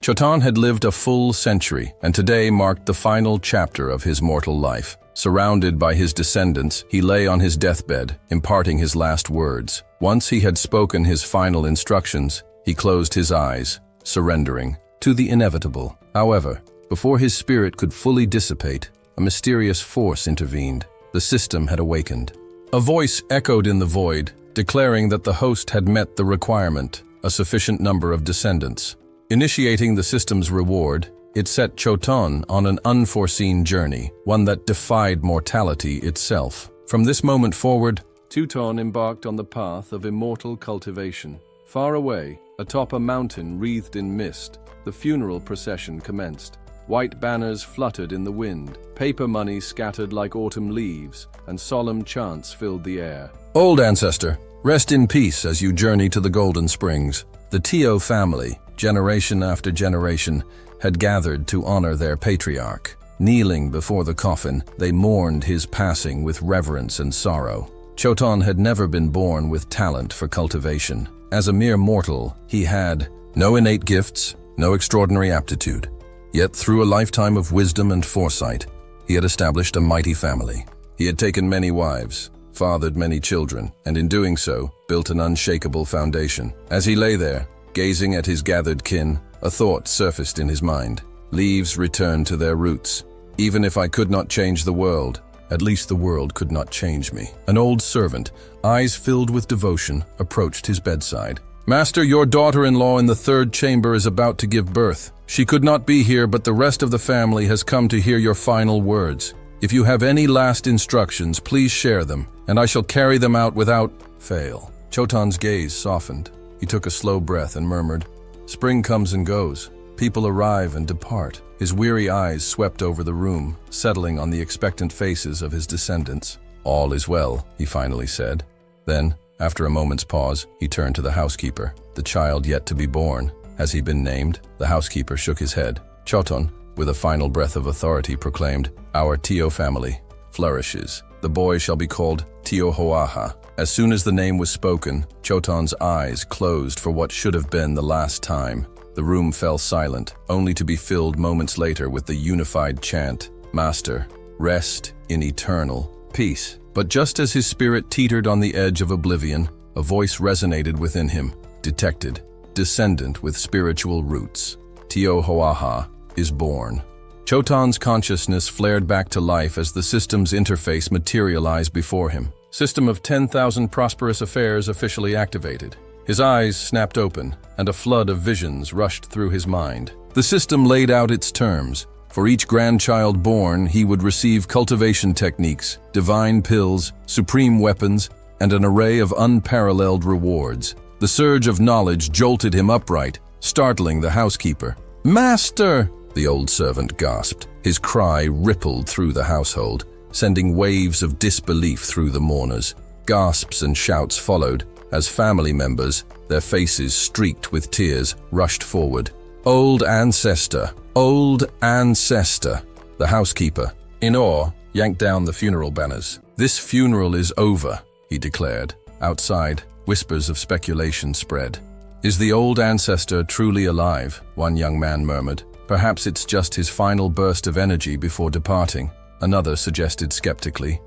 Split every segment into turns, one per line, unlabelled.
Chotan had lived a full century, and today marked the final chapter of his mortal life. Surrounded by his descendants, he lay on his deathbed, imparting his last words. Once he had spoken his final instructions, he closed his eyes, surrendering to the inevitable. However, before his spirit could fully dissipate, a mysterious force intervened. The system had awakened. A voice echoed in the void, declaring that the host had met the requirement, a sufficient number of descendants. Initiating the system's reward, it set Chotan on an unforeseen journey, one that defied mortality itself. From this moment forward, Chotan embarked on the path of immortal cultivation. Far away, atop a mountain wreathed in mist, the funeral procession commenced. White banners fluttered in the wind, paper money scattered like autumn leaves, and solemn chants filled the air. Old ancestor, rest in peace as you journey to the Golden Springs. The Tio family, generation after generation, had gathered to honor their patriarch. Kneeling before the coffin, they mourned his passing with reverence and sorrow. Chotan had never been born with talent for cultivation. As a mere mortal, he had no innate gifts, no extraordinary aptitude. Yet through a lifetime of wisdom and foresight, he had established a mighty family. He had taken many wives, fathered many children, and in doing so, built an unshakable foundation. As he lay there, gazing at his gathered kin, a thought surfaced in his mind. Leaves return to their roots. Even if I could not change the world, at least the world could not change me. An old servant, eyes filled with devotion, approached his bedside. Master, your daughter-in-law in the third chamber is about to give birth. She could not be here, but the rest of the family has come to hear your final words. If you have any last instructions, please share them, and I shall carry them out without fail. Chotan's gaze softened. He took a slow breath and murmured, "Spring comes and goes. People arrive and depart." His weary eyes swept over the room, settling on the expectant faces of his descendants. "All is well," he finally said. Then, after a moment's pause, he turned to the housekeeper. The child yet to be born. Has he been named? The housekeeper shook his head. Chotan, with a final breath of authority, proclaimed, "Our Tio family flourishes. The boy shall be called Tio Hoaha." As soon as the name was spoken, Chotan's eyes closed for what should have been the last time. The room fell silent, only to be filled moments later with the unified chant, "Master, rest in eternal peace." But just as his spirit teetered on the edge of oblivion, a voice resonated within him, detected, descendant with spiritual roots. Tio Hoaha is born. Chotan's consciousness flared back to life as the system's interface materialized before him. System of 10,000 prosperous affairs officially activated. His eyes snapped open, and a flood of visions rushed through his mind. The system laid out its terms. For each grandchild born, he would receive cultivation techniques, divine pills, supreme weapons, and an array of unparalleled rewards. The surge of knowledge jolted him upright, startling the housekeeper. "Master!" the old servant gasped. His cry rippled through the household, sending waves of disbelief through the mourners. Gasps and shouts followed as family members, their faces streaked with tears, rushed forward. "Old ancestor! Old ancestor!" The housekeeper, in awe, yanked down the funeral banners. "This funeral is over," he declared. Outside, whispers of speculation spread. "Is the old ancestor truly alive?" one young man murmured. "Perhaps it's just his final burst of energy before departing," another suggested skeptically.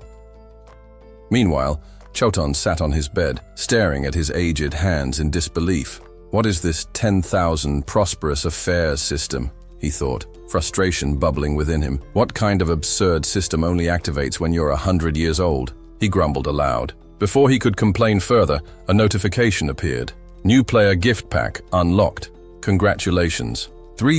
Meanwhile, Chotan sat on his bed, staring at his aged hands in disbelief. What is this 10,000 prosperous affairs system? He thought, frustration bubbling within him. What kind of absurd system only activates when you're 100 years old? He grumbled aloud. Before he could complain further, a notification appeared. New player gift pack unlocked. Congratulations.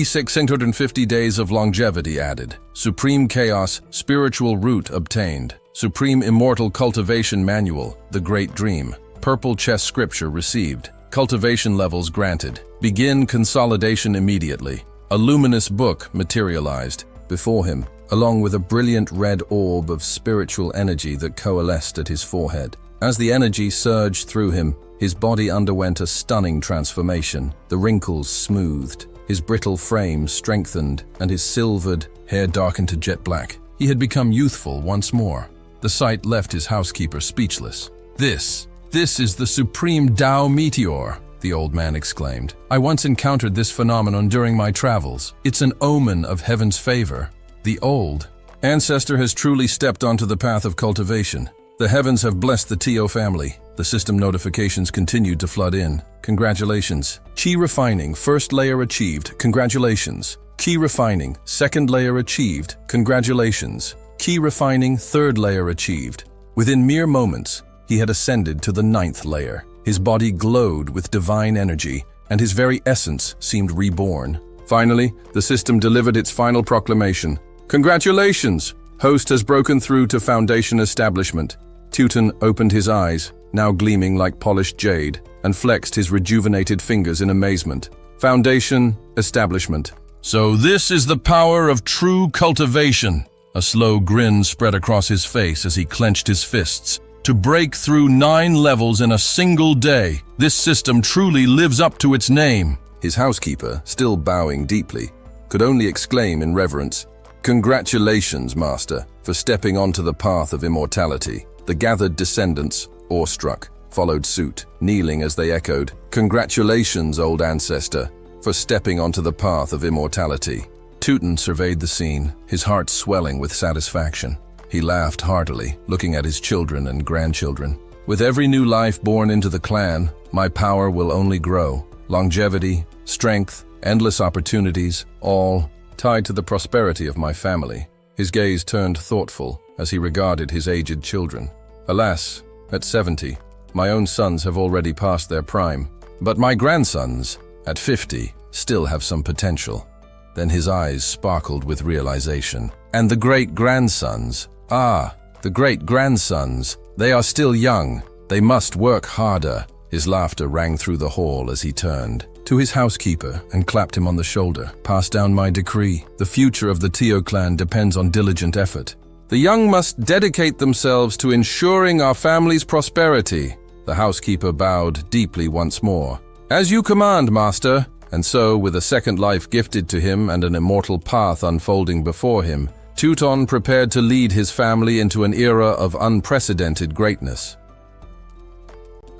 650 days of longevity added. Supreme Chaos Spiritual Root obtained. Supreme Immortal Cultivation Manual, The Great Dream. Purple Chess Scripture received. Cultivation levels granted. Begin consolidation immediately. A luminous book materialized before him, along with a brilliant red orb of spiritual energy that coalesced at his forehead. As the energy surged through him, his body underwent a stunning transformation. The wrinkles smoothed, his brittle frame strengthened, and his silvered hair darkened to jet black. He had become youthful once more. The sight left his housekeeper speechless. This is the supreme Tao meteor, the old man exclaimed. "I once encountered this phenomenon during my travels. It's an omen of heaven's favor. The old ancestor has truly stepped onto the path of cultivation. The heavens have blessed the Tio family." The system notifications continued to flood in. "Congratulations. Qi refining, first layer achieved. Congratulations. Qi refining, second layer achieved. Congratulations. Qi refining, third layer achieved." Within mere moments, he had ascended to the 9th layer. His body glowed with divine energy, and his very essence seemed reborn. Finally, the system delivered its final proclamation. "Congratulations! Host has broken through to Foundation establishment." Teuton opened his eyes, now gleaming like polished jade, and flexed his rejuvenated fingers in amazement. "Foundation establishment. So this is the power of true cultivation." A slow grin spread across his face as he clenched his fists. "To break through 9 levels in a single day, this system truly lives up to its name." His housekeeper, still bowing deeply, could only exclaim in reverence, "Congratulations, Master, for stepping onto the path of immortality." The gathered descendants, awestruck, followed suit, kneeling as they echoed, "Congratulations, old ancestor, for stepping onto the path of immortality." Teuton surveyed the scene, his heart swelling with satisfaction. He laughed heartily, looking at his children and grandchildren. "With every new life born into the clan, my power will only grow. Longevity, strength, endless opportunities, all tied to the prosperity of my family." His gaze turned thoughtful as he regarded his aged children. "Alas, at 70, my own sons have already passed their prime, but my grandsons, at 50, still have some potential." Then his eyes sparkled with realization. "And the great-grandsons? Ah, the great-grandsons. They are still young. They must work harder." His laughter rang through the hall as he turned to his housekeeper and clapped him on the shoulder. "Pass down my decree. The future of the Tio clan depends on diligent effort. The young must dedicate themselves to ensuring our family's prosperity." The housekeeper bowed deeply once more. "As you command, Master." And so, with a second life gifted to him and an immortal path unfolding before him, Teuton prepared to lead his family into an era of unprecedented greatness.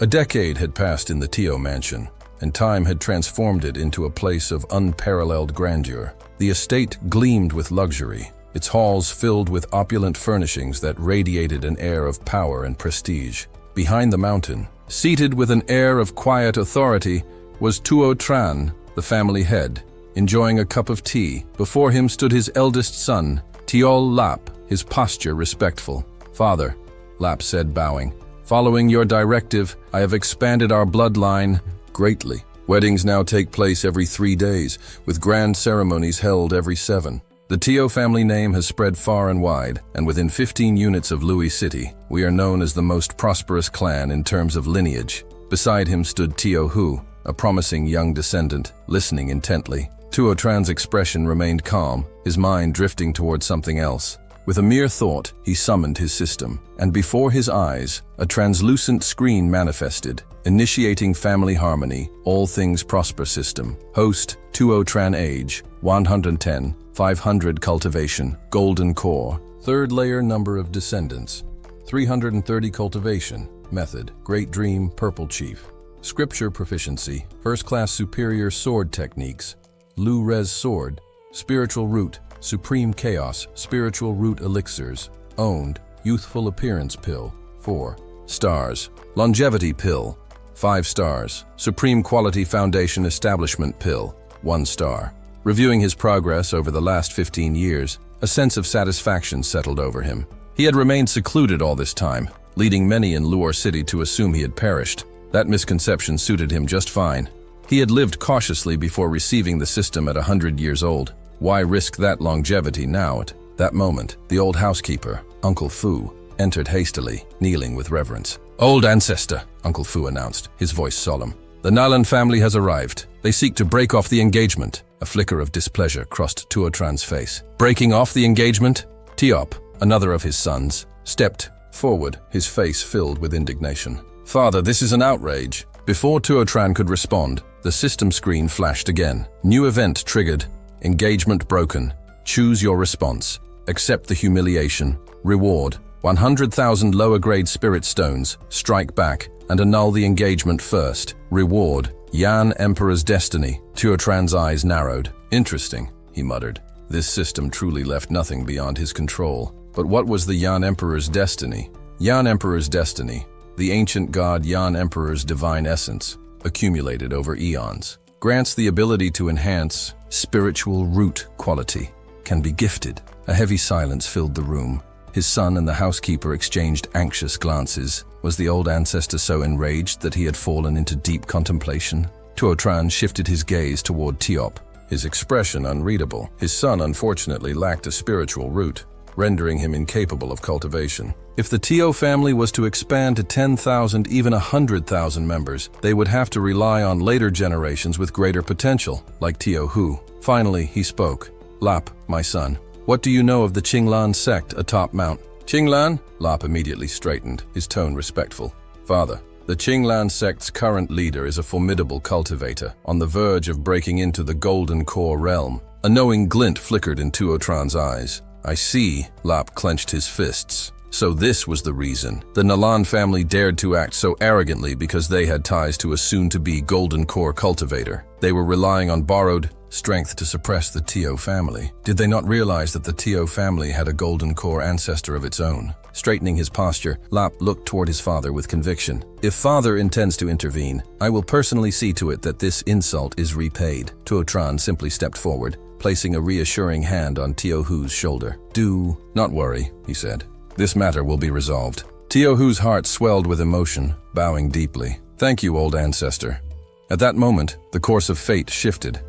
A decade had passed in the Tio mansion, and time had transformed it into a place of unparalleled grandeur. The estate gleamed with luxury, its halls filled with opulent furnishings that radiated an air of power and prestige. Behind the mountain, seated with an air of quiet authority, was Tuo Tran, the family head, enjoying a cup of tea. Before him stood his eldest son, Tiol Lap, his posture respectful. "Father," Lap said, bowing, "following your directive, I have expanded our bloodline greatly. Weddings now take place every 3 days, with grand ceremonies held every 7. The Tio family name has spread far and wide, and within 15 units of Louis City, we are known as the most prosperous clan in terms of lineage." Beside him stood Tio Hu, a promising young descendant, listening intently. Tuo Tran's expression remained calm, his mind drifting towards something else. With a mere thought, he summoned his system, and before his eyes, a translucent screen manifested, initiating family harmony, all things prosper system. Host, Tuo Tran age, 110, 500 cultivation, golden core. Third layer number of descendants, 330 cultivation. Method, Great Dream, Purple Chief. Scripture proficiency, first-class superior sword techniques, Lu Res sword, spiritual root, supreme chaos, spiritual root elixirs, owned, youthful appearance pill, 4 stars, longevity pill, 5 stars, supreme quality foundation establishment pill, 1 star. Reviewing his progress over the last 15 years, a sense of satisfaction settled over him. He had remained secluded all this time, leading many in Luor City to assume he had perished. That misconception suited him just fine. He had lived cautiously before receiving the system at 100 years old. Why risk that longevity now? At that moment, the old housekeeper, Uncle Fu, entered hastily, kneeling with reverence. "Old ancestor," Uncle Fu announced, his voice solemn. "The Nalan family has arrived. They seek to break off the engagement." A flicker of displeasure crossed Tuo Tran's face. "Breaking off the engagement?" Tiop, another of his sons, stepped forward, his face filled with indignation. "Father, this is an outrage." Before Tuo Tran could respond, the system screen flashed again. New event triggered. Engagement broken. Choose your response. Accept the humiliation. Reward, 100,000 lower-grade spirit stones. Strike back and annul the engagement first. Reward, Yan Emperor's destiny. Tuotran's eyes narrowed. Interesting, he muttered. This system truly left nothing beyond his control. But what was the Yan Emperor's destiny? Yan Emperor's destiny, the ancient god Yan Emperor's divine essence, accumulated over eons, grants the ability to enhance spiritual root quality, can be gifted. A heavy silence filled the room. His son and the housekeeper exchanged anxious glances. Was the old ancestor so enraged that he had fallen into deep contemplation? Tuotran shifted his gaze toward Tiop, his expression unreadable. His son unfortunately lacked a spiritual root, rendering him incapable of cultivation. If the Tio family was to expand to 10,000, even 100,000 members, they would have to rely on later generations with greater potential, like Tio Hu. Finally, he spoke. Lap, my son, what do you know of the Qinglan sect atop Mount? Qinglan? Lap immediately straightened, his tone respectful. Father, the Qinglan sect's current leader is a formidable cultivator, on the verge of breaking into the Golden Core realm. A knowing glint flickered in Tuotran's eyes. I see, Lap clenched his fists. So this was the reason. The Nalan family dared to act so arrogantly because they had ties to a soon-to-be Golden Core cultivator. They were relying on borrowed strength to suppress the Tio family. Did they not realize that the Tio family had a Golden Core ancestor of its own? Straightening his posture, Lap looked toward his father with conviction. If father intends to intervene, I will personally see to it that this insult is repaid. Tuotran simply stepped forward, placing a reassuring hand on Tio Hu's shoulder. Do not worry, he said. This matter will be resolved. Tio Hu's heart swelled with emotion, bowing deeply. Thank you, old ancestor. At that moment, the course of fate shifted.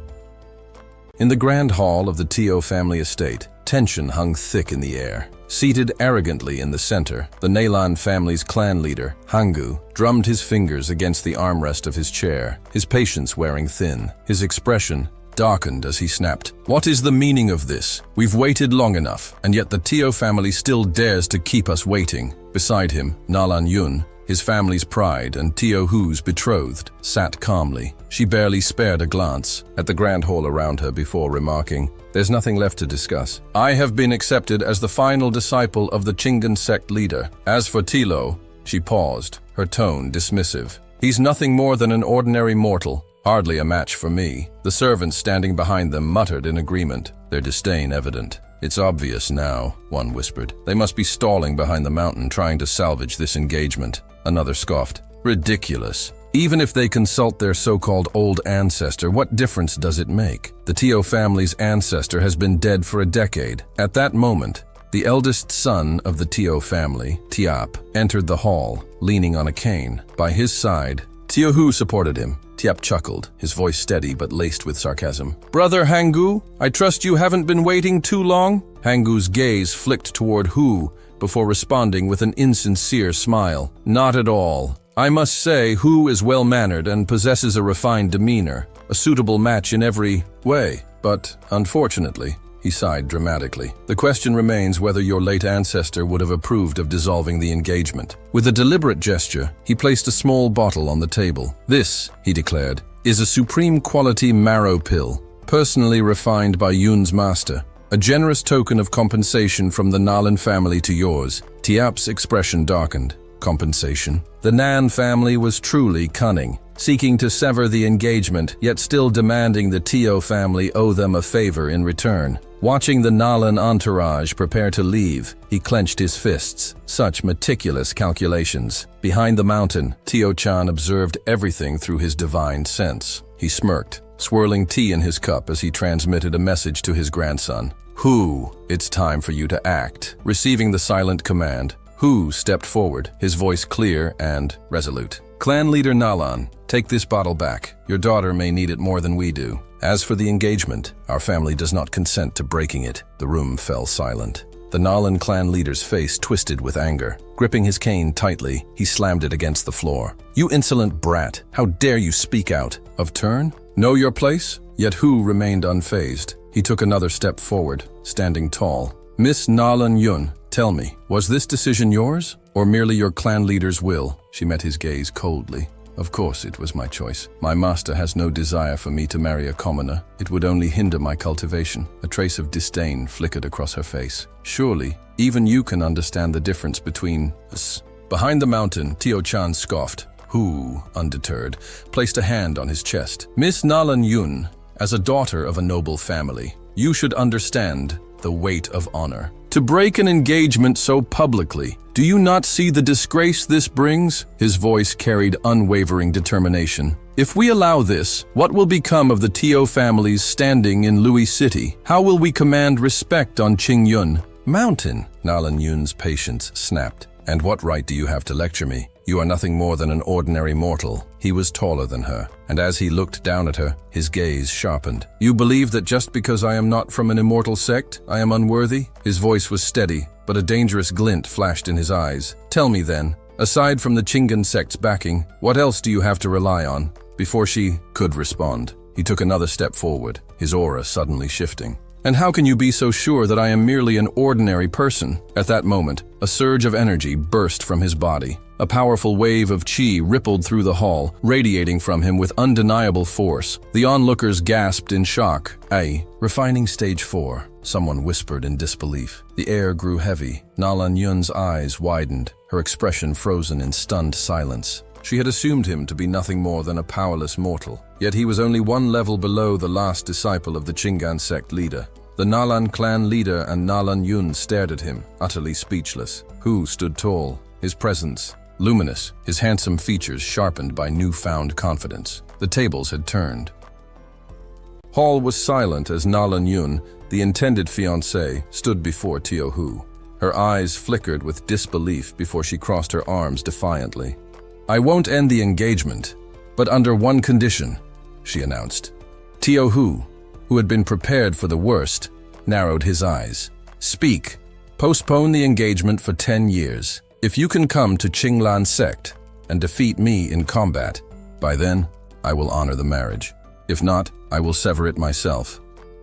In the grand hall of the Tio family estate, tension hung thick in the air. Seated arrogantly in the center, the Nalan family's clan leader, Hangu, drummed his fingers against the armrest of his chair, his patience wearing thin. His expression darkened as he snapped. What is the meaning of this? We've waited long enough, and yet the Tio family still dares to keep us waiting. Beside him, Nalan Yun, his family's pride and Tio Hu's betrothed, sat calmly. She barely spared a glance at the grand hall around her before remarking, "There's nothing left to discuss. I have been accepted as the final disciple of the Qinggan sect leader. As for Tilo," she paused, her tone dismissive. "He's nothing more than an ordinary mortal. Hardly a match for me." The servants standing behind them muttered in agreement, their disdain evident. "It's obvious now," one whispered. "They must be stalling behind the mountain trying to salvage this engagement." Another scoffed. "Ridiculous. Even if they consult their so-called old ancestor, what difference does it make? The Tio family's ancestor has been dead for a decade." At that moment, the eldest son of the Tio family, Tiap, entered the hall, leaning on a cane. By his side, Tio Hu supported him. Tiap chuckled, his voice steady but laced with sarcasm. "Brother Hangu, I trust you haven't been waiting too long?" Hangu's gaze flicked toward Hu before responding with an insincere smile. "Not at all. I must say Hu is well-mannered and possesses a refined demeanor, a suitable match in every way. But, unfortunately," he sighed dramatically, "the question remains whether your late ancestor would have approved of dissolving the engagement." With a deliberate gesture, he placed a small bottle on the table. "This," he declared, "is a supreme quality marrow pill, personally refined by Yun's master. A generous token of compensation from the Nalan family to yours." Tiap's expression darkened. Compensation? The Nan family was truly cunning, seeking to sever the engagement, yet still demanding the Tio family owe them a favor in return. Watching the Nalan entourage prepare to leave, he clenched his fists. Such meticulous calculations. Behind the mountain, Tio-chan observed everything through his divine sense. He smirked, swirling tea in his cup as he transmitted a message to his grandson. "Hu, it's time for you to act." Receiving the silent command, Hu stepped forward, his voice clear and resolute. "Clan leader Nalan, take this bottle back. Your daughter may need it more than we do. As for the engagement, our family does not consent to breaking it." The room fell silent. The Nalan clan leader's face twisted with anger. Gripping his cane tightly, he slammed it against the floor. "You insolent brat, how dare you speak out? Of turn? Know your place?" Yet Hu remained unfazed. He took another step forward, standing tall. "Miss Nalan Yun, tell me, was this decision yours, or merely your clan leader's will?" She met his gaze coldly. "Of course it was my choice. My master has no desire for me to marry a commoner. It would only hinder my cultivation." A trace of disdain flickered across her face. "Surely, even you can understand the difference between us." Behind the mountain, Tio-chan scoffed. Hu, undeterred, placed a hand on his chest. Miss Nalan Yun, as a daughter of a noble family, you should understand the weight of honor. To break an engagement so publicly, do you not see the disgrace this brings? His voice carried unwavering determination. If we allow this, what will become of the Tio family's standing in Louis City? How will we command respect on Qingyun Mountain? Nalan Yun's patience snapped. And what right do you have to lecture me? You are nothing more than an ordinary mortal. He was taller than her, and as he looked down at her, his gaze sharpened. You believe that just because I am not from an immortal sect, I am unworthy? His voice was steady, but a dangerous glint flashed in his eyes. Tell me then, aside from the Qingan sect's backing, what else do you have to rely on? Before she could respond, he took another step forward, his aura suddenly shifting. And how can you be so sure that I am merely an ordinary person? At that moment, a surge of energy burst from his body. A powerful wave of qi rippled through the hall, radiating from him with undeniable force. The onlookers gasped in shock. Refining stage 4, someone whispered in disbelief. The air grew heavy. Nalan Yun's eyes widened, her expression frozen in stunned silence. She had assumed him to be nothing more than a powerless mortal, yet he was only one level below the last disciple of the Qingan sect leader. The Nalan clan leader and Nalan Yun stared at him, utterly speechless. Hu stood tall, his presence luminous, his handsome features sharpened by newfound confidence. The tables had turned. Hall was silent as Nalan Yun, the intended fiancée, stood before Tio Hu. Her eyes flickered with disbelief before she crossed her arms defiantly. I won't end the engagement, but under one condition, she announced. Tio Hu, who had been prepared for the worst, narrowed his eyes. Speak. Postpone the engagement for 10 years. If you can come to Qinglan sect and defeat me in combat, by then, I will honor the marriage. If not, I will sever it myself,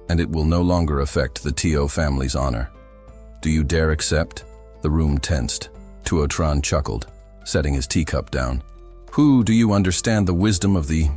and it will no longer affect the Tio family's honor. Do you dare accept? The room tensed. Tuo Tran chuckled, setting his teacup down. Who do you understand the wisdom of the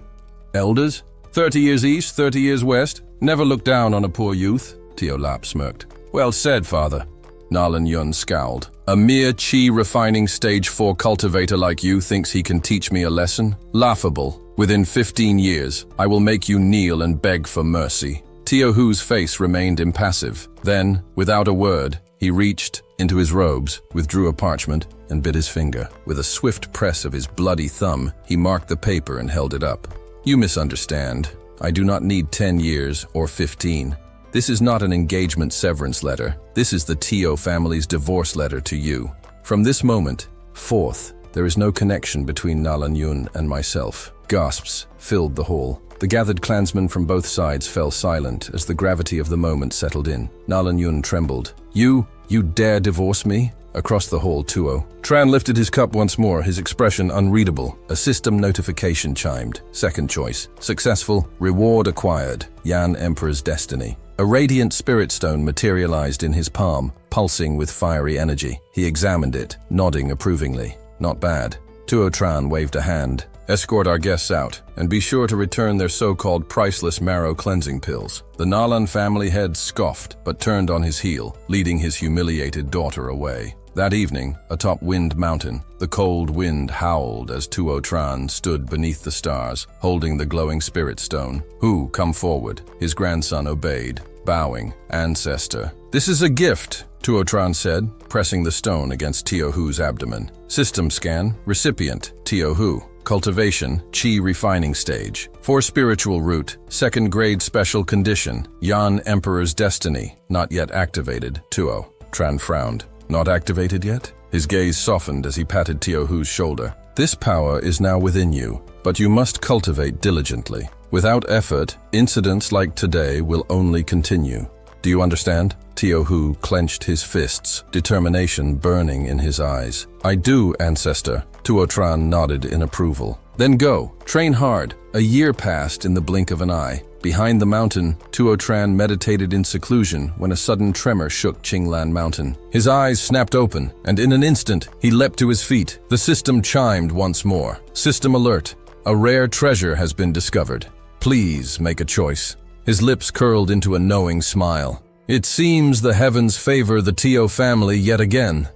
elders? 30 years east, 30 years west. Never look down on a poor youth, Tio Lap smirked. Well said, father. Nalan Yun scowled. A mere qi refining stage 4 cultivator like you thinks he can teach me a lesson? Laughable. Within 15 years, I will make you kneel and beg for mercy. Tio Hu's face remained impassive. Then, without a word, he reached into his robes, withdrew a parchment, and bit his finger. With a swift press of his bloody thumb, he marked the paper and held it up. You misunderstand. I do not need 10 years or 15. This is not an engagement severance letter. This is the Tio family's divorce letter to you. From this moment forth, there is no connection between Nalan Yun and myself. Gasps filled the hall. The gathered clansmen from both sides fell silent as the gravity of the moment settled in. Nalan Yun trembled. You dare divorce me? Across the hall, Tuo Tran lifted his cup once more, his expression unreadable. A system notification chimed. Second choice. Successful. Reward acquired. Yan Emperor's destiny. A radiant spirit stone materialized in his palm, pulsing with fiery energy. He examined it, nodding approvingly. Not bad. Tuo Tran waved a hand. Escort our guests out, and be sure to return their so-called priceless marrow cleansing pills. The Nalan family head scoffed, but turned on his heel, leading his humiliated daughter away. That evening, atop Wind Mountain, the cold wind howled as Tuo Tran stood beneath the stars, holding the glowing spirit stone. Hu, come forward. His grandson obeyed, bowing. Ancestor. This is a gift, Tuo Tran said, pressing the stone against Tio Hu's abdomen. System scan. Recipient, Tio Hu. Cultivation, Qi refining stage. For spiritual root, 2nd grade special condition, Yan Emperor's destiny, not yet activated, Tuo. Tran frowned. Not activated yet? His gaze softened as he patted Tio Hu's shoulder. This power is now within you, but you must cultivate diligently. Without effort, incidents like today will only continue. Do you understand? Tio Hu clenched his fists, determination burning in his eyes. I do, ancestor. Tuo Tran nodded in approval. Then go. Train hard. A year passed in the blink of an eye. Behind the mountain, Tuo Tran meditated in seclusion when a sudden tremor shook Qinglan Mountain. His eyes snapped open, and in an instant, he leapt to his feet. The system chimed once more. System alert. A rare treasure has been discovered. Please make a choice. His lips curled into a knowing smile. It seems the heavens favor the Tio family yet again.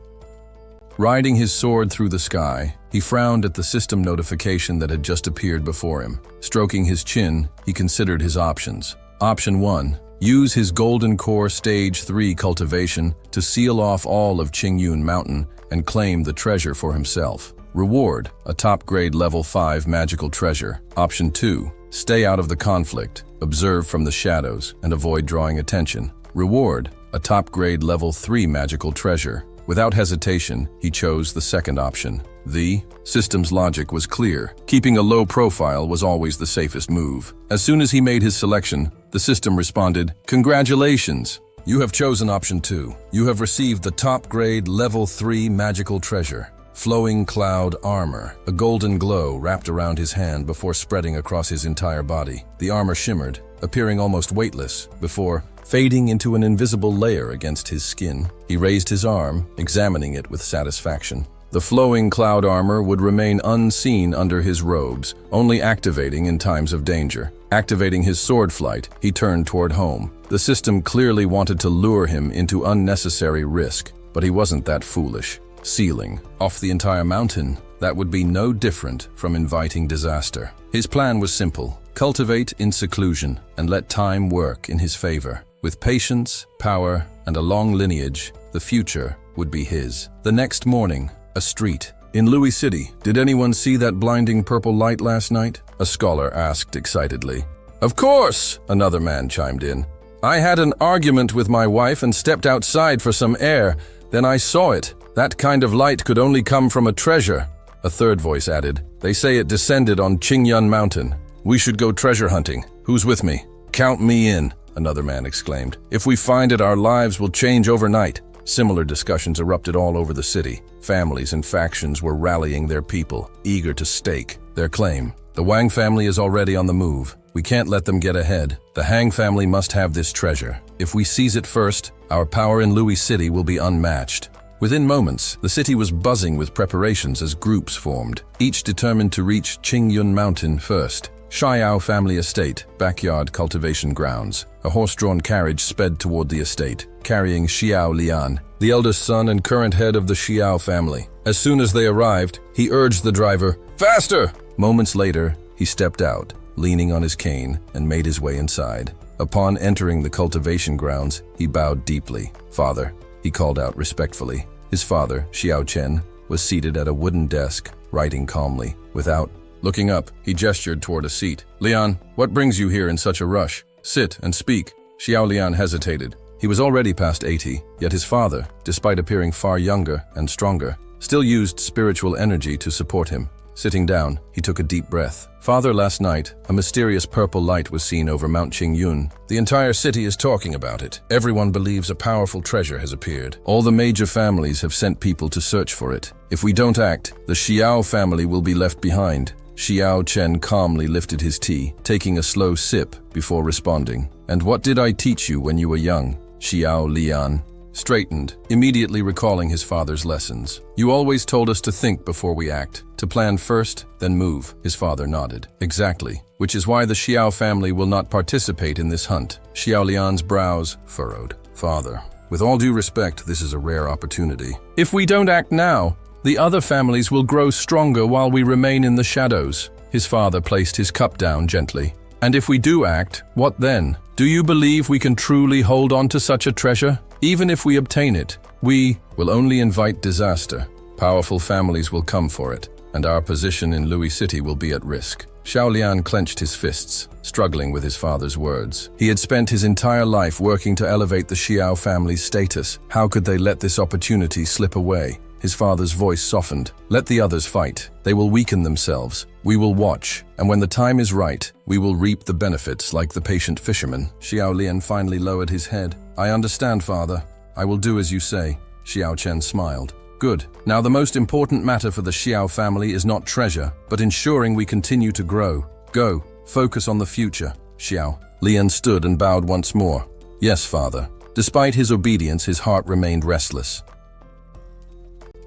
Riding his sword through the sky, He frowned at the system notification that had just appeared before him. Stroking his chin, he considered his options. Option 1. Use his Golden Core Stage 3 cultivation to seal off all of Qingyun Mountain and claim the treasure for himself. Reward, a top-grade level 5 magical treasure. Option 2. Stay out of the conflict, observe from the shadows, and avoid drawing attention. Reward, a top-grade level 3 magical treasure. Without hesitation, he chose the second option. The system's logic was clear. Keeping a low profile was always the safest move. As soon as he made his selection, the system responded, "Congratulations! You have chosen option 2. You have received the top-grade level 3 magical treasure. Flowing Cloud Armor." A golden glow wrapped around his hand before spreading across his entire body. The armor shimmered, appearing almost weightless, before fading into an invisible layer against his skin. He raised his arm, examining it with satisfaction. The flowing cloud armor would remain unseen under his robes, only activating in times of danger. Activating his sword flight, he turned toward home. The system clearly wanted to lure him into unnecessary risk, but he wasn't that foolish. Sealing off the entire mountain, that would be no different from inviting disaster. His plan was simple: cultivate in seclusion and let time work in his favor. With patience, power, and a long lineage, the future would be his. The next morning, a street in Louis City. "Did anyone see that blinding purple light last night?" a scholar asked excitedly. "Of course," another man chimed in. "I had an argument with my wife and stepped outside for some air. Then I saw it. That kind of light could only come from a treasure." A third voice added, "They say it descended on Qingyun Mountain. We should go treasure hunting. Who's with me?" "Count me in," another man exclaimed. "If we find it, our lives will change overnight." Similar discussions erupted all over the city. Families and factions were rallying their people, eager to stake their claim. "The Wang family is already on the move. We can't let them get ahead. The Hang family must have this treasure. If we seize it first, our power in Louis City will be unmatched." Within moments, the city was buzzing with preparations as groups formed, each determined to reach Qingyun Mountain first. Xiao family estate, backyard cultivation grounds. A horse-drawn carriage sped toward the estate, carrying Xiao Lian, the eldest son and current head of the Xiao family. As soon as they arrived, he urged the driver, "Faster!" Moments later, he stepped out, leaning on his cane, and made his way inside. Upon entering the cultivation grounds, he bowed deeply. "Father," he called out respectfully. His father, Xiao Chen, was seated at a wooden desk, writing calmly. Without looking up, he gestured toward a seat. "Lian, what brings you here in such a rush? Sit and speak." Xiao Lian hesitated. He was already past 80, yet his father, despite appearing far younger and stronger, still used spiritual energy to support him. Sitting down, he took a deep breath. "Father, last night, a mysterious purple light was seen over Mount Qingyun. The entire city is talking about it. Everyone believes a powerful treasure has appeared. All the major families have sent people to search for it. If we don't act, the Xiao family will be left behind." Xiao Chen calmly lifted his tea, taking a slow sip before responding. "And what did I teach you when you were young?" Xiao Lian straightened, immediately recalling his father's lessons. "You always told us to think before we act, to plan first, then move." His father nodded. "Exactly, which is why the Xiao family will not participate in this hunt." Xiao Lian's brows furrowed. "Father, with all due respect, this is a rare opportunity. If we don't act now, the other families will grow stronger while we remain in the shadows." His father placed his cup down gently. "And if we do act, what then? Do you believe we can truly hold on to such a treasure? Even if we obtain it, we will only invite disaster. Powerful families will come for it, and our position in Louis City will be at risk." Xiao Lian clenched his fists, struggling with his father's words. He had spent his entire life working to elevate the Xiao family's status. How could they let this opportunity slip away? His father's voice softened. "Let the others fight. They will weaken themselves. We will watch, and when the time is right, we will reap the benefits like the patient fisherman." Xiao Lian finally lowered his head. "I understand, father. I will do as you say." Xiao Chen smiled. "Good. Now the most important matter for the Xiao family is not treasure, but ensuring we continue to grow. Go, focus on the future." Xiao Lian stood and bowed once more. "Yes, father." Despite his obedience, his heart remained restless.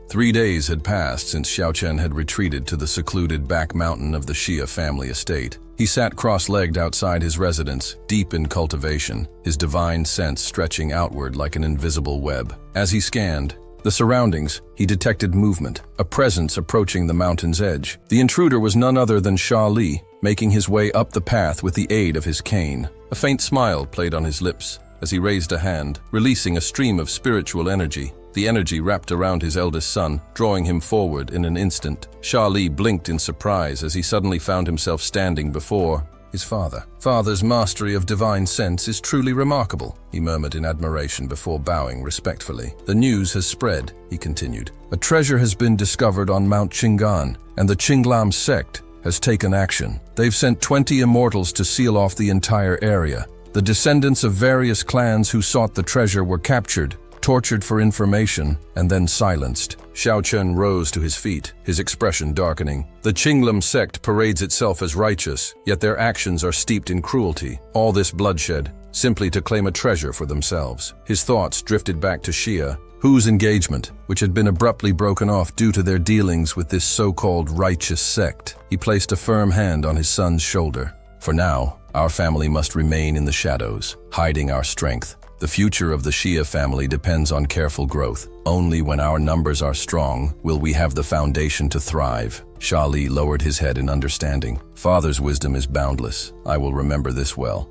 3 days had passed since Xiao Chen had retreated to the secluded back mountain of the Xia family estate. He sat cross-legged outside his residence, deep in cultivation, his divine sense stretching outward like an invisible web. As he scanned, the surroundings, he detected movement, a presence approaching the mountain's edge. The intruder was none other than Sha Li, making his way up the path with the aid of his cane. A faint smile played on his lips as he raised a hand, releasing a stream of spiritual energy. The energy wrapped around his eldest son, drawing him forward in an instant. Sha Li blinked in surprise as he suddenly found himself standing before his father. "Father's mastery of divine sense is truly remarkable," he murmured in admiration before bowing respectfully. "The news has spread," he continued. "A treasure has been discovered on Mount Qinggan, and the Qinglam sect has taken action. They've sent 20 immortals to seal off the entire area. The descendants of various clans who sought the treasure were captured, tortured for information, and then silenced." Xiao Chen rose to his feet, his expression darkening. "The Qinglam sect parades itself as righteous, yet their actions are steeped in cruelty. All this bloodshed, simply to claim a treasure for themselves." His thoughts drifted back to Xia, whose engagement, which had been abruptly broken off due to their dealings with this so-called righteous sect. He placed a firm hand on his son's shoulder. "For now, our family must remain in the shadows, hiding our strength. The future of the Xia family depends on careful growth. Only when our numbers are strong will we have the foundation to thrive." Sha Li lowered his head in understanding. "Father's wisdom is boundless. I will remember this well."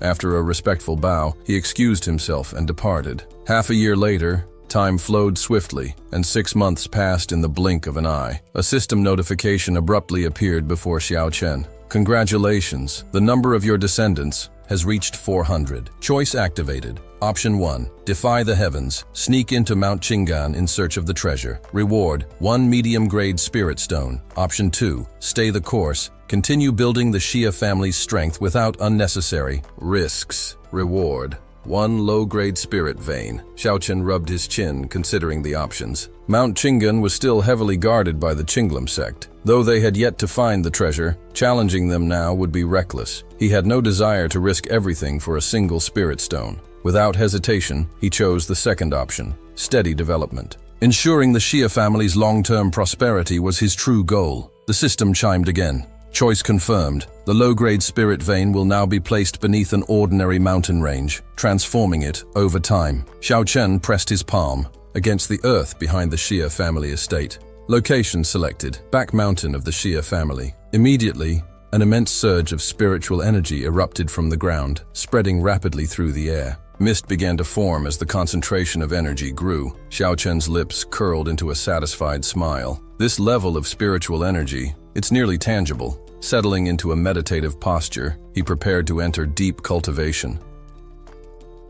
After a respectful bow, he excused himself and departed. Half a year later, time flowed swiftly, and 6 months passed in the blink of an eye. A system notification abruptly appeared before Xiao Chen. "Congratulations, the number of your descendants has reached 400. Choice activated. Option 1. Defy the heavens. Sneak into Mount Qinggan in search of the treasure. Reward. 1 medium-grade spirit stone. Option 2. Stay the course. Continue building the Xia family's strength without unnecessary risks. Reward. 1 low-grade spirit vein." Xiao Chen rubbed his chin, considering the options. Mount Qinggan was still heavily guarded by the Qinglam sect. Though they had yet to find the treasure, challenging them now would be reckless. He had no desire to risk everything for a single spirit stone. Without hesitation, he chose the second option, steady development. Ensuring the Xia family's long-term prosperity was his true goal. The system chimed again. Choice confirmed. The low-grade spirit vein will now be placed beneath an ordinary mountain range, transforming it over time. Xiao Chen pressed his palm against the earth behind the Xia family estate. Location selected, back mountain of the Xia family. Immediately, an immense surge of spiritual energy erupted from the ground, spreading rapidly through the air. Mist began to form as the concentration of energy grew. Xiao Chen's lips curled into a satisfied smile. This level of spiritual energy, it's nearly tangible. Settling into a meditative posture, he prepared to enter deep cultivation.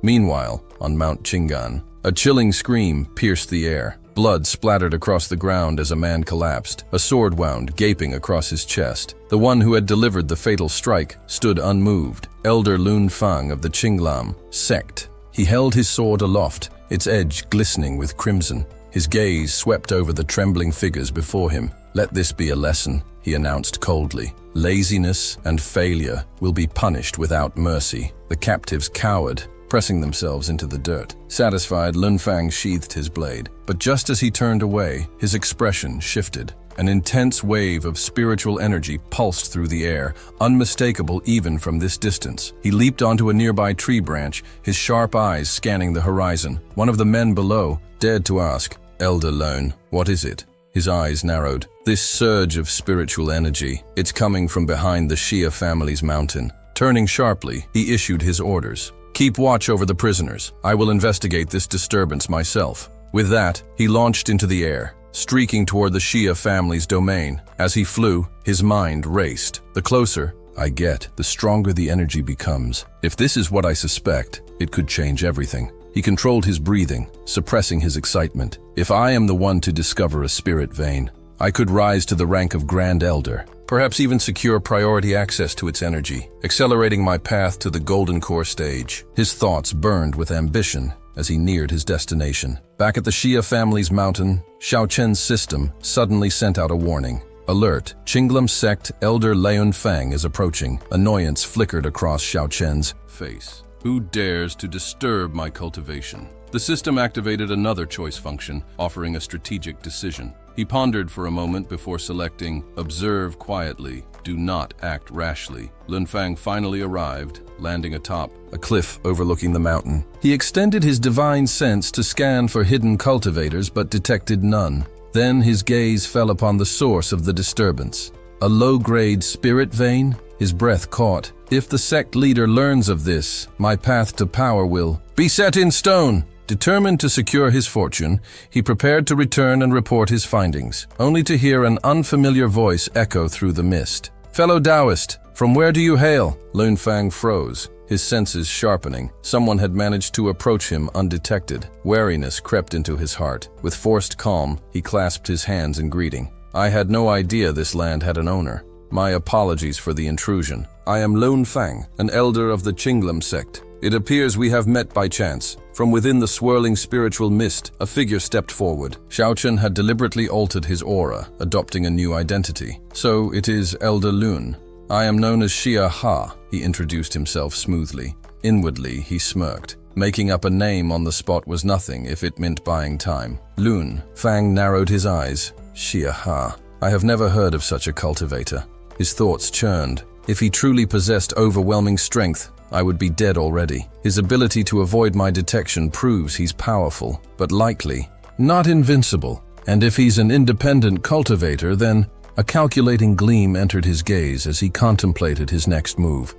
Meanwhile, on Mount Qinggan, a chilling scream pierced the air. Blood splattered across the ground as a man collapsed, a sword wound gaping across his chest. The one who had delivered the fatal strike stood unmoved, Elder Lun Fang of the Qinglam sect. He held his sword aloft, its edge glistening with crimson. His gaze swept over the trembling figures before him. "Let this be a lesson," he announced coldly. "Laziness and failure will be punished without mercy." The captives cowered, pressing themselves into the dirt. Satisfied, Lun Fang sheathed his blade. But just as he turned away, his expression shifted. An intense wave of spiritual energy pulsed through the air, unmistakable even from this distance. He leaped onto a nearby tree branch, his sharp eyes scanning the horizon. One of the men below dared to ask, "Elder Lun, what is it?" His eyes narrowed. "This surge of spiritual energy, it's coming from behind the Xia family's mountain." Turning sharply, he issued his orders. "Keep watch over the prisoners. I will investigate this disturbance myself." With that, he launched into the air, streaking toward the Xia family's domain. As he flew, his mind raced. The closer I get, the stronger the energy becomes. If this is what I suspect, it could change everything. He controlled his breathing, suppressing his excitement. If I am the one to discover a spirit vein, I could rise to the rank of Grand Elder, perhaps even secure priority access to its energy, accelerating my path to the Golden Core stage. His thoughts burned with ambition as he neared his destination. Back at the Xia family's mountain, Xiao Chen's system suddenly sent out a warning. Alert, Qinglam sect Elder Lun Fang is approaching. Annoyance flickered across Xiao Chen's face. Who dares to disturb my cultivation? The system activated another choice function, offering a strategic decision. He pondered for a moment before selecting Observe quietly. Do not act rashly. Lun Fang finally arrived, landing atop a cliff overlooking the mountain. He extended his divine sense to scan for hidden cultivators but detected none. Then his gaze fell upon the source of the disturbance. A low-grade spirit vein? His breath caught. If the sect leader learns of this, my path to power will be set in stone. Determined to secure his fortune, he prepared to return and report his findings, only to hear an unfamiliar voice echo through the mist. "Fellow Taoist, from where do you hail?" Lun Fang froze, his senses sharpening. Someone had managed to approach him undetected. Wariness crept into his heart. With forced calm, he clasped his hands in greeting. "I had no idea this land had an owner. My apologies for the intrusion. I am Lun Fang, an elder of the Qinglam sect. It appears we have met by chance." From within the swirling spiritual mist, a figure stepped forward. Xiaochen had deliberately altered his aura, adopting a new identity. "So it is Elder Lun. I am known as Xia Ha," he introduced himself smoothly. Inwardly, he smirked. Making up a name on the spot was nothing if it meant buying time. Lun Fang narrowed his eyes. Xia Ha. I have never heard of such a cultivator. His thoughts churned. If he truly possessed overwhelming strength, I would be dead already. His ability to avoid my detection proves he's powerful, but likely not invincible. And if he's an independent cultivator, then a calculating gleam entered his gaze as he contemplated his next move.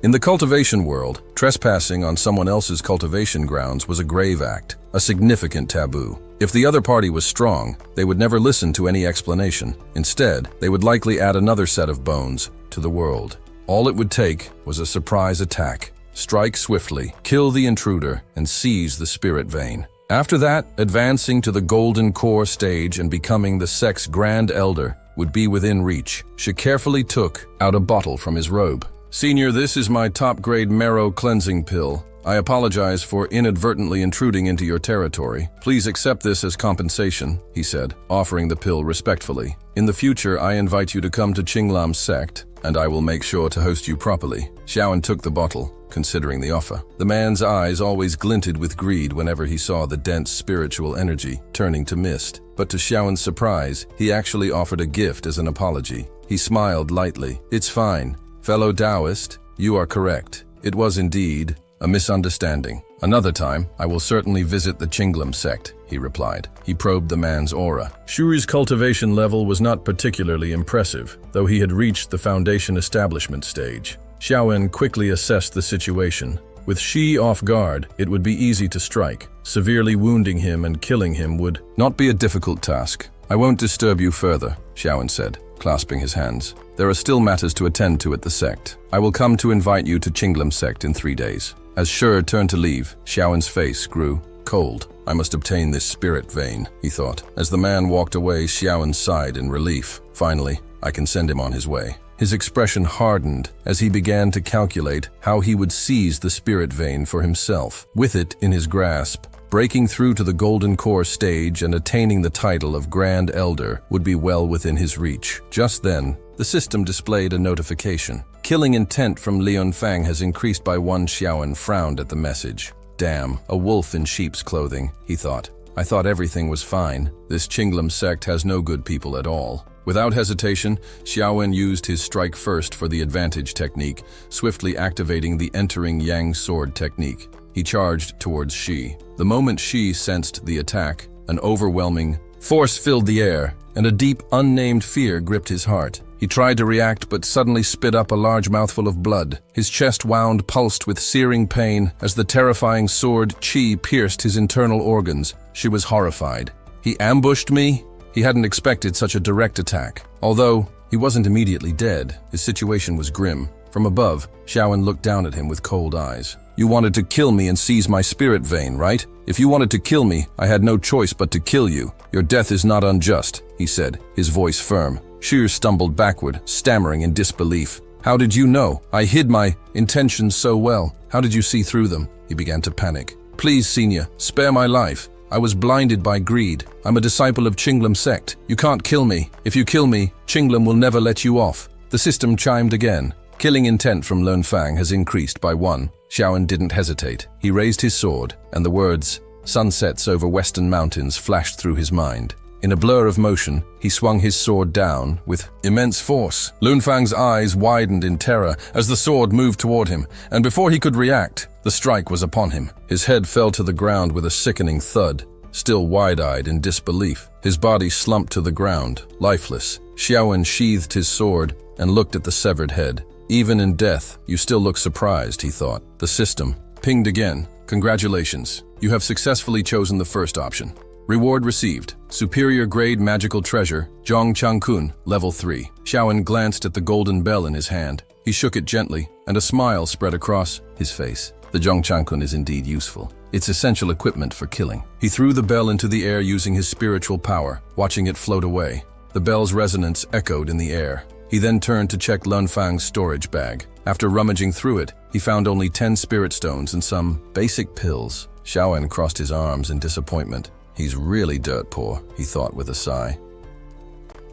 In the cultivation world, trespassing on someone else's cultivation grounds was a grave act, a significant taboo. If the other party was strong, they would never listen to any explanation. Instead, they would likely add another set of bones to the world. All it would take was a surprise attack. Strike swiftly, kill the intruder, and seize the spirit vein. After that, advancing to the golden core stage and becoming the sect's grand elder would be within reach. She carefully took out a bottle from his robe. "Senior, this is my top-grade marrow cleansing pill. I apologize for inadvertently intruding into your territory. Please accept this as compensation," he said, offering the pill respectfully. "In the future, I invite you to come to Qinglam's sect, and I will make sure to host you properly." Xiaoan took the bottle, considering the offer. The man's eyes always glinted with greed whenever he saw the dense spiritual energy turning to mist. But to Xiaoan's surprise, he actually offered a gift as an apology. He smiled lightly. "It's fine. Fellow Taoist, you are correct. It was indeed a misunderstanding. Another time, I will certainly visit the Qinglam sect," he replied. He probed the man's aura. Shui's cultivation level was not particularly impressive, though he had reached the foundation establishment stage. Xiaoan quickly assessed the situation. With Shi off guard, it would be easy to strike. Severely wounding him and killing him would not be a difficult task. "I won't disturb you further," Xiaoan said, clasping his hands. "There are still matters to attend to at the sect. I will come to invite you to Qinglam sect in 3 days." As Shi turned to leave, Xiaoan's face grew cold. "I must obtain this spirit vein," he thought. As the man walked away, Xiaoan sighed in relief. Finally, I can send him on his way. His expression hardened as he began to calculate how he would seize the spirit vein for himself. With it in his grasp, breaking through to the golden core stage and attaining the title of Grand Elder would be well within his reach. Just then, the system displayed a notification. "Killing intent from Lun Fang has increased by 1." Xiaoan frowned at the message. "Damn, a wolf in sheep's clothing," he thought. "I thought everything was fine. This Qinglam sect has no good people at all." Without hesitation, Xiaoan used his strike first for the advantage technique, swiftly activating the entering Yang sword technique. He charged towards Shi. The moment Shi sensed the attack, an overwhelming force filled the air, and a deep, unnamed fear gripped his heart. He tried to react but suddenly spit up a large mouthful of blood. His chest wound pulsed with searing pain as the terrifying sword Qi pierced his internal organs. She was horrified. "He ambushed me?" He hadn't expected such a direct attack. Although he wasn't immediately dead, his situation was grim. From above, Xiaoan looked down at him with cold eyes. "You wanted to kill me and seize my spirit vein, right? If you wanted to kill me, I had no choice but to kill you. Your death is not unjust," he said, his voice firm. Shi stumbled backward, stammering in disbelief. "How did you know? I hid my intentions so well. How did you see through them?" He began to panic. "Please, Senior, spare my life. I was blinded by greed. I'm a disciple of Qinglam sect. You can't kill me. If you kill me, Qinglam will never let you off." The system chimed again. "Killing intent from Lun Fang has increased by 1. Xiaoan didn't hesitate. He raised his sword, and the words, "Sunsets over western mountains," flashed through his mind. In a blur of motion, he swung his sword down with immense force. Lunfang's eyes widened in terror as the sword moved toward him, and before he could react, the strike was upon him. His head fell to the ground with a sickening thud. Still wide-eyed in disbelief, his body slumped to the ground, lifeless. Xiaowen sheathed his sword and looked at the severed head. Even in death, you still look surprised, he thought. The system pinged again. Congratulations, you have successfully chosen the first option. Reward received. Superior grade magical treasure, Zhongchangkun, level 3. Xiaowen glanced at the golden bell in his hand. He shook it gently, and a smile spread across his face. The Zhongchangkun is indeed useful. It's essential equipment for killing. He threw the bell into the air using his spiritual power, watching it float away. The bell's resonance echoed in the air. He then turned to check Lunfang's storage bag. After rummaging through it, he found only 10 spirit stones and some basic pills. Xiaowen crossed his arms in disappointment. He's really dirt poor, he thought with a sigh.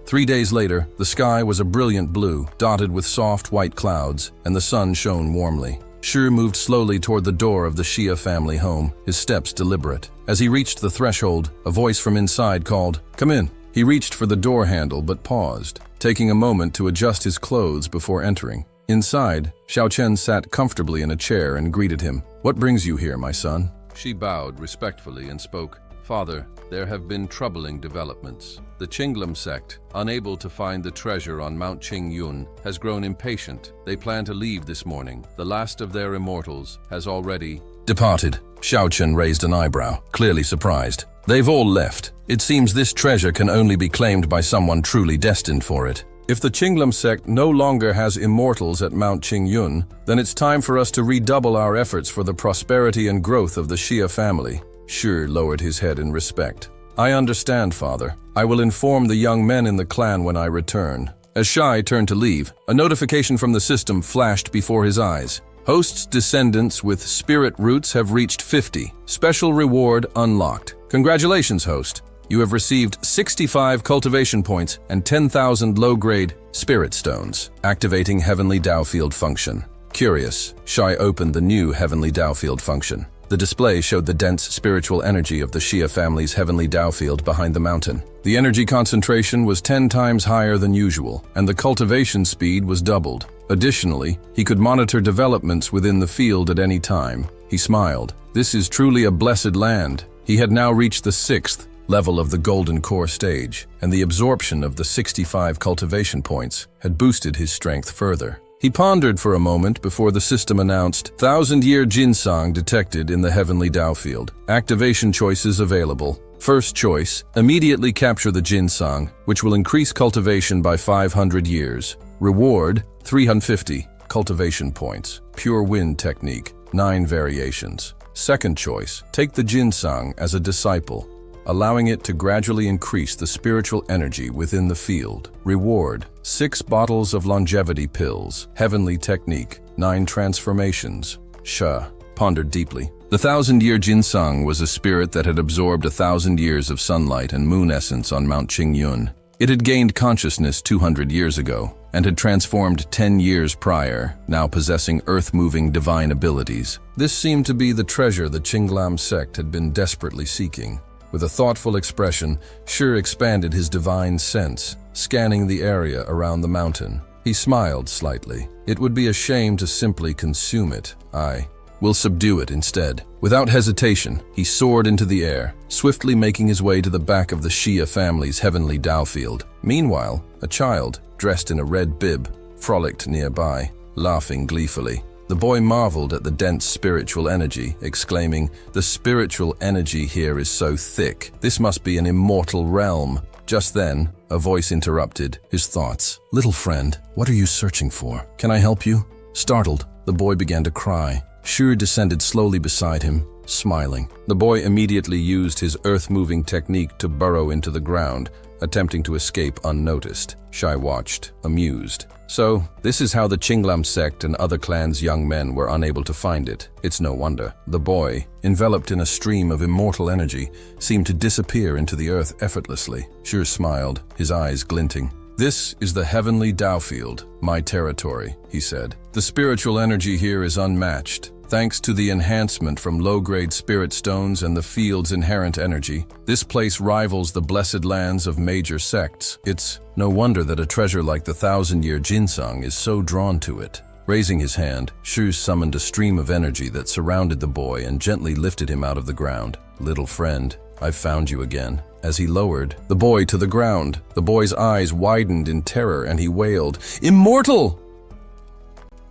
3 days later, the sky was a brilliant blue, dotted with soft white clouds, and the sun shone warmly. Shi moved slowly toward the door of the Xia family home, his steps deliberate. As he reached the threshold, a voice from inside called, "Come in." He reached for the door handle but paused, taking a moment to adjust his clothes before entering. Inside, Xiaochen sat comfortably in a chair and greeted him. "What brings you here, my son?" She bowed respectfully and spoke, "Father, there have been troubling developments. The Qinglam sect, unable to find the treasure on Mount Qingyun, has grown impatient. They plan to leave this morning. The last of their immortals has already departed." Xiaochen raised an eyebrow, clearly surprised. "They've all left. It seems this treasure can only be claimed by someone truly destined for it. If the Qinglam sect no longer has immortals at Mount Qingyun, then it's time for us to redouble our efforts for the prosperity and growth of the Xia family." Shi lowered his head in respect. "I understand, Father. I will inform the young men in the clan when I return." As Shai turned to leave, a notification from the system flashed before his eyes. Host's descendants with spirit roots have reached 50. Special reward unlocked. Congratulations, host. You have received 65 cultivation points and 10,000 low-grade spirit stones. Activating Heavenly Dao Field function. Curious, Shai opened the new Heavenly Dao Field function. The display showed the dense spiritual energy of the Xia family's Heavenly Dao Field behind the mountain. The energy concentration was 10 times higher than usual, and the cultivation speed was doubled. Additionally, he could monitor developments within the field at any time. He smiled. This is truly a blessed land. He had now reached the 6th level of the Golden Core stage, and the absorption of the 65 cultivation points had boosted his strength further. He pondered for a moment before the system announced, "1,000-year Jinsang detected in the Heavenly Dao Field. Activation choices available. First choice, immediately capture the Jinsang, which will increase cultivation by 500 years. Reward, 350 cultivation points. Pure wind technique, 9 variations. Second choice, take the Jinsang as a disciple, allowing it to gradually increase the spiritual energy within the field. Reward, 6 bottles of longevity pills. Heavenly technique, 9 transformations." Sha pondered deeply. The 1,000-year Jinsang was a spirit that had absorbed 1,000 years of sunlight and moon essence on Mount Qingyun. It had gained consciousness 200 years ago and had transformed 10 years prior, now possessing earth-moving divine abilities. This seemed to be the treasure the Qinglam sect had been desperately seeking. With a thoughtful expression, Shi expanded his divine sense, scanning the area around the mountain. He smiled slightly. "It would be a shame to simply consume it. I will subdue it instead." Without hesitation, he soared into the air, swiftly making his way to the back of the Xia family's Heavenly Dao Field. Meanwhile, a child, dressed in a red bib, frolicked nearby, laughing gleefully. The boy marveled at the dense spiritual energy, exclaiming, "The spiritual energy here is so thick. This must be an immortal realm." Just then, a voice interrupted his thoughts. "Little friend, what are you searching for? Can I help you?" Startled, the boy began to cry. Shi descended slowly beside him, smiling. The boy immediately used his earth-moving technique to burrow into the ground, attempting to escape unnoticed. Shai watched, amused. So, this is how the Qinglam sect and other clans' young men were unable to find it. It's no wonder. The boy, enveloped in a stream of immortal energy, seemed to disappear into the earth effortlessly. Shi smiled, his eyes glinting. "This is the Heavenly Dao Field, my territory," he said. "The spiritual energy here is unmatched. Thanks to the enhancement from low-grade spirit stones and the field's inherent energy, this place rivals the blessed lands of major sects. It's no wonder that a treasure like the thousand-year ginseng is so drawn to it. Raising his hand, Shu summoned a stream of energy that surrounded the boy and gently lifted him out of the ground. "Little friend, I've found you again." As he lowered the boy to the ground, the boy's eyes widened in terror and he wailed, "Immortal!"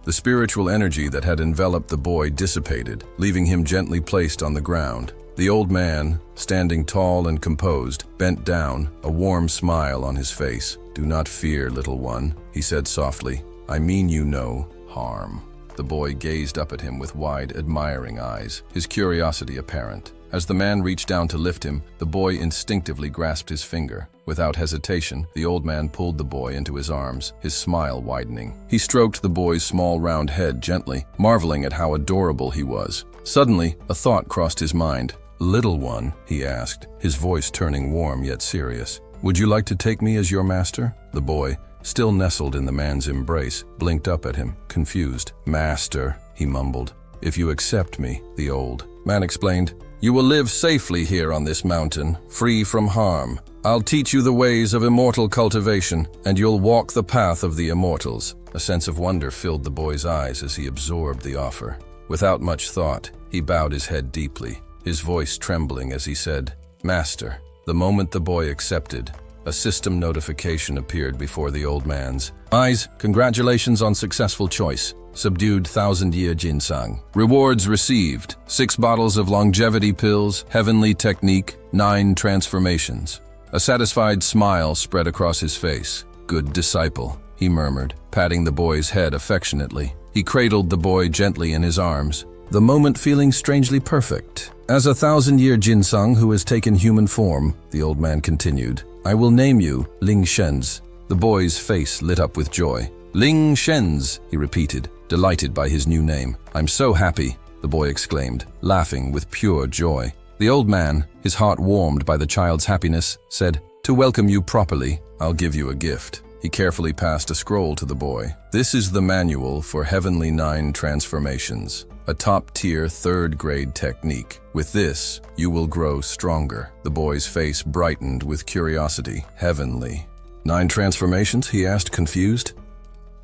The spiritual energy that had enveloped the boy dissipated, leaving him gently placed on the ground. The old man, standing tall and composed, bent down, a warm smile on his face. "Do not fear, little one," he said softly. "I mean you no harm." The boy gazed up at him with wide, admiring eyes, his curiosity apparent. As the man reached down to lift him, the boy instinctively grasped his finger. Without hesitation, the old man pulled the boy into his arms, his smile widening. He stroked the boy's small round head gently, marveling at how adorable he was. Suddenly, a thought crossed his mind. "Little one," he asked, his voice turning warm yet serious, "would you like to take me as your master?" The boy, still nestled in the man's embrace, blinked up at him, confused. "Master," he mumbled. "If you accept me," the old man explained, "you will live safely here on this mountain, free from harm. I'll teach you the ways of immortal cultivation, and you'll walk the path of the immortals." A sense of wonder filled the boy's eyes as he absorbed the offer. Without much thought, he bowed his head deeply, his voice trembling as he said, "Master." The moment the boy accepted, a system notification appeared before the old man's eyes. "Congratulations on successful choice. Subdued thousand-year ginseng. Rewards received: 6 bottles of longevity pills, heavenly technique, 9 transformations." A satisfied smile spread across his face. "Good disciple," he murmured, patting the boy's head affectionately. He cradled the boy gently in his arms, the moment feeling strangely perfect. "As a thousand-year ginseng who has taken human form," the old man continued, "I will name you Ling Shenz." The boy's face lit up with joy. "Ling Shenz," he repeated, delighted by his new name. "I'm so happy," the boy exclaimed, laughing with pure joy. The old man, his heart warmed by the child's happiness, said, "To welcome you properly, I'll give you a gift." He carefully passed a scroll to the boy. "This is the manual for Heavenly 9 Transformations, a top-tier 3rd-grade technique. With this, you will grow stronger." The boy's face brightened with curiosity. "Heavenly 9 transformations?" he asked, confused.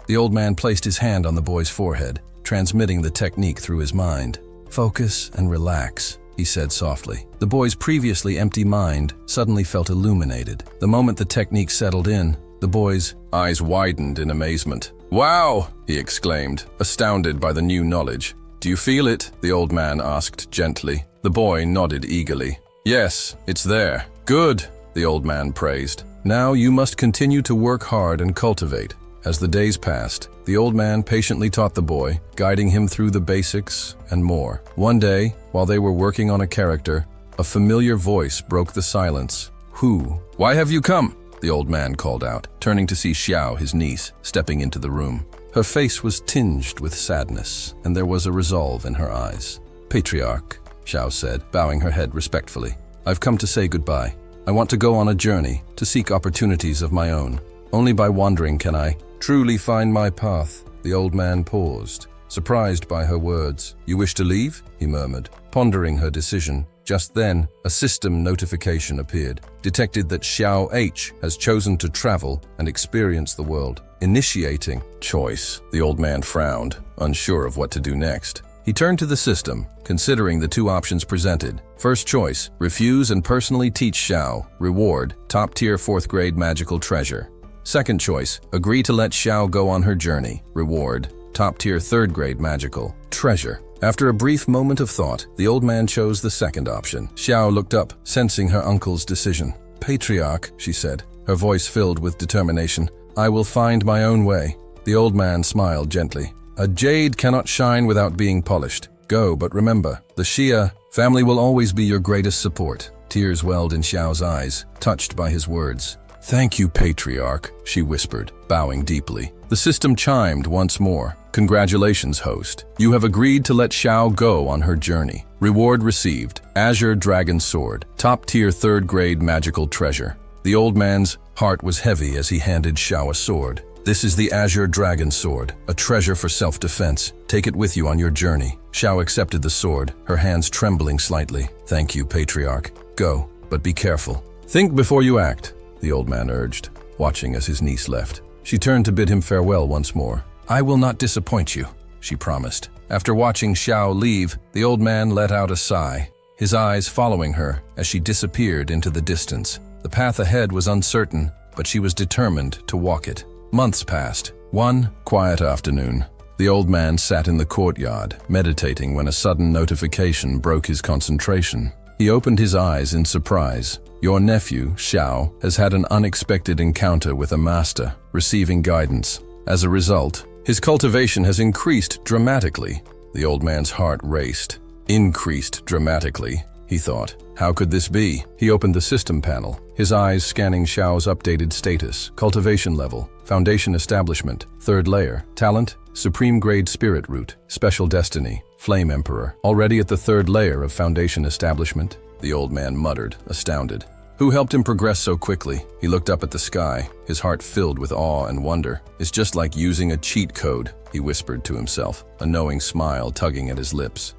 The old man placed his hand on the boy's forehead, transmitting the technique through his mind. "Focus and relax," he said softly. The boy's previously empty mind suddenly felt illuminated. The moment the technique settled in, the boy's eyes widened in amazement. "Wow!" he exclaimed, astounded by the new knowledge. "Do you feel it?" the old man asked gently. The boy nodded eagerly. "Yes, it's there." "Good," the old man praised. "Now you must continue to work hard and cultivate." As the days passed, the old man patiently taught the boy, guiding him through the basics and more. One day, while they were working on a character, a familiar voice broke the silence. "Who? Why have you come?" the old man called out, turning to see Xiao, his niece, stepping into the room. Her face was tinged with sadness, and there was a resolve in her eyes. "Patriarch," Xiao said, bowing her head respectfully, "I've come to say goodbye. I want to go on a journey, to seek opportunities of my own. Only by wandering can I truly find my path." The old man paused, surprised by her words. "You wish to leave?" he murmured, pondering her decision. Just then, a system notification appeared, detected that Xiao H has chosen to travel and experience the world. Initiating choice. The old man frowned, unsure of what to do next. He turned to the system, considering the 2 options presented. First choice, refuse and personally teach Xiao. Reward, top-tier 4th-grade magical treasure. Second choice, agree to let Xiao go on her journey. Reward, top-tier 3rd-grade magical treasure. After a brief moment of thought, the old man chose the second option. Xiao looked up, sensing her uncle's decision. "Patriarch," she said, her voice filled with determination, "I will find my own way." The old man smiled gently. "A jade cannot shine without being polished. Go, but remember, the Xia family will always be your greatest support." Tears welled in Xiao's eyes, touched by his words. "Thank you, Patriarch," she whispered, bowing deeply. The system chimed once more. "Congratulations, host. You have agreed to let Xiao go on her journey. Reward received: Azure Dragon Sword, top-tier 3rd-grade magical treasure." The old man's heart was heavy as he handed Xiao a sword. This is the Azure Dragon Sword, a treasure for self-defense. Take it with you on your journey. Xiao accepted the sword, her hands trembling slightly. Thank you, Patriarch. Go, but be careful. Think before you act, the old man urged, watching as his niece left. She turned to bid him farewell once more. I will not disappoint you, she promised. After watching Xiao leave, the old man let out a sigh, his eyes following her as she disappeared into the distance. The path ahead was uncertain, but she was determined to walk it. Months passed. One quiet afternoon, the old man sat in the courtyard, meditating when a sudden notification broke his concentration. He opened his eyes in surprise. Your nephew, Xiao, has had an unexpected encounter with a master, receiving guidance. As a result, his cultivation has increased dramatically. The old man's heart raced. Increased dramatically, he thought. How could this be? He opened the system panel, his eyes scanning Xiao's updated status, cultivation level, foundation establishment, 3rd layer, talent, supreme grade spirit root, special destiny, flame emperor. Already at the 3rd layer of foundation establishment, the old man muttered, astounded. Who helped him progress so quickly? He looked up at the sky, his heart filled with awe and wonder. It's just like using a cheat code, he whispered to himself, a knowing smile tugging at his lips.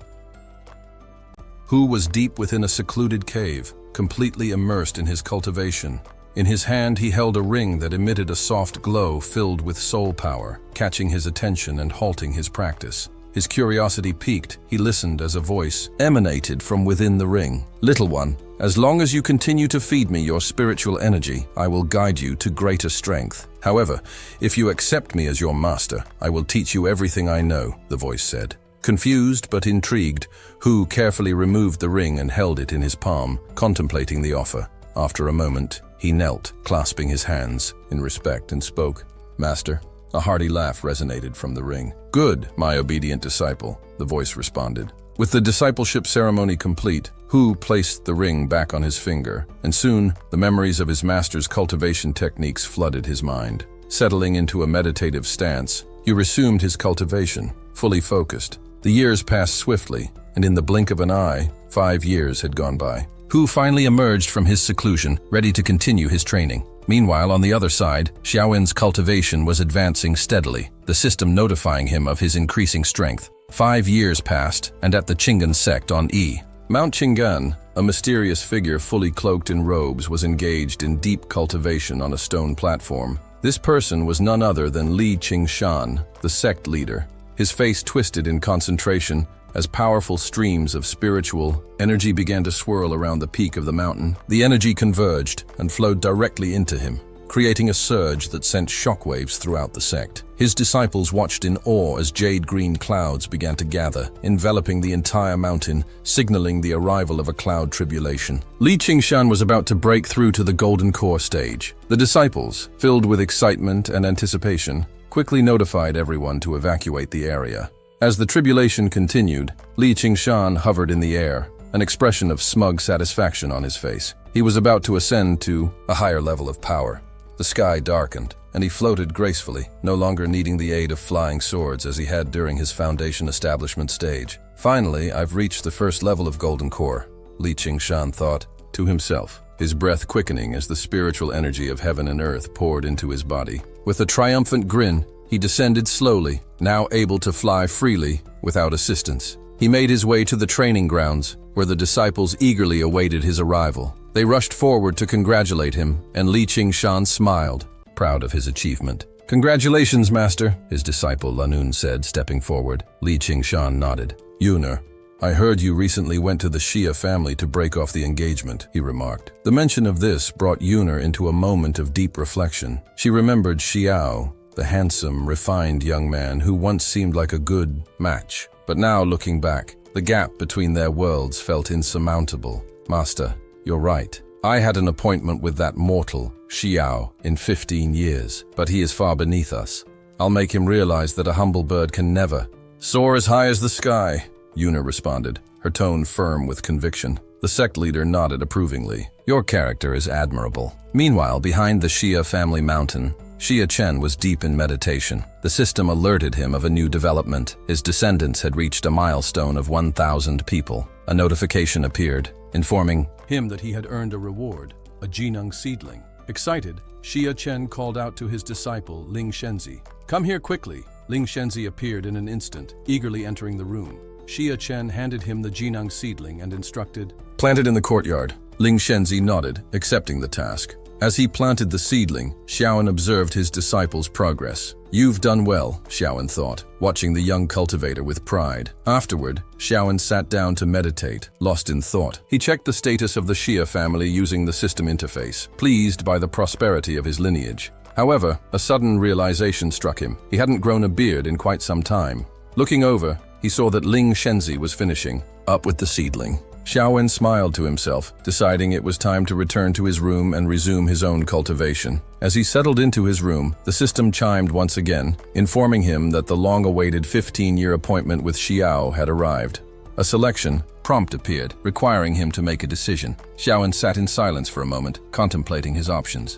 Hu was deep within a secluded cave, completely immersed in his cultivation. In his hand he held a ring that emitted a soft glow filled with soul power, catching his attention and halting his practice. His curiosity piqued, he listened as a voice emanated from within the ring. Little one, as long as you continue to feed me your spiritual energy, I will guide you to greater strength. However, if you accept me as your master, I will teach you everything I know, the voice said. Confused but intrigued, Hu carefully removed the ring and held it in his palm, contemplating the offer. After a moment, he knelt, clasping his hands in respect, and spoke, Master. A hearty laugh resonated from the ring. Good, my obedient disciple, the voice responded. With the discipleship ceremony complete, Hu placed the ring back on his finger, and soon the memories of his master's cultivation techniques flooded his mind. Settling into a meditative stance, he resumed his cultivation, fully focused. The years passed swiftly, and in the blink of an eye, 5 years had gone by. Hu finally emerged from his seclusion, ready to continue his training. Meanwhile, on the other side, Xiaoyin's cultivation was advancing steadily, the system notifying him of his increasing strength. 5 years passed, and at the Qinggan sect on E. Mount Qinggan, a mysterious figure fully cloaked in robes was engaged in deep cultivation on a stone platform. This person was none other than Li Qingshan, the sect leader. His face twisted in concentration as powerful streams of spiritual energy began to swirl around the peak of the mountain. The energy converged and flowed directly into him, creating a surge that sent shockwaves throughout the sect. His disciples watched in awe as jade-green clouds began to gather, enveloping the entire mountain, signaling the arrival of a cloud tribulation. Li Qingshan was about to break through to the Golden Core stage. The disciples, filled with excitement and anticipation, quickly notified everyone to evacuate the area. As the tribulation continued, Li Qingshan hovered in the air, an expression of smug satisfaction on his face. He was about to ascend to a higher level of power. The sky darkened, and he floated gracefully, no longer needing the aid of flying swords as he had during his foundation establishment stage. Finally, I've reached the first level of Golden Core, Li Qingshan thought to himself, his breath quickening as the spiritual energy of heaven and earth poured into his body. With a triumphant grin, he descended slowly, now able to fly freely without assistance. He made his way to the training grounds, where the disciples eagerly awaited his arrival. They rushed forward to congratulate him, and Li Qingshan smiled, proud of his achievement. Congratulations, Master, his disciple Lanun said, stepping forward. Li Qingshan nodded. Yuner, I heard you recently went to the Xia family to break off the engagement, he remarked. The mention of this brought Yuner into a moment of deep reflection. She remembered Xiao, the handsome, refined young man who once seemed like a good match. But now, looking back, the gap between their worlds felt insurmountable. Master, you're right. I had an appointment with that mortal, Xiao, in 15 years, but he is far beneath us. I'll make him realize that a humble bird can never soar as high as the sky, Yuner responded, her tone firm with conviction. The sect leader nodded approvingly. Your character is admirable. Meanwhile, behind the Xia family mountain, Xia Chen was deep in meditation. The system alerted him of a new development. His descendants had reached a milestone of 1,000 people. A notification appeared, informing him that he had earned a reward, a Jinung seedling. Excited, Xia Chen called out to his disciple Ling Shenzi. "Come here quickly." Ling Shenzi appeared in an instant, eagerly entering the room. Xia Chen handed him the Jinang seedling and instructed, "Plant it in the courtyard." Ling Shenzi nodded, accepting the task. As he planted the seedling, Xiaoan observed his disciple's progress. "You've done well," Xiaoan thought, watching the young cultivator with pride. Afterward, Xiaoan sat down to meditate, lost in thought. He checked the status of the Xia family using the system interface, pleased by the prosperity of his lineage. However, a sudden realization struck him. He hadn't grown a beard in quite some time. Looking over, he saw that Ling Shenzi was finishing up with the seedling. Xiaoan smiled to himself, deciding it was time to return to his room and resume his own cultivation. As he settled into his room, the system chimed once again, informing him that the long-awaited 15-year appointment with Xiao had arrived. A selection prompt appeared, requiring him to make a decision. Xiaoan sat in silence for a moment, contemplating his options.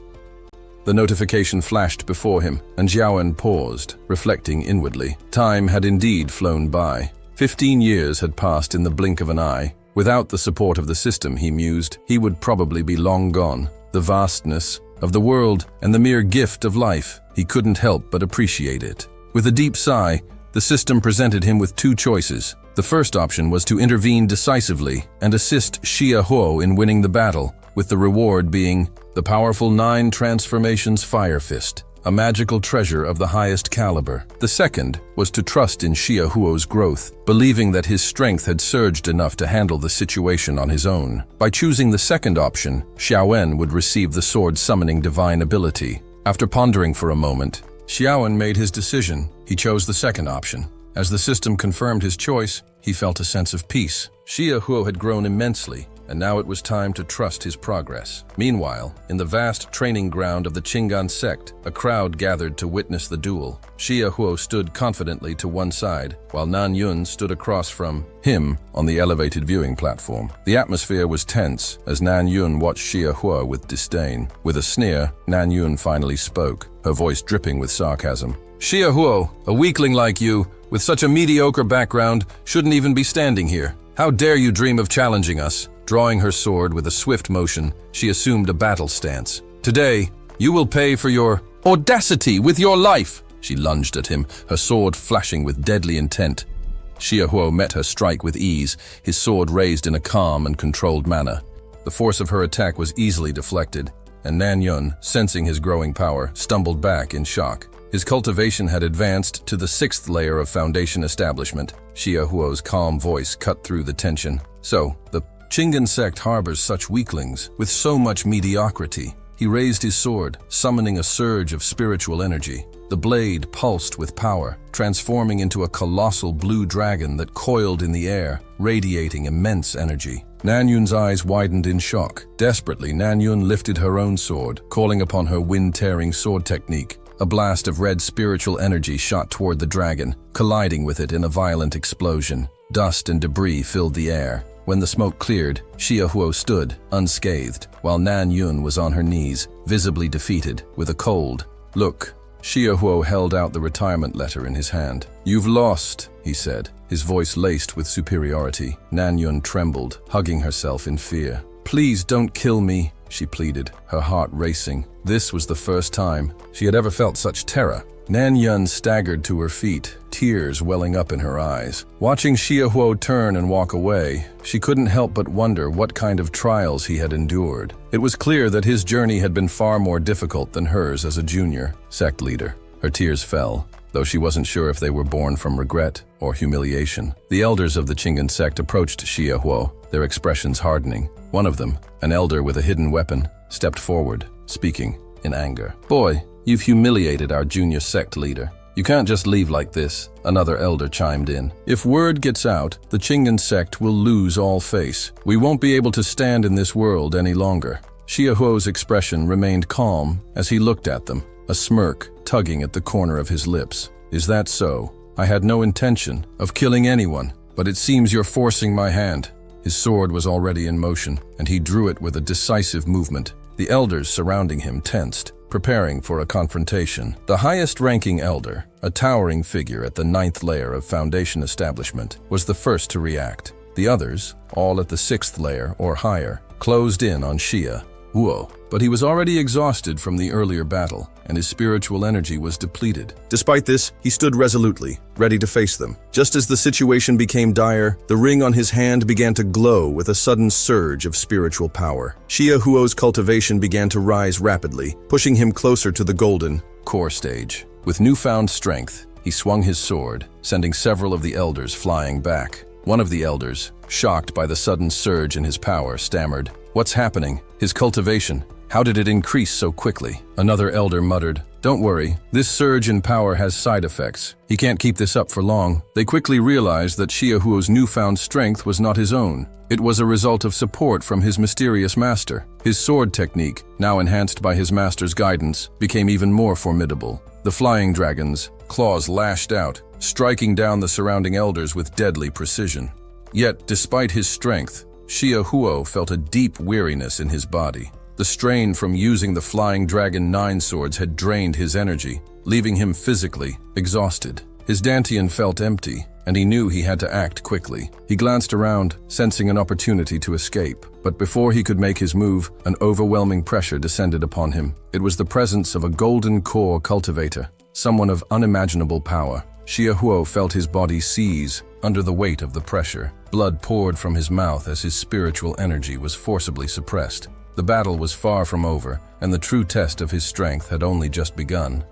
The notification flashed before him, and Xiaoan paused, reflecting inwardly. Time had indeed flown by. 15 years had passed in the blink of an eye. Without the support of the system, he mused, he would probably be long gone. The vastness of the world and the mere gift of life, he couldn't help but appreciate it. With a deep sigh, the system presented him with two choices. The first option was to intervene decisively and assist Xia Huo in winning the battle, with the reward being the powerful 9 Transformations Fire Fist, a magical treasure of the highest caliber. The second was to trust in Xia Huo's growth, believing that his strength had surged enough to handle the situation on his own. By choosing the second option, Xiaoan would receive the sword summoning divine ability. After pondering for a moment, Xiaoan made his decision. He chose the second option. As the system confirmed his choice, he felt a sense of peace. Xia Huo had grown immensely, and now it was time to trust his progress. Meanwhile, in the vast training ground of the Qinggan sect, a crowd gathered to witness the duel. Xia Huo stood confidently to one side, while Nan Yun stood across from him on the elevated viewing platform. The atmosphere was tense as Nan Yun watched Xia Huo with disdain. With a sneer, Nan Yun finally spoke, her voice dripping with sarcasm. "Xia Huo, a weakling like you, with such a mediocre background, shouldn't even be standing here. How dare you dream of challenging us?" Drawing her sword with a swift motion, she assumed a battle stance. "Today, you will pay for your audacity with your life!" She lunged at him, her sword flashing with deadly intent. Xia Huo met her strike with ease, his sword raised in a calm and controlled manner. The force of her attack was easily deflected, and Nan Yun, sensing his growing power, stumbled back in shock. His cultivation had advanced to the 6th layer of foundation establishment. Xia Huo's calm voice cut through the tension. "So, the Qinggan sect harbors such weaklings, with so much mediocrity." He raised his sword, summoning a surge of spiritual energy. The blade pulsed with power, transforming into a colossal blue dragon that coiled in the air, radiating immense energy. Nan Yun's eyes widened in shock. Desperately, Nan Yun lifted her own sword, calling upon her wind-tearing sword technique. A blast of red spiritual energy shot toward the dragon, colliding with it in a violent explosion. Dust and debris filled the air. When the smoke cleared, Xia Huo stood, unscathed, while Nan Yun was on her knees, visibly defeated, with a cold look. Xia Huo held out the retirement letter in his hand. "You've lost," he said, his voice laced with superiority. Nan Yun trembled, hugging herself in fear. "Please don't kill me," she pleaded, her heart racing. This was the first time she had ever felt such terror. Nan Yun staggered to her feet, tears welling up in her eyes. Watching Xia Huo turn and walk away, she couldn't help but wonder what kind of trials he had endured. It was clear that his journey had been far more difficult than hers as a junior sect leader. Her tears fell, though she wasn't sure if they were born from regret or humiliation. The elders of the Qinggan sect approached Xia Huo, their expressions hardening. One of them, an elder with a hidden weapon, stepped forward, speaking in anger. "Boy, you've humiliated our junior sect leader. You can't just leave like this," another elder chimed in. "If word gets out, the Qinggan sect will lose all face. We won't be able to stand in this world any longer." Xia Huo's expression remained calm as he looked at them, a smirk tugging at the corner of his lips. "Is that so? I had no intention of killing anyone, but it seems you're forcing my hand." His sword was already in motion, and he drew it with a decisive movement. The elders surrounding him tensed, preparing for a confrontation. The highest-ranking elder, a towering figure at the 9th layer of foundation establishment, was the first to react. The others, all at the 6th layer or higher, closed in on Xia. Huo, but he was already exhausted from the earlier battle, and his spiritual energy was depleted. Despite this, he stood resolutely, ready to face them. Just as the situation became dire, the ring on his hand began to glow with a sudden surge of spiritual power. Xia Huo's cultivation began to rise rapidly, pushing him closer to the golden core stage. With newfound strength, he swung his sword, sending several of the elders flying back. One of the elders, shocked by the sudden surge in his power, stammered, "What's happening? His cultivation. How did it increase so quickly?" Another elder muttered, "Don't worry, this surge in power has side effects. He can't keep this up for long." They quickly realized that Xia Huo's newfound strength was not his own. It was a result of support from his mysterious master. His sword technique, now enhanced by his master's guidance, became even more formidable. The flying dragon's claws lashed out, striking down the surrounding elders with deadly precision. Yet, despite his strength, Xia Huo felt a deep weariness in his body. The strain from using the flying dragon 9 swords had drained his energy, leaving him physically exhausted. His dantian felt empty, and he knew he had to act quickly. He glanced around, sensing an opportunity to escape. But before he could make his move, an overwhelming pressure descended upon him. It was the presence of a golden core cultivator, someone of unimaginable power. Xia Huo felt his body seize under the weight of the pressure. Blood poured from his mouth as his spiritual energy was forcibly suppressed. The battle was far from over, and the true test of his strength had only just begun.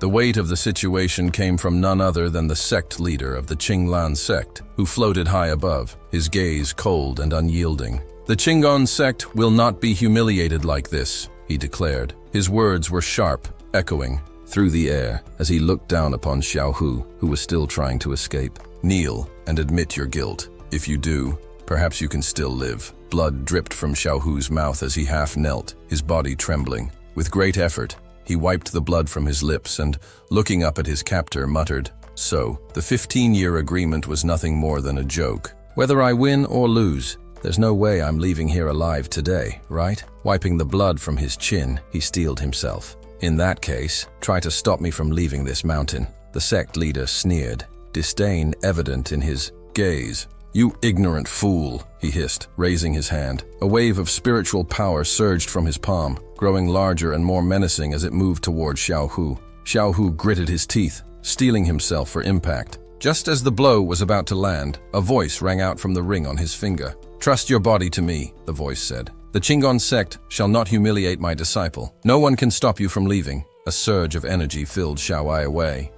The weight of the situation came from none other than the sect leader of the Qinglan sect, who floated high above, his gaze cold and unyielding. "The Qinglan sect will not be humiliated like this," he declared. His words were sharp, echoing through the air as he looked down upon Xiao Hu, who was still trying to escape. "Kneel and admit your guilt. If you do, perhaps you can still live." Blood dripped from Xiao Hu's mouth as he half knelt, his body trembling. With great effort, he wiped the blood from his lips and, looking up at his captor, muttered, "So, the 15-year agreement was nothing more than a joke. Whether I win or lose, there's no way I'm leaving here alive today, right?" Wiping the blood from his chin, he steeled himself. "In that case, try to stop me from leaving this mountain." The sect leader sneered, disdain evident in his gaze. "You ignorant fool," he hissed, raising his hand. A wave of spiritual power surged from his palm, growing larger and more menacing as it moved toward Xiao Hu. Xiao Hu gritted his teeth, steeling himself for impact. Just as the blow was about to land, a voice rang out from the ring on his finger. "Trust your body to me," the voice said. "The Qinglan sect shall not humiliate my disciple. No one can stop you from leaving." A surge of energy filled Xiao Wei,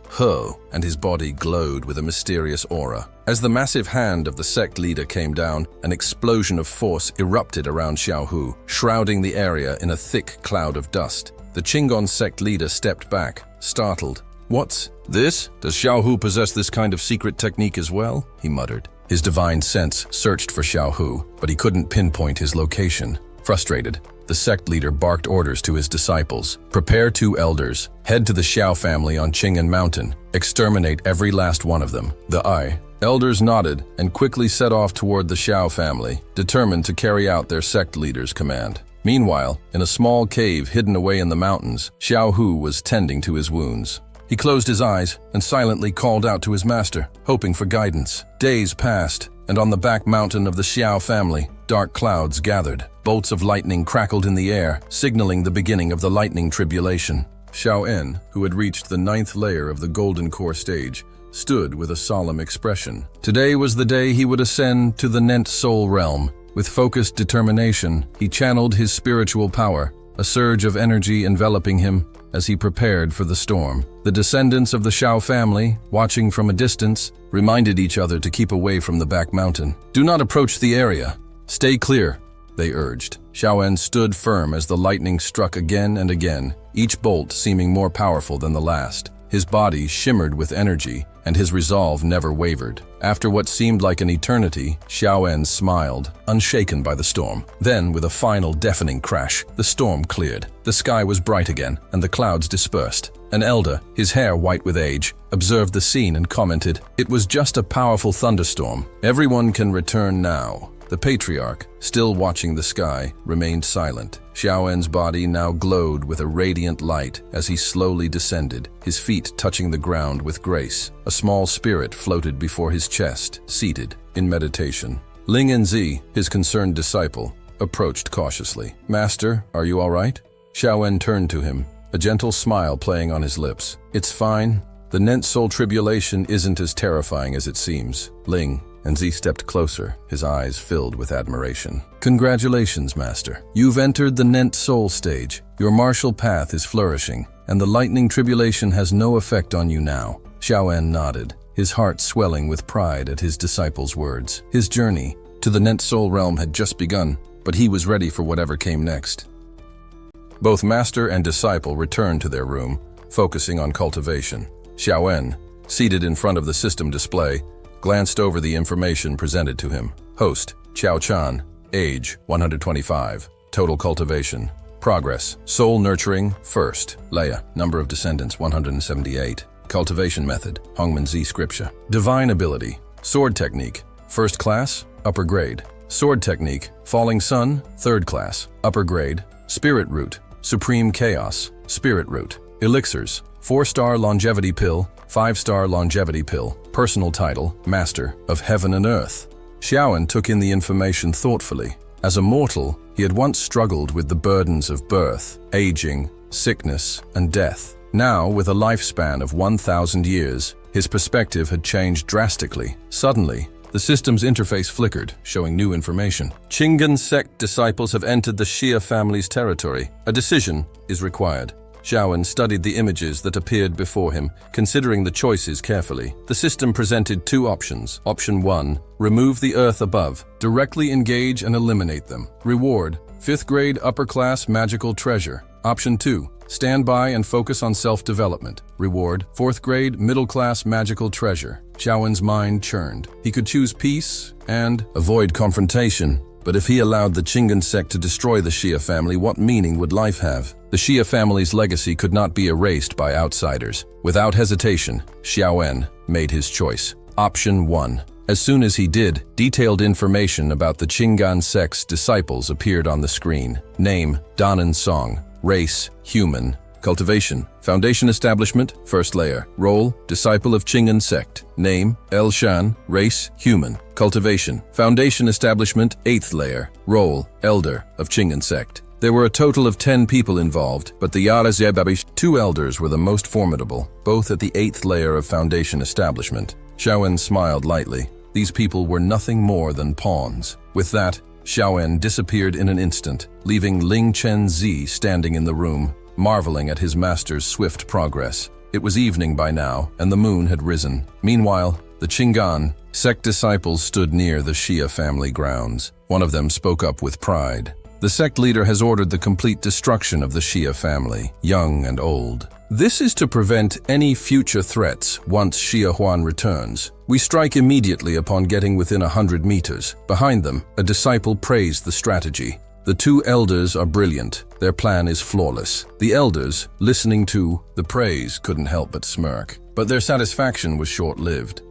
and his body glowed with a mysterious aura. As the massive hand of the sect leader came down, an explosion of force erupted around Xiao Hu, shrouding the area in a thick cloud of dust. The Qinglan sect leader stepped back, startled. "What's this? Does Xiao Hu possess this kind of secret technique as well?" he muttered. His divine sense searched for Xiao Hu, but he couldn't pinpoint his location. Frustrated, the sect leader barked orders to his disciples. "Prepare 2 elders. Head to the Xiao family on Qing'an Mountain. Exterminate every last one of them." The elders nodded and quickly set off toward the Xiao family, determined to carry out their sect leader's command. Meanwhile, in a small cave hidden away in the mountains, Xiao Hu was tending to his wounds. He closed his eyes and silently called out to his master, hoping for guidance. Days passed, and on the back mountain of the Xiao family, dark clouds gathered. Bolts of lightning crackled in the air, signaling the beginning of the lightning tribulation. Xiao En, who had reached the 9th layer of the golden core stage, stood with a solemn expression. Today was the day he would ascend to the Nent Soul realm. With focused determination, he channeled his spiritual power, a surge of energy enveloping him as he prepared for the storm. The descendants of the Xiao family, watching from a distance, reminded each other to keep away from the back mountain. "Do not approach the area. Stay clear," they urged. Xiao En stood firm as the lightning struck again and again, each bolt seeming more powerful than the last. His body shimmered with energy, and his resolve never wavered. After what seemed like an eternity, Xiao En smiled, unshaken by the storm. Then, with a final deafening crash, the storm cleared. The sky was bright again, and the clouds dispersed. An elder, his hair white with age, observed the scene and commented, "It was just a powerful thunderstorm. Everyone can return now." The patriarch, still watching the sky, remained silent. Xiao En's body now glowed with a radiant light as he slowly descended, his feet touching the ground with grace. A small spirit floated before his chest, seated in meditation. Ling Enzi, his concerned disciple, approached cautiously. "Master, are you all right?" Xiaowen turned to him, a gentle smile playing on his lips. "It's fine. The Nent Soul tribulation isn't as terrifying as it seems." Ling and Z stepped closer, his eyes filled with admiration. "Congratulations, Master. You've entered the Nent Soul stage. Your martial path is flourishing, and the lightning tribulation has no effect on you now." Xiaowen nodded, his heart swelling with pride at his disciple's words. His journey to the Nent Soul realm had just begun, but he was ready for whatever came next. Both master and disciple returned to their room, focusing on cultivation. Xiaowen, seated in front of the system display, glanced over the information presented to him. Host, Qiao Chan, age 125, total cultivation. Progress, soul nurturing, first. Leia, number of descendants 178. Cultivation method, Hongmen Z scripture. Divine ability, sword technique, first class, upper grade. Sword technique, falling sun, third class, upper grade. Spirit root, supreme chaos, spirit root. Elixirs, 4-star longevity pill, 5-star longevity pill. Personal title, Master of Heaven and Earth. Xiaowen took in the information thoughtfully. As a mortal, he had once struggled with the burdens of birth, aging, sickness, and death. Now, with a lifespan of 1,000 years, his perspective had changed drastically. Suddenly, the system's interface flickered, showing new information. Qinggan sect disciples have entered the Xia family's territory. A decision is required. Xiaowen studied the images that appeared before him, considering the choices carefully. The system presented two options. Option 1, remove the earth above. Directly engage and eliminate them. Reward, 5th grade upper class magical treasure. Option 2, stand by and focus on self-development. Reward, 4th grade middle class magical treasure. Xiaowen's mind churned. He could choose peace and avoid confrontation. But if he allowed the Qinggan sect to destroy the Xia family, what meaning would life have? The Xia family's legacy could not be erased by outsiders. Without hesitation, Xiaowen made his choice. Option 1. As soon as he did, detailed information about the Qinggan sect's disciples appeared on the screen. Name, Danan Song. Race, human. Cultivation, foundation establishment, first layer. Role, disciple of Qinggan sect. Name, El Shan. Race, human. Cultivation, foundation establishment, 8th layer. Role, elder of Qinggan sect. There were a total of 10 people involved, but the Yara-Zebabish 2 elders were the most formidable, both at the 8th layer of foundation establishment. Xiaowen smiled lightly. These people were nothing more than pawns. With that, Xiaowen disappeared in an instant, leaving Ling Chen Zi standing in the room, marveling at his master's swift progress. It was evening by now, and the moon had risen. Meanwhile, the Qinggan sect disciples stood near the Xia family grounds. One of them spoke up with pride. The sect leader has ordered the complete destruction of the Xia family, young and old. This is to prevent any future threats once Xia Huan returns. We strike immediately upon getting within 100 meters. Behind them, a disciple praised the strategy. The 2 elders are brilliant. Their plan is flawless. The elders, listening to the praise, couldn't help but smirk. But their satisfaction was short-lived.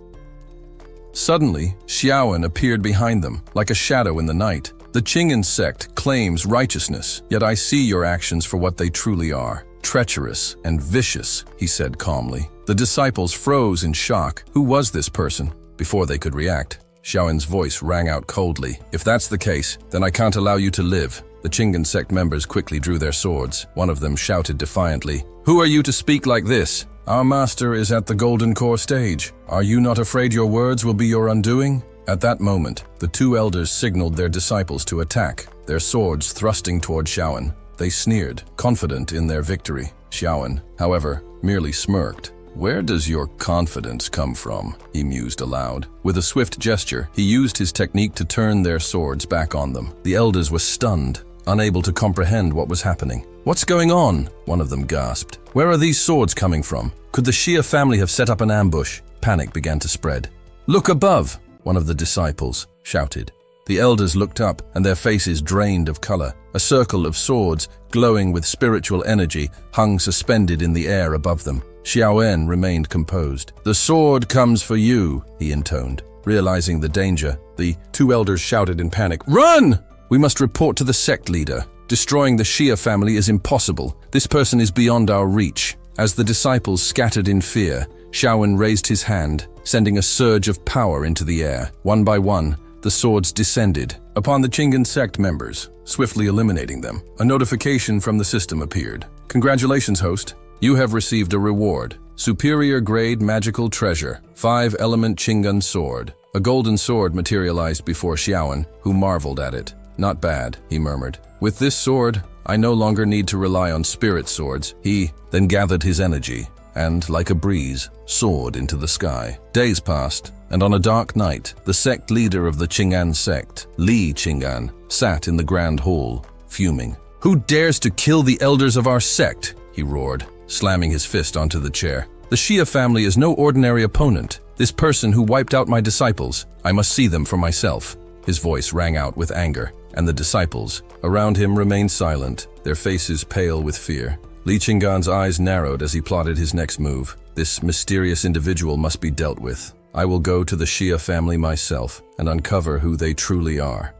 Suddenly, Xiaowen appeared behind them, like a shadow in the night. The Qinggan sect claims righteousness, yet I see your actions for what they truly are. Treacherous and vicious, he said calmly. The disciples froze in shock. Who was this person? Before they could react, Xiaowen's voice rang out coldly. If that's the case, then I can't allow you to live. The Qinggan sect members quickly drew their swords. One of them shouted defiantly, "Who are you to speak like this? Our master is at the Golden Core stage. Are you not afraid your words will be your undoing?" At that moment, the 2 elders signaled their disciples to attack, their swords thrusting toward Xiaowen. They sneered, confident in their victory. Xiaowen, however, merely smirked. "Where does your confidence come from?" he mused aloud. With a swift gesture, he used his technique to turn their swords back on them. The elders were stunned, unable to comprehend what was happening. "What's going on?" one of them gasped. "Where are these swords coming from? Could the Xia family have set up an ambush?" Panic began to spread. "Look above!" one of the disciples shouted. The elders looked up, and their faces drained of color. A circle of swords, glowing with spiritual energy, hung suspended in the air above them. Xiaowen remained composed. "The sword comes for you," he intoned. Realizing the danger, the 2 elders shouted in panic, "Run! We must report to the sect leader. Destroying the Xia family is impossible. This person is beyond our reach." As the disciples scattered in fear, Xiaowen raised his hand, sending a surge of power into the air. One by one, the swords descended, Upon the Chingan sect members, swiftly eliminating them, a notification from the system appeared. Congratulations, host. You have received a reward. Superior grade magical treasure, 5-element Chingan sword. A golden sword materialized before Xiaoan, who marveled at it. Not bad, he murmured. With this sword, I no longer need to rely on spirit swords. He then gathered his energy and, like a breeze, soared into the sky. Days passed, and on a dark night, the sect leader of the Chingan sect, Li Chingan, sat in the grand hall, fuming. "Who dares to kill the elders of our sect?" he roared, slamming his fist onto the chair. "The Xia family is no ordinary opponent. This person who wiped out my disciples, I must see them for myself." His voice rang out with anger, and the disciples around him remained silent, their faces pale with fear. Li Chingan's eyes narrowed as he plotted his next move. This mysterious individual must be dealt with. I will go to the Xia family myself and uncover who they truly are.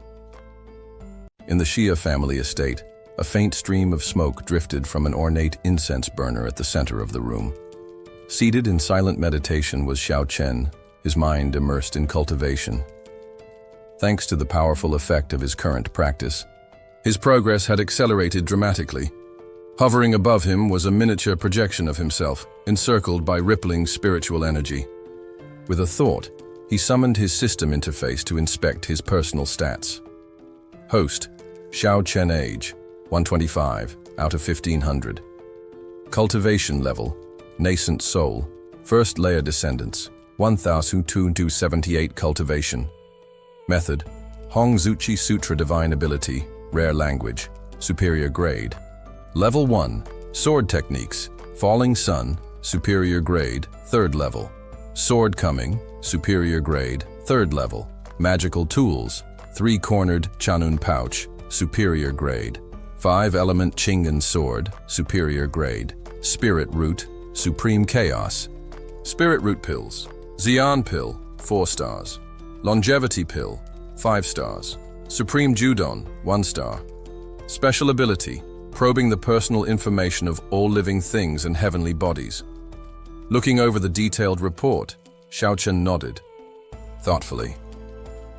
In the Xia family estate, a faint stream of smoke drifted from an ornate incense burner at the center of the room. Seated in silent meditation was Xiao Chen, his mind immersed in cultivation. Thanks to the powerful effect of his current practice, his progress had accelerated dramatically. Hovering above him was a miniature projection of himself, encircled by rippling spiritual energy. With a thought, he summoned his system interface to inspect his personal stats. Host, Xiao Chen age, 125 out of 1500. Cultivation level, nascent soul, first layer descendants, 1278 cultivation. Method, Hong Zuchi Sutra divine ability, rare language, superior grade. Level 1, sword techniques, falling sun, superior grade, 3rd level. Sword coming, superior grade, 3rd level. Magical tools, 3-cornered Chanun pouch, superior grade. 5-element Chingan sword, superior grade. Spirit root, supreme chaos. Spirit root pills, Xian pill, 4 stars. Longevity pill, 5 stars. Supreme Judon, 1 star. Special ability, probing the personal information of all living things and heavenly bodies. Looking over the detailed report, Xiao Chen nodded, thoughtfully.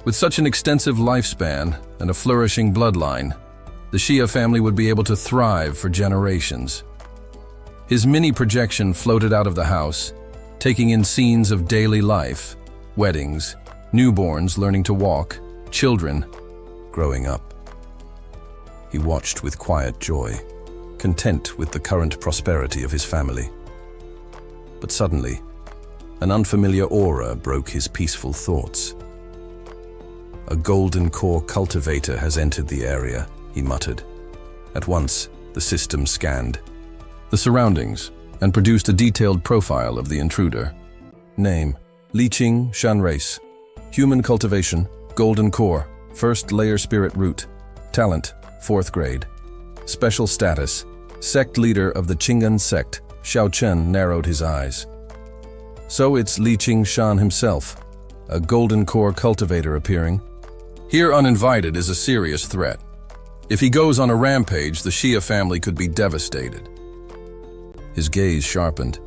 With such an extensive lifespan and a flourishing bloodline, the Xia family would be able to thrive for generations. His mini projection floated out of the house, taking in scenes of daily life, weddings, newborns learning to walk, children growing up. He watched with quiet joy, content with the current prosperity of his family. But suddenly, an unfamiliar aura broke his peaceful thoughts. "A golden core cultivator has entered the area," he muttered. At once, the system scanned the surroundings and produced a detailed profile of the intruder. Name, Liqing Shan race. Human cultivation, golden core, 1st layer spirit root. Talent, 4th grade. Special status, sect leader of the Chingan sect. Xiao Chen narrowed his eyes. So it's Liqing Shan himself, a golden core cultivator appearing. Here uninvited is a serious threat. If he goes on a rampage, the Xia family could be devastated. His gaze sharpened.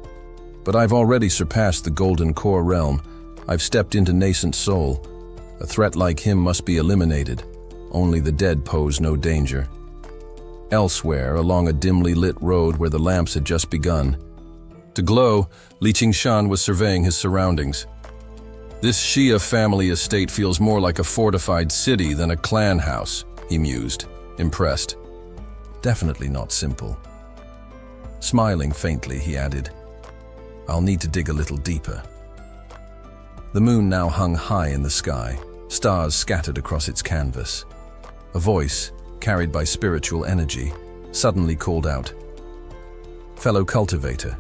But I've already surpassed the golden core realm. I've stepped into nascent soul. A threat like him must be eliminated. Only the dead pose no danger. Elsewhere, along a dimly lit road where the lamps had just begun to glow, Liqing Shan was surveying his surroundings. This Xia family estate feels more like a fortified city than a clan house, he mused, impressed. Definitely not simple. Smiling faintly, he added, I'll need to dig a little deeper. The moon now hung high in the sky, stars scattered across its canvas. A voice, carried by spiritual energy, suddenly called out, "Fellow cultivator,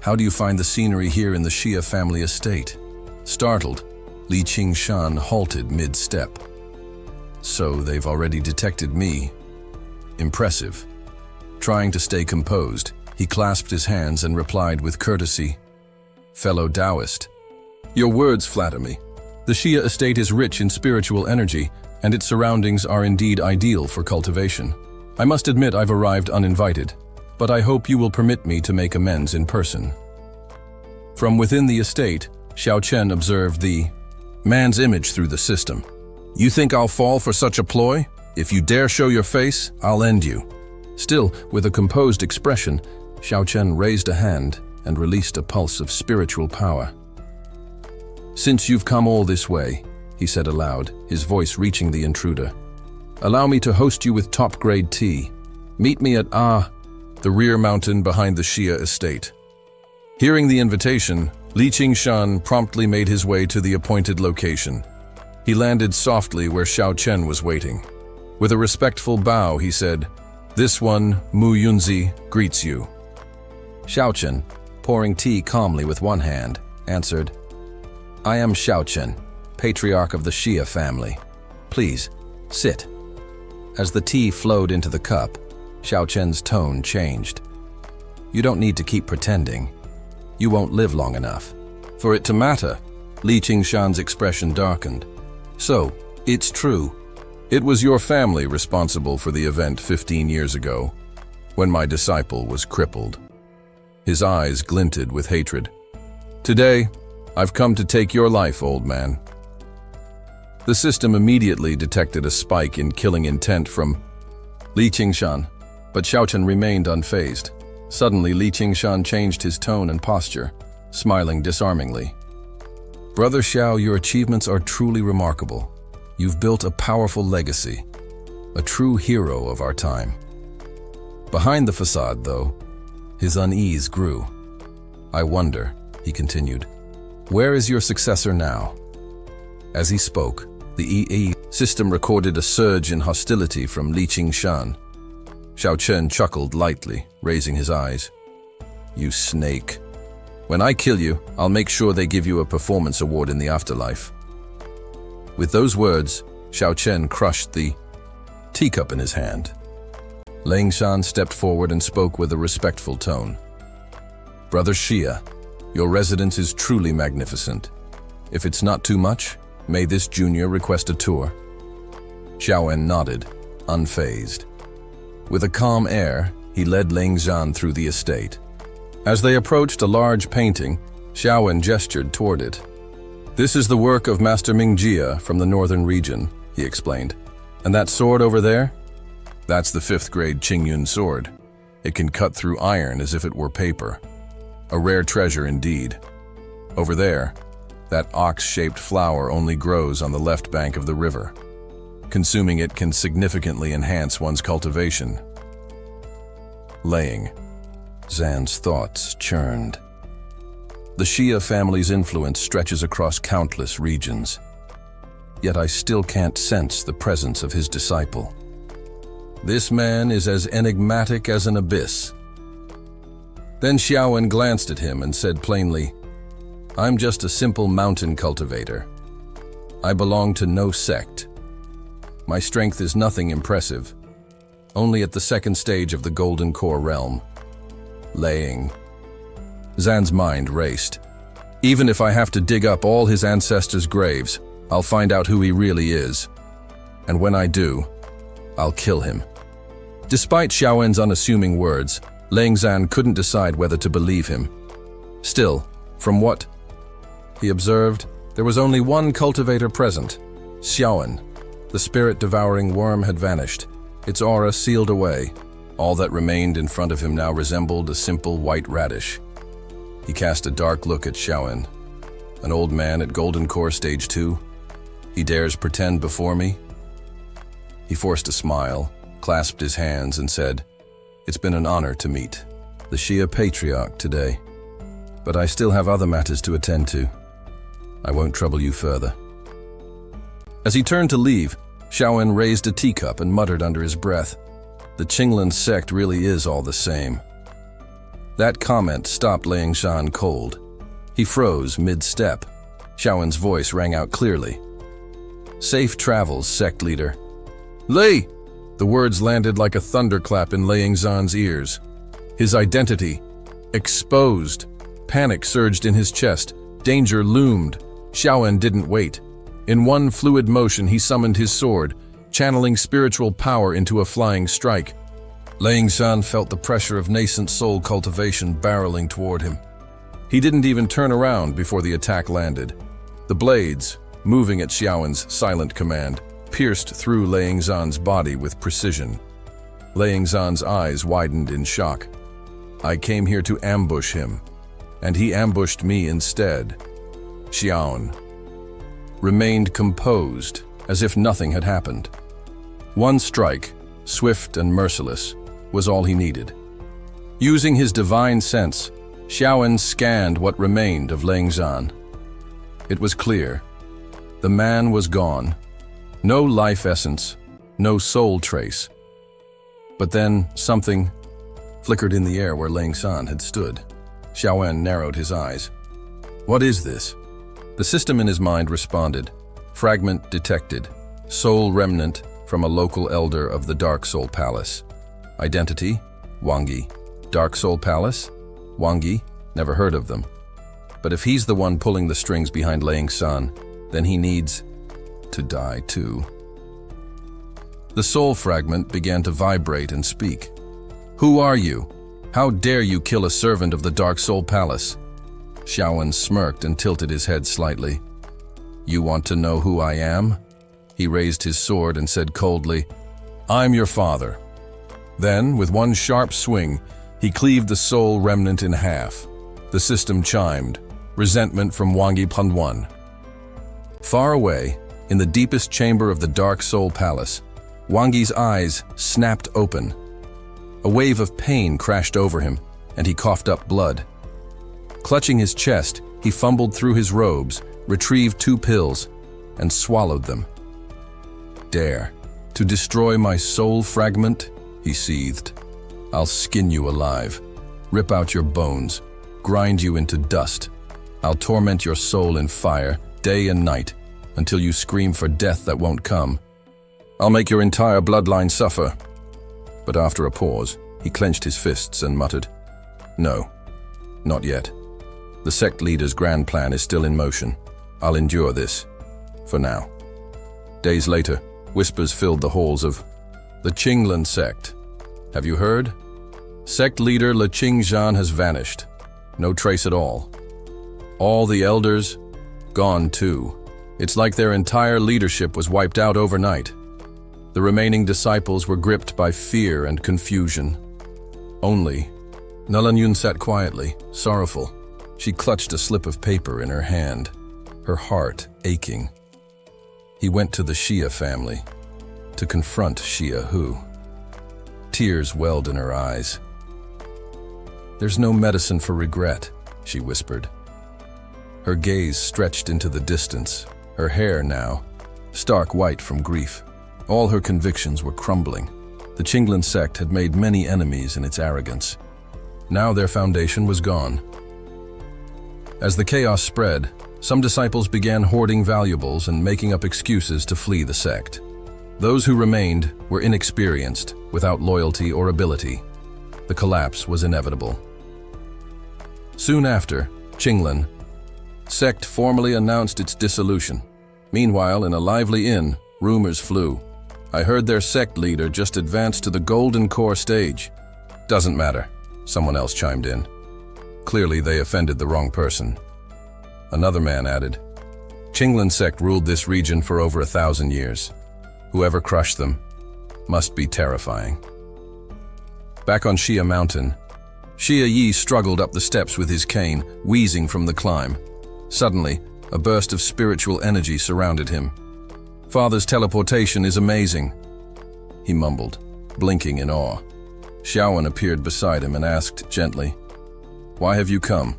how do you find the scenery here in the Xia family estate?" Startled, Liqing Shan halted mid-step. So they've already detected me. Impressive. Trying to stay composed, he clasped his hands and replied with courtesy, "Fellow Taoist, your words flatter me. The Xia estate is rich in spiritual energy, and its surroundings are indeed ideal for cultivation. I must admit I've arrived uninvited, but I hope you will permit me to make amends in person." From within the estate, Xiao Chen observed the man's image through the system. You think I'll fall for such a ploy? If you dare show your face, I'll end you." Still, with a composed expression, Xiao Chen raised a hand and released a pulse of spiritual power. "Since you've come all this way," he said aloud, his voice reaching the intruder, "allow me to host you with top-grade tea. Meet me at the rear mountain behind the Xia estate." Hearing the invitation, Li Qingshan promptly made his way to the appointed location. He landed softly where Xiao Chen was waiting. With a respectful bow, he said, "This one, Mu Yunzi, greets you." Xiao Chen, pouring tea calmly with one hand, answered, "I am Xiao Chen, patriarch of the Xia family. Please, sit." As the tea flowed into the cup, Xiao Chen's tone changed. "You don't need to keep pretending. You won't live long enough for it to matter." Li Qingshan's expression darkened. "So, it's true. It was your family responsible for the event 15 years ago, when my disciple was crippled." His eyes glinted with hatred. "Today, I've come to take your life, old man." The system immediately detected a spike in killing intent from Li Qingshan, but Xiao Chen remained unfazed. Suddenly, Li Qingshan changed his tone and posture, smiling disarmingly. "Brother Xiao, your achievements are truly remarkable. You've built a powerful legacy, a true hero of our time." Behind the facade, though, his unease grew. "I wonder," he continued, "where is your successor now?" As he spoke, the EE system recorded a surge in hostility from Li Qingshan. Xiao Chen chuckled lightly, raising his eyes. "You snake. When I kill you, I'll make sure they give you a performance award in the afterlife." With those words, Xiao Chen crushed the teacup in his hand. Ling Shan stepped forward and spoke with a respectful tone. "Brother Xia, your residence is truly magnificent. If it's not too much, may this junior request a tour?" Xiaowen nodded, unfazed. With a calm air, he led Ling Zhan through the estate. As they approached a large painting, Xiaowen gestured toward it. "This is the work of Master Mingjia from the northern region," he explained. "And that sword over there? That's the 5th grade Qingyun sword. It can cut through iron as if it were paper. A rare treasure indeed. Over there, that ox-shaped flower only grows on the left bank of the river. Consuming it can significantly enhance one's cultivation." Laying. Zan's thoughts churned. The Xia family's influence stretches across countless regions. Yet I still can't sense the presence of his disciple. This man is as enigmatic as an abyss. Then Xiaowen glanced at him and said plainly, "I'm just a simple mountain cultivator. I belong to no sect. My strength is nothing impressive, only at the 2nd stage of the Golden Core realm." Laying. Zan's mind raced. "Even if I have to dig up all his ancestors' graves, I'll find out who he really is. And when I do, I'll kill him." Despite Xiaowen's unassuming words, Ling Zan couldn't decide whether to believe him. Still, from what he observed, there was only one cultivator present, Xiaowen. The spirit-devouring worm had vanished, its aura sealed away. All that remained in front of him now resembled a simple white radish. He cast a dark look at Xiaowen. "An old man at Golden Core Stage 2? He dares pretend before me?" He forced a smile, clasped his hands, and said, "It's been an honor to meet the Xia Patriarch today, but I still have other matters to attend to. I won't trouble you further." As he turned to leave, Xiaowen raised a teacup and muttered under his breath, "The Qinglan sect really is all the same." That comment stopped Ling Shan cold. He froze mid-step. Xiaowen's voice rang out clearly. "Safe travels, sect leader." "Lei!" The words landed like a thunderclap in Ling Zan's ears. His identity exposed. Panic surged in his chest. Danger loomed. Xiaowen didn't wait. In one fluid motion, he summoned his sword, channeling spiritual power into a flying strike. Ling Shan felt the pressure of nascent soul cultivation barreling toward him. He didn't even turn around before the attack landed. The blades, moving at Xiaowen's silent command, pierced through Liangzhan's body with precision. Liangzhan's eyes widened in shock. I came here to ambush him, and he ambushed me instead. Xiaowen remained composed, as if nothing had happened. One strike, swift and merciless, was all he needed. Using his divine sense, Xiaowen scanned what remained of Liangzhan. It was clear. The man was gone. No life essence, no soul trace. But then something flickered in the air where Liangzhan had stood. Xiaowen narrowed his eyes. What is this? The system in his mind responded. Fragment detected. Soul remnant from a local elder of the Dark Soul Palace. Identity, Wangi. Dark Soul Palace? Wangi? Never heard of them. But if he's the one pulling the strings behind Liangzhan, then he needs to die too. The soul fragment began to vibrate and speak. Who are you? How dare you kill a servant of the Dark Soul Palace? Xiaowen smirked and tilted his head slightly. You want to know who I am? He raised his sword and said coldly, I'm your father. Then, with one sharp swing, he cleaved the soul remnant in half. The system chimed, resentment from Wangi Panduan. Far away, in the deepest chamber of the Dark Soul Palace, Wangi's eyes snapped open. A wave of pain crashed over him, and he coughed up blood. Clutching his chest, he fumbled through his robes, retrieved 2 pills, and swallowed them. Dare to destroy my soul fragment? He seethed. I'll skin you alive, rip out your bones, grind you into dust. I'll torment your soul in fire, day and night, until you scream for death that won't come. I'll make your entire bloodline suffer. But after a pause, he clenched his fists and muttered, No, not yet. The sect leader's grand plan is still in motion. I'll endure this, for now. Days later, whispers filled the halls of the Qinglan sect. Have you heard? Sect leader Le Qingzhan has vanished. No trace at all. All the elders, gone too. It's like their entire leadership was wiped out overnight. The remaining disciples were gripped by fear and confusion. Only, Nalanyun sat quietly, sorrowful. She clutched a slip of paper in her hand, her heart aching. He went to the Xia family to confront Xia Hu. Tears welled in her eyes. There's no medicine for regret, she whispered. Her gaze stretched into the distance, her hair now stark white from grief. All her convictions were crumbling. The Qinglan sect had made many enemies in its arrogance. Now their foundation was gone. As the chaos spread, some disciples began hoarding valuables and making up excuses to flee the sect. Those who remained were inexperienced, without loyalty or ability. The collapse was inevitable. Soon after, Qinglan sect formally announced its dissolution. Meanwhile, in a lively inn, rumors flew. I heard their sect leader just advanced to the Golden Core stage. Doesn't matter, someone else chimed in. Clearly, they offended the wrong person. Another man added, Qinglan sect ruled this region for over 1,000 years. Whoever crushed them must be terrifying. Back on Xia Mountain, Xia Yi struggled up the steps with his cane, wheezing from the climb. Suddenly, a burst of spiritual energy surrounded him. Father's teleportation is amazing, he mumbled, blinking in awe. Xiaowen appeared beside him and asked gently, Why have you come?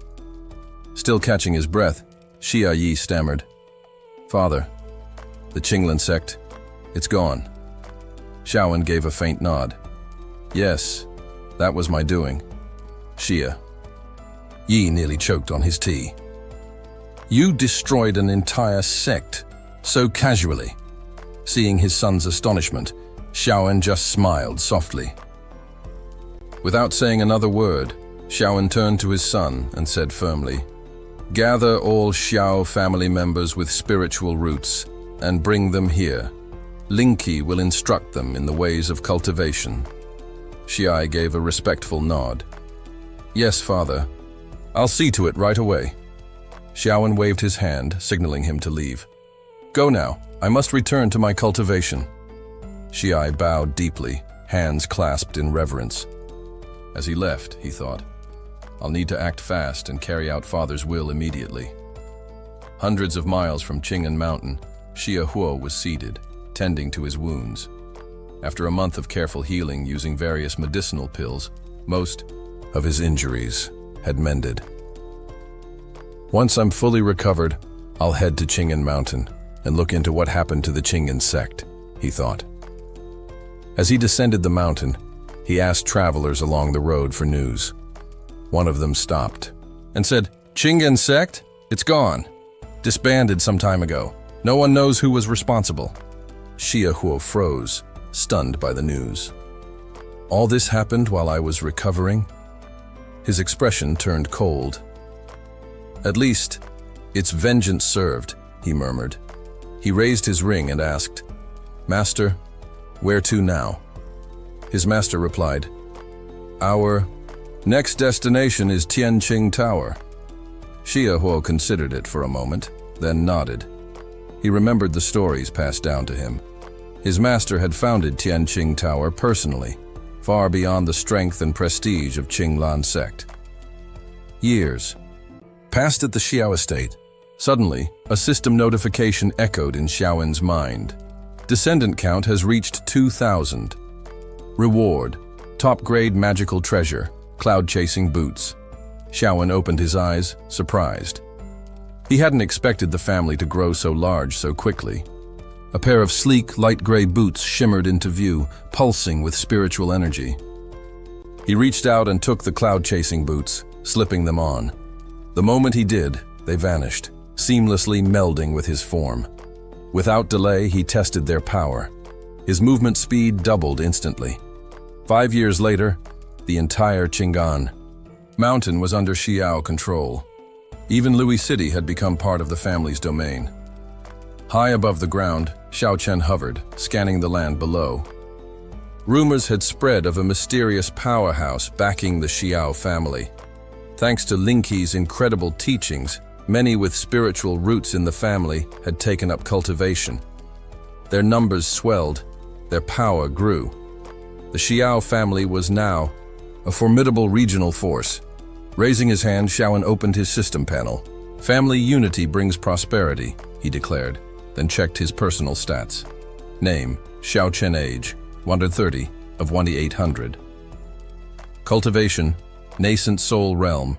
Still catching his breath, Xia Yi stammered, Father, the Qinglan sect, it's gone. Xiaowen gave a faint nod. Yes, that was my doing. Xia. Yi nearly choked on his tea. You destroyed an entire sect, so casually. Seeing his son's astonishment, Xiaowen just smiled softly. Without saying another word, Xiaowen turned to his son and said firmly, Gather all Xiao family members with spiritual roots and bring them here. Linki will instruct them in the ways of cultivation. Xiai gave a respectful nod. Yes, father. I'll see to it right away. Xiaowen waved his hand, signaling him to leave. Go now. I must return to my cultivation. Xiai bowed deeply, hands clasped in reverence. As he left, he thought, I'll need to act fast and carry out Father's will immediately. Hundreds of miles from Qing'an Mountain, Xia Huo was seated, tending to his wounds. After a month of careful healing using various medicinal pills, most of his injuries had mended. Once I'm fully recovered, I'll head to Qing'an Mountain and look into what happened to the Qing'an sect, he thought. As he descended the mountain, he asked travelers along the road for news. One of them stopped and said, Qing'an sect? It's gone. Disbanded some time ago. No one knows who was responsible. Xia Huo froze, stunned by the news. All this happened while I was recovering? His expression turned cold. At least, its vengeance served, he murmured. He raised his ring and asked, Master, where to now? His master replied, Our next destination is Tianqing Tower. Xia Huo considered it for a moment, then nodded. He remembered the stories passed down to him. His master had founded Tianqing Tower personally, far beyond the strength and prestige of Qinglan sect. Years passed at the Xiao estate. Suddenly, a system notification echoed in Xiaowen's mind. Descendant count has reached 2,000. Reward, top-grade magical treasure, cloud-chasing boots. Xiaowen opened his eyes, surprised. He hadn't expected the family to grow so large so quickly. A pair of sleek, light gray boots shimmered into view, pulsing with spiritual energy. He reached out and took the cloud-chasing boots, slipping them on. The moment he did, they vanished, seamlessly melding with his form. Without delay, he tested their power. His movement speed doubled instantly. 5 years later, the entire Qing'an Mountain was under Xiao control. Even Louis City had become part of the family's domain. High above the ground, Xiaochen hovered, scanning the land below. Rumors had spread of a mysterious powerhouse backing the Xiao family. Thanks to Linqi's incredible teachings, many with spiritual roots in the family had taken up cultivation. Their numbers swelled, their power grew. The Xiao family was now a formidable regional force. Raising his hand, Xiaowen opened his system panel. Family unity brings prosperity, he declared, then checked his personal stats. Name, Xiaochen age, 130 of 2800. Cultivation, nascent soul realm.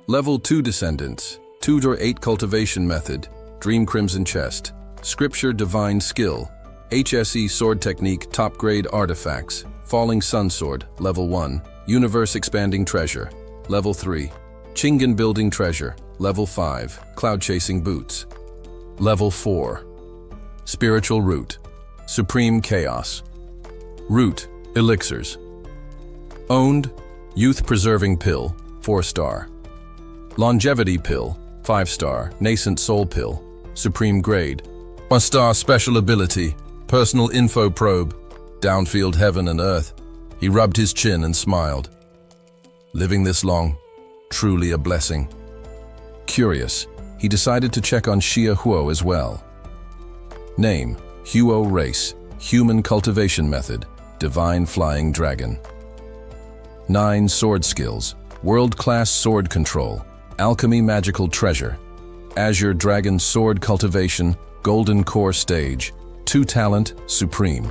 Level 2 descendants, Tutor 8 cultivation method, Dream Crimson Chest. Scripture divine skill, HSE sword technique top grade artifacts, Falling Sun Sword, level 1, Universe expanding treasure, level 3, Qing'an building treasure, level 5, Cloud chasing boots. Level 4, Spiritual root, Supreme chaos. Root, elixirs. Owned, youth preserving pill, 4-star. Longevity pill, 5-star, nascent soul pill, supreme grade. 1-star special ability, personal info probe, downfield heaven and earth. He rubbed his chin and smiled. Living this long, truly a blessing. Curious, he decided to check on Xia Huo as well. Name, Huo race, human cultivation method, divine flying dragon. 9 sword skills, world-class sword control, alchemy magical treasure, Azure dragon sword cultivation, golden core stage, 2 talent, supreme.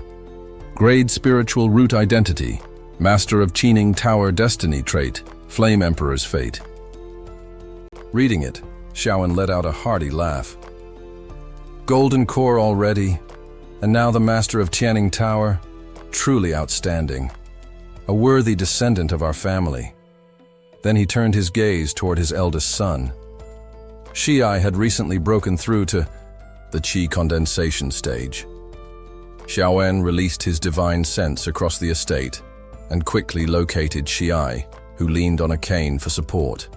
Grade spiritual root identity, master of Qing'an tower destiny trait, flame emperor's fate. Reading it, Xiaowen let out a hearty laugh. Golden core already, and now the master of Tianqing Tower, truly outstanding. A worthy descendant of our family. Then he turned his gaze toward his eldest son. Xiai had recently broken through to the qi condensation stage. Xiaowen released his divine sense across the estate and quickly located Xiai, who leaned on a cane for support.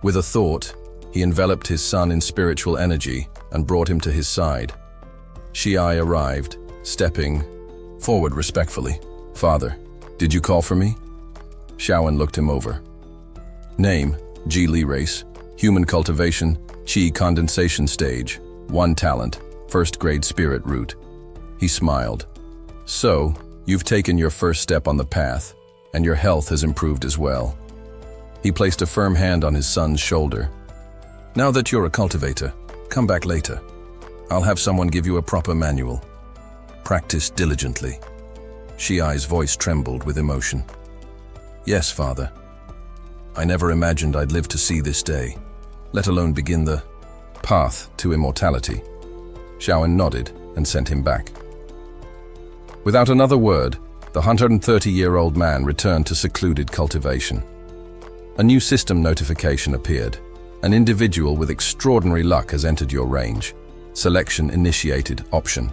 With a thought, he enveloped his son in spiritual energy and brought him to his side. Xiai arrived, stepping forward respectfully. Father, did you call for me? Xiaowen looked him over. Name, Ji Li race, human cultivation, qi condensation stage, 1 talent, first grade spirit root. He smiled. So, you've taken your first step on the path, and your health has improved as well. He placed a firm hand on his son's shoulder. Now that you're a cultivator, come back later. I'll have someone give you a proper manual. Practice diligently. Xiai's voice trembled with emotion. Yes, father. I never imagined I'd live to see this day, let alone begin the path to immortality. Xiaoan nodded and sent him back. Without another word, the 130-year-old man returned to secluded cultivation. A new system notification appeared. An individual with extraordinary luck has entered your range. Selection initiated option.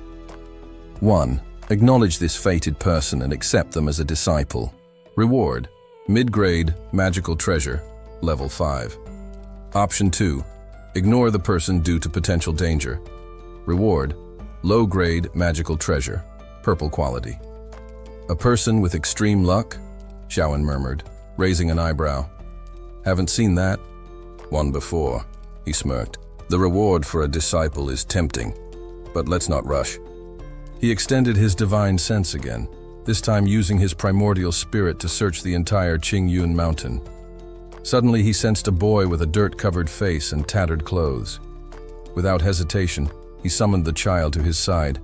1. Acknowledge this fated person and accept them as a disciple. Reward: mid-grade magical treasure, level 5. Option 2. Ignore the person due to potential danger. Reward: low-grade magical treasure, purple quality. A person with extreme luck? Xiaoan murmured, raising an eyebrow. Haven't seen that one before, he smirked. The reward for a disciple is tempting, but let's not rush. He extended his divine sense again, this time using his primordial spirit to search the entire Qingyun mountain. Suddenly he sensed a boy with a dirt-covered face and tattered clothes. Without hesitation, he summoned the child to his side,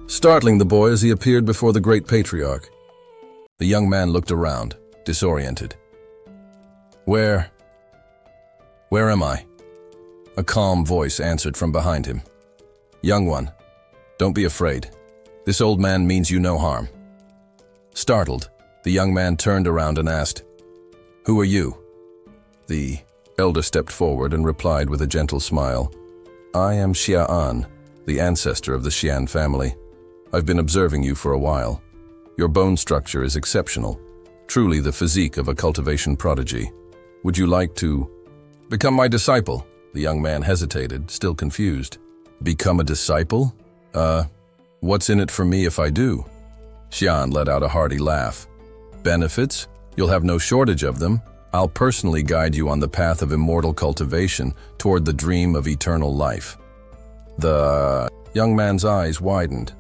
startling the boy as he appeared before the great patriarch. The young man looked around, disoriented. Where am I? A calm voice answered from behind him. Young one, don't be afraid. This old man means you no harm. Startled, the young man turned around and asked, Who are you? The elder stepped forward and replied with a gentle smile, I am Xia'an, the ancestor of the Xian family. I've been observing you for a while. Your bone structure is exceptional, truly the physique of a cultivation prodigy. Would you like to become my disciple? The young man hesitated, still confused. Become a disciple? What's in it for me if I do? Xian let out a hearty laugh. Benefits? You'll have no shortage of them. I'll personally guide you on the path of immortal cultivation toward the dream of eternal life. The young man's eyes widened.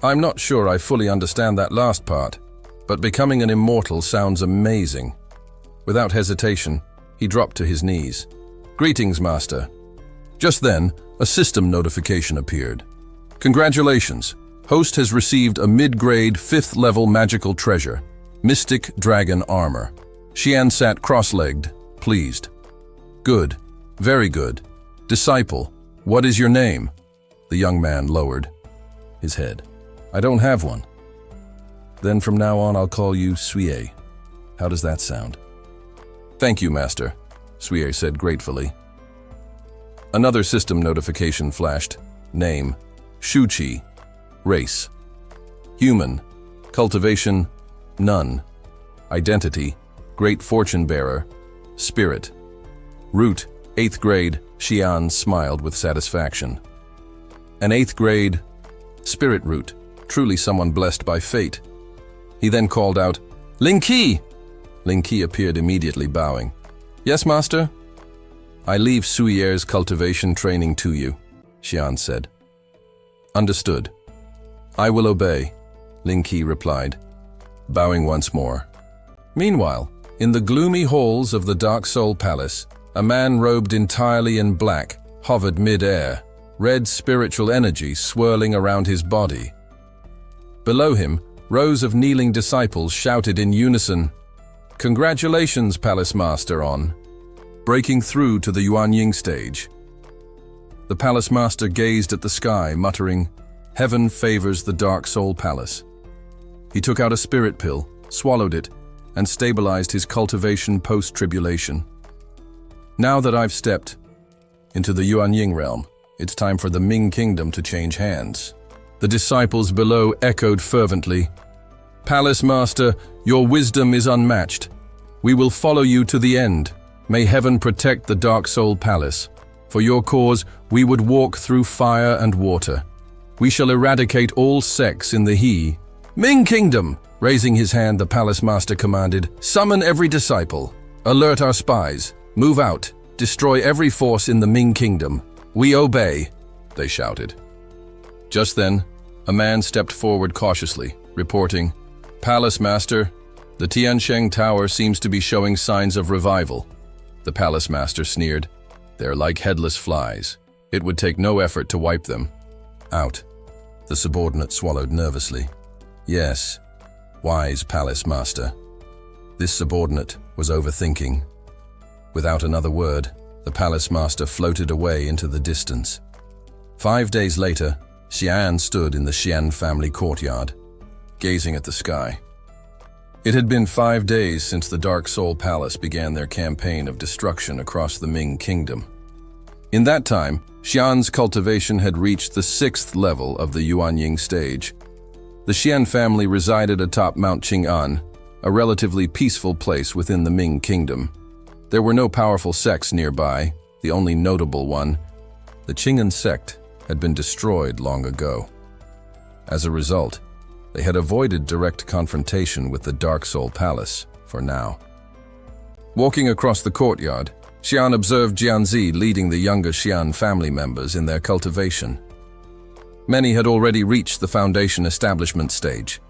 I'm not sure I fully understand that last part, but becoming an immortal sounds amazing. Without hesitation, he dropped to his knees. Greetings, Master. Just then, a system notification appeared. Congratulations. Host has received a mid-grade 5th level magical treasure, Mystic Dragon Armor. Xian sat cross-legged, pleased. Good. Very good. Disciple, what is your name? The young man lowered his head. I don't have one. Then from now on I'll call you Sui. How does that sound? Thank you, Master, Sui said gratefully. Another system notification flashed. Name, Shuqi. Race, human. Cultivation, none. Identity, great fortune bearer. Spirit. Root, 8th grade. Xian smiled with satisfaction. An 8th grade spirit root, truly someone blessed by fate. He then called out, Ling Qi! Ling Qi appeared immediately, bowing. Yes, Master? I leave Suier's cultivation training to you, Xian said. Understood. I will obey, Ling Qi replied, bowing once more. Meanwhile, in the gloomy halls of the Dark Soul Palace, a man robed entirely in black hovered mid-air, red spiritual energy swirling around his body. Below him, rows of kneeling disciples shouted in unison, Congratulations, Palace Master, on breaking through to the Yuanying stage. The Palace Master gazed at the sky, muttering, Heaven favors the Dark Soul Palace. He took out a spirit pill, swallowed it, and stabilized his cultivation post-tribulation. Now that I've stepped into the Yuanying realm, it's time for the Ming Kingdom to change hands. The disciples below echoed fervently, Palace Master, your wisdom is unmatched. We will follow you to the end. May heaven protect the Dark Soul Palace. For your cause, we would walk through fire and water. We shall eradicate all sects in the He. Ming Kingdom! Raising his hand, the Palace Master commanded, Summon every disciple. Alert our spies. Move out. Destroy every force in the Ming Kingdom. We obey. they shouted. Just then, a man stepped forward cautiously, reporting, "Palace Master, the Tiansheng Tower seems to be showing signs of revival." The Palace Master sneered, "They're like headless flies. It would take no effort to wipe them out." The subordinate swallowed nervously. Yes, wise Palace Master. This subordinate was overthinking. Without another word, the Palace Master floated away into the distance. 5 days later, Xian stood in the Xian family courtyard, gazing at the sky. It had been 5 days since the Dark Soul Palace began their campaign of destruction across the Ming Kingdom. In that time, Xian's cultivation had reached the 6th level of the Yuanying stage. The Xian family resided atop Mount Qing'an, a relatively peaceful place within the Ming Kingdom. There were no powerful sects nearby. The only notable one, the Qing'an sect, had been destroyed long ago. As a result, they had avoided direct confrontation with the Dark Soul Palace for now. Walking across the courtyard, Xian observed Jianzi leading the younger Xian family members in their cultivation. Many had already reached the foundation establishment stage.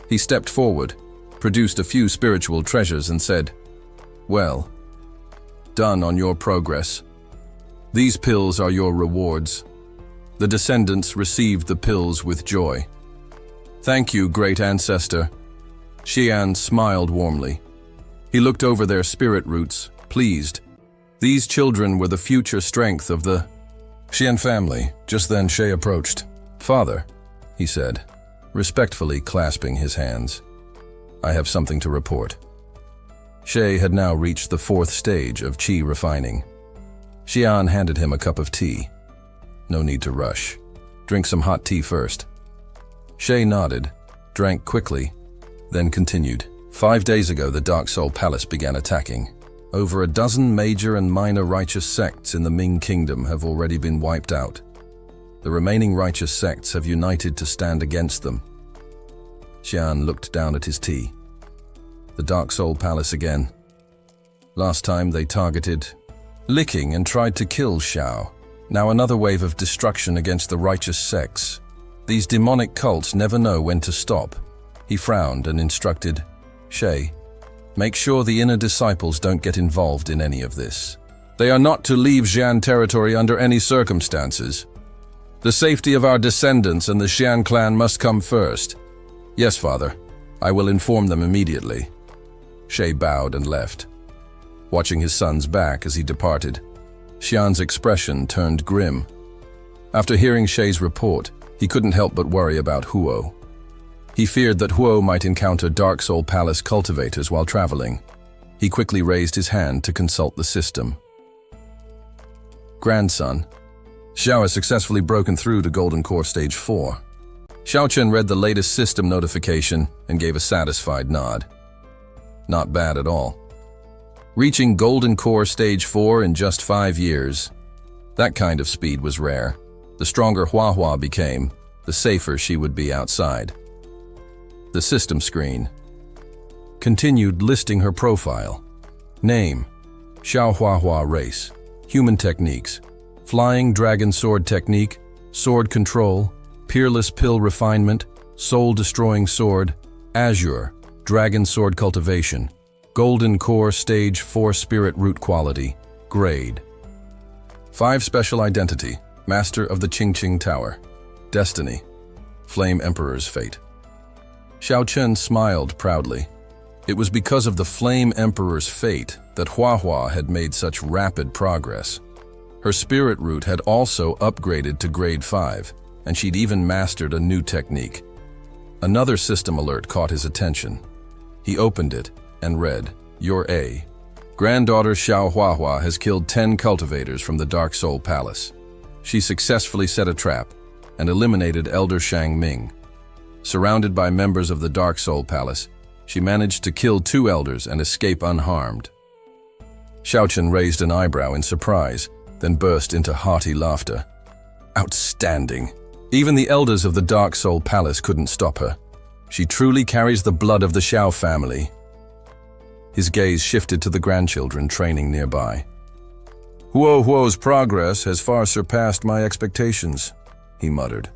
He stepped forward, produced a few spiritual treasures and said, "Well, done on your progress. These pills are your rewards." The descendants received the pills with joy. "Thank you, great ancestor." Xian smiled warmly. He looked over their spirit roots, pleased. These children were the future strength of the Xian family. Just then Shay approached. "Father," he said, respectfully clasping his hands, "I have something to report." Shay had now reached the 4th stage of qi refining. Xian handed him a cup of tea. "No need to rush. Drink some hot tea first." Shay nodded, drank quickly, then continued. 5 days ago, the Dark Soul Palace began attacking. Over a dozen major and minor righteous sects in the Ming Kingdom have already been wiped out. The remaining righteous sects have united to stand against them. Xian looked down at his tea. The Dark Soul Palace again. Last time they targeted Licking and tried to kill Xiao. Now another wave of destruction against the righteous sects. These demonic cults never know when to stop. He frowned and instructed, "Shay, make sure the inner disciples don't get involved in any of this. They are not to leave Xian territory under any circumstances. The safety of our descendants and the Xian clan must come first." "Yes, father. I will inform them immediately." Shay bowed and left. Watching his son's back as he departed, Xian's expression turned grim. After hearing Shay's report, he couldn't help but worry about Huo. He feared that Huo might encounter Dark Soul Palace cultivators while traveling. He quickly raised his hand to consult the system. "Grandson, Xiao has successfully broken through to Golden Core Stage 4. Xiaochen read the latest system notification and gave a satisfied nod. "Not bad at all. Reaching Golden Core Stage 4 in just 5 years. That kind of speed was rare. The stronger Hua became, the safer she would be outside." The system screen continued listing her profile. Name, Xiao Hua race, human techniques, flying dragon sword technique, sword control, peerless pill refinement, soul-destroying sword, Asura, dragon sword cultivation, Golden Core Stage 4 spirit root quality, grade. 5 special identity, Master of the Qingqing Tower, Destiny, Flame Emperor's fate. Xiao Chen smiled proudly. It was because of the Flame Emperor's fate that Hua had made such rapid progress. Her spirit root had also upgraded to grade 5, and she'd even mastered a new technique. Another system alert caught his attention. He opened it and read, "Your A. Granddaughter Xiao Hua has killed 10 cultivators from the Dark Soul Palace. She successfully set a trap and eliminated Elder Shang Ming. Surrounded by members of the Dark Soul Palace, she managed to kill 2 elders and escape unharmed." Xiaochen raised an eyebrow in surprise, then burst into hearty laughter. "Outstanding! Even the elders of the Dark Soul Palace couldn't stop her. She truly carries the blood of the Xiao family." His gaze shifted to the grandchildren training nearby. Huo's progress has far surpassed my expectations, he muttered.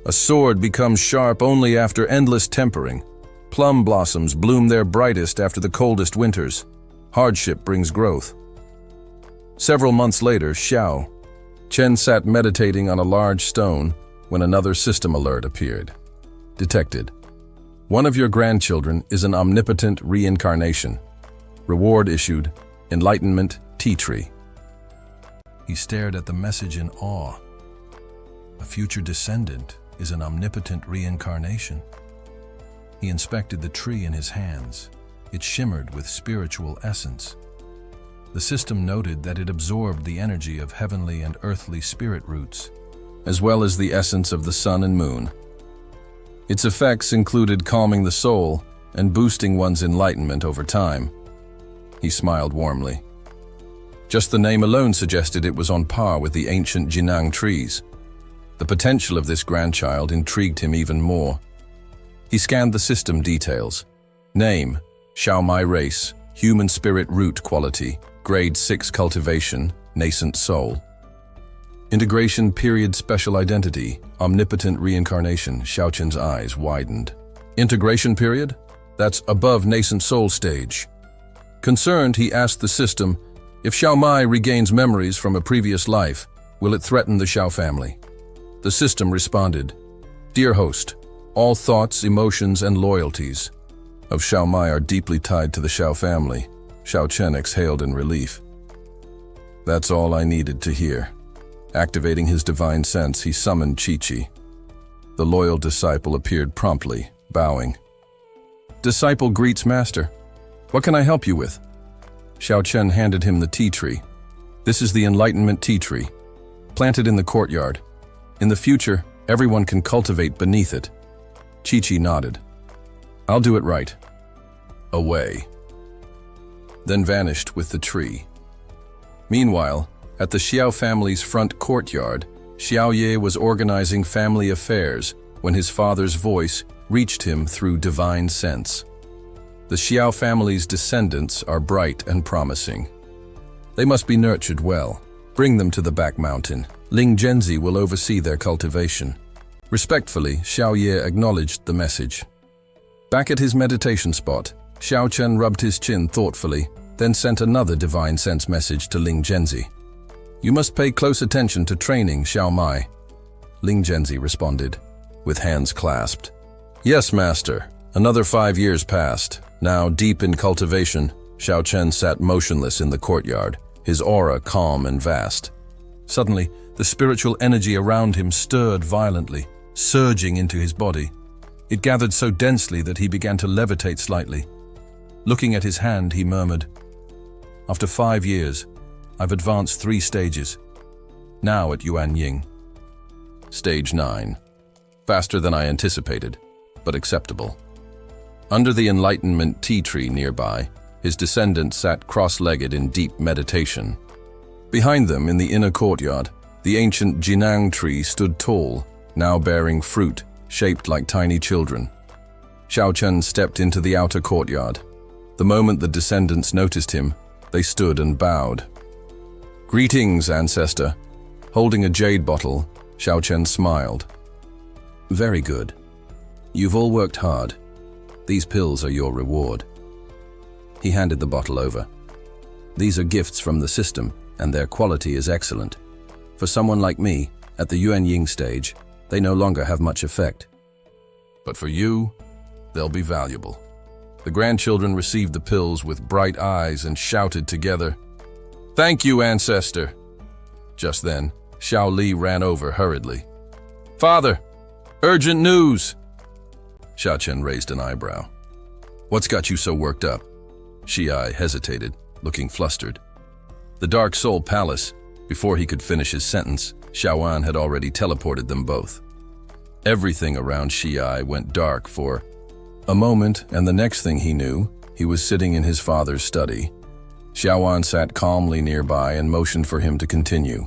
A sword becomes sharp only after endless tempering. Plum blossoms bloom their brightest after the coldest winters. Hardship brings growth. Several months later, Xiao Chen sat meditating on a large stone when another system alert appeared. Detected. One of your grandchildren is an omnipotent reincarnation. Reward issued, Enlightenment Tea Tree. He stared at the message in awe. A future descendant is an omnipotent reincarnation. He inspected the tree in his hands. It shimmered with spiritual essence. The system noted that it absorbed the energy of heavenly and earthly spirit roots, as well as the essence of the sun and moon. Its effects included calming the soul and boosting one's enlightenment over time. He smiled warmly. Just the name alone suggested it was on par with the ancient Jinang trees. The potential of this grandchild intrigued him even more. He scanned the system details. Name, Xiaomai race, human spirit root quality, grade 6 cultivation, nascent soul. Integration period special identity, omnipotent reincarnation. Xiaochen's eyes widened. Integration period? That's above nascent soul stage. Concerned, he asked the system, if Xiaomai regains memories from a previous life, will it threaten the Xiao family? The system responded, Dear host, all thoughts, emotions, and loyalties of Xiaomai are deeply tied to the Xiao family. Xiaochen exhaled in relief. That's all I needed to hear. Activating his divine sense, he summoned Chi-Chi. The loyal disciple appeared promptly, bowing. Disciple greets master. What can I help you with? Xiaochen handed him the tea tree. This is the Enlightenment Tea Tree, planted in the courtyard. In the future, everyone can cultivate beneath it. Chi-Chi nodded. I'll do it right. Away. Then vanished with the tree. Meanwhile, at the Xiao family's front courtyard, Xiao Ye was organizing family affairs when his father's voice reached him through divine sense. The Xiao family's descendants are bright and promising. They must be nurtured well. Bring them to the back mountain. Ling Zhenzi will oversee their cultivation. Respectfully, Xiao Ye acknowledged the message. Back at his meditation spot, Xiao Chen rubbed his chin thoughtfully, then sent another divine sense message to Ling Zhenzi. You must pay close attention to training, Xiao Mai. Ling Zhenzi responded, with hands clasped. Yes, master. Another 5 years passed. Now, deep in cultivation, Xiao Chen sat motionless in the courtyard, his aura calm and vast. Suddenly, the spiritual energy around him stirred violently, surging into his body. It gathered so densely that he began to levitate slightly. Looking at his hand, he murmured, After 5 years, I've advanced 3 stages. Now at Yuan Ying. Stage 9. Faster than I anticipated, but acceptable. Under the Enlightenment tea tree nearby, his descendants sat cross-legged in deep meditation. Behind them, in the inner courtyard, the ancient Jinang tree stood tall, now bearing fruit, shaped like tiny children. Xiaochen stepped into the outer courtyard. The moment the descendants noticed him, they stood and bowed. Greetings, ancestor. Holding a jade bottle, Xiaochen smiled. Very good. You've all worked hard. These pills are your reward. He handed the bottle over. These are gifts from the system, and their quality is excellent. For someone like me, at the Yuan Ying stage, they no longer have much effect. But for you, they'll be valuable. The grandchildren received the pills with bright eyes and shouted together, Thank you, ancestor. Just then, Xiao Li ran over hurriedly. Father, urgent news! Xiaochen raised an eyebrow. What's got you so worked up? Xi hesitated, looking flustered. The Dark Soul Palace. Before he could finish his sentence, Xiaoan had already teleported them both. Everything around Xi went dark for a moment, and the next thing he knew, he was sitting in his father's study. Xiaoan sat calmly nearby and motioned for him to continue.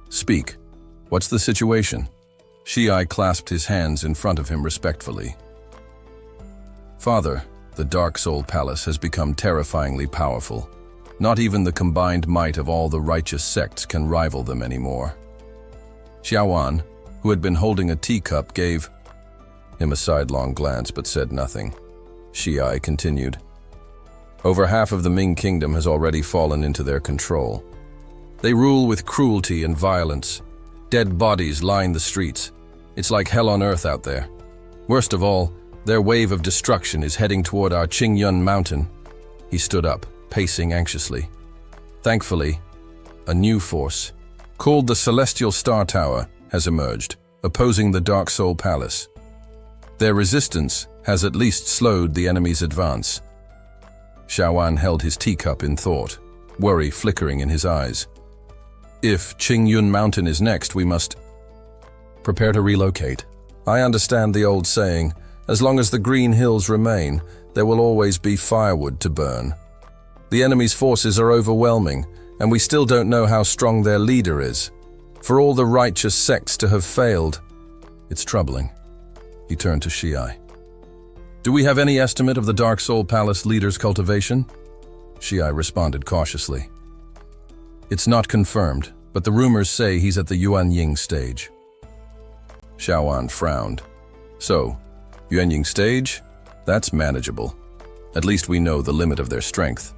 Speak. What's the situation? Xi clasped his hands in front of him respectfully. Father, the Dark Soul Palace has become terrifyingly powerful. Not even the combined might of all the righteous sects can rival them anymore. Xiaowan, who had been holding a teacup, gave him a sidelong glance but said nothing. Xi continued. Over half of the Ming kingdom has already fallen into their control. They rule with cruelty and violence. Dead bodies line the streets. It's like hell on earth out there. Worst of all, their wave of destruction is heading toward our Qingyun mountain. He stood up, pacing anxiously. Thankfully, a new force, called the Celestial Star Tower, has emerged, opposing the Dark Soul Palace. Their resistance has at least slowed the enemy's advance. Xiaowan held his teacup in thought, worry flickering in his eyes. If Qingyun Mountain is next, we must prepare to relocate. I understand the old saying, as long as the green hills remain, there will always be firewood to burn. The enemy's forces are overwhelming, and we still don't know how strong their leader is. For all the righteous sects to have failed, it's troubling. He turned to Xi. Do we have any estimate of the Dark Soul Palace leader's cultivation? Xi responded cautiously. It's not confirmed, but the rumors say he's at the Yuanying stage. Xiaowan frowned. So, Yuanying stage? That's manageable. At least we know the limit of their strength.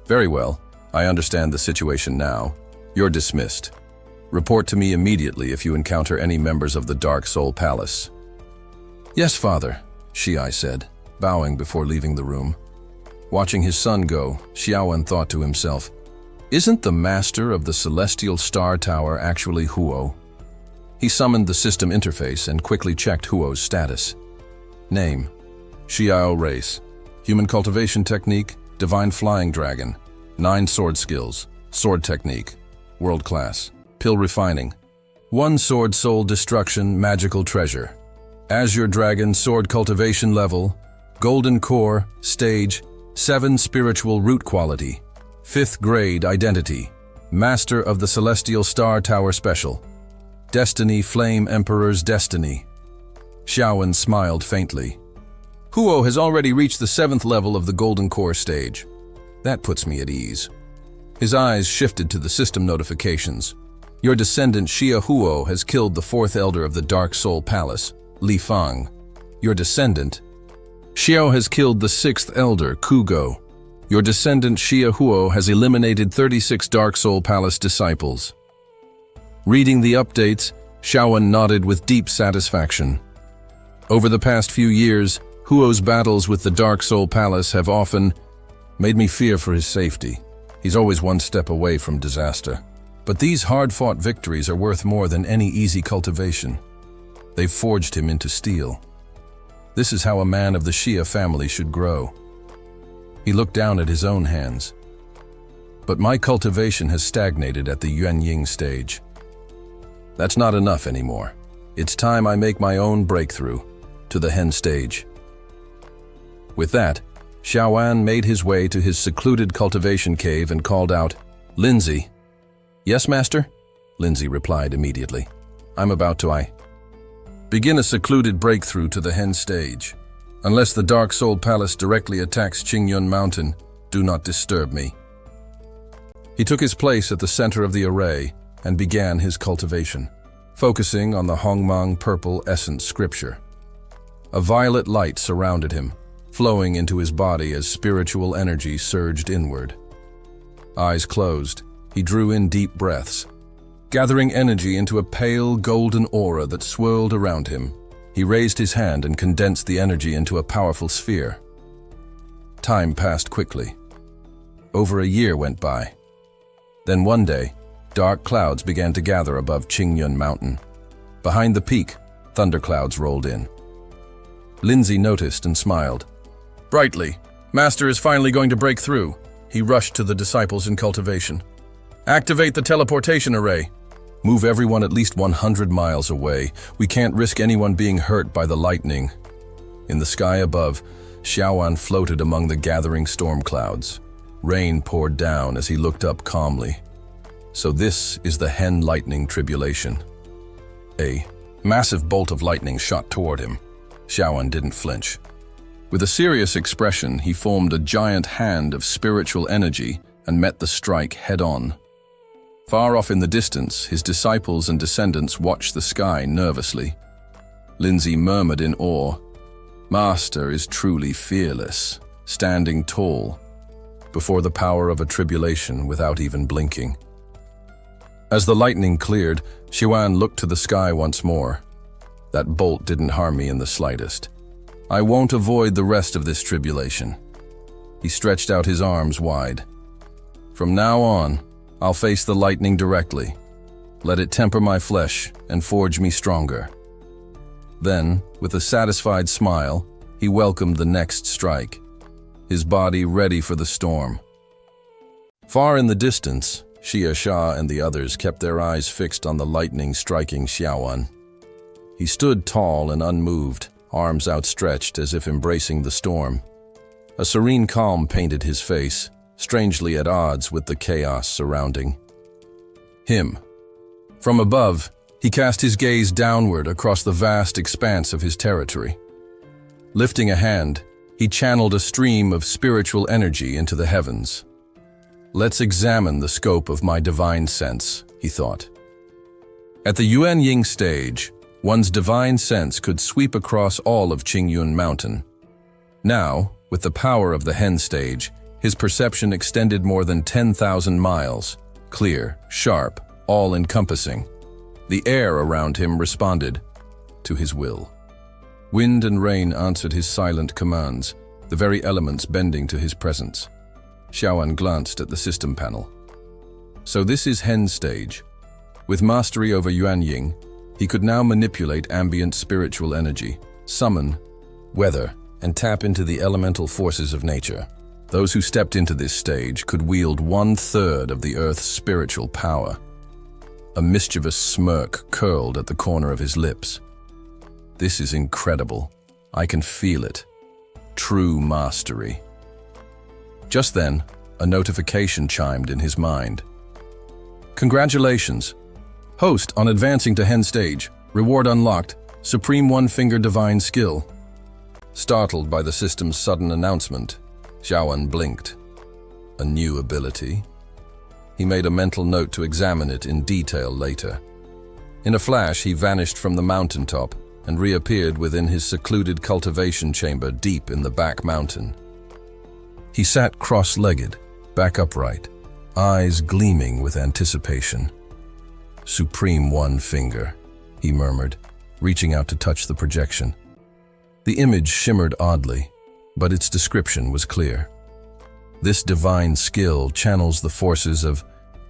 Very well, I understand the situation now. You're dismissed. Report to me immediately if you encounter any members of the Dark Soul Palace. Yes, father, Xi said, bowing before leaving the room. Watching his son go, Xiaowan thought to himself, isn't the master of the Celestial Star Tower actually Huo? He summoned the system interface and quickly checked Huo's status. Name: Xiao race. Human cultivation technique: Divine Flying Dragon. 9 sword skills. Sword technique: world class. Pill refining. 1 sword soul destruction magical treasure. Azure Dragon sword cultivation level. Golden core stage 7 spiritual root quality. 5th grade identity. Master of the Celestial Star Tower special. Destiny Flame Emperor's destiny. Xiaowan smiled faintly. Huo has already reached the 7th level of the Golden Core stage. That puts me at ease. His eyes shifted to the system notifications. Your descendant Xia Huo has killed the 4th elder of the Dark Soul Palace, Li Fang. Your descendant Xiao has killed the 6th elder, Kugo. Your descendant Xia Huo has eliminated 36 Dark Soul Palace disciples. Reading the updates, Xiaowan nodded with deep satisfaction. Over the past few years, Huo's battles with the Dark Soul Palace have often made me fear for his safety. He's always one step away from disaster. But these hard-fought victories are worth more than any easy cultivation. They've forged him into steel. This is how a man of the Xia family should grow. He looked down at his own hands. But my cultivation has stagnated at the Yuanying stage. That's not enough anymore. It's time I make my own breakthrough to the Hen stage. With that, Xiaowan made his way to his secluded cultivation cave and called out, Lindsay. Yes, master? Lindsay replied immediately. I'm about to begin a secluded breakthrough to the Hen stage. Unless the Dark Soul Palace directly attacks Qingyun Mountain, do not disturb me. He took his place at the center of the array and began his cultivation, focusing on the Hongmang purple essence scripture. A violet light surrounded him, flowing into his body as spiritual energy surged inward. Eyes closed, he drew in deep breaths, gathering energy into a pale golden aura that swirled around him. He raised his hand and condensed the energy into a powerful sphere. Time passed quickly. Over a year went by. Then one day, dark clouds began to gather above Qingyun Mountain. Behind the peak, thunderclouds rolled in. Lindsay noticed and smiled. Brightly, Master is finally going to break through. He rushed to the disciples in cultivation. Activate the teleportation array. Move everyone at least 100 miles away. We can't risk anyone being hurt by the lightning. In the sky above, Xiaowan floated among the gathering storm clouds. Rain poured down as he looked up calmly. So this is the Hen lightning tribulation. A massive bolt of lightning shot toward him. Xiaowan didn't flinch. With a serious expression, he formed a giant hand of spiritual energy and met the strike head-on. Far off in the distance, his disciples and descendants watched the sky nervously. Lindsay murmured in awe, "Master is truly fearless, standing tall, before the power of a tribulation without even blinking." As the lightning cleared, Xuan looked to the sky once more. "That bolt didn't harm me in the slightest. I won't avoid the rest of this tribulation." He stretched out his arms wide. "From now on, I'll face the lightning directly. Let it temper my flesh and forge me stronger." Then, with a satisfied smile, he welcomed the next strike, his body ready for the storm. Far in the distance, Xia Sha and the others kept their eyes fixed on the lightning striking Xiaoan. He stood tall and unmoved, arms outstretched as if embracing the storm. A serene calm painted his face, strangely at odds with the chaos surrounding him. From above, he cast his gaze downward across the vast expanse of his territory. Lifting a hand, he channeled a stream of spiritual energy into the heavens. "Let's examine the scope of my divine sense," he thought. At the Yuanying stage, one's divine sense could sweep across all of Qingyun Mountain. Now, with the power of the Hen stage, his perception extended more than 10,000 miles, clear, sharp, all-encompassing. The air around him responded to his will. Wind and rain answered his silent commands, the very elements bending to his presence. Xiaoan glanced at the system panel. So this is Hen stage. With mastery over Yuanying, he could now manipulate ambient spiritual energy, summon weather, and tap into the elemental forces of nature. Those who stepped into this stage could wield 1/3 of the Earth's spiritual power. A mischievous smirk curled at the corner of his lips. "This is incredible. I can feel it. True mastery." Just then, a notification chimed in his mind. "Congratulations! Host on advancing to Hen stage. Reward unlocked. Supreme one-finger divine skill." Startled by the system's sudden announcement, Xiaoan blinked. A new ability? He made a mental note to examine it in detail later. In a flash, he vanished from the mountaintop and reappeared within his secluded cultivation chamber deep in the back mountain. He sat cross-legged, back upright, eyes gleaming with anticipation. "Supreme one finger," he murmured, reaching out to touch the projection. The image shimmered oddly, but its description was clear. This divine skill channels the forces of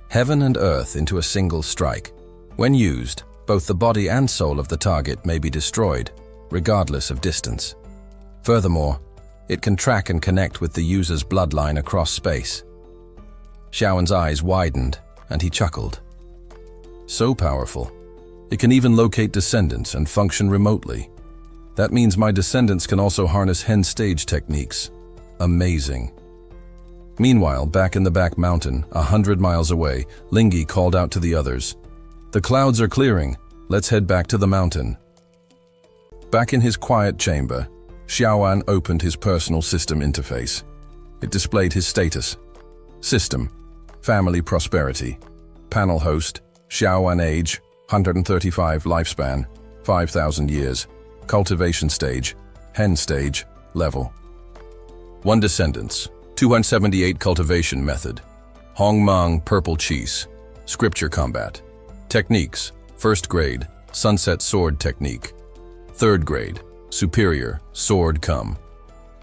heaven and earth into a single strike. When used, both the body and soul of the target may be destroyed, regardless of distance. Furthermore, it can track and connect with the user's bloodline across space. Xiaoan's eyes widened, and he chuckled. So powerful. It can even locate descendants and function remotely. That means my descendants can also harness Hen stage techniques. Amazing. Meanwhile, back in the back mountain, 100 miles away, Lingyi called out to the others. "The clouds are clearing. Let's head back to the mountain." Back in his quiet chamber, Xiaoan opened his personal system interface. It displayed his status. System: Family Prosperity. Panel host: Xiaoan age: 135 lifespan: 5,000 years. Cultivation stage: Hen stage. Level: 1 descendants. 278 cultivation method. Hongmang purple cheese. Scripture combat. Techniques: 1st grade, sunset sword technique. 3rd grade, superior, sword come.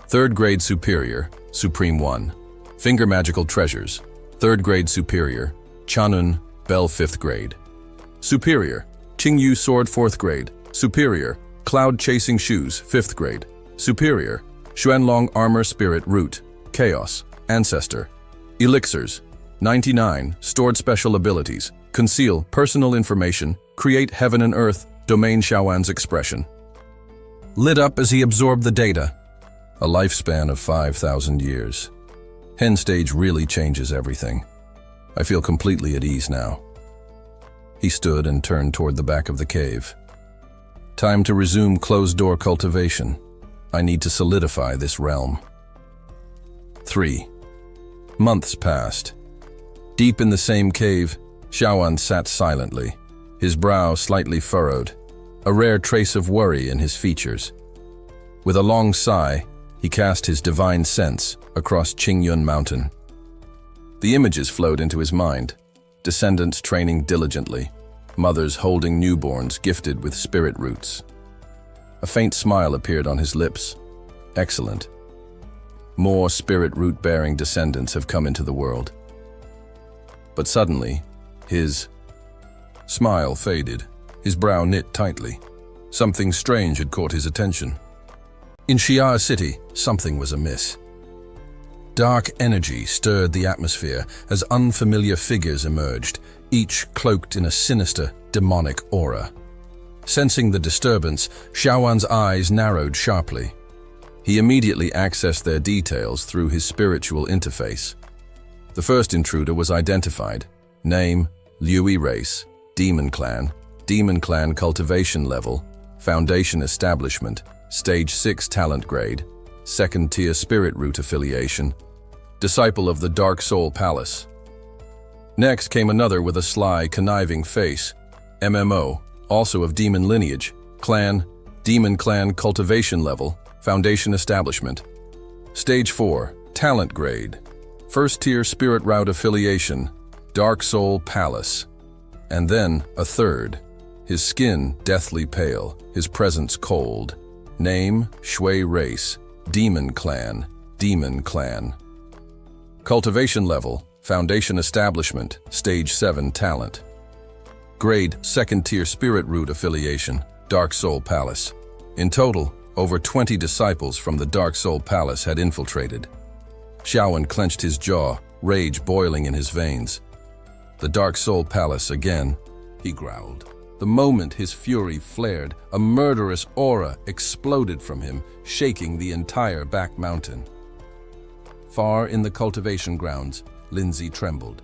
3rd grade superior, supreme one. Finger magical treasures. 3rd grade superior, Chanun, bell 5th grade. Superior, Qingyu sword 4th grade. Superior, cloud chasing shoes 5th grade. Superior, Xuanlong armor spirit root, chaos, ancestor. Elixirs, 99, stored special abilities. Conceal personal information, create heaven and earth, domain Xiaoan's expression. Lit up as he absorbed the data. A lifespan of 5,000 years. Hen stage really changes everything. I feel completely at ease now. He stood and turned toward the back of the cave. Time to resume closed-door cultivation. I need to solidify this realm. 3. Months passed, Deep in the same cave, Xiaoan sat silently, his brow slightly furrowed, a rare trace of worry in his features. With a long sigh, he cast his divine sense across Qingyun Mountain. The images flowed into his mind, descendants training diligently, mothers holding newborns gifted with spirit roots. A faint smile appeared on his lips. Excellent. More spirit root-bearing descendants have come into the world. But suddenly, his smile faded, his brow knit tightly. Something strange had caught his attention. In Xia City, something was amiss. Dark energy stirred the atmosphere as unfamiliar figures emerged, each cloaked in a sinister, demonic aura. Sensing the disturbance, Xiaoan's eyes narrowed sharply. He immediately accessed their details through his spiritual interface. The first intruder was identified. Name, Liui race, Demon Clan cultivation level, Foundation establishment, Stage 6 talent grade, 2nd tier spirit root affiliation, disciple of the Dark Soul Palace. Next came another with a sly, conniving face, MMO, also of demon lineage, Demon Clan cultivation level, Foundation establishment, Stage 4 talent grade, 1st tier spirit route affiliation, Dark Soul Palace. And then a third, his skin deathly pale, his presence cold. Name, Shui race, Demon Clan. Cultivation level, Foundation establishment, Stage 7 talent. Grade, 2nd tier spirit root affiliation, Dark Soul Palace. In total, over 20 disciples from the Dark Soul Palace had infiltrated. Xiaoan clenched his jaw, rage boiling in his veins. The Dark Soul Palace again, he growled. The moment his fury flared, a murderous aura exploded from him, shaking the entire back mountain. Far in the cultivation grounds, Lindsay trembled.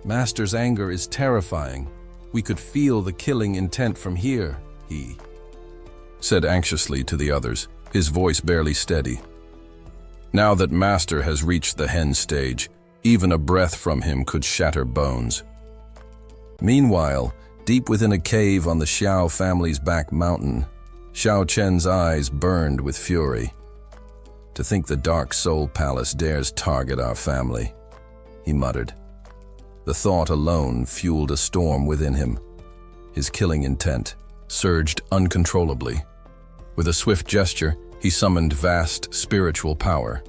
Master's anger is terrifying. We could feel the killing intent from here, he said anxiously to the others, his voice barely steady. Now that Master has reached the hen stage, even a breath from him could shatter bones. Meanwhile, deep within a cave on the Xiao family's back mountain, Xiao Chen's eyes burned with fury. To think the Dark Soul Palace dares target our family, he muttered. The thought alone fueled a storm within him. His killing intent surged uncontrollably. With a swift gesture, he summoned vast spiritual power.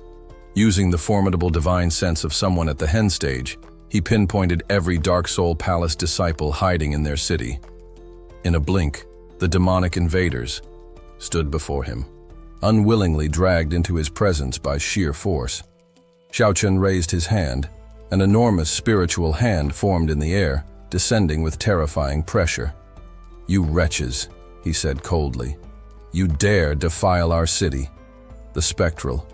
Using the formidable divine sense of someone at the hen stage, he pinpointed every Dark Soul Palace disciple hiding in their city. In a blink, the demonic invaders stood before him, unwillingly dragged into his presence by sheer force. Xiaochen raised his hand. An enormous spiritual hand formed in the air, descending with terrifying pressure. "You wretches," he said coldly. "You dare defile our city." The spectral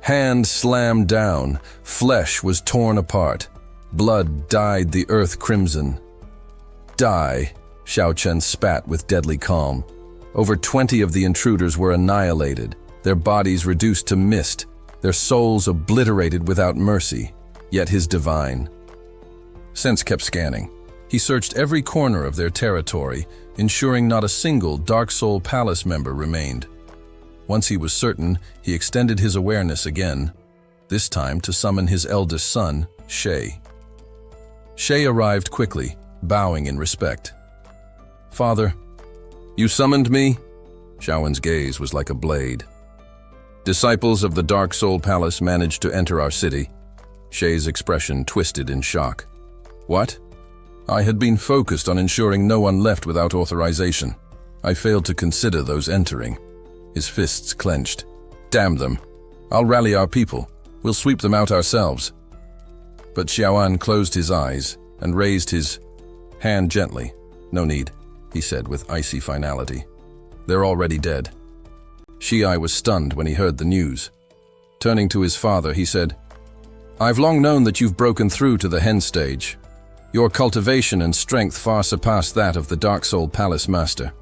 hand slammed down, flesh was torn apart, blood dyed the earth crimson. "Die," Xiaochen spat with deadly calm. Over 20 of the intruders were annihilated, their bodies reduced to mist, their souls obliterated without mercy. Yet his divine sense kept scanning. He searched every corner of their territory, ensuring not a single Dark Soul Palace member remained. Once he was certain, he extended his awareness again, this time to summon his eldest son, Shay. Shay arrived quickly, bowing in respect. "Father, you summoned me?" Xiaowen's gaze was like a blade. "Disciples of the Dark Soul Palace managed to enter our city." Shay's expression twisted in shock. "What?" "I had been focused on ensuring no one left without authorization. I failed to consider those entering." His fists clenched. "Damn them. I'll rally our people. We'll sweep them out ourselves." But Xiaoan closed his eyes and raised his hand gently. "No need," he said with icy finality. "They're already dead." Shiai was stunned when he heard the news. Turning to his father, he said, "I've long known that you've broken through to the hen stage. Your cultivation and strength far surpass that of the Dark Soul Palace Master.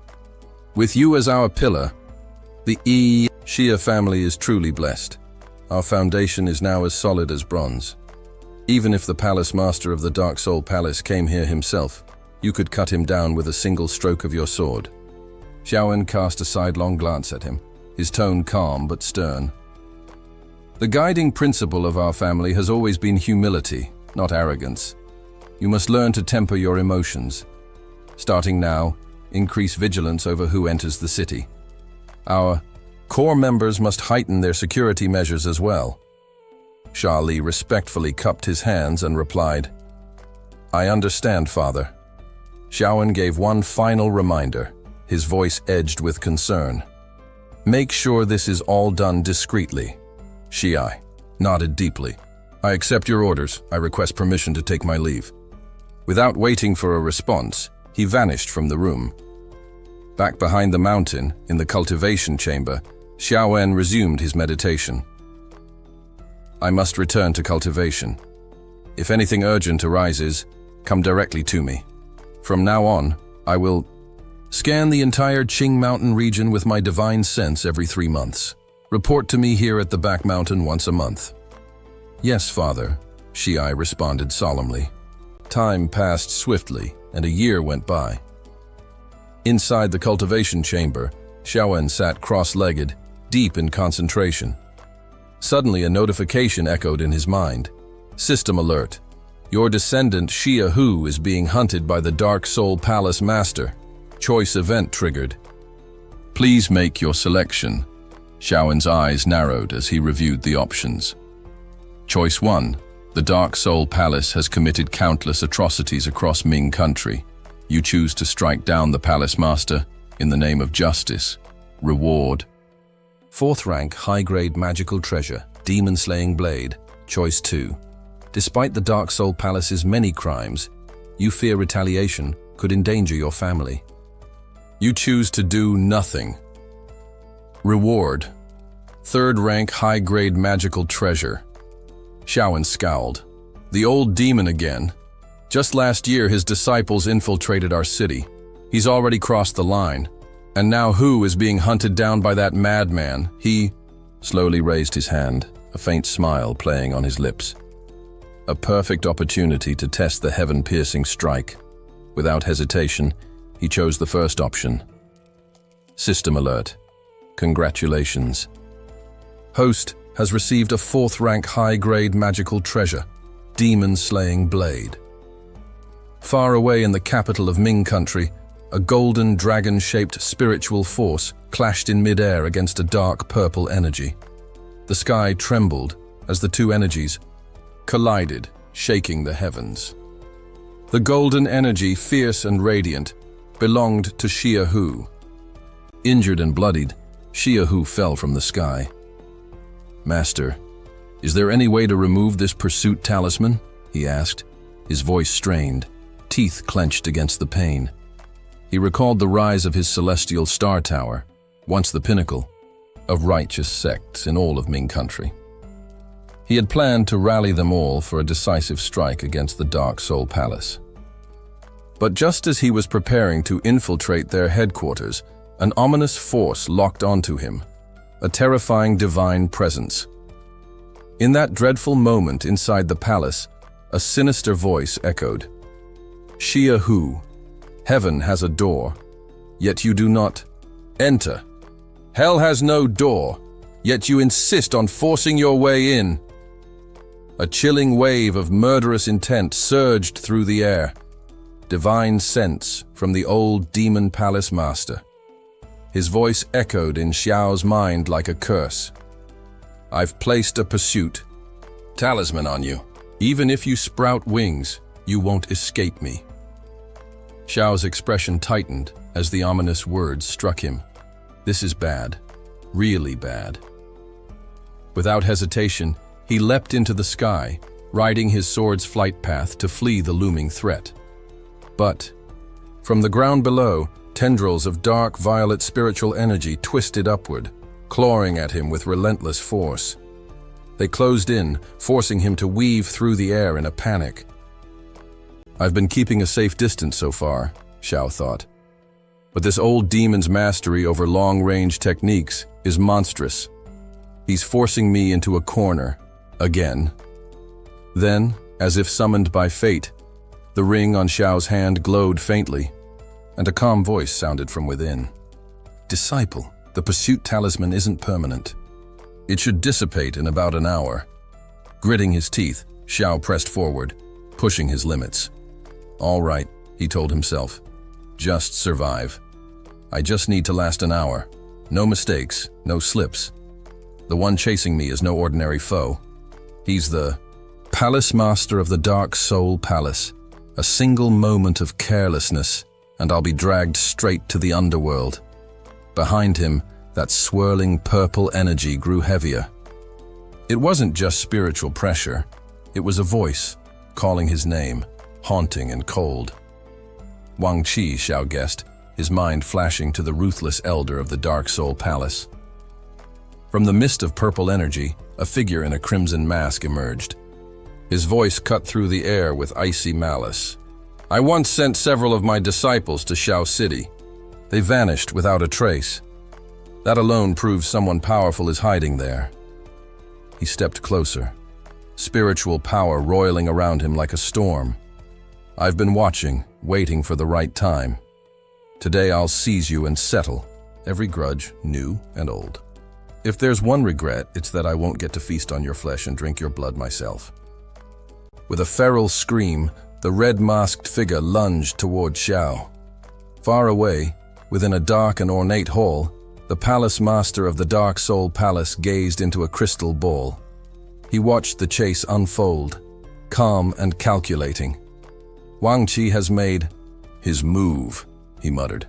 With you as our pillar, the Xia family is truly blessed. Our foundation is now as solid as bronze." Even if the palace master of the Dark Soul Palace came here himself, you could cut him down with a single stroke of your sword. Xiaowen cast a sidelong glance at him, his tone calm but stern. The guiding principle of our family has always been humility, not arrogance. You must learn to temper your emotions. Starting now, increase vigilance over who enters the city. Our core members must heighten their security measures as well. Xia Li respectfully cupped his hands and replied, "I understand, Father." Xiaowen gave one final reminder, his voice edged with concern. "Make sure this is all done discreetly." Xi nodded deeply. "I accept your orders. I request permission to take my leave." Without waiting for a response, he vanished from the room. Back behind the mountain, in the cultivation chamber, Xiaowen resumed his meditation. "I must return to cultivation. If anything urgent arises, come directly to me. From now on, I will scan the entire Qing Mountain region with my divine sense every 3 months. Report to me here at the back mountain once a month." "Yes, Father," Xi responded solemnly. Time passed swiftly, and a year went by. Inside the cultivation chamber, Xiaowen sat cross-legged, deep in concentration. Suddenly, a notification echoed in his mind. "System alert. Your descendant Xia Hu is being hunted by the Dark Soul Palace Master. Choice event triggered. Please make your selection." Xiaowen's eyes narrowed as he reviewed the options. Choice 1. The Dark Soul Palace has committed countless atrocities across Ming country. You choose to strike down the Palace Master in the name of justice. Reward: 4th rank high-grade magical treasure, demon-slaying blade. Choice 2. Despite the Dark Soul Palace's many crimes, you fear retaliation could endanger your family. You choose to do nothing. Reward: 3rd rank high-grade magical treasure. Xiaowen scowled. The old demon again. Just last year his disciples infiltrated our city. He's already crossed the line. And now Hu is being hunted down by that madman. He slowly raised his hand, a faint smile playing on his lips. A perfect opportunity to test the heaven-piercing strike. Without hesitation, he chose the first option. System alert. Congratulations. Host has received a 4th rank high-grade magical treasure, demon-slaying blade. Far away in the capital of Ming country, a golden dragon-shaped spiritual force clashed in mid-air against a dark purple energy. The sky trembled as the two energies collided, shaking the heavens. The golden energy, fierce and radiant, belonged to Xia Hu. Injured and bloodied, Xia Hu fell from the sky. "Master, is there any way to remove this pursuit talisman?" he asked, his voice strained, teeth clenched against the pain. He recalled the rise of his celestial star tower, once the pinnacle of righteous sects in all of Ming country. He had planned to rally them all for a decisive strike against the Dark Soul Palace. But just as he was preparing to infiltrate their headquarters, an ominous force locked onto him, a terrifying divine presence. In that dreadful moment inside the palace, a sinister voice echoed. "Xia Hu, heaven has a door, yet you do not enter. Hell has no door, yet you insist on forcing your way in." A chilling wave of murderous intent surged through the air. Divine sense from the old demon palace master. His voice echoed in Xiao's mind like a curse. "I've placed a pursuit talisman on you. Even if you sprout wings, you won't escape me." Xiao's expression tightened as the ominous words struck him. This is bad, really bad. Without hesitation, he leapt into the sky, riding his sword's flight path to flee the looming threat. But from the ground below, tendrils of dark violet spiritual energy twisted upward, clawing at him with relentless force. They closed in, forcing him to weave through the air in a panic. "I've been keeping a safe distance so far," Xiao thought. "But this old demon's mastery over long-range techniques is monstrous. He's forcing me into a corner, again." Then, As if summoned by fate, the ring on Xiao's hand glowed faintly, and a calm voice sounded from within. Disciple, the pursuit talisman isn't permanent. It should dissipate in about an hour. Gritting his teeth, Xiao pressed forward, pushing his limits. All right, he told himself. Just survive. I just need to last an hour. No mistakes, no slips. The one chasing me is no ordinary foe. He's the Palace Master of the Dark Soul Palace. A single moment of carelessness, and I'll be dragged straight to the underworld. Behind him, that swirling purple energy grew heavier. It wasn't just spiritual pressure. It was a voice, calling his name, haunting and cold. Wang Qi, Xiao guessed, his mind flashing to the ruthless elder of the Dark Soul Palace. From the mist of purple energy, a figure in a crimson mask emerged. His voice cut through the air with icy malice. I once sent several of my disciples to Xiao City. They vanished without a trace. That alone proves someone powerful is hiding there. He stepped closer, spiritual power roiling around him like a storm. I've been watching, waiting for the right time. Today I'll seize you and settle every grudge, new and old. If there's one regret, it's that I won't get to feast on your flesh and drink your blood myself. With a feral scream, the red-masked figure lunged toward Xiao. Far away, within a dark and ornate hall, the Palace Master of the Dark Soul Palace gazed into a crystal ball. He watched the chase unfold, calm and calculating. Wang Qi has made his move, he muttered.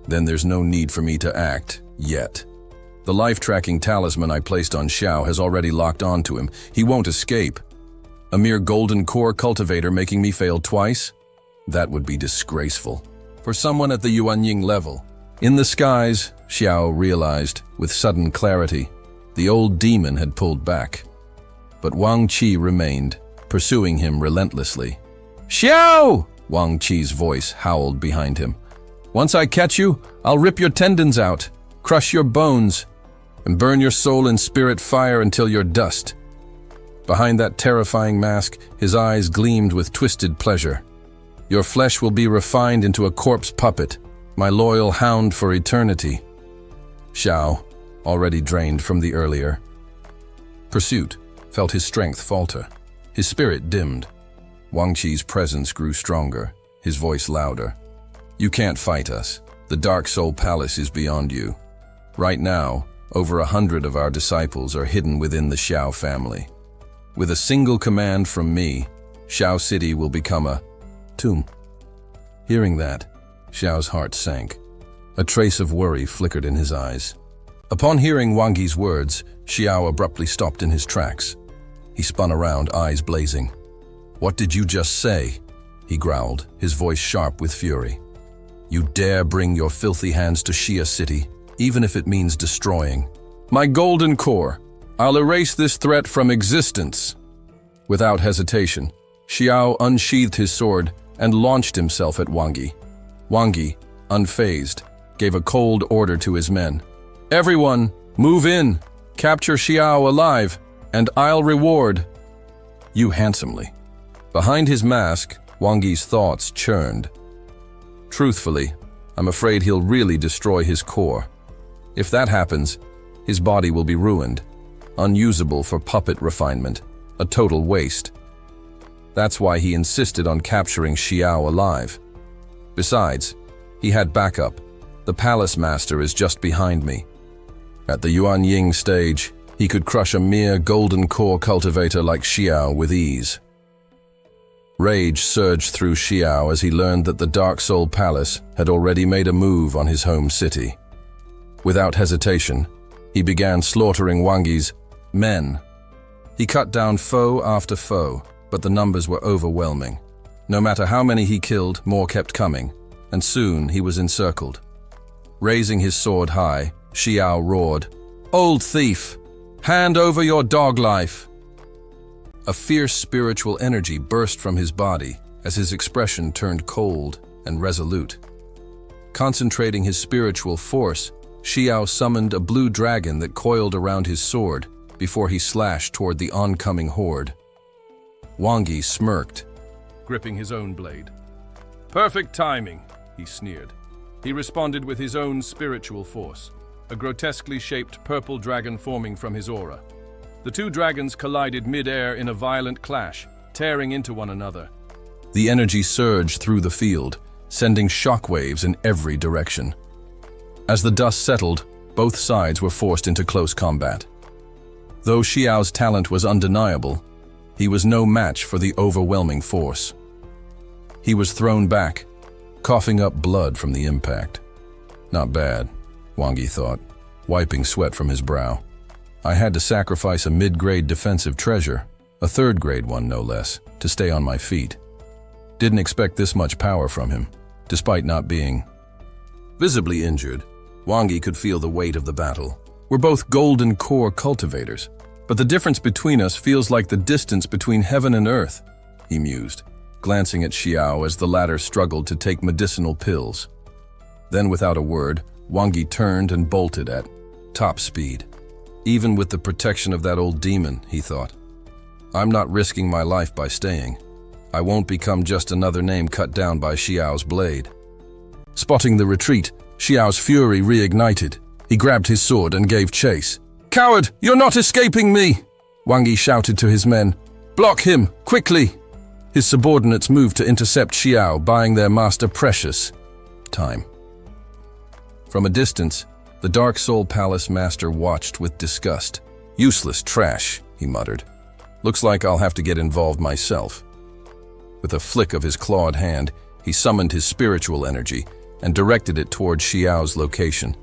Then there's no need for me to act, yet. The life-tracking talisman I placed on Xiao has already locked onto him. He won't escape. A mere golden core cultivator making me fail twice? That would be disgraceful. For someone at the Yuanying level. In the skies, Xiao realized, with sudden clarity, the old demon had pulled back. But Wang Qi remained, pursuing him relentlessly. Xiao! Wang Qi's voice howled behind him. Once I catch you, I'll rip your tendons out, crush your bones, and burn your soul in spirit fire until you're dust. Behind that terrifying mask, his eyes gleamed with twisted pleasure. Your flesh will be refined into a corpse puppet, my loyal hound for eternity. Xiao, already drained from the earlier pursuit, felt his strength falter. His spirit dimmed. Wang Qi's presence grew stronger, his voice louder. You can't fight us. The Dark Soul Palace is beyond you. Right now, over 100 of our disciples are hidden within the Xiao family. With a single command from me, Xiao City will become a tomb. Hearing that, Xiao's heart sank. A trace of worry flickered in his eyes. Upon hearing Wang Yi's words, Xiao abruptly stopped in his tracks. He spun around, eyes blazing. What did you just say? He growled, his voice sharp with fury. You dare bring your filthy hands to Xia City, even if it means destroying my golden core. I'll erase this threat from existence. Without hesitation, Xiao unsheathed his sword and launched himself at Wang Yi. Wang Yi, unfazed, gave a cold order to his men. Everyone, move in, capture Xiao alive, and I'll reward you handsomely. Behind his mask, Wang Yi's thoughts churned. Truthfully, I'm afraid he'll really destroy his core. If that happens, his body will be ruined, unusable for puppet refinement, a total waste. That's why he insisted on capturing Xiao alive. Besides, he had backup. The Palace Master is just behind me. At the Yuanying stage, he could crush a mere golden core cultivator like Xiao with ease. Rage surged through Xiao as he learned that the Dark Soul Palace had already made a move on his home city. Without hesitation, he began slaughtering Wang Yi's men. He cut down foe after foe, but the numbers were overwhelming. No matter how many he killed, more kept coming, and soon he was encircled. Raising his sword high, Xiao roared, "Old thief, hand over your dog life!" A fierce spiritual energy burst from his body as his expression turned cold and resolute. Concentrating his spiritual force, Xiao summoned a blue dragon that coiled around his sword before he slashed toward the oncoming horde. Wang Yi smirked, gripping his own blade. Perfect timing, he sneered. He responded with his own spiritual force, a grotesquely shaped purple dragon forming from his aura. The two dragons collided mid-air in a violent clash, tearing into one another. The energy surged through the field, sending shockwaves in every direction. As the dust settled, both sides were forced into close combat. Though Xiao's talent was undeniable, he was no match for the overwhelming force. He was thrown back, coughing up blood from the impact. Not bad, Wang Yi thought, wiping sweat from his brow. I had to sacrifice a mid-grade defensive treasure, a third-grade one no less, to stay on my feet. Didn't expect this much power from him, despite not being visibly injured. Wang Yi could feel the weight of the battle. We're both golden core cultivators, but the difference between us feels like the distance between heaven and earth, he mused, glancing at Xiao as the latter struggled to take medicinal pills. Then, without a word, Wang Yi turned and bolted at top speed. Even with the protection of that old demon, he thought. I'm not risking my life by staying. I won't become just another name cut down by Xiao's blade. Spotting the retreat, Xiao's fury reignited. He grabbed his sword and gave chase. "Coward, you're not escaping me!" Wang Yi shouted to his men. "Block him, quickly!" His subordinates moved to intercept Xiao, buying their master precious time. From a distance, the Dark Soul Palace Master watched with disgust. "Useless trash," he muttered. "Looks like I'll have to get involved myself." With a flick of his clawed hand, he summoned his spiritual energy and directed it toward Xiao's location.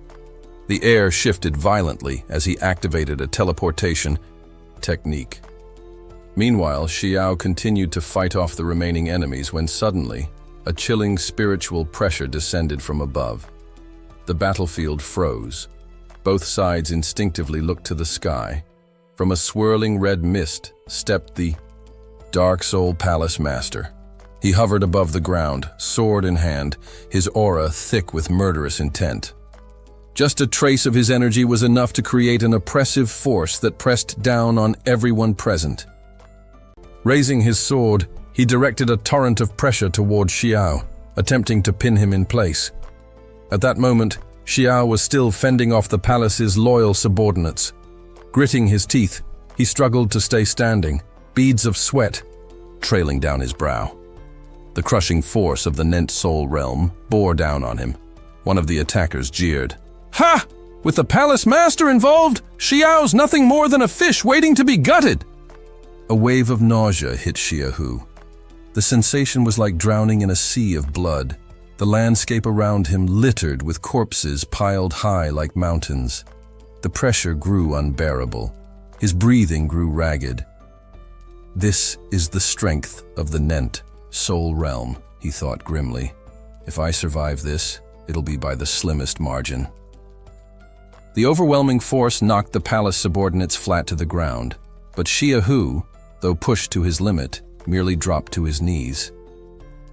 The air shifted violently as he activated a teleportation technique. Meanwhile, Xiao continued to fight off the remaining enemies when suddenly, a chilling spiritual pressure descended from above. The battlefield froze. Both sides instinctively looked to the sky. From a swirling red mist stepped the Dark Soul Palace Master. He hovered above the ground, sword in hand, his aura thick with murderous intent. Just a trace of his energy was enough to create an oppressive force that pressed down on everyone present. Raising his sword, he directed a torrent of pressure toward Xiao, attempting to pin him in place. At that moment, Xiao was still fending off the palace's loyal subordinates. Gritting his teeth, he struggled to stay standing, beads of sweat trailing down his brow. The crushing force of the Nent Soul realm bore down on him. One of the attackers jeered. "Ha! With the palace master involved, Xiao's nothing more than a fish waiting to be gutted!" A wave of nausea hit Xiaohu. The sensation was like drowning in a sea of blood. The landscape around him littered with corpses piled high like mountains. The pressure grew unbearable. His breathing grew ragged. This is the strength of the Nent Soul realm, he thought grimly. If I survive this, it'll be by the slimmest margin. The overwhelming force knocked the palace subordinates flat to the ground, but Xiaohu, though pushed to his limit, merely dropped to his knees.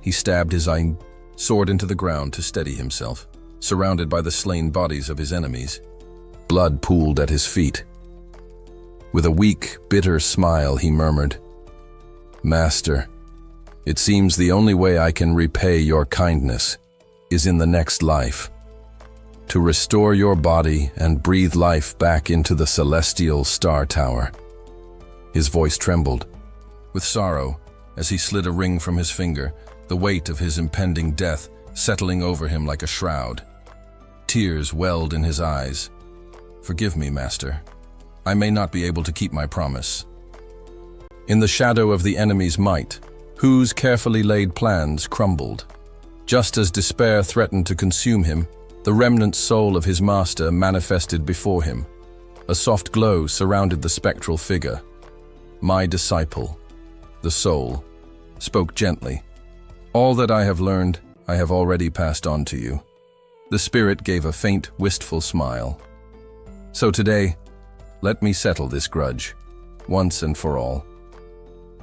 He stabbed his sword into the ground to steady himself, surrounded by the slain bodies of his enemies. Blood pooled at his feet. With a weak, bitter smile, he murmured, "Master, it seems the only way I can repay your kindness is in the next life. To restore your body and breathe life back into the celestial star tower." His voice trembled with sorrow as he slid a ring from his finger, the weight of his impending death settling over him like a shroud. Tears welled in his eyes. "Forgive me, Master. I may not be able to keep my promise." In the shadow of the enemy's might, Hu's carefully laid plans crumbled. Just as despair threatened to consume him, the remnant soul of his master manifested before him. A soft glow surrounded the spectral figure. "My disciple," the soul spoke gently. "All that I have learned, I have already passed on to you." The spirit gave a faint, wistful smile. "So today, let me settle this grudge, once and for all."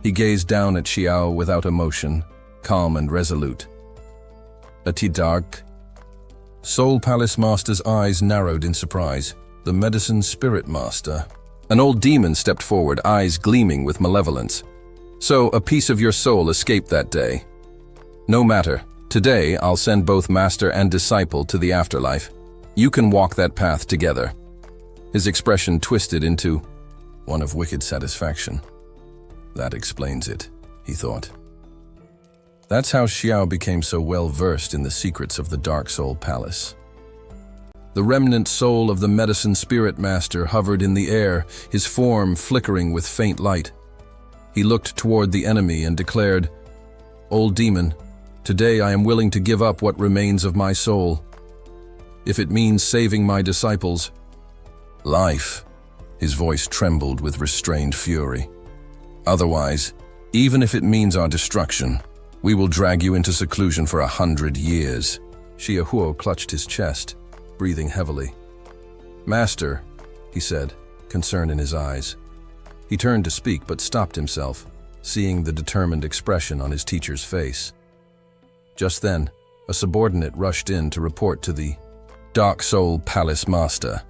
He gazed down at Xiao without emotion, calm and resolute. "Atidark." Soul Palace Master's eyes narrowed in surprise. The Medicine Spirit Master. An old demon stepped forward, eyes gleaming with malevolence. So a piece of your soul escaped that day. No matter. Today, I'll send both master and disciple to the afterlife. You can walk that path together." His expression twisted into one of wicked satisfaction. That explains it, he thought. That's how Xiao became so well versed in the secrets of the Dark Soul Palace. The remnant soul of the medicine spirit master hovered in the air, his form flickering with faint light. He looked toward the enemy and declared, "Old demon, today I am willing to give up what remains of my soul. If it means saving my disciples' life." His voice trembled with restrained fury. "Otherwise, even if it means our destruction, we will drag you into seclusion for 100 years. Xia Huo clutched his chest, breathing heavily. "Master," he said, concern in his eyes. He turned to speak but stopped himself, seeing the determined expression on his teacher's face. Just then, a subordinate rushed in to report to the Dark Soul Palace Master.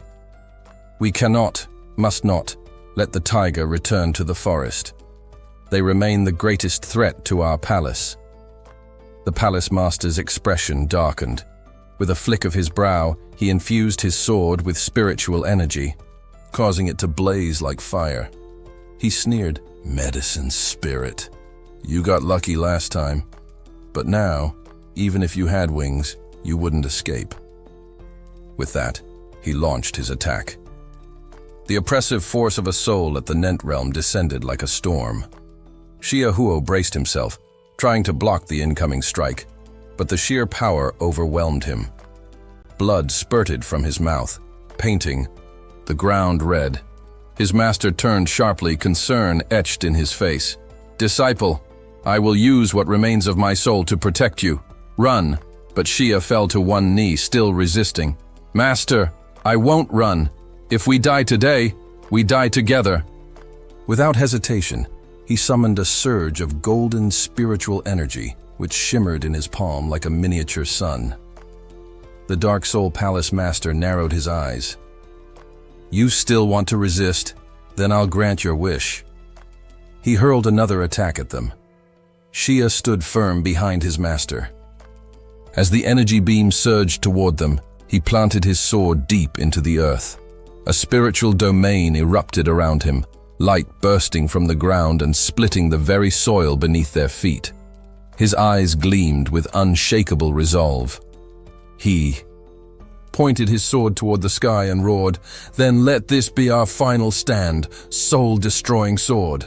"We cannot, must not, let the tiger return to the forest. They remain the greatest threat to our palace." The palace master's expression darkened. With a flick of his brow, he infused his sword with spiritual energy, causing it to blaze like fire. He sneered, "Medicine spirit. You got lucky last time. But now, even if you had wings, you wouldn't escape." With that, he launched his attack. The oppressive force of a soul at the Nent realm descended like a storm. Xia Huo braced himself, trying to block the incoming strike, but the sheer power overwhelmed him. Blood spurted from his mouth, painting the ground red. His master turned sharply, concern etched in his face. "Disciple, I will use what remains of my soul to protect you. Run." But Xia fell to one knee, still resisting. "Master, I won't run. If we die today, we die together." Without hesitation, he summoned a surge of golden spiritual energy, which shimmered in his palm like a miniature sun. The Dark Soul Palace Master narrowed his eyes. "You still want to resist? Then I'll grant your wish." He hurled another attack at them. Xia stood firm behind his master. As the energy beam surged toward them, he planted his sword deep into the earth. A spiritual domain erupted around him, light bursting from the ground and splitting the very soil beneath their feet. His eyes gleamed with unshakable resolve. He pointed his sword toward the sky and roared, "Then let this be our final stand, soul-destroying sword."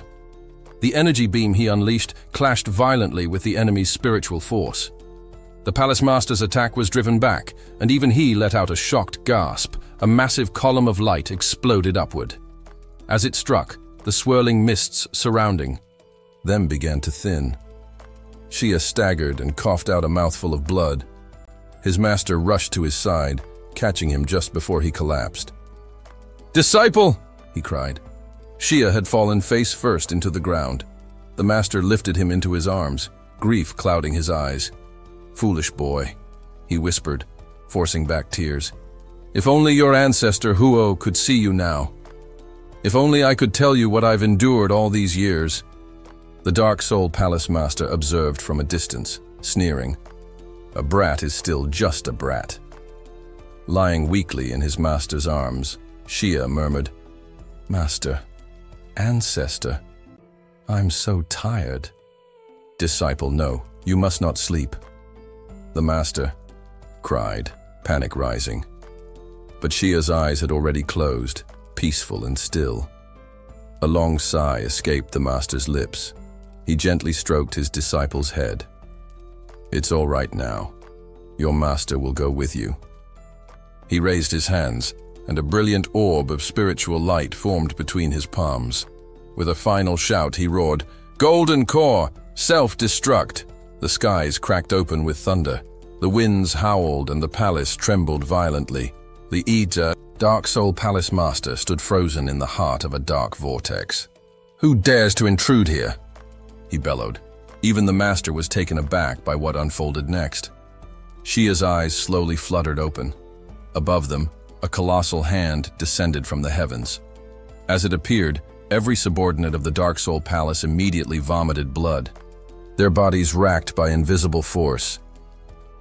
The energy beam he unleashed clashed violently with the enemy's spiritual force. The Palace Master's attack was driven back, and even he let out a shocked gasp. A massive column of light exploded upward. As it struck, the swirling mists surrounding them began to thin. Xia staggered and coughed out a mouthful of blood. His master rushed to his side, catching him just before he collapsed. "Disciple!" he cried. Xia had fallen face first into the ground. The master lifted him into his arms, grief clouding his eyes. "Foolish boy," he whispered, forcing back tears. "If only your ancestor Huo could see you now. If only I could tell you what I've endured all these years." The Dark Soul Palace Master observed from a distance, sneering. A brat is still just a brat. Lying weakly in his master's arms, Xia murmured, "Master, ancestor, I'm so tired." "Disciple, no, you must not sleep." The master cried, panic rising. But Xia's eyes had already closed, peaceful and still. A long sigh escaped the master's lips. He gently stroked his disciple's head. "It's all right now. Your master will go with you." He raised his hands, and a brilliant orb of spiritual light formed between his palms. With a final shout, he roared, "Golden Core! Self-destruct!" The skies cracked open with thunder. The winds howled and the palace trembled violently. The Dark Soul Palace Master stood frozen in the heart of a dark vortex. "Who dares to intrude here?" he bellowed. Even the master was taken aback by what unfolded next. Xia's eyes slowly fluttered open. Above them, a colossal hand descended from the heavens. As it appeared, Every subordinate of the Dark Soul Palace immediately vomited blood, their bodies racked by invisible force.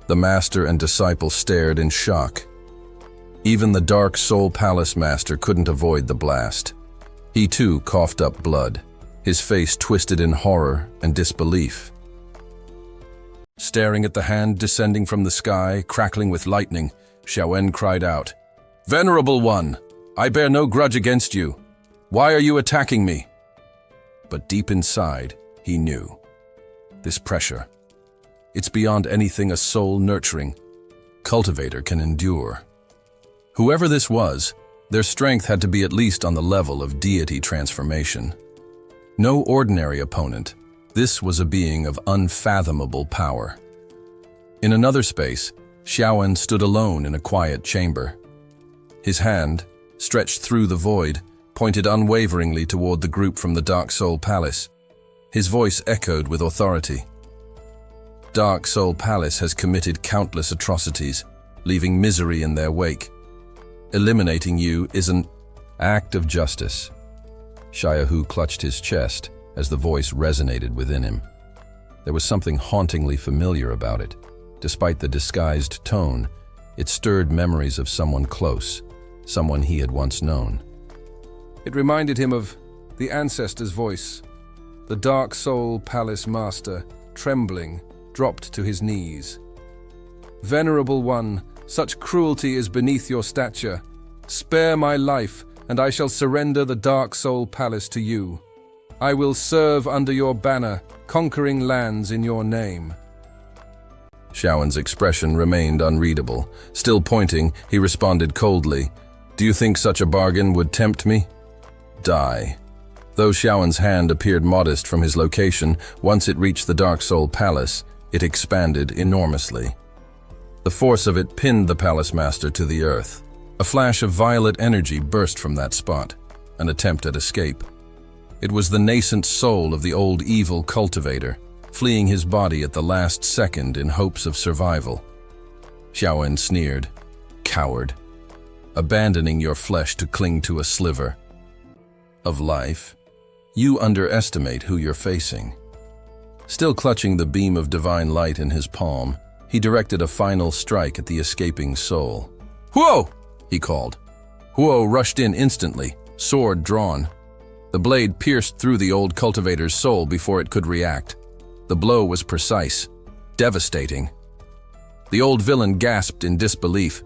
The master and disciple stared in shock. Even the Dark Soul Palace master couldn't avoid the blast. He too coughed up blood, his face twisted in horror and disbelief. Staring at the hand descending from the sky, crackling with lightning, Xiaowen cried out, "Venerable One, I bear no grudge against you. Why are you attacking me?" But deep inside, he knew. This pressure, it's beyond anything a soul-nurturing cultivator can endure. Whoever this was, their strength had to be at least on the level of deity transformation. No ordinary opponent. This was a being of unfathomable power. In another space, Xiaowen stood alone in a quiet chamber. His hand, stretched through the void, pointed unwaveringly toward the group from the Dark Soul Palace. His voice echoed with authority. Dark Soul Palace has committed countless atrocities, leaving misery in their wake. Eliminating you is an act of justice. Xiaohu clutched his chest as the voice resonated within him. There was something hauntingly familiar about it. Despite the disguised tone, it stirred memories of someone close, someone he had once known. It reminded him of the ancestor's voice. The Dark Soul Palace master, trembling, dropped to his knees. "Venerable One, such cruelty is beneath your stature. Spare my life, and I shall surrender the Dark Soul Palace to you. I will serve under your banner, conquering lands in your name." Xiaowen's expression remained unreadable. Still pointing, he responded coldly, "Do you think such a bargain would tempt me? Die." Though Xiaowen's hand appeared modest from his location, once it reached the Dark Soul Palace, it expanded enormously. The force of it pinned the palace master to the earth. A flash of violet energy burst from that spot, an attempt at escape. It was the nascent soul of the old evil cultivator, fleeing his body at the last second in hopes of survival. Xiaowen sneered, "Coward, abandoning your flesh to cling to a sliver of life. You underestimate who you're facing." Still clutching the beam of divine light in his palm, he directed a final strike at the escaping soul. "Huo!" he called. Huo rushed in instantly, sword drawn. The blade pierced through the old cultivator's soul before it could react. The blow was precise, devastating. The old villain gasped in disbelief.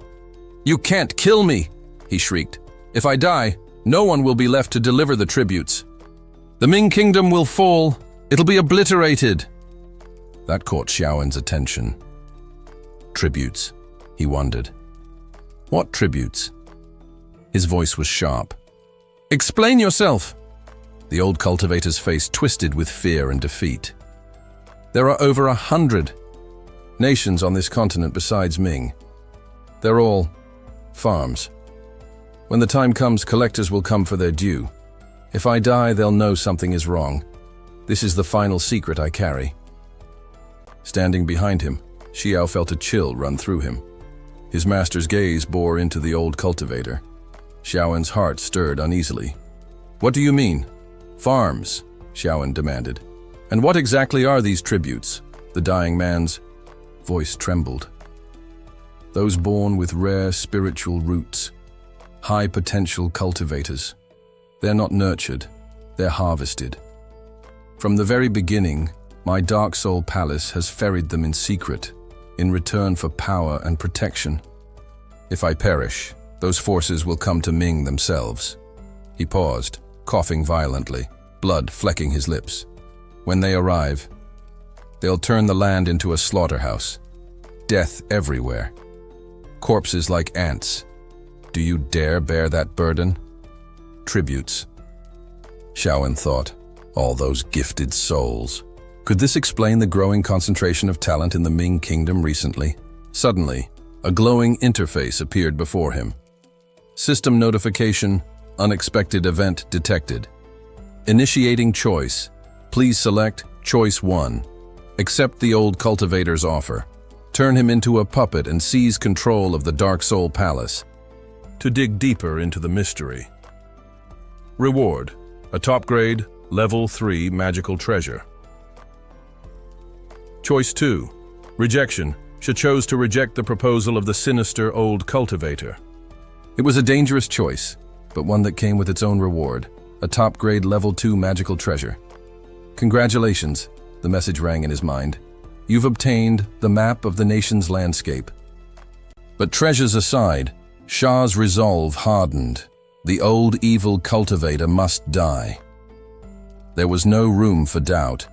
"You can't kill me!" he shrieked. "If I die, no one will be left to deliver the tributes. The Ming Kingdom will fall. It'll be obliterated." That caught Xiaowen's attention. "Tributes," he wondered. "What tributes?" His voice was sharp. "Explain yourself!" The old cultivator's face twisted with fear and defeat. "There are over 100 nations on this continent besides Ming. They're all farms. When the time comes, collectors will come for their due. If I die, they'll know something is wrong. This is the final secret I carry." Standing behind him, Xiao felt a chill run through him. His master's gaze bore into the old cultivator. Xiaowen's heart stirred uneasily. "What do you mean?" "Farms," Xiaowen demanded. "And what exactly are these tributes?" The dying man's voice trembled. "Those born with rare spiritual roots, high-potential cultivators. They're not nurtured, they're harvested. From the very beginning, my Dark Soul Palace has ferried them in secret, in return for power and protection. If I perish, those forces will come to Ming themselves." He paused, coughing violently, blood flecking his lips. "When they arrive, they'll turn the land into a slaughterhouse. Death everywhere. Corpses like ants. Do you dare bear that burden? Tributes." Xiaowen thought, all those gifted souls. Could this explain the growing concentration of talent in the Ming Kingdom recently? Suddenly, a glowing interface appeared before him. System notification, unexpected event detected. Initiating choice. Please select Choice 1. Accept the old cultivator's offer. Turn him into a puppet and seize control of the Dark Soul Palace. To dig deeper into the mystery. Reward. A top grade, level 3 magical treasure. Choice 2. Rejection. She chose to reject the proposal of the sinister old cultivator. It was a dangerous choice, but one that came with its own reward. A top grade level 2 magical treasure. Congratulations, the message rang in his mind. You've obtained the map of the nation's landscape. But treasures aside, Shah's resolve hardened. The old evil cultivator must die. There was no room for doubt.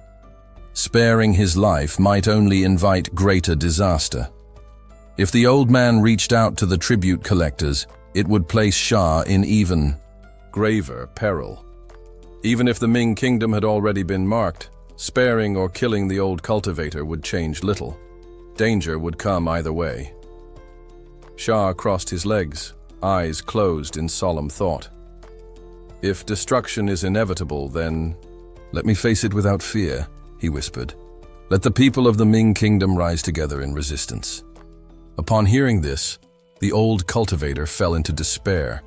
Sparing his life might only invite greater disaster. If the old man reached out to the tribute collectors, it would place Shah in even graver peril. Even if the Ming kingdom had already been marked, sparing or killing the old cultivator would change little. Danger would come either way. Shah crossed his legs, eyes closed in solemn thought. If destruction is inevitable, then let me face it without fear, he whispered. Let the people of the Ming kingdom rise together in resistance. Upon hearing this, the old cultivator fell into despair.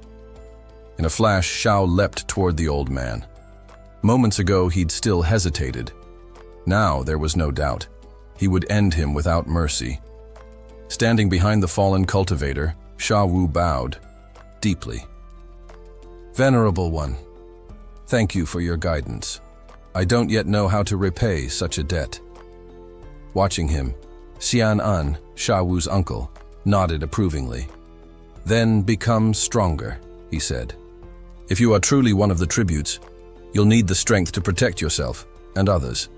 In a flash, Shao leapt toward the old man. Moments ago, he'd still hesitated. Now there was no doubt. He would end him without mercy. Standing behind the fallen cultivator, Sha Wu bowed, deeply. Venerable one, thank you for your guidance. I don't yet know how to repay such a debt. Watching him, Xian An, Sha Wu's uncle, nodded approvingly. Then become stronger, he said. If you are truly one of the tributes, you'll need the strength to protect yourself and others.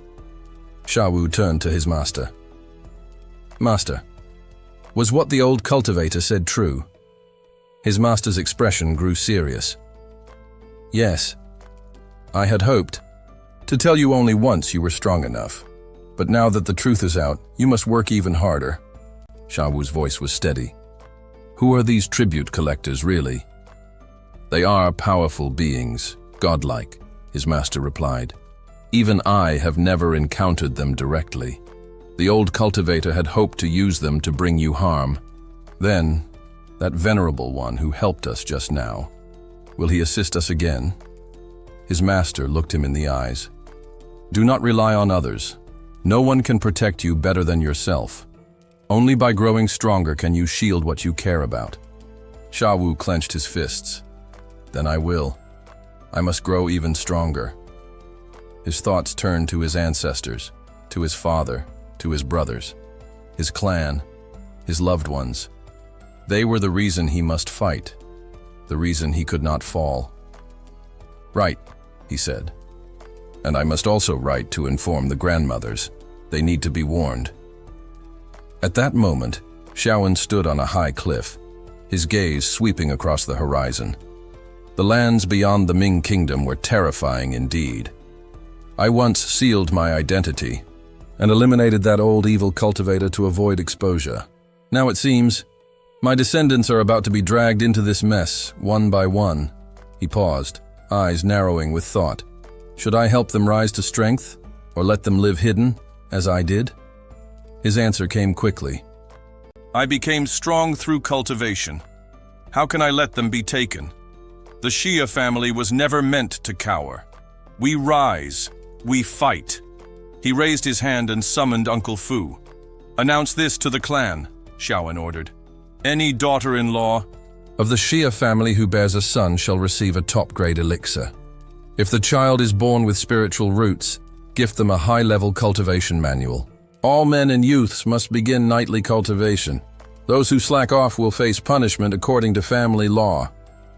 Sha Wu turned to his master. Master, was what the old cultivator said true? His master's expression grew serious. Yes, I had hoped to tell you only once you were strong enough. But now that the truth is out, you must work even harder. Sha Wu's voice was steady. Who are these tribute collectors really? They are powerful beings, godlike, his master replied. Even I have never encountered them directly. The old cultivator had hoped to use them to bring you harm. Then, that venerable one who helped us just now, will he assist us again? His master looked him in the eyes. Do not rely on others. No one can protect you better than yourself. Only by growing stronger can you shield what you care about. Sha Wu clenched his fists. Then I will. I must grow even stronger. His thoughts turned to his ancestors, to his father, to his brothers, his clan, his loved ones. They were the reason he must fight, the reason he could not fall. Right, he said. And I must also write to inform the grandmothers. They need to be warned. At that moment, Xiaoan stood on a high cliff, his gaze sweeping across the horizon. The lands beyond the Ming kingdom were terrifying indeed. I once sealed my identity and eliminated that old evil cultivator to avoid exposure. Now it seems my descendants are about to be dragged into this mess, one by one. He paused, eyes narrowing with thought. Should I help them rise to strength, or let them live hidden, as I did? His answer came quickly. I became strong through cultivation. How can I let them be taken? The Xia family was never meant to cower. We rise, we fight. He raised his hand and summoned Uncle Fu. Announce this to the clan, Xiaoan ordered. Any daughter-in-law of the Xia family who bears a son shall receive a top-grade elixir. If the child is born with spiritual roots, gift them a high-level cultivation manual. All men and youths must begin nightly cultivation. Those who slack off will face punishment according to family law.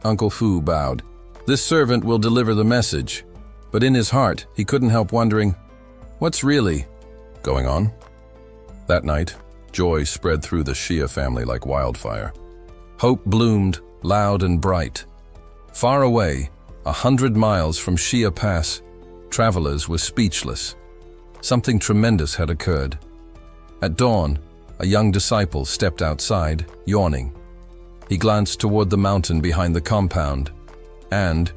Uncle Fu bowed. This servant will deliver the message. But in his heart, he couldn't help wondering, what's really going on? That night, joy spread through the Xia family like wildfire. Hope bloomed, loud and bright. Far away, 100 miles from Xia Pass, travelers were speechless. Something tremendous had occurred. At dawn, a young disciple stepped outside, yawning. He glanced toward the mountain behind the compound and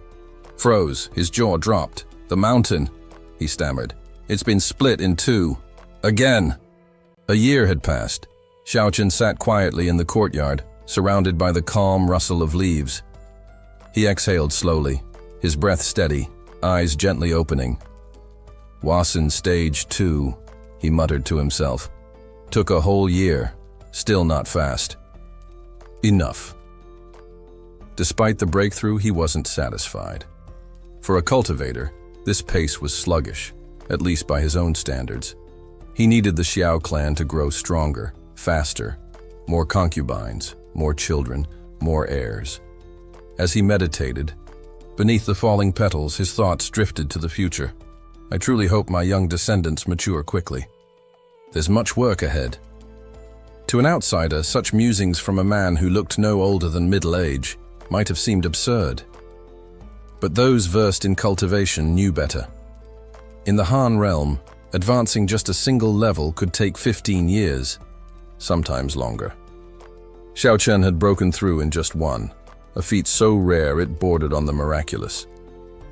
froze. His jaw dropped. The mountain, he stammered. It's been split in two. Again. A year had passed. Xiaochen sat quietly in the courtyard, surrounded by the calm rustle of leaves. He exhaled slowly, his breath steady. eyes gently opening. Wasin stage 2, he muttered to himself. Took a whole year, still not fast. Enough. Despite the breakthrough, he wasn't satisfied. For a cultivator, this pace was sluggish, at least by his own standards. He needed the Xiao clan to grow stronger, faster, more concubines, more children, more heirs. As he meditated, beneath the falling petals, his thoughts drifted to the future. I truly hope my young descendants mature quickly. There's much work ahead. To an outsider, such musings from a man who looked no older than middle age might have seemed absurd. But those versed in cultivation knew better. In the Han realm, advancing just a single level could take 15 years, sometimes longer. Xiao Chen had broken through in just one, a feat so rare it bordered on the miraculous.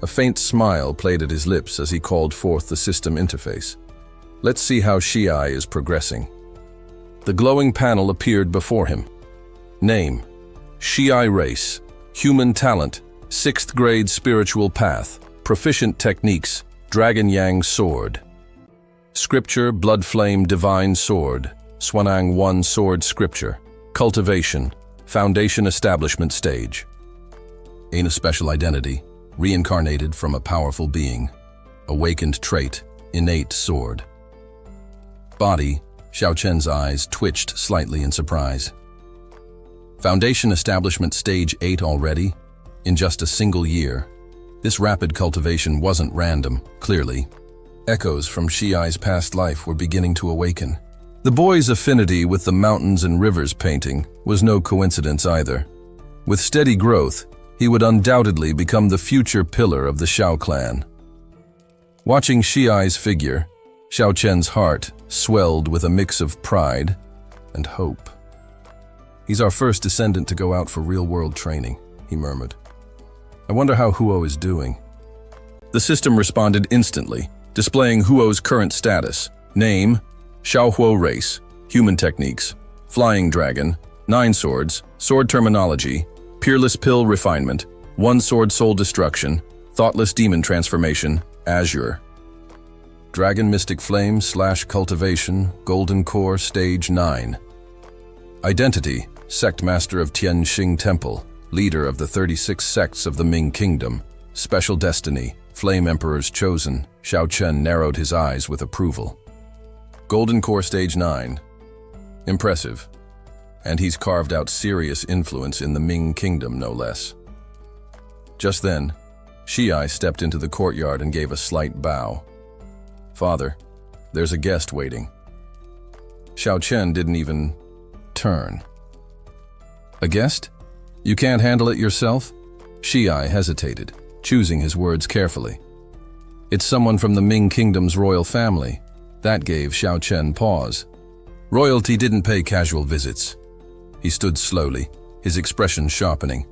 A faint smile played at his lips as he called forth the system interface. Let's see how Xi is progressing. The glowing panel appeared before him. Name: Xi race, human talent, 6th grade spiritual path, proficient techniques, Dragon Yang sword. Scripture, Blood Flame Divine Sword, Swanang 1 Sword Scripture. Cultivation, Foundation Establishment Stage. Ain't a special identity, reincarnated from a powerful being. Awakened trait, innate sword. Body, Xiao Chen's eyes twitched slightly in surprise. Foundation Establishment Stage 8 already? In just a single year. This rapid cultivation wasn't random, clearly. Echoes from Xi's past life were beginning to awaken. The boy's affinity with the mountains and rivers painting was no coincidence either. With steady growth, he would undoubtedly become the future pillar of the Xiao clan. Watching Xi's figure, Xiao Chen's heart swelled with a mix of pride and hope. He's our first descendant to go out for real-world training, he murmured. I wonder how Huo is doing. The system responded instantly, displaying Huo's current status. Name: Xiaohuo race, human techniques, flying dragon, 9 swords, sword terminology, peerless pill refinement, 1 sword soul destruction, thoughtless demon transformation, azure. Dragon mystic flame / cultivation, golden core stage 9. Identity: sect master of Tianxing Temple, leader of the 36 sects of the Ming Kingdom. Special destiny: Flame Emperor's chosen. Xiao Chen narrowed his eyes with approval. Golden core stage 9. Impressive. And he's carved out serious influence in the Ming Kingdom, no less. Just then, Xi stepped into the courtyard and gave a slight bow. Father, there's a guest waiting. Xiao Chen didn't even turn. A guest? You can't handle it yourself? Xi hesitated, choosing his words carefully. It's someone from the Ming Kingdom's royal family. That gave Xiao Chen pause. Royalty didn't pay casual visits. He stood slowly, his expression sharpening.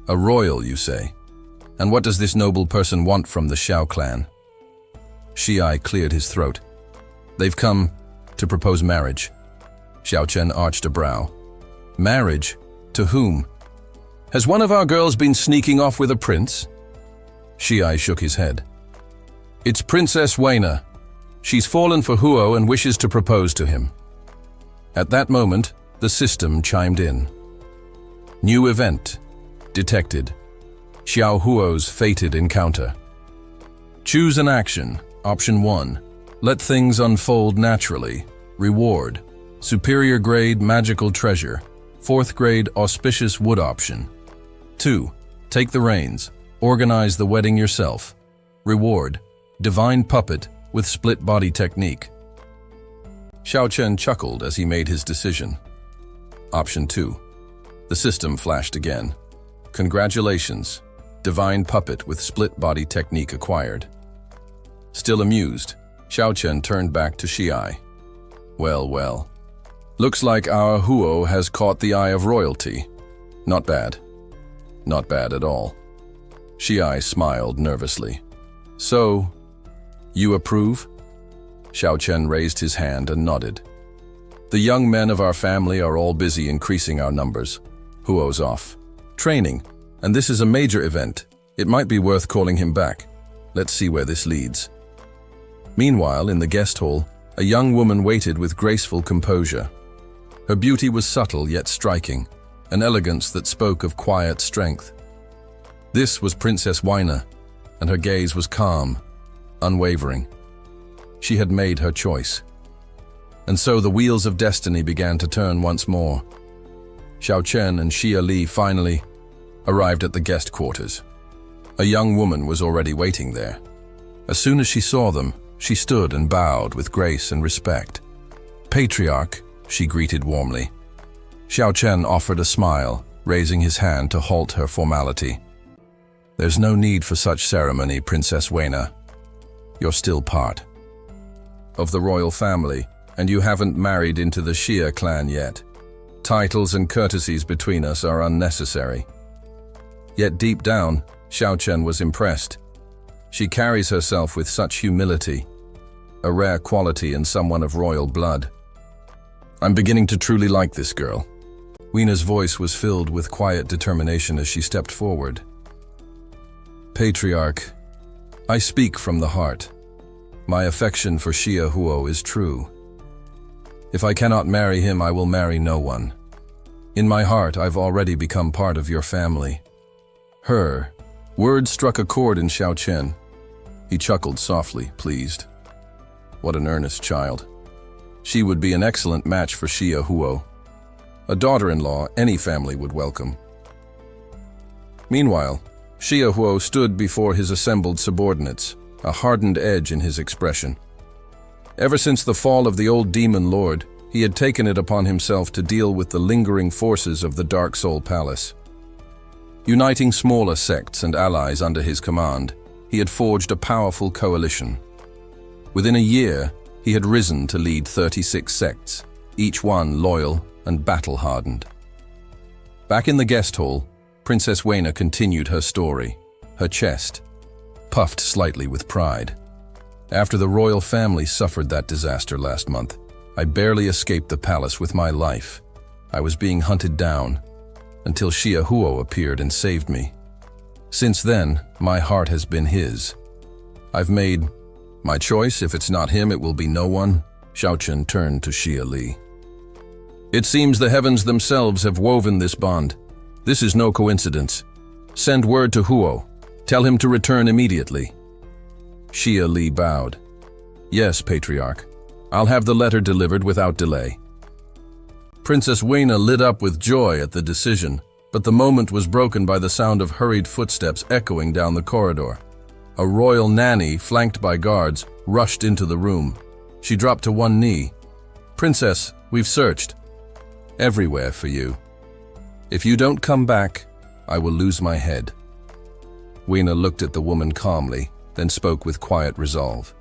A royal, you say? And what does this noble person want from the Xiao clan? Xi cleared his throat. They've come to propose marriage. Xiao Chen arched a brow. Marriage? To whom? Has one of our girls been sneaking off with a prince? Xi shook his head. It's Princess Weina. She's fallen for Huo and wishes to propose to him. At that moment, the system chimed in. New event detected. Xiao Huo's fated encounter. Choose an action. Option 1. Let things unfold naturally. Reward: superior grade magical treasure. 4th grade auspicious wood option. 2. Take the reins. Organize the wedding yourself. Reward: divine puppet with split body technique. Xiao Chen chuckled as he made his decision. Option 2. The system flashed again. Congratulations. Divine puppet with split body technique acquired. Still amused, Xiao Chen turned back to Xi. Well, well. Looks like our Huo has caught the eye of royalty. Not bad. Not bad at all. Xi smiled nervously. So, you approve? Xiao Chen raised his hand and nodded. The young men of our family are all busy increasing our numbers. Huo's off. Training, and this is a major event. It might be worth calling him back. Let's see where this leads. Meanwhile, in the guest hall, a young woman waited with graceful composure. Her beauty was subtle yet striking, an elegance that spoke of quiet strength. This was Princess Weiner, and her gaze was calm, unwavering. She had made her choice. And so the wheels of destiny began to turn once more. Xiao Chen and Xia Li finally arrived at the guest quarters. A young woman was already waiting there. As soon as she saw them, she stood and bowed with grace and respect. "Patriarch," she greeted warmly. Xiao Chen offered a smile, raising his hand to halt her formality. "There's no need for such ceremony, Princess Weiner. You're still part of the royal family, and you haven't married into the Xia clan yet. Titles and courtesies between us are unnecessary." Yet deep down, Xiao Chen was impressed. She carries herself with such humility, a rare quality in someone of royal blood. "I'm beginning to truly like this girl." Weiner's voice was filled with quiet determination as she stepped forward. "Patriarch, I speak from the heart. My affection for Xia Huo is true. If I cannot marry him, I will marry no one. In my heart, I've already become part of your family." Her words struck a chord in Xiao Chen. He chuckled softly, pleased. What an earnest child. She would be an excellent match for Xia Huo. A daughter-in-law any family would welcome. Meanwhile, Xia Huo stood before his assembled subordinates, a hardened edge in his expression. Ever since the fall of the old demon lord, he had taken it upon himself to deal with the lingering forces of the Dark Soul Palace. Uniting smaller sects and allies under his command, he had forged a powerful coalition. Within a year, he had risen to lead 36 sects, each one loyal and battle-hardened. Back in the guest hall, Princess Weiner continued her story, her chest puffed slightly with pride. "After the royal family suffered that disaster last month, I barely escaped the palace with my life. I was being hunted down, until Xia Huo appeared and saved me. Since then, my heart has been his. I've made my choice. If it's not him, it will be no one." Xiao Chen turned to Xia Li. "It seems the heavens themselves have woven this bond. This is no coincidence. Send word to Huo. Tell him to return immediately." Xia Li bowed. "Yes, Patriarch. I'll have the letter delivered without delay." Princess Weiner lit up with joy at the decision, but the moment was broken by the sound of hurried footsteps echoing down the corridor. A royal nanny, flanked by guards, rushed into the room. She dropped to one knee. "Princess, we've searched everywhere for you. If you don't come back, I will lose my head." Weiner looked at the woman calmly, then spoke with quiet resolve.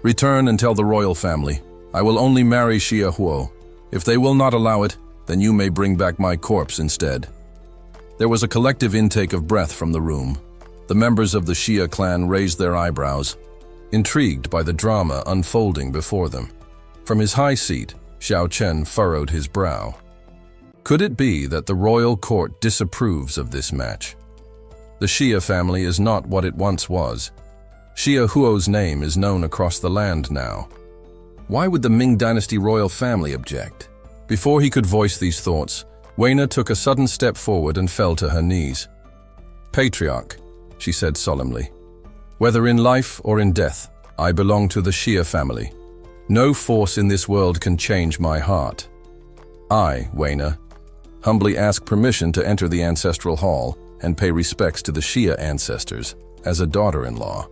"Return and tell the royal family. I will only marry Xia Huo. If they will not allow it, then you may bring back my corpse instead." There was a collective intake of breath from the room. The members of the Xia clan raised their eyebrows, intrigued by the drama unfolding before them. From his high seat, Xiao Chen furrowed his brow. Could it be that the royal court disapproves of this match? The Xia family is not what it once was. Xia Huo's name is known across the land now. Why would the Ming Dynasty royal family object? Before he could voice these thoughts, Weiner took a sudden step forward and fell to her knees. "Patriarch," she said solemnly, "whether in life or in death, I belong to the Xia family. No force in this world can change my heart. I, Weiner, humbly ask permission to enter the ancestral hall and pay respects to the Xia ancestors as a daughter-in-law."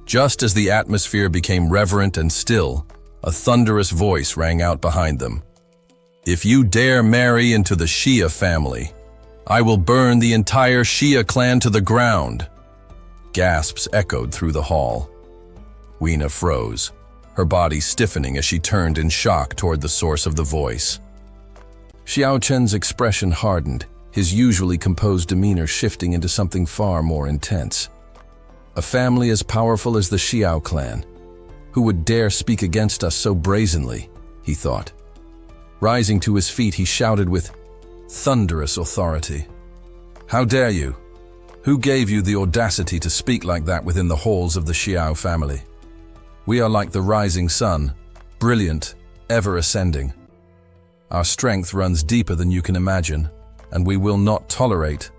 Just as the atmosphere became reverent and still, a thunderous voice rang out behind them. "If you dare marry into the Xia family, I will burn the entire Xia clan to the ground." Gasps echoed through the hall. Weiner froze, her body stiffening as she turned in shock toward the source of the voice. Xiao Chen's expression hardened, his usually composed demeanor shifting into something far more intense. A family as powerful as the Xiao clan. Who would dare speak against us so brazenly, he thought. Rising to his feet, he shouted with thunderous authority. "How dare you? Who gave you the audacity to speak like that within the halls of the Xiao family? We are like the rising sun, brilliant, ever ascending. Our strength runs deeper than you can imagine, and we will not tolerate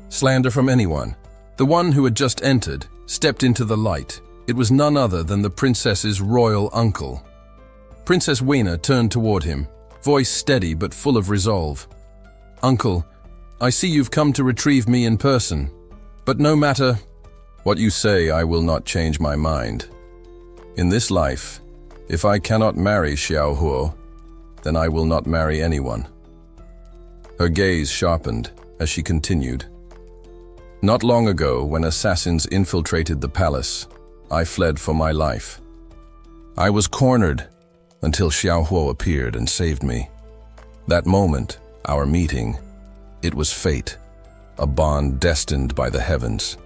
slander from anyone. The one who had just entered stepped into the light. It was none other than the princess's royal uncle. Princess Weina turned toward him, voice steady but full of resolve. "Uncle, I see you've come to retrieve me in person, but no matter what you say, I will not change my mind. In this life, if I cannot marry Xiao Huo, then I will not marry anyone." Her gaze sharpened as she continued. "Not long ago, when assassins infiltrated the palace, I fled for my life. I was cornered until Xiao Huo appeared and saved me. That moment, our meeting, it was fate, a bond destined by the heavens."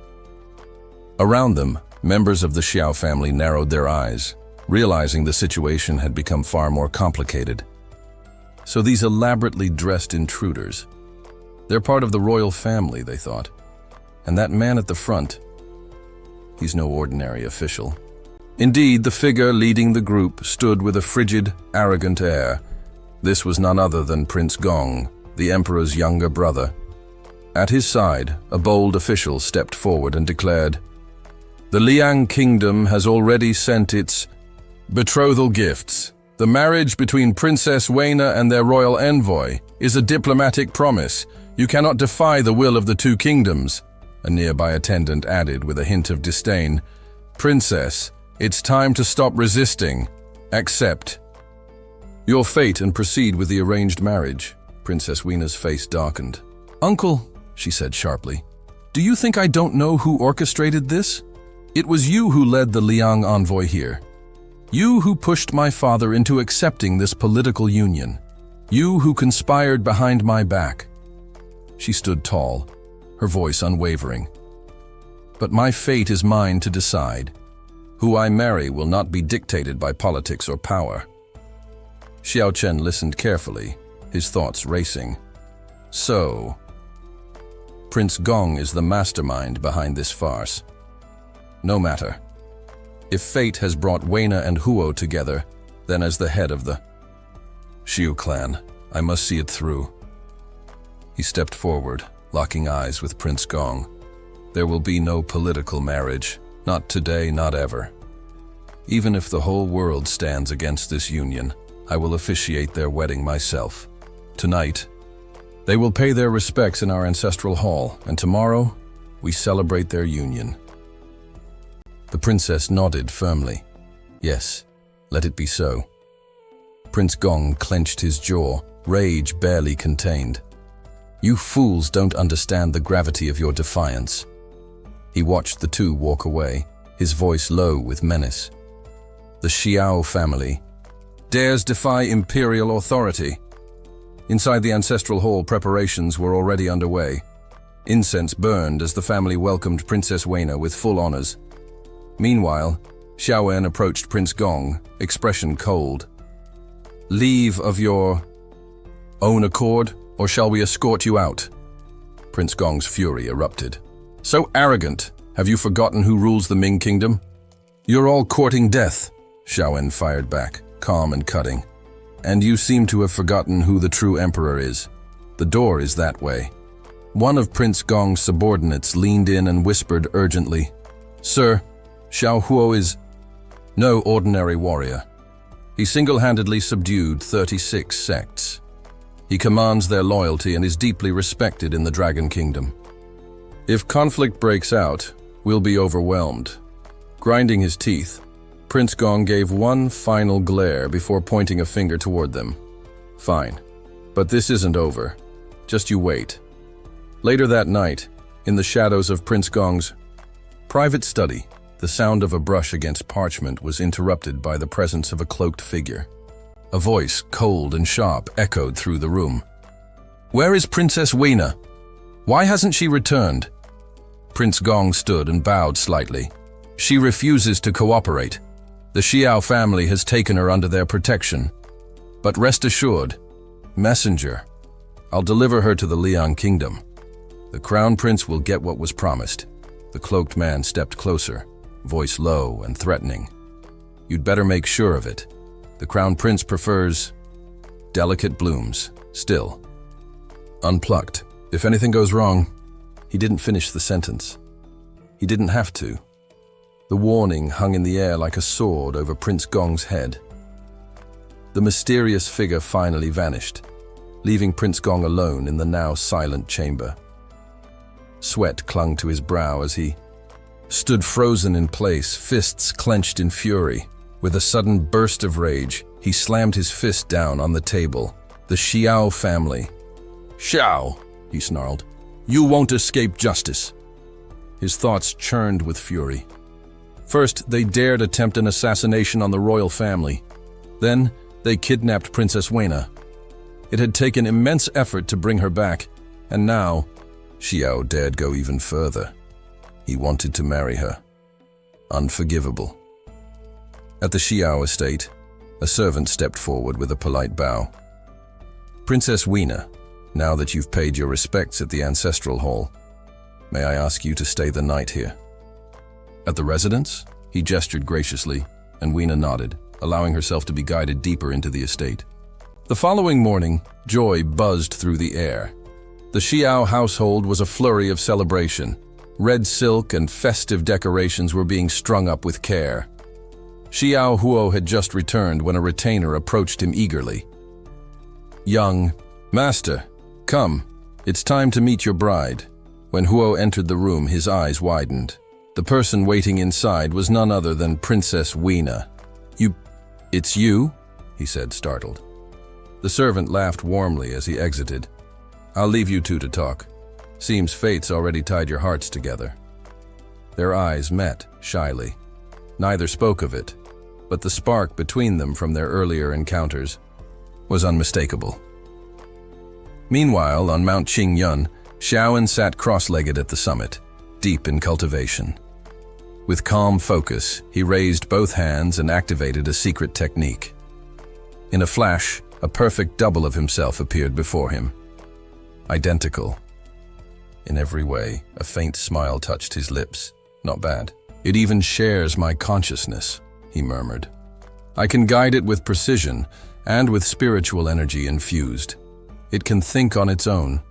Around them, members of the Xiao family narrowed their eyes, realizing the situation had become far more complicated. So these elaborately dressed intruders, they're part of the royal family, they thought. And that man at the front, he's no ordinary official. Indeed, the figure leading the group stood with a frigid, arrogant air. This was none other than Prince Gong, the emperor's younger brother. At his side, a bold official stepped forward and declared, "The Liang Kingdom has already sent its betrothal gifts. The marriage between Princess Weina and their royal envoy is a diplomatic promise. You cannot defy the will of the two kingdoms," a nearby attendant added with a hint of disdain. "Princess, it's time to stop resisting. Accept your fate and proceed with the arranged marriage." Princess Weina's face darkened. "Uncle," she said sharply, "do you think I don't know who orchestrated this? It was you who led the Liang envoy here. You who pushed my father into accepting this political union. You who conspired behind my back." She stood tall, her voice unwavering. "But my fate is mine to decide. Who I marry will not be dictated by politics or power." Xiao Chen listened carefully, his thoughts racing. "So, Prince Gong is the mastermind behind this farce. No matter. If fate has brought Weina and Huo together, then as the head of the Xiu clan, I must see it through." He stepped forward, locking eyes with Prince Gong. "There will be no political marriage, not today, not ever. Even if the whole world stands against this union, I will officiate their wedding myself. Tonight, they will pay their respects in our ancestral hall, and tomorrow, we celebrate their union." The princess nodded firmly. "Yes, let it be so." Prince Gong clenched his jaw, rage barely contained. "You fools don't understand the gravity of your defiance." He watched the two walk away, his voice low with menace. "The Xiao family dares defy imperial authority." Inside the ancestral hall, preparations were already underway. Incense burned as the family welcomed Princess Weina with full honors. Meanwhile, Xiaowen approached Prince Gong, expression cold. "Leave of your own accord, or shall we escort you out?" Prince Gong's fury erupted. "So arrogant! Have you forgotten who rules the Ming Kingdom?" "You're all courting death," Xiaowen fired back, calm and cutting. "And you seem to have forgotten who the true emperor is. The door is that way." One of Prince Gong's subordinates leaned in and whispered urgently, "Sir, Xiao Huo is no ordinary warrior. He single-handedly subdued 36 sects. He commands their loyalty and is deeply respected in the Dragon Kingdom. If conflict breaks out, we'll be overwhelmed." Grinding his teeth, Prince Gong gave one final glare before pointing a finger toward them. "Fine, but this isn't over. Just you wait." Later that night, in the shadows of Prince Gong's private study, the sound of a brush against parchment was interrupted by the presence of a cloaked figure. A voice, cold and sharp, echoed through the room. "Where is Princess Weina? Why hasn't she returned?" Prince Gong stood and bowed slightly. "She refuses to cooperate. The Xiao family has taken her under their protection. But rest assured, messenger, I'll deliver her to the Liang Kingdom. The Crown Prince will get what was promised. The cloaked man stepped closer, voice low and threatening. You'd better make sure of it. The Crown Prince prefers delicate blooms, still. Unplucked. If anything goes wrong, he didn't finish the sentence. He didn't have to. The warning hung in the air like a sword over Prince Gong's head. The mysterious figure finally vanished, leaving Prince Gong alone in the now silent chamber. Sweat clung to his brow as he stood frozen in place, fists clenched in fury. With a sudden burst of rage, he slammed his fist down on the table. The Xiao family. "Xiao," he snarled, "you won't escape justice." His thoughts churned with fury. First, they dared attempt an assassination on the royal family. Then, they kidnapped Princess Weina. It had taken immense effort to bring her back, and now, Xiao dared go even further. He wanted to marry her. Unforgivable. At the Xiao estate, a servant stepped forward with a polite bow. "Princess Weina, now that you've paid your respects at the ancestral hall, may I ask you to stay the night here?" At the residence, he gestured graciously, and Weina nodded, allowing herself to be guided deeper into the estate. The following morning, joy buzzed through the air. The Xiao household was a flurry of celebration. Red silk and festive decorations were being strung up with care. Xiao Huo had just returned when a retainer approached him eagerly. "Young master, come, it's time to meet your bride." When Huo entered the room, his eyes widened. The person waiting inside was none other than Princess Weina. It's you?" he said, startled. The servant laughed warmly as he exited. "I'll leave you two to talk. Seems fate's already tied your hearts together." Their eyes met, shyly. Neither spoke of it, but the spark between them from their earlier encounters was unmistakable. Meanwhile, on Mount Qingyun, Xiaoan sat cross-legged at the summit, deep in cultivation. With calm focus, he raised both hands and activated a secret technique. In a flash, a perfect double of himself appeared before him. Identical. In every way, a faint smile touched his lips. "Not bad. It even shares my consciousness," he murmured. "I can guide it with precision and with spiritual energy infused. It can think on its own."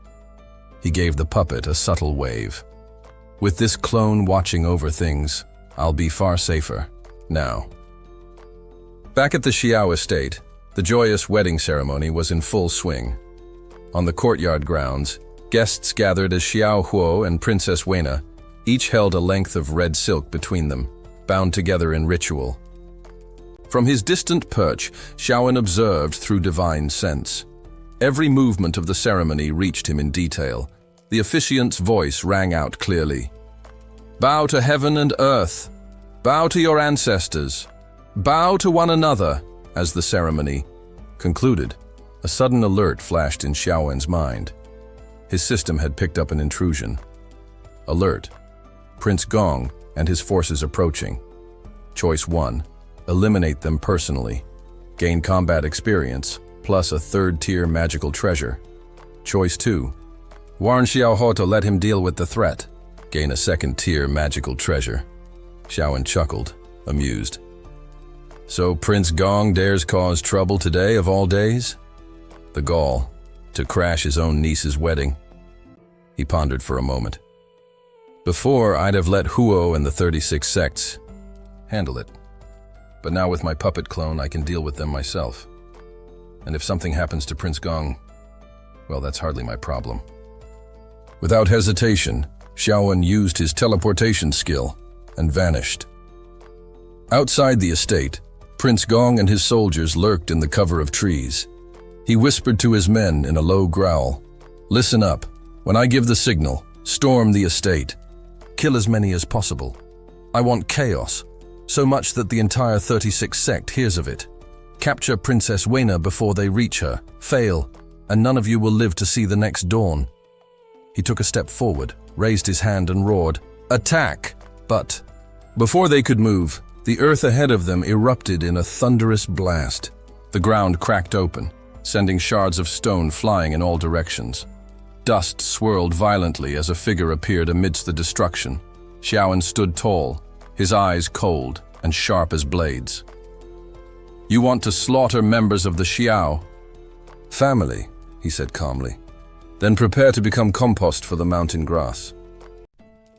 He gave the puppet a subtle wave. "With this clone watching over things, I'll be far safer now." Back at the Xiao estate, the joyous wedding ceremony was in full swing. On the courtyard grounds, guests gathered as Xiao Huo and Princess Weina each held a length of red silk between them, bound together in ritual. From his distant perch, Xiaoan observed through divine sense. Every movement of the ceremony reached him in detail. The officiant's voice rang out clearly. "Bow to heaven and earth. Bow to your ancestors. Bow to one another," as the ceremony concluded. A sudden alert flashed in Xiaoan's mind. His system had picked up an intrusion. Alert. Prince Gong and his forces approaching. Choice 1. Eliminate them personally. Gain combat experience, plus a third-tier magical treasure. Choice 2. Warn Xiaoho to let him deal with the threat. Gain a second-tier magical treasure. Xiaoan chuckled, amused. So Prince Gong dares cause trouble today of all days? The gall, to crash his own niece's wedding. He pondered for a moment. Before, I'd have let Huo and the 36 sects handle it. But now with my puppet clone, I can deal with them myself. And if something happens to Prince Gong, well, that's hardly my problem. Without hesitation, Xiaoan used his teleportation skill and vanished. Outside the estate, Prince Gong and his soldiers lurked in the cover of trees. He whispered to his men in a low growl, "Listen up. When I give the signal, storm the estate. Kill as many as possible. I want chaos, so much that the entire 36 sect hears of it. Capture Princess Weina before they reach her. Fail, and none of you will live to see the next dawn." He took a step forward, raised his hand and roared, "Attack!" But before they could move, the earth ahead of them erupted in a thunderous blast. The ground cracked open, sending shards of stone flying in all directions. Dust swirled violently as a figure appeared amidst the destruction. Xiaoan stood tall, his eyes cold and sharp as blades. "You want to slaughter members of the Xiao family," he said calmly. "Then prepare to become compost for the mountain grass."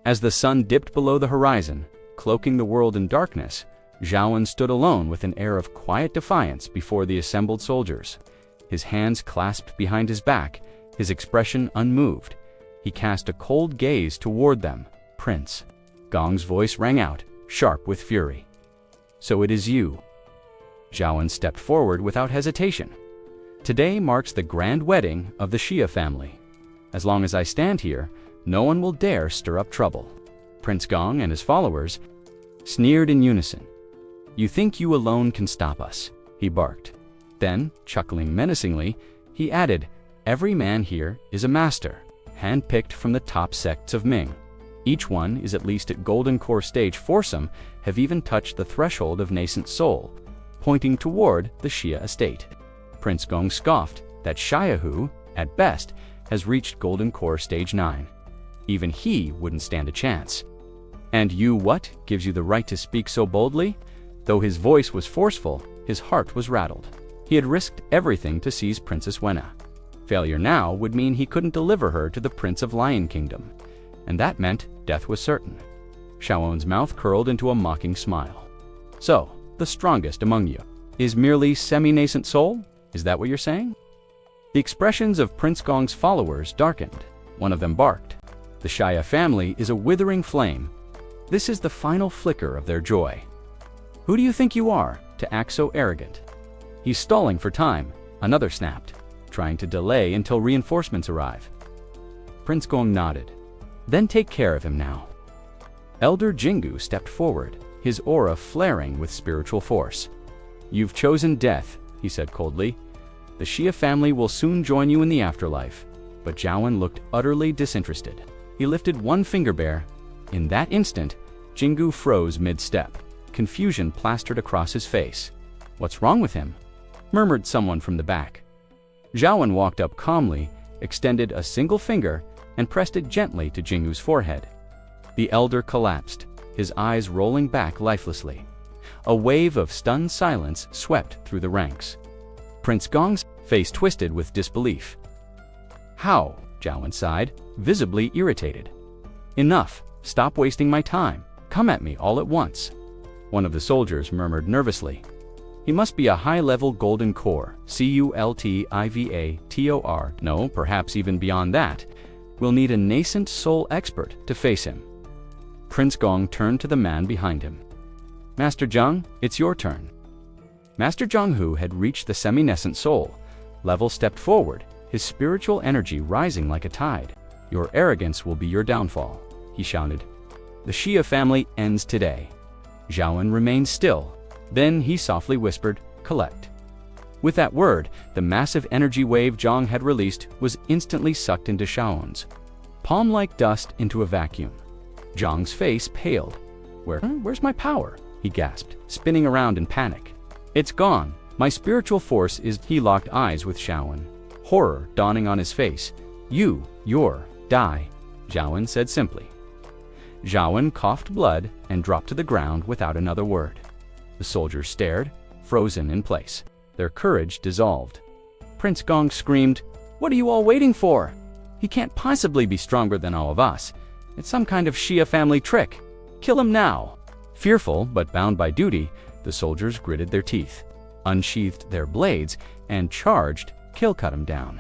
As the sun dipped below the horizon, cloaking the world in darkness, Xiaoan stood alone with an air of quiet defiance before the assembled soldiers. His hands clasped behind his back, his expression unmoved. He cast a cold gaze toward them. "Prince." Gong's voice rang out, sharp with fury. "So it is you." Xiaoan stepped forward without hesitation. "Today marks the grand wedding of the Xia family. As long as I stand here, no one will dare stir up trouble." Prince Gong and his followers sneered in unison. "You think you alone can stop us?" he barked. Then, chuckling menacingly, he added, "Every man here is a master, handpicked from the top sects of Ming. Each one is at least at Golden Core stage. Some have even touched the threshold of nascent soul, pointing toward the Xia estate." Prince Gong scoffed that Xiaohu, at best, has reached Golden Core stage 9. Even he wouldn't stand a chance. "And you, what gives you the right to speak so boldly?" Though his voice was forceful, his heart was rattled. He had risked everything to seize Princess Wenna. Failure now would mean he couldn't deliver her to the Prince of Lion Kingdom, and that meant death was certain. Xiaoan's mouth curled into a mocking smile. "So, the strongest among you is merely semi-nascent soul? Is that what you're saying?" The expressions of Prince Gong's followers darkened. One of them barked. "The Xia family is a withering flame. This is the final flicker of their joy. Who do you think you are to act so arrogant?" "He's stalling for time," another snapped, "trying to delay until reinforcements arrive." Prince Gong nodded. "Then take care of him now." Elder Jingu stepped forward, his aura flaring with spiritual force. "You've chosen death," he said coldly. "The Xia family will soon join you in the afterlife." But Xiaoan looked utterly disinterested. He lifted one finger bare. In that instant, Jingu froze mid-step. Confusion plastered across his face. "What's wrong with him?" murmured someone from the back. Xiaoan walked up calmly, extended a single finger, and pressed it gently to Jingu's forehead. The elder collapsed, his eyes rolling back lifelessly. A wave of stunned silence swept through the ranks. Prince Gong's face twisted with disbelief. "How?" Xiaoan sighed, visibly irritated. "Enough! Stop wasting my time! Come at me all at once!" One of the soldiers murmured nervously. "He must be a high-level Golden Core, Cultivator. No, perhaps even beyond that. We'll need a nascent soul expert to face him." Prince Gong turned to the man behind him. "Master Zheng, it's your turn." Master Zheng, who had reached the semi-nascent soul level, stepped forward, his spiritual energy rising like a tide. "Your arrogance will be your downfall," he shouted. "The Xia family ends today." Xiaoan remained still. Then he softly whispered, "Collect." With that word, the massive energy wave Zhang had released was instantly sucked into Xiaoan's, palm-like dust into a vacuum. Zhang's face paled. Where's my power?" he gasped, spinning around in panic. "It's gone. My spiritual force is—" He locked eyes with Xiaoan, horror dawning on his face. "You're die," Xiaoan said simply. Xiaoan coughed blood and dropped to the ground without another word. The soldiers stared, frozen in place. Their courage dissolved. Prince Gong screamed, "What are you all waiting for? He can't possibly be stronger than all of us. It's some kind of Xia family trick. Kill him now!" Fearful but bound by duty, the soldiers gritted their teeth, unsheathed their blades, and charged, cut him down.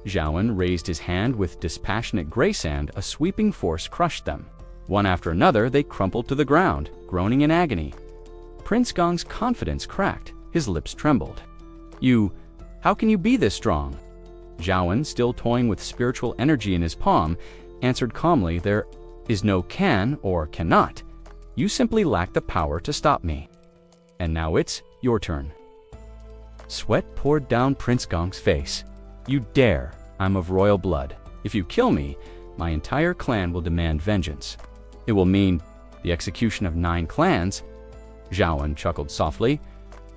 Xiaoan raised his hand with dispassionate grace, and a sweeping force crushed them. One after another, they crumpled to the ground, groaning in agony. Prince Gong's confidence cracked, his lips trembled. How can you be this strong?" Xiaoan, still toying with spiritual energy in his palm, answered calmly, "There is no can or cannot. You simply lack the power to stop me. And now it's your turn." Sweat poured down Prince Gong's face. "You dare! I'm of royal blood. If you kill me, my entire clan will demand vengeance. It will mean the execution of 9 clans. Xiaoan chuckled softly.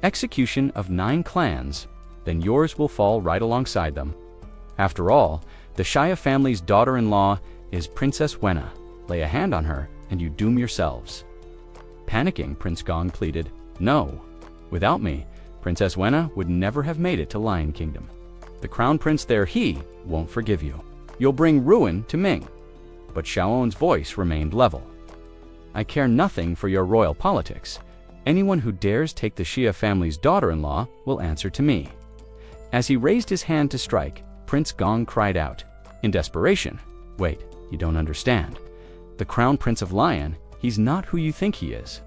"Execution of 9 clans, then yours will fall right alongside them. After all, The Shia family's daughter-in-law is Princess Wenna. Lay a hand on her, and you doom yourselves." Panicking, Prince Gong pleaded, "No. Without me, Princess Wenna would never have made it to Lion Kingdom. The crown prince there, he won't forgive you. You'll bring ruin to Ming." But Xiaowen's voice remained level. "I care nothing for your royal politics. Anyone who dares take the Xia family's daughter-in-law will answer to me." As he raised his hand to strike, Prince Gong cried out, in desperation, "Wait, you don't understand. The Crown Prince of Lion, he's not who you think he is.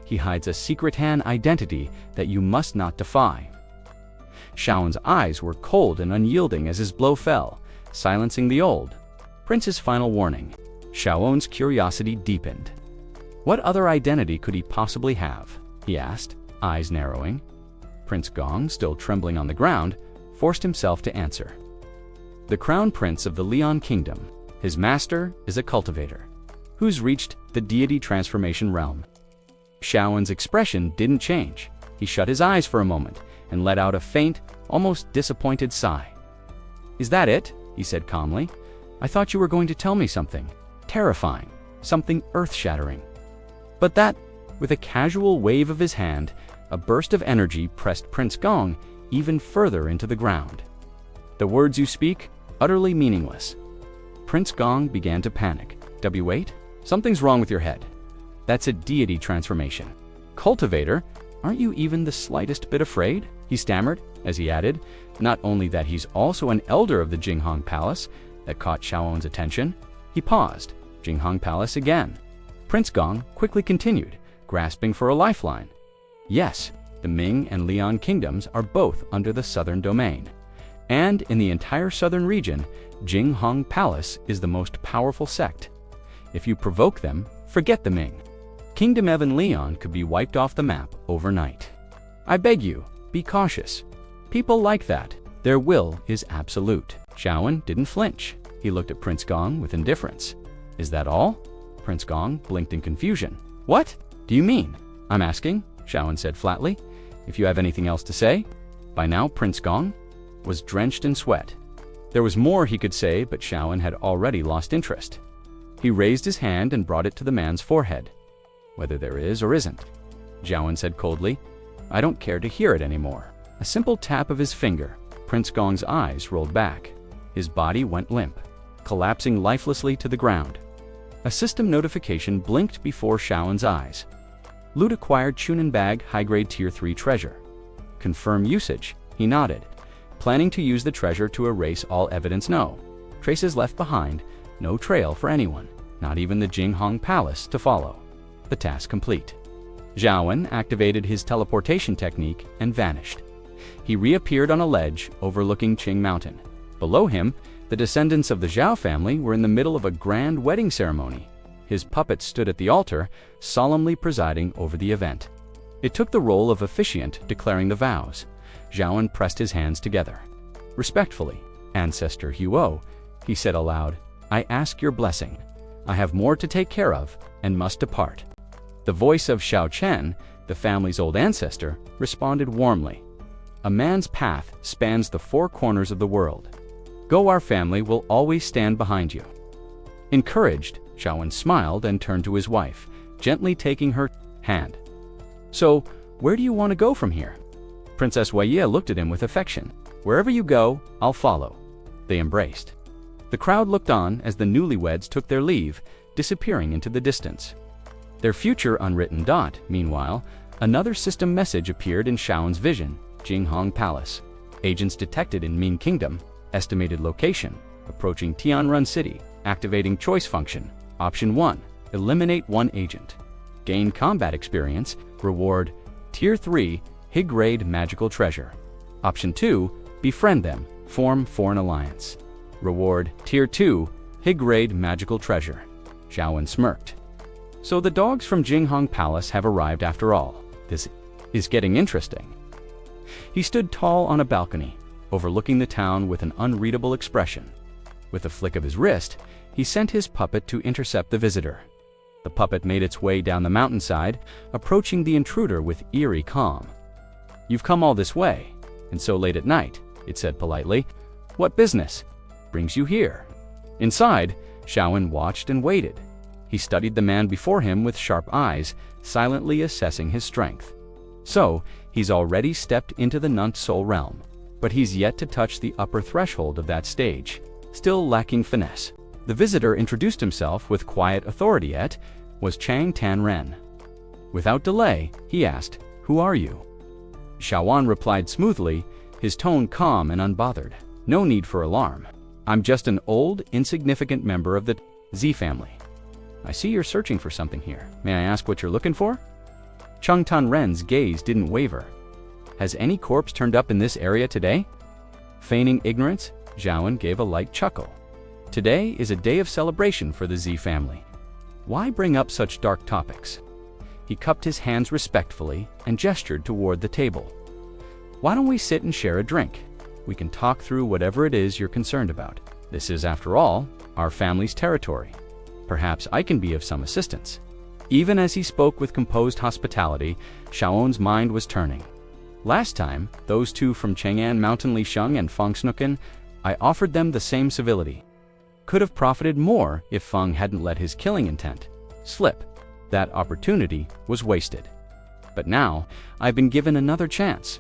He hides a secret Han identity that you must not defy." Xiaowen's eyes were cold and unyielding as his blow fell, silencing the old prince's final warning. Xiaowen's curiosity deepened. What other identity could he possibly have? He asked, eyes narrowing. Prince Gong, still trembling on the ground, forced himself to answer. "The Crown Prince of the Lion Kingdom. His master is a cultivator, who's reached the deity transformation realm." Xiaowen's expression didn't change. He shut his eyes for a moment and let out a faint, almost disappointed sigh. "Is that it?" he said calmly. "I thought you were going to tell me something terrifying, something earth-shattering." But that, with a casual wave of his hand, a burst of energy pressed Prince Gong even further into the ground. "The words you speak, utterly meaningless." Prince Gong began to panic. "Wait, something's wrong with your head. That's a deity transformation. Cultivator, aren't you even the slightest bit afraid?" he stammered, as he added, not only that he's also an elder of the Jinghong Palace, that caught Xiaowen's attention. He paused. Jinghong Palace again. Prince Gong quickly continued, grasping for a lifeline. "Yes, the Ming and Lion kingdoms are both under the southern domain. And in the entire southern region, Jinghong Palace is the most powerful sect. If you provoke them, forget the Ming. Kingdom Evan Leon could be wiped off the map overnight. I beg you, be cautious. People like that. Their will is absolute." Xiaowen didn't flinch. He looked at Prince Gong with indifference. "Is that all?" Prince Gong blinked in confusion. "What do you mean?" "I'm asking," Xiaowen said flatly, "if you have anything else to say." By now, Prince Gong was drenched in sweat. There was more he could say, but Xiaowen had already lost interest. He raised his hand and brought it to the man's forehead. "Whether there is or isn't," Xiaowen said coldly, "I don't care to hear it anymore." A simple tap of his finger. Prince Gong's eyes rolled back. His body went limp, collapsing lifelessly to the ground. A system notification blinked before Xiaowen's eyes. "Loot acquired Chunin Bag high-grade Tier 3 treasure. Confirm usage." He nodded, planning to use the treasure to erase all evidence. No traces left behind, no trail for anyone, not even the Jinghong Palace, to follow. The task complete. Xiaowen activated his teleportation technique and vanished. He reappeared on a ledge overlooking Qing Mountain. Below him, the descendants of the Zhao family were in the middle of a grand wedding ceremony. His puppet stood at the altar, solemnly presiding over the event. It took the role of officiant, declaring the vows. Xiaowen pressed his hands together. "Respectfully, Ancestor Huo," he said aloud, "I ask your blessing. I have more to take care of and must depart." The voice of Xiao Chen, the family's old ancestor, responded warmly. "A man's path spans the four corners of the world. Go, our family will always stand behind you." Encouraged, Xiaowen smiled and turned to his wife, gently taking her hand. "So, where do you want to go from here?" Princess Wei looked at him with affection. "Wherever you go, I'll follow." They embraced. The crowd looked on as the newlyweds took their leave, disappearing into the distance. Their future unwritten dot. Meanwhile, another system message appeared in Xiaowen's vision. Jinghong Palace. Agents detected in Ming Kingdom. Estimated location. Approaching Tianrun City. Activating choice function. Option 1. Eliminate one agent. Gain combat experience. Reward Tier 3 high-grade magical treasure. Option 2. Befriend them. Form foreign alliance. Reward Tier 2 high-grade magical treasure. Xiaowen smirked. So the dogs from Jinghong Palace have arrived after all. This is getting interesting. He stood tall on a balcony, overlooking the town with an unreadable expression. With a flick of his wrist, he sent his puppet to intercept the visitor. The puppet made its way down the mountainside, approaching the intruder with eerie calm. "You've come all this way, and so late at night," it said politely. "What business?" brings you here?" Inside, Xiaowen watched and waited. He studied the man before him with sharp eyes, silently assessing his strength. So, he's already stepped into the Nunt Soul realm, but he's yet to touch the upper threshold of that stage, still lacking finesse. The visitor introduced himself with quiet authority. It was Chang Tan-ren. Without delay, he asked, "Who are you?" Xiaowan replied smoothly, his tone calm and unbothered. "No need for alarm. I'm just an old, insignificant member of the Z family. I see you're searching for something here. May I ask what you're looking for?" Chang Tan-ren's gaze didn't waver. "Has any corpse turned up in this area today?" Feigning ignorance, Xiaowen gave a light chuckle. "Today is a day of celebration for the Z family. Why bring up such dark topics?" He cupped his hands respectfully and gestured toward the table. "Why don't we sit and share a drink? We can talk through whatever it is you're concerned about. This is, after all, our family's territory. Perhaps I can be of some assistance." Even as he spoke with composed hospitality, Xiaowen's mind was turning. Last time, those two from Chang'an Mountain Li Sheng and Feng Snuken, I offered them the same civility. Could have profited more if Feng hadn't let his killing intent slip. That opportunity was wasted. But now, I've been given another chance.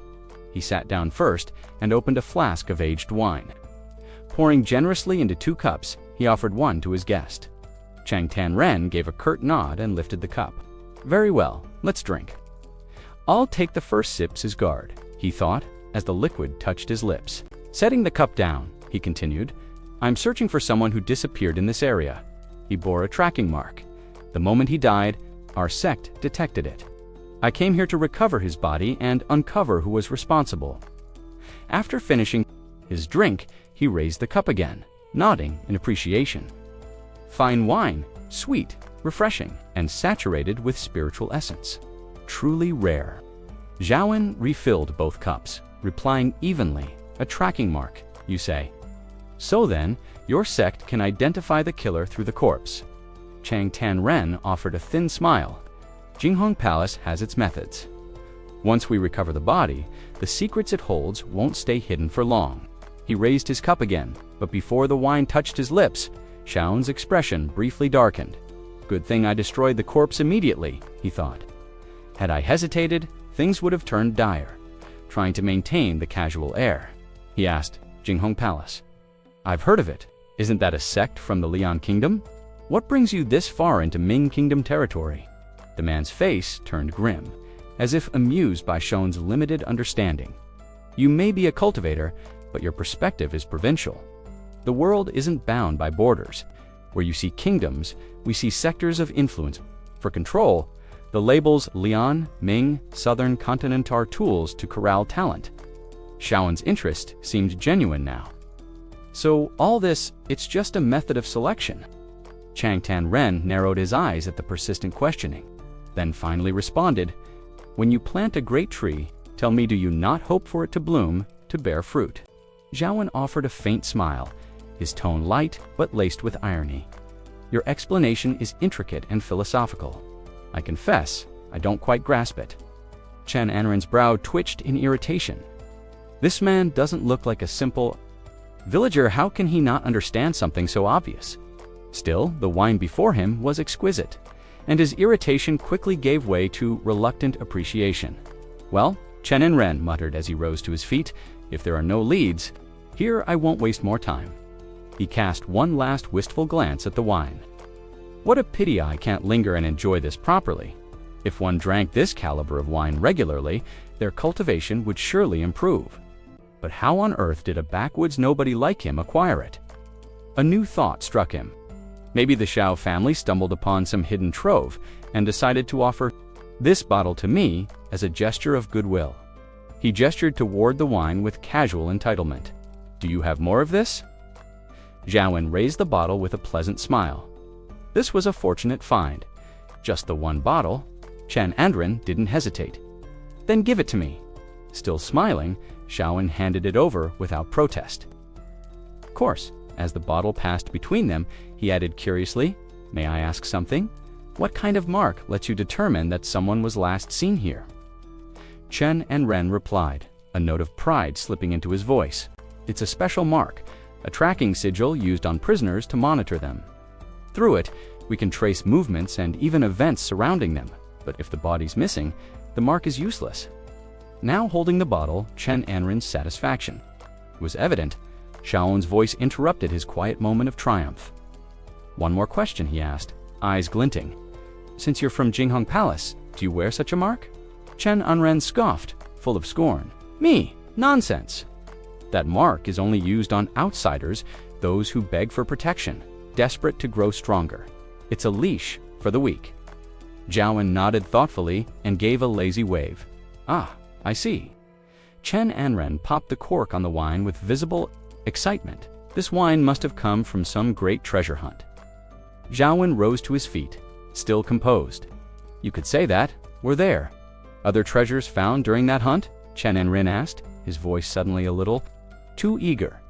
He sat down first and opened a flask of aged wine. Pouring generously into 2 cups, he offered one to his guest. Chang Tan-ren gave a curt nod and lifted the cup. "Very well, let's drink." "I'll take the first sips as guard," he thought, as the liquid touched his lips. Setting the cup down, he continued, "I'm searching for someone who disappeared in this area. He bore a tracking mark. The moment he died, our sect detected it. I came here to recover his body and uncover who was responsible." After finishing his drink, he raised the cup again, nodding in appreciation. "Fine wine, sweet, refreshing, and saturated with spiritual essence. Truly rare." Xiaowen refilled both cups, replying evenly, "A tracking mark, you say? So then, your sect can identify the killer through the corpse." Chang Tan-ren offered a thin smile. "Jinghong Palace has its methods. Once we recover the body, the secrets it holds won't stay hidden for long." He raised his cup again, but before the wine touched his lips, Xiaowen's expression briefly darkened. "Good thing I destroyed the corpse immediately," he thought. "Had I hesitated, things would have turned dire." Trying to maintain the casual air, he asked, "Jinghong Palace? I've heard of it. Isn't that a sect from the Lian Kingdom? What brings you this far into Ming Kingdom territory?" The man's face turned grim, as if amused by Xiaowen's limited understanding. "You may be a cultivator, but your perspective is provincial. The world isn't bound by borders. Where you see kingdoms, we see sectors of influence. For control, the labels Lian, Ming, Southern Continent are tools to corral talent." Xiaowen's interest seemed genuine now. "So all this, it's just a method of selection?" Chang Tan-ren narrowed his eyes at the persistent questioning, then finally responded, "When you plant a great tree, tell me, do you not hope for it to bloom, to bear fruit?" Xiaowen offered a faint smile, his tone light but laced with irony. "Your explanation is intricate and philosophical. I confess, I don't quite grasp it." Chen Anren's brow twitched in irritation. This man doesn't look like a simple villager. How can he not understand something so obvious? Still, the wine before him was exquisite, and his irritation quickly gave way to reluctant appreciation. "Well," Chen Anren muttered as he rose to his feet, "if there are no leads, here I won't waste more time." He cast one last wistful glance at the wine. "What a pity I can't linger and enjoy this properly. If one drank this caliber of wine regularly, their cultivation would surely improve. But how on earth did a backwoods nobody like him acquire it?" A new thought struck him. Maybe the Xiao family stumbled upon some hidden trove and decided to offer this bottle to me as a gesture of goodwill. He gestured toward the wine with casual entitlement. "Do you have more of this?" Xiaowen raised the bottle with a pleasant smile. This was a fortunate find. Just the one bottle. Chen Anren didn't hesitate. "Then give it to me." Still smiling, Xiaowen handed it over without protest. Of course, as the bottle passed between them, he added curiously, "May I ask something? What kind of mark lets you determine that someone was last seen here?" Chen Anren replied, a note of pride slipping into his voice. "It's a special mark, a tracking sigil used on prisoners to monitor them. Through it, we can trace movements and even events surrounding them, but if the body's missing, the mark is useless. Now holding the bottle, Chen Anren's satisfaction was evident. Xiaowen's voice interrupted his quiet moment of triumph. "One more question," he asked, eyes glinting. "Since you're from Jinghong Palace, do you wear such a mark?" Chen Anren scoffed, full of scorn. "Me? Nonsense! That mark is only used on outsiders, those who beg for protection, desperate to grow stronger. It's a leash for the weak." Xiaowen nodded thoughtfully and gave a lazy wave. "Ah, I see." Chen Anren popped the cork on the wine with visible excitement. This wine must have come from some great treasure hunt. Xiaowen rose to his feet, still composed. "You could say that. We're there." "Other treasures found during that hunt?" Chen Anren asked, his voice suddenly a little too eager.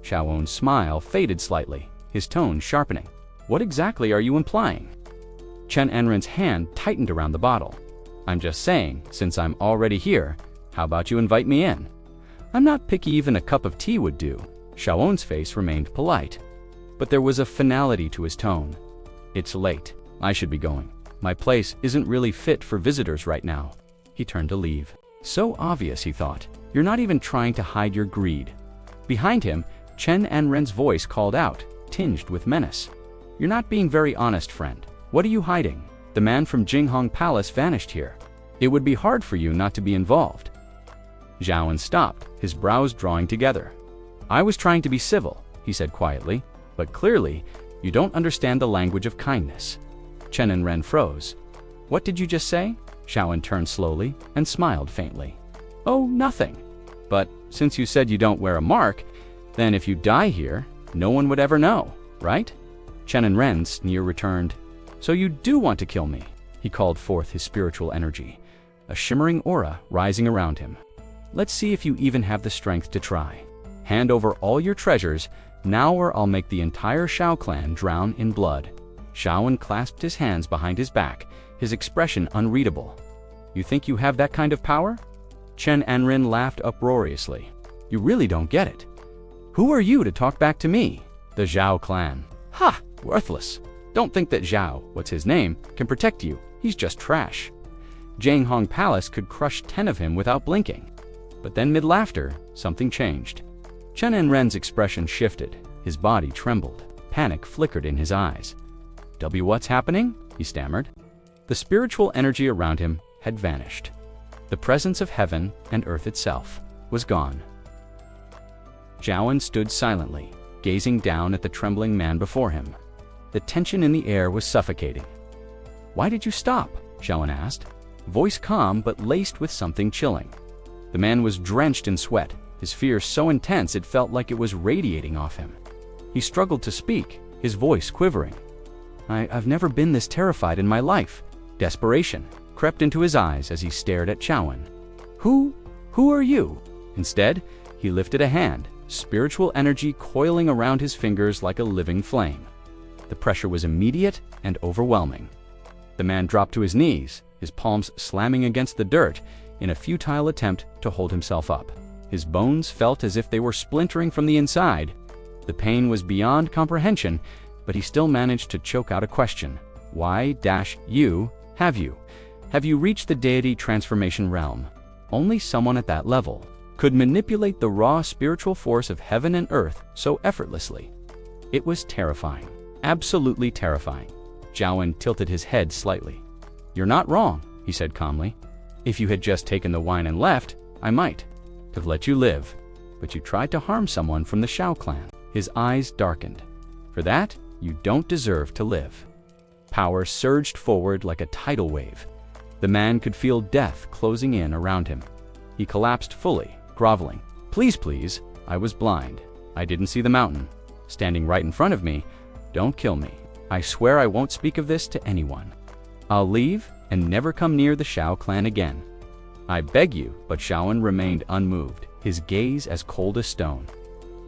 Xiaowen's smile faded slightly, his tone sharpening. "What exactly are you implying?" Chen Anren's hand tightened around the bottle. "I'm just saying, since I'm already here, how about you invite me in? I'm not picky, even a cup of tea would do." Xiaowen's face remained polite, but there was a finality to his tone. "It's late. I should be going. My place isn't really fit for visitors right now." He turned to leave. So obvious, he thought. You're not even trying to hide your greed. Behind him, Chen Anren's voice called out, tinged with menace. "You're not being very honest, friend. What are you hiding? The man from Jinghong Palace vanished here. It would be hard for you not to be involved." Xiaowen stopped, his brows drawing together. "I was trying to be civil," he said quietly, "but clearly, you don't understand the language of kindness." Chen Anren froze. "What did you just say?" Xiaowen turned slowly and smiled faintly. "Oh, nothing. But since you said you don't wear a mark, then if you die here, no one would ever know, right?" Chen Anren's sneer returned. "So you do want to kill me?" He called forth his spiritual energy, a shimmering aura rising around him. "Let's see if you even have the strength to try. Hand over all your treasures, now or I'll make the entire Shao clan drown in blood." Xiaowen clasped his hands behind his back, his expression unreadable. "You think you have that kind of power?" Chen Anren laughed uproariously. "You really don't get it. Who are you to talk back to me? The Zhao clan. Ha! Worthless. Don't think that Zhao, what's his name, can protect you. He's just trash. Jinghong Palace could crush 10 of him without blinking." But then mid-laughter, something changed. Chen Anren's expression shifted, his body trembled, panic flickered in his eyes. What's happening?" he stammered. The spiritual energy around him had vanished. The presence of heaven and earth itself was gone. Xiaowen stood silently, gazing down at the trembling man before him. The tension in the air was suffocating. "Why did you stop?" Xiaowen asked, voice calm but laced with something chilling. The man was drenched in sweat, his fear so intense it felt like it was radiating off him. He struggled to speak, his voice quivering. I've never been this terrified in my life." Desperation crept into his eyes as he stared at Xiaowen. Who are you?" Instead, he lifted a hand, spiritual energy coiling around his fingers like a living flame. The pressure was immediate and overwhelming. The man dropped to his knees, his palms slamming against the dirt in a futile attempt to hold himself up. His bones felt as if they were splintering from the inside. The pain was beyond comprehension, but he still managed to choke out a question. "You? Have you reached the deity transformation realm?" Only someone at that level could manipulate the raw spiritual force of heaven and earth so effortlessly. It was terrifying, absolutely terrifying. Xiaowen tilted his head slightly. "You're not wrong," he said calmly. "If you had just taken the wine and left, I might have let you live. But you tried to harm someone from the Shao clan." His eyes darkened. "For that, you don't deserve to live." Power surged forward like a tidal wave. The man could feel death closing in around him. He collapsed fully, groveling. Please, I was blind. I didn't see the mountain. Standing right in front of me. Don't kill me. I swear I won't speak of this to anyone. I'll leave and never come near the Shao clan again." "I beg you," but Xiaowen remained unmoved, his gaze as cold as stone.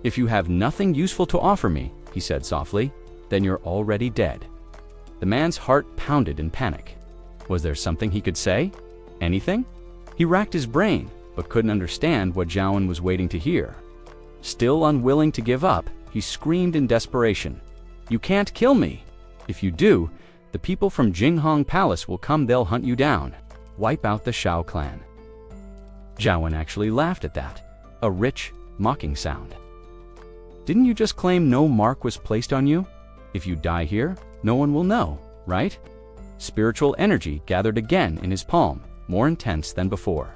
"If you have nothing useful to offer me," he said softly, "then you're already dead." The man's heart pounded in panic. Was there something he could say? Anything? He racked his brain, but couldn't understand what Xiaowen was waiting to hear. Still unwilling to give up, he screamed in desperation, "You can't kill me! If you do, the people from Jinghong Palace will come, they'll hunt you down. Wipe out the Shao clan." Zhaowen actually laughed at that, a rich, mocking sound. "Didn't you just claim no mark was placed on you? If you die here, no one will know, right?" Spiritual energy gathered again in his palm, more intense than before.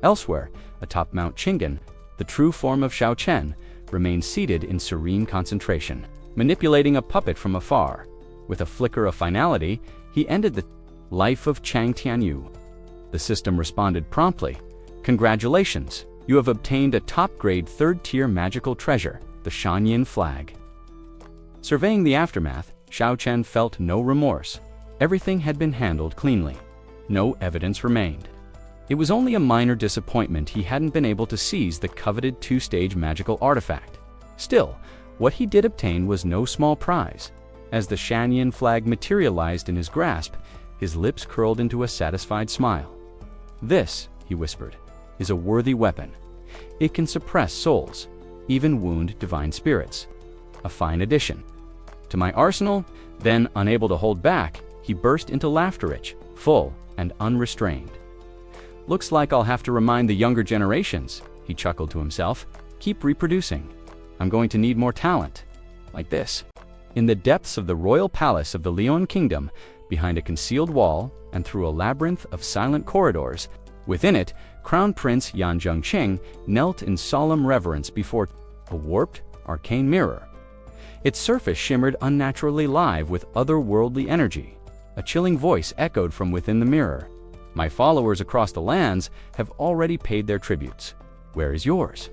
Elsewhere, atop Mount Qinggan, the true form of Shao Chen remained seated in serene concentration, manipulating a puppet from afar. With a flicker of finality, he ended the life of Chang Tianyu. The system responded promptly, "Congratulations, you have obtained a top-grade third-tier magical treasure, the Shanyin flag." Surveying the aftermath, Shao Chen felt no remorse. Everything had been handled cleanly. No evidence remained. It was only a minor disappointment he hadn't been able to seize the coveted two-stage magical artifact. Still, what he did obtain was no small prize. As the Shanyin flag materialized in his grasp, his lips curled into a satisfied smile. "This," he whispered, "is a worthy weapon. It can suppress souls, even wound divine spirits. A fine addition to my arsenal." Then, unable to hold back, he burst into laughter-rich, full, and unrestrained. "Looks like I'll have to remind the younger generations," he chuckled to himself. "Keep reproducing. I'm going to need more talent. Like this." In the depths of the royal palace of the Lion Kingdom, behind a concealed wall and through a labyrinth of silent corridors, within it, Crown Prince Yan Zhengqing knelt in solemn reverence before a warped, arcane mirror. Its surface shimmered unnaturally live with otherworldly energy. A chilling voice echoed from within the mirror. "My followers across the lands have already paid their tributes. Where is yours?"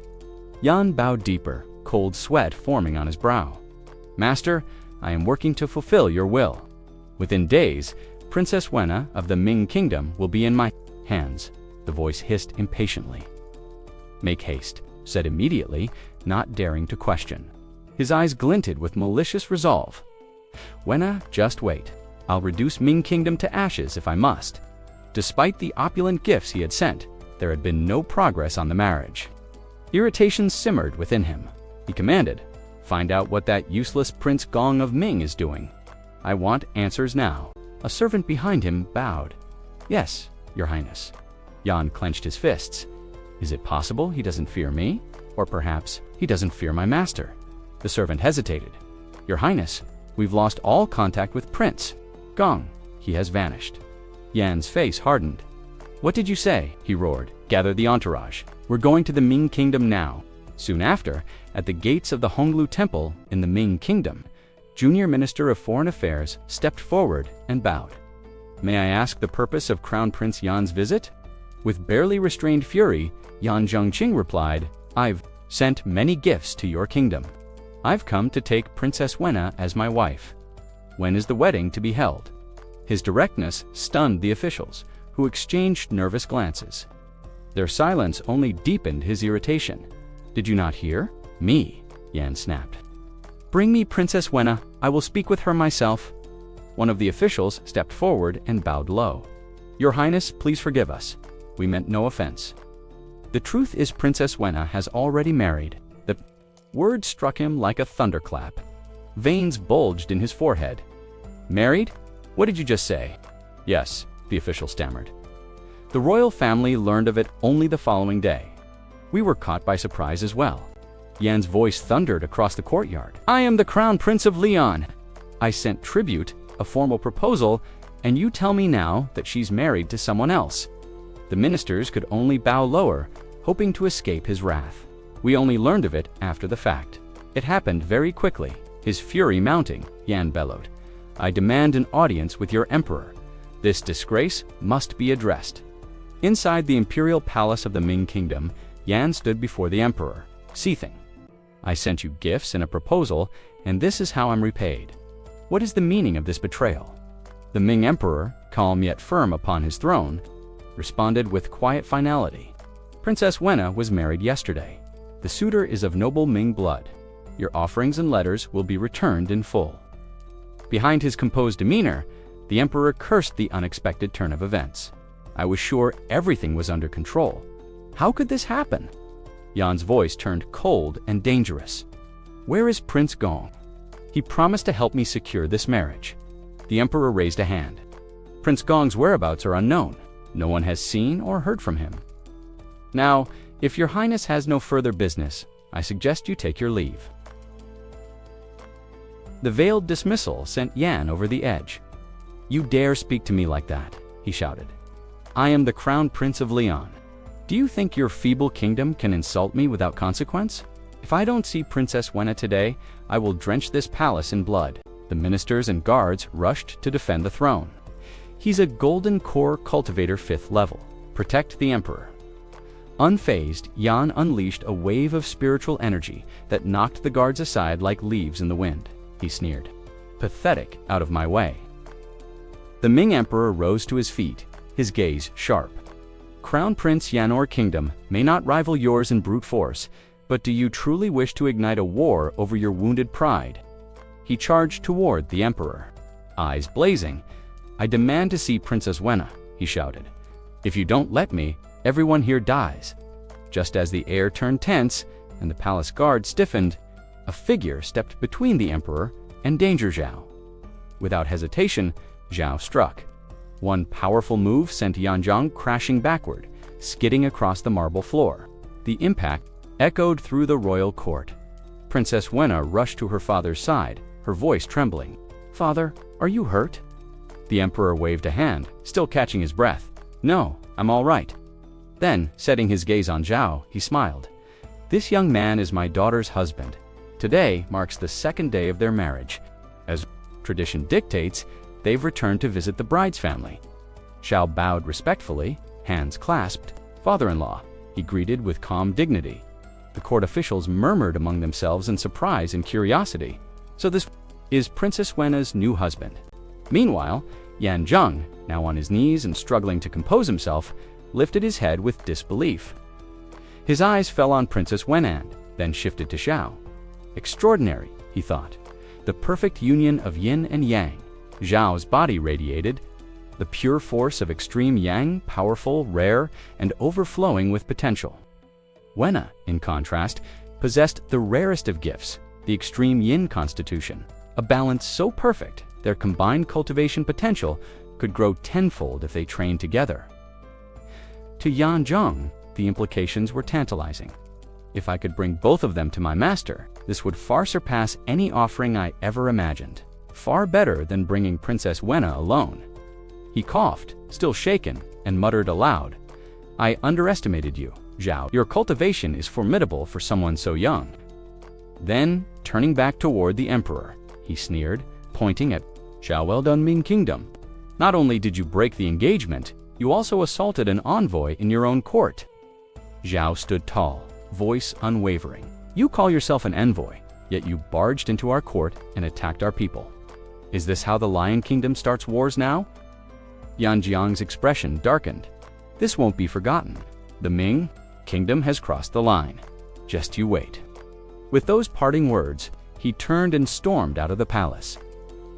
Yan bowed deeper, cold sweat forming on his brow. "Master, I am working to fulfill your will. Within days, Princess Wenna of the Ming Kingdom will be in my hands," the voice hissed impatiently. "Make haste," said immediately, not daring to question. His eyes glinted with malicious resolve. "Wenna, just wait. I'll reduce Ming Kingdom to ashes if I must." Despite the opulent gifts he had sent, there had been no progress on the marriage. Irritation simmered within him. He commanded, "Find out what that useless Prince Gong of Ming is doing. I want answers now." A servant behind him bowed. "Yes, Your Highness." Yan clenched his fists. "Is it possible he doesn't fear me? Or perhaps he doesn't fear my master?" The servant hesitated. "Your Highness, we've lost all contact with Prince Gong. He has vanished." Yan's face hardened. "What did you say?" he roared. "Gather the entourage. We're going to the Ming Kingdom now." Soon after, at the gates of the Honglu Temple in the Ming Kingdom, Junior Minister of Foreign Affairs stepped forward and bowed. "May I ask the purpose of Crown Prince Yan's visit?" With barely restrained fury, Yan Zhengqing replied, "I've sent many gifts to your kingdom. I've come to take Princess Wenna as my wife. When is the wedding to be held?" His directness stunned the officials, who exchanged nervous glances. Their silence only deepened his irritation. "Did you not hear? Me," Yan snapped. "Bring me Princess Wenna. I will speak with her myself." One of the officials stepped forward and bowed low. "Your Highness, please forgive us. We meant no offense. The truth is Princess Wenna has already married." The word struck him like a thunderclap. Veins bulged in his forehead. "Married? What did you just say?" "Yes," the official stammered. The royal family learned of it only the following day. We were caught by surprise as well. Yan's voice thundered across the courtyard. "I am the Crown Prince of Leon. I sent tribute, a formal proposal, and you tell me now that she's married to someone else." The ministers could only bow lower, hoping to escape his wrath. We only learned of it after the fact. It happened very quickly. His fury mounting, Yan bellowed, "I demand an audience with your emperor. This disgrace must be addressed." Inside the imperial palace of the Ming Kingdom, Yan stood before the emperor, seething. "I sent you gifts and a proposal, and this is how I'm repaid. What is the meaning of this betrayal?" The Ming emperor, calm yet firm upon his throne, responded with quiet finality. "Princess Wenna was married yesterday. The suitor is of noble Ming blood. Your offerings and letters will be returned in full." Behind his composed demeanor, the emperor cursed the unexpected turn of events. "I was sure everything was under control. How could this happen?" Yan's voice turned cold and dangerous. "Where is Prince Gong? He promised to help me secure this marriage." The emperor raised a hand. "Prince Gong's whereabouts are unknown. No one has seen or heard from him. Now, if your highness has no further business, I suggest you take your leave." The veiled dismissal sent Yan over the edge. "You dare speak to me like that," he shouted. "I am the crown prince of Leon. Do you think your feeble kingdom can insult me without consequence? If I don't see Princess Wenna today, I will drench this palace in blood." The ministers and guards rushed to defend the throne. "He's a golden core cultivator 5th level. Protect the emperor." Unfazed, Yan unleashed a wave of spiritual energy that knocked the guards aside like leaves in the wind. He sneered. "Pathetic, out of my way." The Ming emperor rose to his feet, his gaze sharp. "Crown Prince Yanor Kingdom may not rival yours in brute force, but do you truly wish to ignite a war over your wounded pride?" He charged toward the emperor. Eyes blazing. "I demand to see Princess Wenna," he shouted. "If you don't let me, everyone here dies." Just as the air turned tense and the palace guard stiffened, a figure stepped between the emperor and Danger Zhao. Without hesitation, Zhao struck. One powerful move sent Yanzhang crashing backward, skidding across the marble floor. The impact echoed through the royal court. Princess Wenna rushed to her father's side, her voice trembling. "Father, are you hurt?" The emperor waved a hand, still catching his breath. "No, I'm all right." Then, setting his gaze on Zhao, he smiled. "This young man is my daughter's husband. Today marks the 2nd day of their marriage. As tradition dictates, they've returned to visit the bride's family." Zhao bowed respectfully, hands clasped. "Father-in-law," he greeted with calm dignity. The court officials murmured among themselves in surprise and curiosity. So this is Princess Wenna's new husband. Meanwhile, Yanzhang, now on his knees and struggling to compose himself, lifted his head with disbelief. His eyes fell on Princess Wenna, then shifted to Zhao. Extraordinary, he thought. The perfect union of yin and yang. Zhao's body radiated the pure force of extreme yang, powerful, rare, and overflowing with potential. Wenna, in contrast, possessed the rarest of gifts, the extreme yin constitution, a balance so perfect their combined cultivation potential could grow tenfold if they trained together. To Yanzhang, the implications were tantalizing. If I could bring both of them to my master, this would far surpass any offering I ever imagined. Far better than bringing Princess Wenna alone. He coughed, still shaken, and muttered aloud, "I underestimated you, Zhao. Your cultivation is formidable for someone so young." Then, turning back toward the emperor, he sneered, pointing at Zhao. "Well done, Ming Kingdom. Not only did you break the engagement, you also assaulted an envoy in your own court." Zhao stood tall, voice unwavering. "You call yourself an envoy, yet you barged into our court and attacked our people. Is this how the Lion Kingdom starts wars now?" Yanjiang's expression darkened. "This won't be forgotten. The Ming Kingdom has crossed the line. Just you wait." With those parting words, he turned and stormed out of the palace.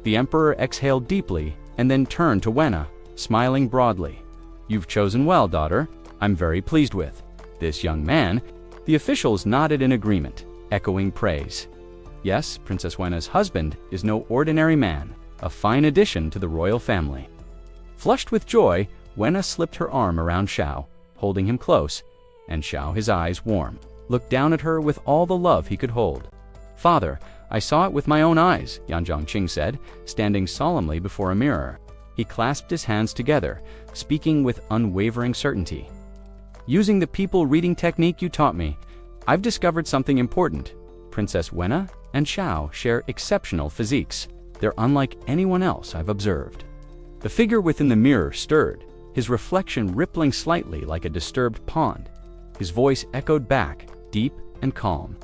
The emperor exhaled deeply and then turned to Wenna, smiling broadly. "You've chosen well, daughter. I'm very pleased with this young man." The officials nodded in agreement, echoing praise. Yes, Princess Wenna's husband is no ordinary man, a fine addition to the royal family. Flushed with joy, Wenna slipped her arm around Zhao, holding him close, and Zhao, his eyes warm, looked down at her with all the love he could hold. "Father, I saw it with my own eyes," Yanzhang Qing said, standing solemnly before a mirror. He clasped his hands together, speaking with unwavering certainty. "Using the people reading technique you taught me, I've discovered something important. Princess Wenna and Zhao share exceptional physiques. They're unlike anyone else I've observed." The figure within the mirror stirred, his reflection rippling slightly like a disturbed pond. His voice echoed back, deep and calm.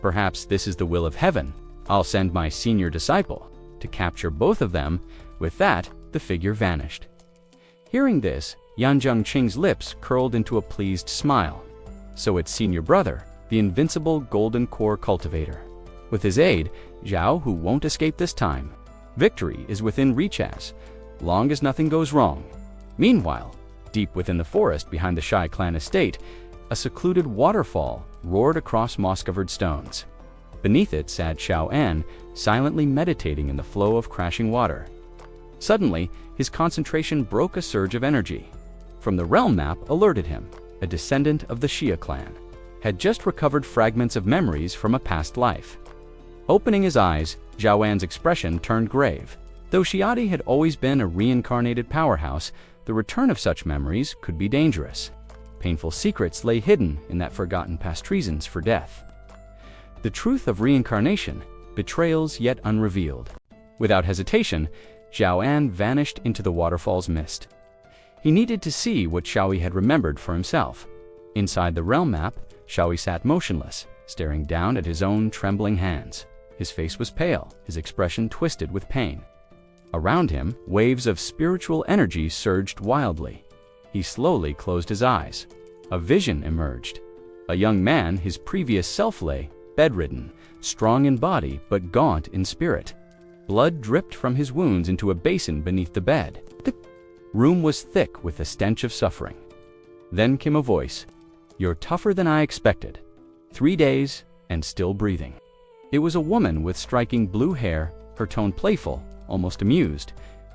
"Perhaps this is the will of heaven. I'll send my senior disciple to capture both of them." With that, the figure vanished. Hearing this, Yanzhang Qing's lips curled into a pleased smile. So it's senior brother, the invincible golden core cultivator. With his aid, Zhao, who won't escape this time. Victory is within reach as long as nothing goes wrong. Meanwhile, deep within the forest behind the Shai clan estate, A secluded waterfall roared across moss-covered stones. Beneath it sat Xiao-an, silently meditating in the flow of crashing water. Suddenly, his concentration broke a surge of energy. From the realm map alerted him, a descendant of the Xia clan had just recovered fragments of memories from a past life. Opening his eyes, Xiao-an's expression turned grave. Though Xiadi had always been a reincarnated powerhouse, the return of such memories could be dangerous. Painful secrets lay hidden in that forgotten past treasons for death. The truth of reincarnation, betrayals yet unrevealed. Without hesitation, Xiao-an vanished into the waterfall's mist. He needed to see what Xiaoyi had remembered for himself. Inside the realm map, Xiaoyi sat motionless, staring down at his own trembling hands. His face was pale, his expression twisted with pain. Around him, waves of spiritual energy surged wildly. He slowly closed his eyes. A vision emerged. A young man, his previous self, lay, bedridden, strong in body but gaunt in spirit. Blood dripped from his wounds into a basin beneath the bed. The room was thick with the stench of suffering. Then came a voice. "You're tougher than I expected. 3 days and still breathing." It was a woman with striking blue hair, her tone playful, almost amused.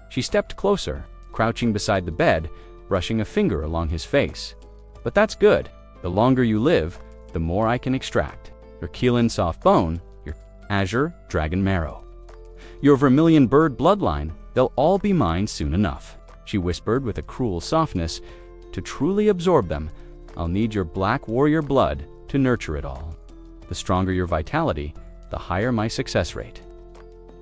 She stepped closer, crouching beside the bed, brushing a finger along his face. "But that's good. The longer you live, the more I can extract. Your Keelan soft bone, your azure dragon marrow, your vermilion bird bloodline, they'll all be mine soon enough," she whispered with a cruel softness. "To truly absorb them, I'll need your black warrior blood to nurture it all. The stronger your vitality, the higher my success rate.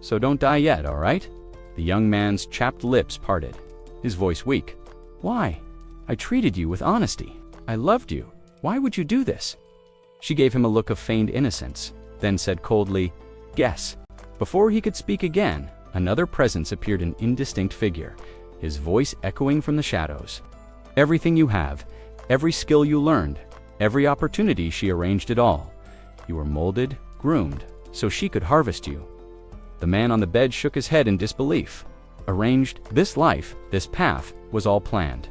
So don't die yet, all right?" The young man's chapped lips parted, his voice weak. "Why? I treated you with honesty. I loved you. Why would you do this?" She gave him a look of feigned innocence, then said coldly, "Guess." Before he could speak again, another presence appeared, an indistinct figure, his voice echoing from the shadows. "Everything you have, every skill you learned, every opportunity, she arranged it all. You were molded, groomed, so she could harvest you." The man on the bed shook his head in disbelief. Arranged, this life, this path, was all planned.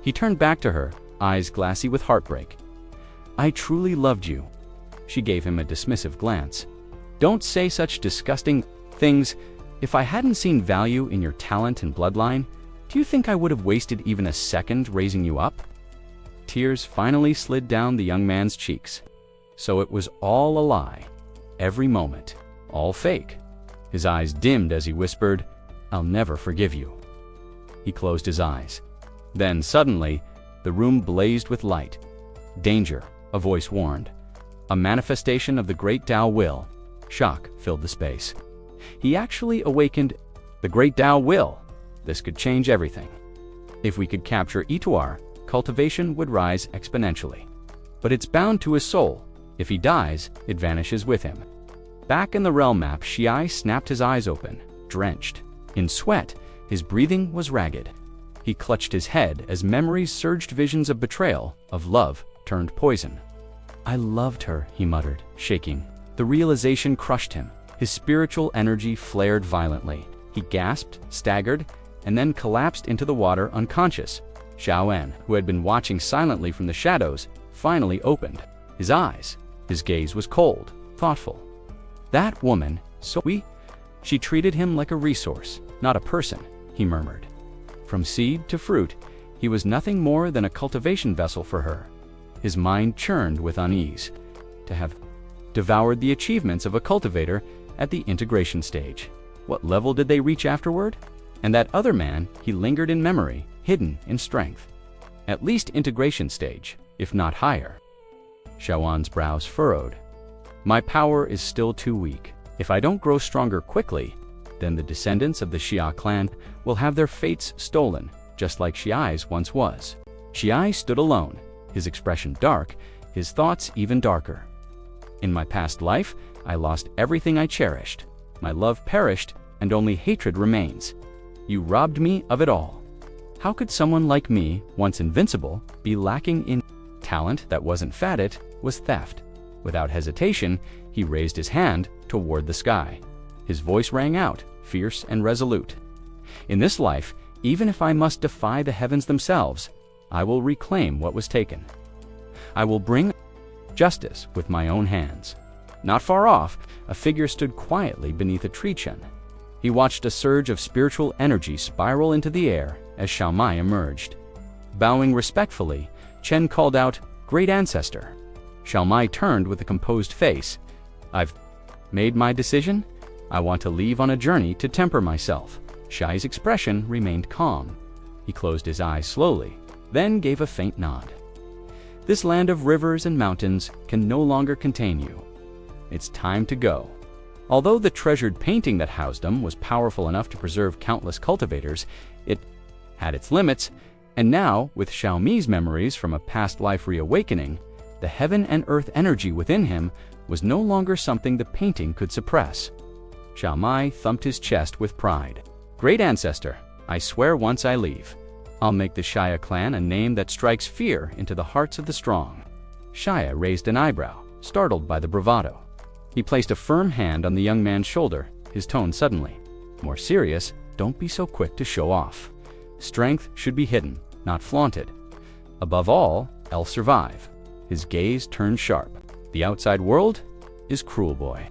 He turned back to her, eyes glassy with heartbreak. "I truly loved you." She gave him a dismissive glance. "Don't say such disgusting things. If I hadn't seen value in your talent and bloodline, do you think I would have wasted even a second raising you up?" Tears finally slid down the young man's cheeks. So it was all a lie. Every moment. All fake. His eyes dimmed as he whispered, "I'll never forgive you." He closed his eyes. Then suddenly, the room blazed with light. "Danger," a voice warned. "A manifestation of the great Tao will." Shock filled the space. He actually awakened. The great Tao will. This could change everything. If we could capture Ituar, cultivation would rise exponentially. But it's bound to his soul. If he dies, it vanishes with him. Back in the realm map, Xiai snapped his eyes open, drenched. In sweat, his breathing was ragged. He clutched his head as memories surged, visions of betrayal, of love, turned poison. "I loved her," he muttered, shaking. The realization crushed him. His spiritual energy flared violently. He gasped, staggered, and then collapsed into the water unconscious. Xiao-an, who had been watching silently from the shadows, finally opened his eyes. His gaze was cold, thoughtful. "That woman, she treated him like a resource, not a person," he murmured. From seed to fruit, he was nothing more than a cultivation vessel for her. His mind churned with unease. To have devoured the achievements of a cultivator at the integration stage. What level did they reach afterward? And that other man, he lingered in memory, hidden in strength. At least integration stage, if not higher. Xiaoan's brows furrowed. "My power is still too weak. If I don't grow stronger quickly, then the descendants of the Xia clan will have their fates stolen, just like Xiai's once was." Xiai stood alone, his expression dark, his thoughts even darker. "In my past life, I lost everything I cherished. My love perished, and only hatred remains. You robbed me of it all. How could someone like me, once invincible, be lacking in talent that wasn't fat? It was theft." Without hesitation, he raised his hand toward the sky. His voice rang out, fierce and resolute. "In this life, even if I must defy the heavens themselves, I will reclaim what was taken. I will bring justice with my own hands." Not far off, a figure stood quietly beneath a tree Chen. He watched a surge of spiritual energy spiral into the air as Xiao Mai emerged. Bowing respectfully, Chen called out, "Great Ancestor." Xiao Mai turned with a composed face. "I've made my decision. I want to leave on a journey to temper myself." Xiai's expression remained calm. He closed his eyes slowly, then gave a faint nod. "This land of rivers and mountains can no longer contain you. It's time to go." Although the treasured painting that housed him was powerful enough to preserve countless cultivators, it had its limits, and now, with Xiaomi's memories from a past life reawakening, the heaven and earth energy within him was no longer something the painting could suppress. Xiao Mai thumped his chest with pride. "Great Ancestor, I swear once I leave, I'll make the Xia clan a name that strikes fear into the hearts of the strong." Xia raised an eyebrow, startled by the bravado. He placed a firm hand on the young man's shoulder, his tone suddenly more serious. "Don't be so quick to show off. Strength should be hidden, not flaunted. Above all, I'll survive." His gaze turned sharp. "The outside world is cruel, boy.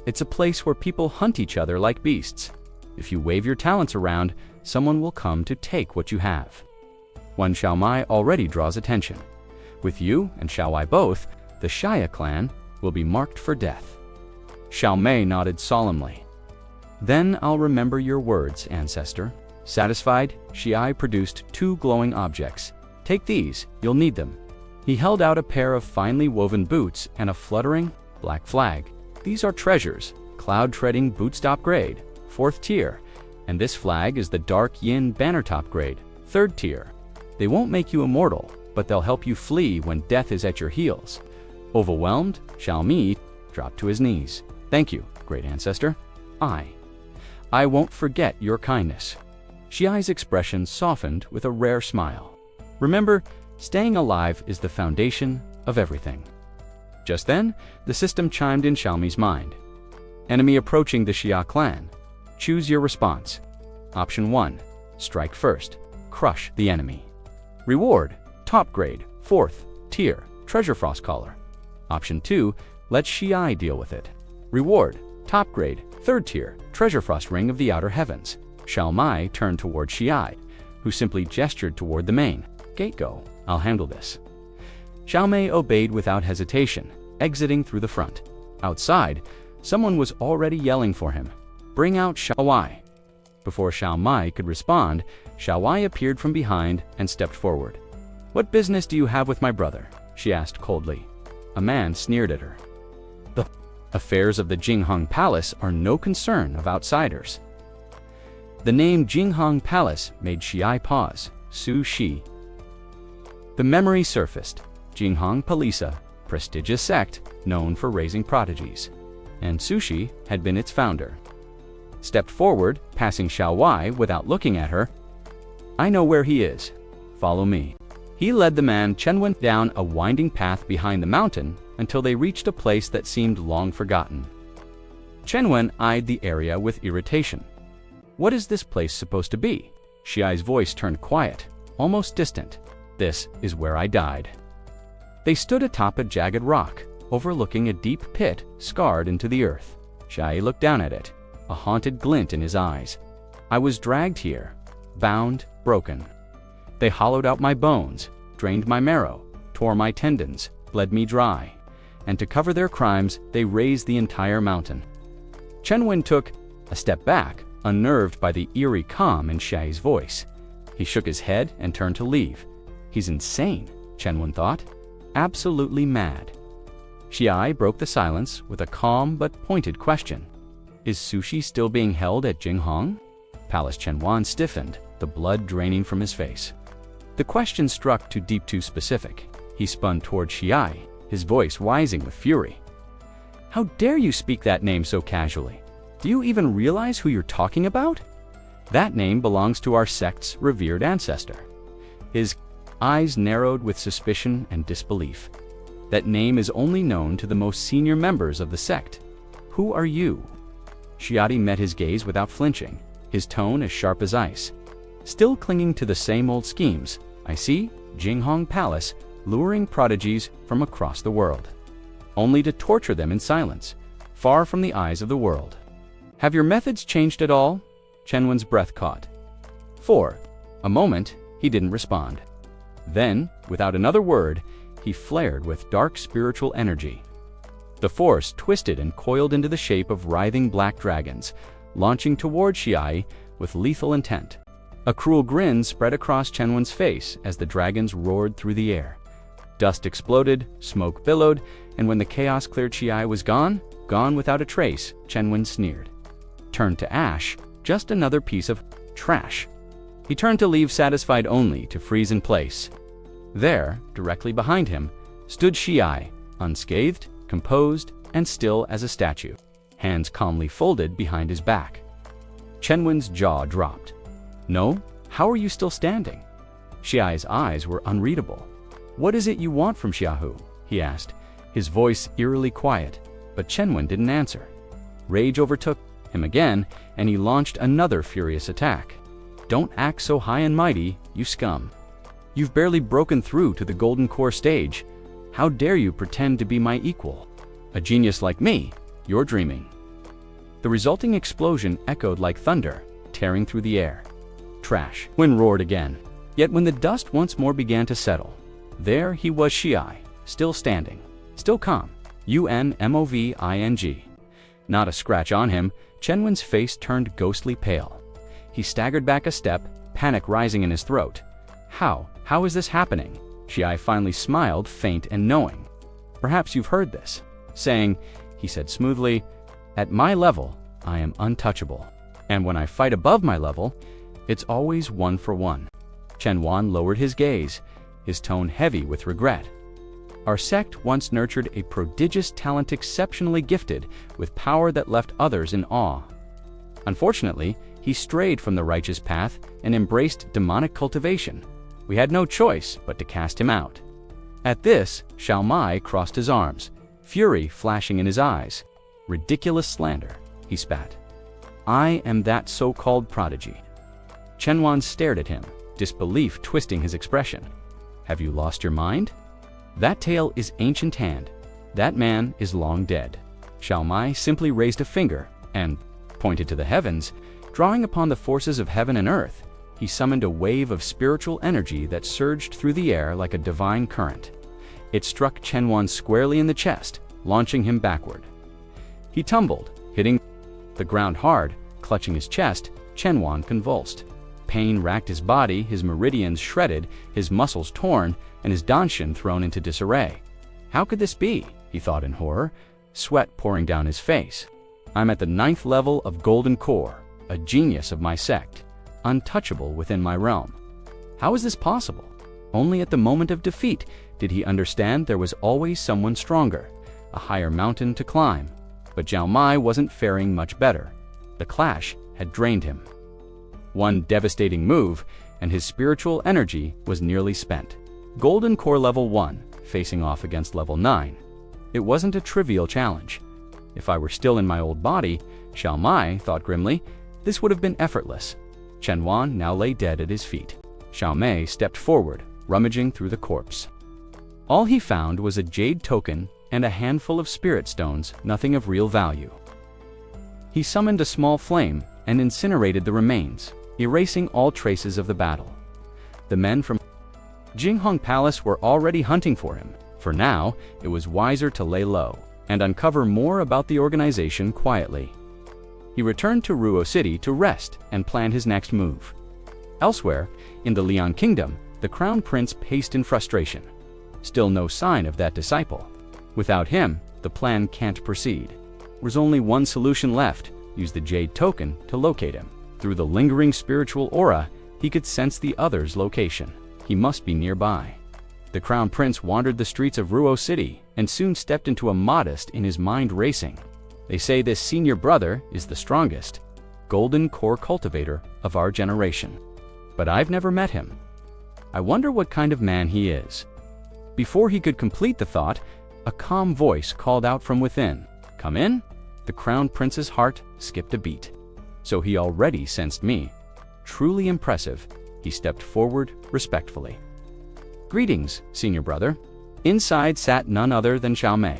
It's a place where people hunt each other like beasts. If you wave your talents around, someone will come to take what you have. One Xiao Mai already draws attention. With you and Xiao Wai both, the Xia clan will be marked for death." Xiao Mei nodded solemnly. "Then I'll remember your words, Ancestor." Satisfied, Xiai produced 2 glowing objects. "Take these, you'll need them." He held out a pair of finely woven boots and a fluttering black flag. "These are treasures, cloud-treading bootstop grade, 4th tier, and this flag is the dark yin bannertop grade, 3rd tier. They won't make you immortal, but they'll help you flee when death is at your heels." Overwhelmed, Xiaomi dropped to his knees. "Thank you, Great Ancestor. I won't forget your kindness." Xiai's expression softened with a rare smile. "Remember, staying alive is the foundation of everything." Just then, the system chimed in Xiaomi's mind. "Enemy approaching the Xia clan. Choose your response. Option 1, strike first, crush the enemy. Reward, top grade, 4th tier, treasure frost collar. Option 2, let Xiai deal with it. Reward, top grade, 3rd tier, treasure frost ring of the outer heavens." Xiao Mai turned toward Xiai, who simply gestured toward the main gate. "Go, I'll handle this." Xiao Mei obeyed without hesitation, exiting through the front. Outside, someone was already yelling for him. "Bring out Xiao Wai." Before Xiao Mai could respond, Xiao Wai appeared from behind and stepped forward. "What business do you have with my brother?" she asked coldly. A man sneered at her. "The affairs of the Jinghong Palace are no concern of outsiders." The name Jinghong Palace made Xiai pause. Su Shi. The memory surfaced. Jinghong Palisa, prestigious sect known for raising prodigies, and Sushi had been its founder. Stepped forward, passing Xiao Wai without looking at her. "I know where he is. Follow me." He led the man Chenwen down a winding path behind the mountain until they reached a place that seemed long forgotten. Chenwen eyed the area with irritation. "What is this place supposed to be?" Xiai's voice turned quiet, almost distant. "This is where I died." They stood atop a jagged rock, overlooking a deep pit scarred into the earth. Xiai looked down at it, a haunted glint in his eyes. "I was dragged here, bound, broken. They hollowed out my bones, drained my marrow, tore my tendons, bled me dry. And to cover their crimes, they razed the entire mountain." Chenwen took a step back, unnerved by the eerie calm in Xiai's voice. He shook his head and turned to leave. He's insane, Chenwen thought. Absolutely mad. Xiai broke the silence with a calm but pointed question. "Is Sushi still being held at Jinghong?" Palace Chenwan stiffened, the blood draining from his face. The question struck too deep, too specific. He spun toward Xiai, his voice rising with fury. "How dare you speak that name so casually? Do you even realize who you're talking about? That name belongs to our sect's revered ancestor." His eyes narrowed with suspicion and disbelief. "That name is only known to the most senior members of the sect. Who are you?" Xiadi met his gaze without flinching, his tone as sharp as ice. "Still clinging to the same old schemes. I see, Jinghong Palace, luring prodigies from across the world, only to torture them in silence, far from the eyes of the world. Have your methods changed at all? Chenwen's breath caught. For a moment, he didn't respond. Then, without another word, he flared with dark spiritual energy. The force twisted and coiled into the shape of writhing black dragons, launching toward Xiai with lethal intent. A cruel grin spread across Chenwen's face as the dragons roared through the air. Dust exploded, smoke billowed, and when the chaos-cleared Xiai was gone without a trace, Chenwen sneered. Turned to ash, just another piece of trash. He turned to leave, satisfied only to freeze in place. There, directly behind him, stood Xiai, unscathed, composed, and still as a statue, hands calmly folded behind his back. Chenwen's jaw dropped. No? How are you still standing? Xiai's eyes were unreadable. What is it you want from Xiaohu? He asked, his voice eerily quiet, but Chenwen didn't answer. Rage overtook him again, and he launched another furious attack. Don't act so high and mighty, you scum. You've barely broken through to the Golden Core stage. How dare you pretend to be my equal? A genius like me, you're dreaming. The resulting explosion echoed like thunder, tearing through the air. Trash. Wind roared again. Yet when the dust once more began to settle, there he was, Xiai, still standing, still calm, unmoving. Not a scratch on him. Chenwen's face turned ghostly pale. He staggered back a step, panic rising in his throat. How is this happening? Xiai finally smiled, faint and knowing. Perhaps you've heard this. Saying, he said smoothly, at my level, I am untouchable. And when I fight above my level, it's always 1-for-1. Chenwen lowered his gaze, his tone heavy with regret. Our sect once nurtured a prodigious talent exceptionally gifted with power that left others in awe. Unfortunately, he strayed from the righteous path and embraced demonic cultivation. We had no choice but to cast him out. At this, Xiao Mai crossed his arms, fury flashing in his eyes. Ridiculous slander, he spat. I am that so-called prodigy. Chenwen stared at him, disbelief twisting his expression. Have you lost your mind? That tale is ancient hand. That man is long dead. Xiao Mai simply raised a finger and pointed to the heavens. Drawing upon the forces of heaven and earth, he summoned a wave of spiritual energy that surged through the air like a divine current. It struck Chenwen squarely in the chest, launching him backward. He tumbled, hitting the ground hard. Clutching his chest, Chenwen convulsed. Pain racked his body, his meridians shredded, his muscles torn, and his danshin thrown into disarray. How could this be? He thought in horror, sweat pouring down his face. I'm at the 9th level of Golden Core, a genius of my sect, untouchable within my realm. How is this possible? Only at the moment of defeat did he understand there was always someone stronger, a higher mountain to climb. But Xiao Mai wasn't faring much better. The clash had drained him. One devastating move, and his spiritual energy was nearly spent. Golden Core Level 1, facing off against Level 9. It wasn't a trivial challenge. If I were still in my old body, Xiao Mai thought grimly, this would have been effortless. Chenwen now lay dead at his feet. Xiao Mai stepped forward, rummaging through the corpse. All he found was a jade token and a handful of spirit stones, nothing of real value. He summoned a small flame and incinerated the remains, erasing all traces of the battle. The men from Jinghong Palace were already hunting for him. For now, it was wiser to lay low and uncover more about the organization quietly. He returned to Ruo City to rest and plan his next move. Elsewhere, in the Liang Kingdom, the Crown Prince paced in frustration. Still no sign of that disciple. Without him, the plan can't proceed. There's only one solution left: use the jade token to locate him. Through the lingering spiritual aura, he could sense the other's location. He must be nearby. The Crown Prince wandered the streets of Ruo City and soon stepped into a modest in his mind racing. They say this senior brother is the strongest Golden Core cultivator of our generation. But I've never met him. I wonder what kind of man he is. Before he could complete the thought, a calm voice called out from within, "Come in?" The Crown Prince's heart skipped a beat. So he already sensed me. Truly impressive. He stepped forward respectfully. "Greetings, senior brother." Inside sat none other than Xiao Mei,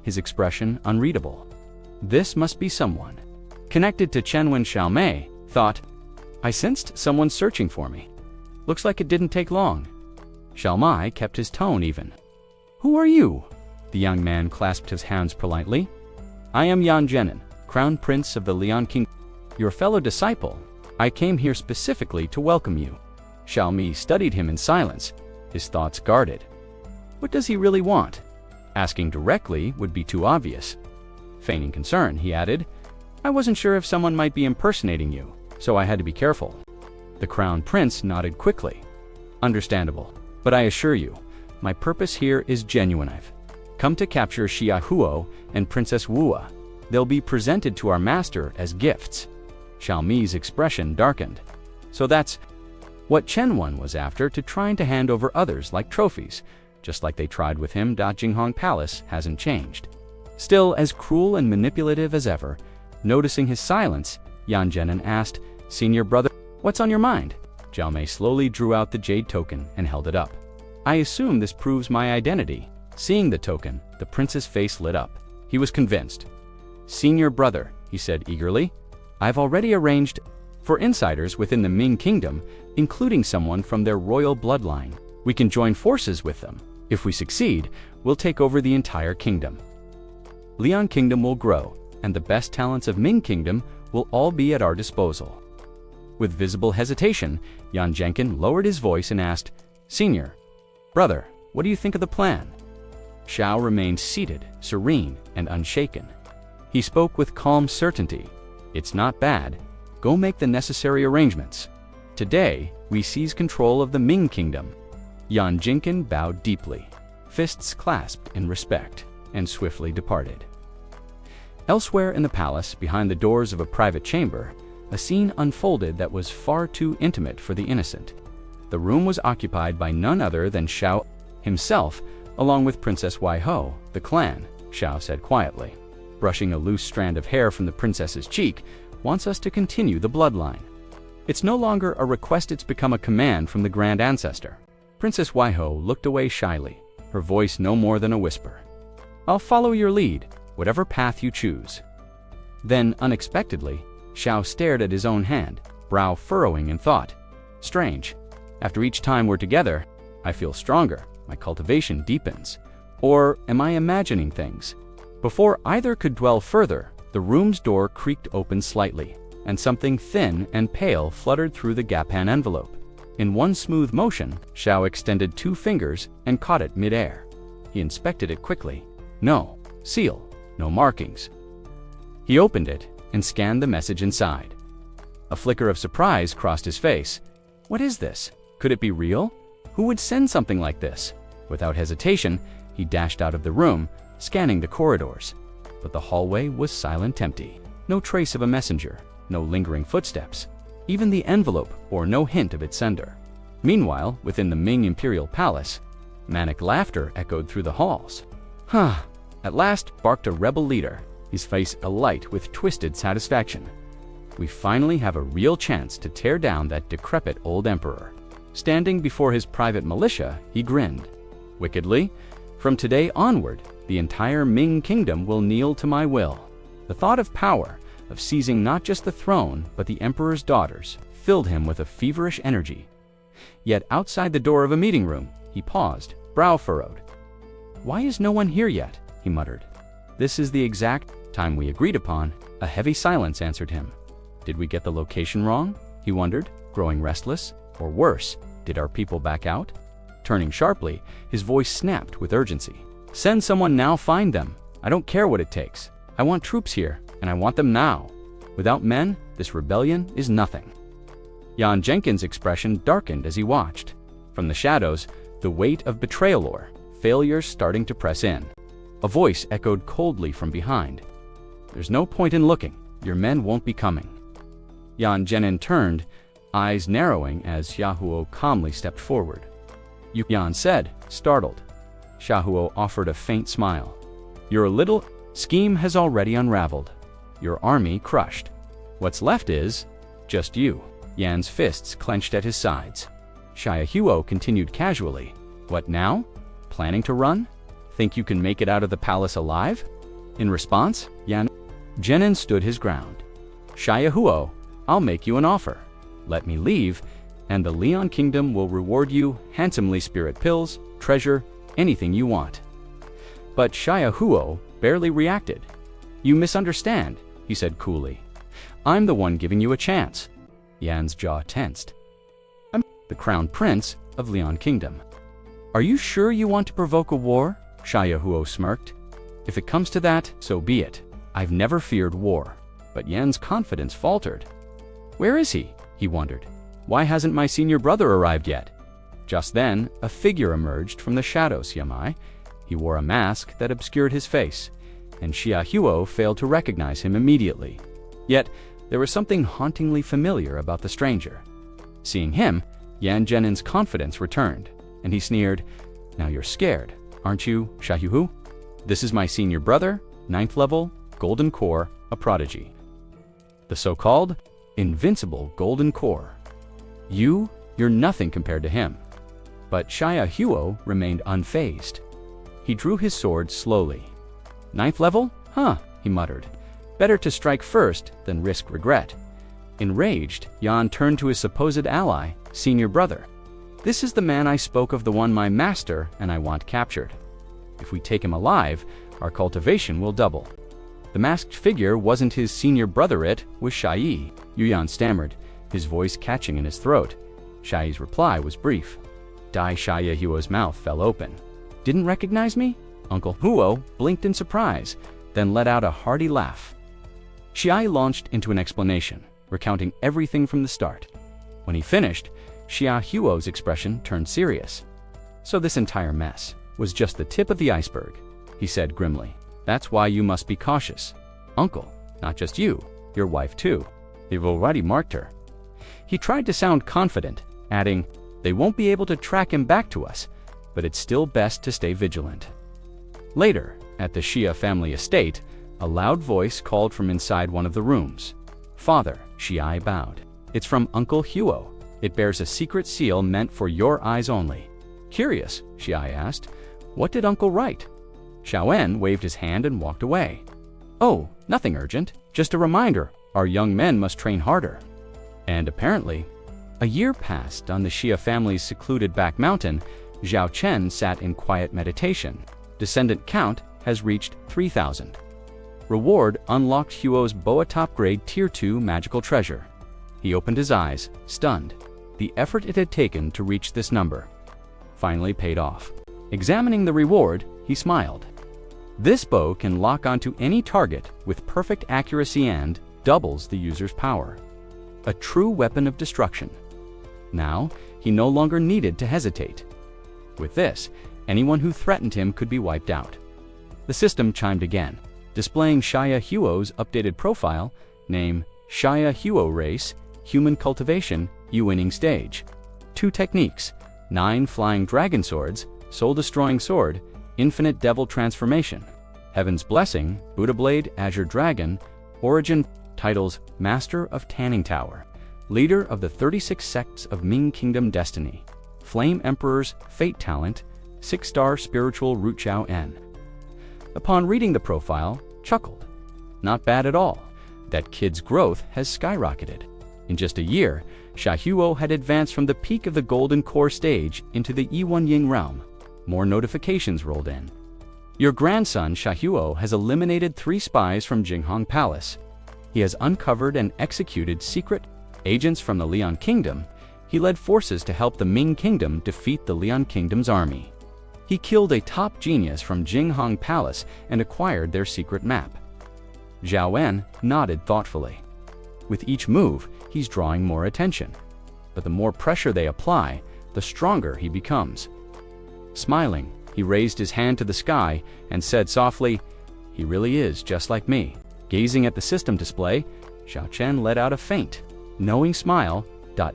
his expression unreadable. This must be someone connected to Chen when Xiao Mei thought, "I sensed someone searching for me. Looks like it didn't take long." Xiao Mei kept his tone even. "Who are you?" The young man clasped his hands politely. "I am Yan Zhenin, Crown Prince of the Lian Kingdom. Your fellow disciple. I came here specifically to welcome you." Xiao Mei studied him in silence, his thoughts guarded. What does he really want? Asking directly would be too obvious. Feigning concern, he added, "I wasn't sure if someone might be impersonating you, so I had to be careful." The Crown Prince nodded quickly. "Understandable, but I assure you, my purpose here is genuine. I've come to capture Xia Huo and Princess Wua. They'll be presented to our master as gifts." Xiao Mei's expression darkened. So that's what Chen Wen was after, to trying to hand over others like trophies, just like they tried with him. Jinghong Palace hasn't changed. Still as cruel and manipulative as ever. Noticing his silence, Yan Zhenin asked, "Senior brother, what's on your mind?" Xiao Mei slowly drew out the jade token and held it up. "I assume this proves my identity." Seeing the token, the prince's face lit up. He was convinced. "Senior brother," he said eagerly, "I've already arranged for insiders within the Ming Kingdom, including someone from their royal bloodline. We can join forces with them. If we succeed, we'll take over the entire kingdom. Lian Kingdom will grow, and the best talents of Ming Kingdom will all be at our disposal." With visible hesitation, Yan Zhenin lowered his voice and asked, "Senior brother, what do you think of the plan?" Xiao remained seated, serene and unshaken. He spoke with calm certainty. "It's not bad. Go make the necessary arrangements. Today, we seize control of the Ming Kingdom." Yan Zhenin bowed deeply, fists clasped in respect, and swiftly departed. Elsewhere in the palace, behind the doors of a private chamber, a scene unfolded that was far too intimate for the innocent. The room was occupied by none other than Xiao himself, along with Princess Waiho. "The clan," Xiao said quietly, brushing a loose strand of hair from the princess's cheek, "wants us to continue the bloodline. It's no longer a request, it's become a command from the Grand Ancestor." Princess Waiho looked away shyly, her voice no more than a whisper. "I'll follow your lead, whatever path you choose." Then, unexpectedly, Xiao stared at his own hand, brow furrowing in thought. "Strange. After each time we're together, I feel stronger, my cultivation deepens. Or am I imagining things?" Before either could dwell further, the room's door creaked open slightly, and something thin and pale fluttered through the Gapan envelope. In one smooth motion, Xiao extended 2 fingers and caught it mid-air. He inspected it quickly. No seal, no markings. He opened it and scanned the message inside. A flicker of surprise crossed his face. What is this? Could it be real? Who would send something like this? Without hesitation, he dashed out of the room, scanning the corridors. But the hallway was silent, empty. No trace of a messenger, no lingering footsteps. Even the envelope bore no hint of its sender. Meanwhile, within the Ming Imperial Palace, manic laughter echoed through the halls. "Huh!" At last barked a rebel leader, his face alight with twisted satisfaction. "We finally have a real chance to tear down that decrepit old emperor." Standing before his private militia, he grinned. Wickedly, "From today onward, the entire Ming Kingdom will kneel to my will." The thought of power, of seizing not just the throne, but the emperor's daughters, filled him with a feverish energy. Yet outside the door of a meeting room, he paused, brow furrowed. "Why is no one here yet?" he muttered. "This is the exact time we agreed upon." A heavy silence answered him. Did we get the location wrong? He wondered, growing restless. Or worse, did our people back out? Turning sharply, his voice snapped with urgency. "Send someone now, find them. I don't care what it takes. I want troops here, and I want them now. Without men, this rebellion is nothing." Yan Zhenin's expression darkened as he watched. From the shadows, the weight of betrayal or failure starting to press in. A voice echoed coldly from behind. "There's no point in looking. Your men won't be coming." Yan Zhenin turned, eyes narrowing as Xiaohuo calmly stepped forward. Yan said, startled. Xiaohuo offered a faint smile. "Your little scheme has already unraveled. Your army crushed. What's left is just you." Yan's fists clenched at his sides. Xiaohuo continued casually. What now? Planning to run? Think you can make it out of the palace alive? In response, Jenin stood his ground. Yahello, I'll make you an offer. Let me leave, and the Leon Kingdom will reward you handsomely spirit pills, treasure, anything you want. But Yahello barely reacted. You misunderstand, he said coolly. I'm the one giving you a chance. Yan's jaw tensed. I'm the crown prince of Leon Kingdom. Are you sure you want to provoke a war? Yahello smirked. If it comes to that, so be it. I've never feared war. But Yan's confidence faltered. Where is he? He wondered. Why hasn't my senior brother arrived yet? Just then, a figure emerged from the shadows. He wore a mask that obscured his face, and Yahello failed to recognize him immediately. Yet, there was something hauntingly familiar about the stranger. Seeing him, Jenin's confidence returned, and he sneered, Now you're scared, aren't you, Yahello? This is my senior brother, 9th level, Golden Core, a prodigy. The so-called invincible Golden Core. You're nothing compared to him. But Yahello remained unfazed. He drew his sword slowly. 9th level? Huh, he muttered. Better to strike first than risk regret. Enraged, Yan turned to his supposed ally, senior brother. This is the man I spoke of, the one my master and I want captured. If we take him alive, our cultivation will double. The masked figure wasn't his senior brother, it was Shai. Yan stammered, his voice catching in his throat. Shai's reply was brief. Yahello's mouth fell open. Didn't recognize me? Uncle Huo blinked in surprise, then let out a hearty laugh. Shai launched into an explanation, recounting everything from the start. When he finished, Yahello's expression turned serious. So this entire mess was just the tip of the iceberg, he said grimly. That's why you must be cautious. Uncle, not just you, your wife too. They've already marked her. He tried to sound confident, adding, They won't be able to track him back to us, but it's still best to stay vigilant. Later, at the Xia family estate, a loud voice called from inside one of the rooms. Father, Xia bowed. It's from Uncle Huo. It bears a secret seal meant for your eyes only. Curious, Xia asked. What did Uncle write? Xiaoen waved his hand and walked away. Oh, nothing urgent. Just a reminder, our young men must train harder. And apparently, a year passed on the Xia family's secluded back mountain. Zhao Chen sat in quiet meditation. Descendant count has reached 3,000. Reward unlocked Huo's Boa top grade tier 2 magical treasure. He opened his eyes, stunned. The effort it had taken to reach this number finally paid off. Examining the reward, he smiled. This bow can lock onto any target with perfect accuracy and doubles the user's power. A true weapon of destruction. Now, he no longer needed to hesitate. With this, anyone who threatened him could be wiped out. The system chimed again, displaying Yahello's updated profile, name Yahello race, human cultivation, winning stage. 2 techniques, 9 flying dragon swords, soul-destroying sword, infinite devil transformation, Heaven's Blessing, Buddha Blade, Azure Dragon, origin, titles Master of Tanning Tower, leader of the 36 sects of Ming Kingdom Destiny, Flame Emperor's Fate Talent, 6-star spiritual root Chao N. Upon reading the profile, chuckled. Not bad at all. That kid's growth has skyrocketed. In just a year, Yahello had advanced from the peak of the Golden Core stage into the Yi1 Ying realm. More notifications rolled in. Your grandson, Yahello, has eliminated 3 spies from Jinghong Palace. He has uncovered and executed secret agents from the Leon Kingdom. He led forces to help the Ming Kingdom defeat the Leon Kingdom's army. He killed a top genius from Jinghong Palace and acquired their secret map. Zhao En nodded thoughtfully. With each move, he's drawing more attention. But the more pressure they apply, the stronger he becomes. Smiling, he raised his hand to the sky and said softly, He really is just like me. Gazing at the system display, Xiao Chen let out a faint, knowing smile.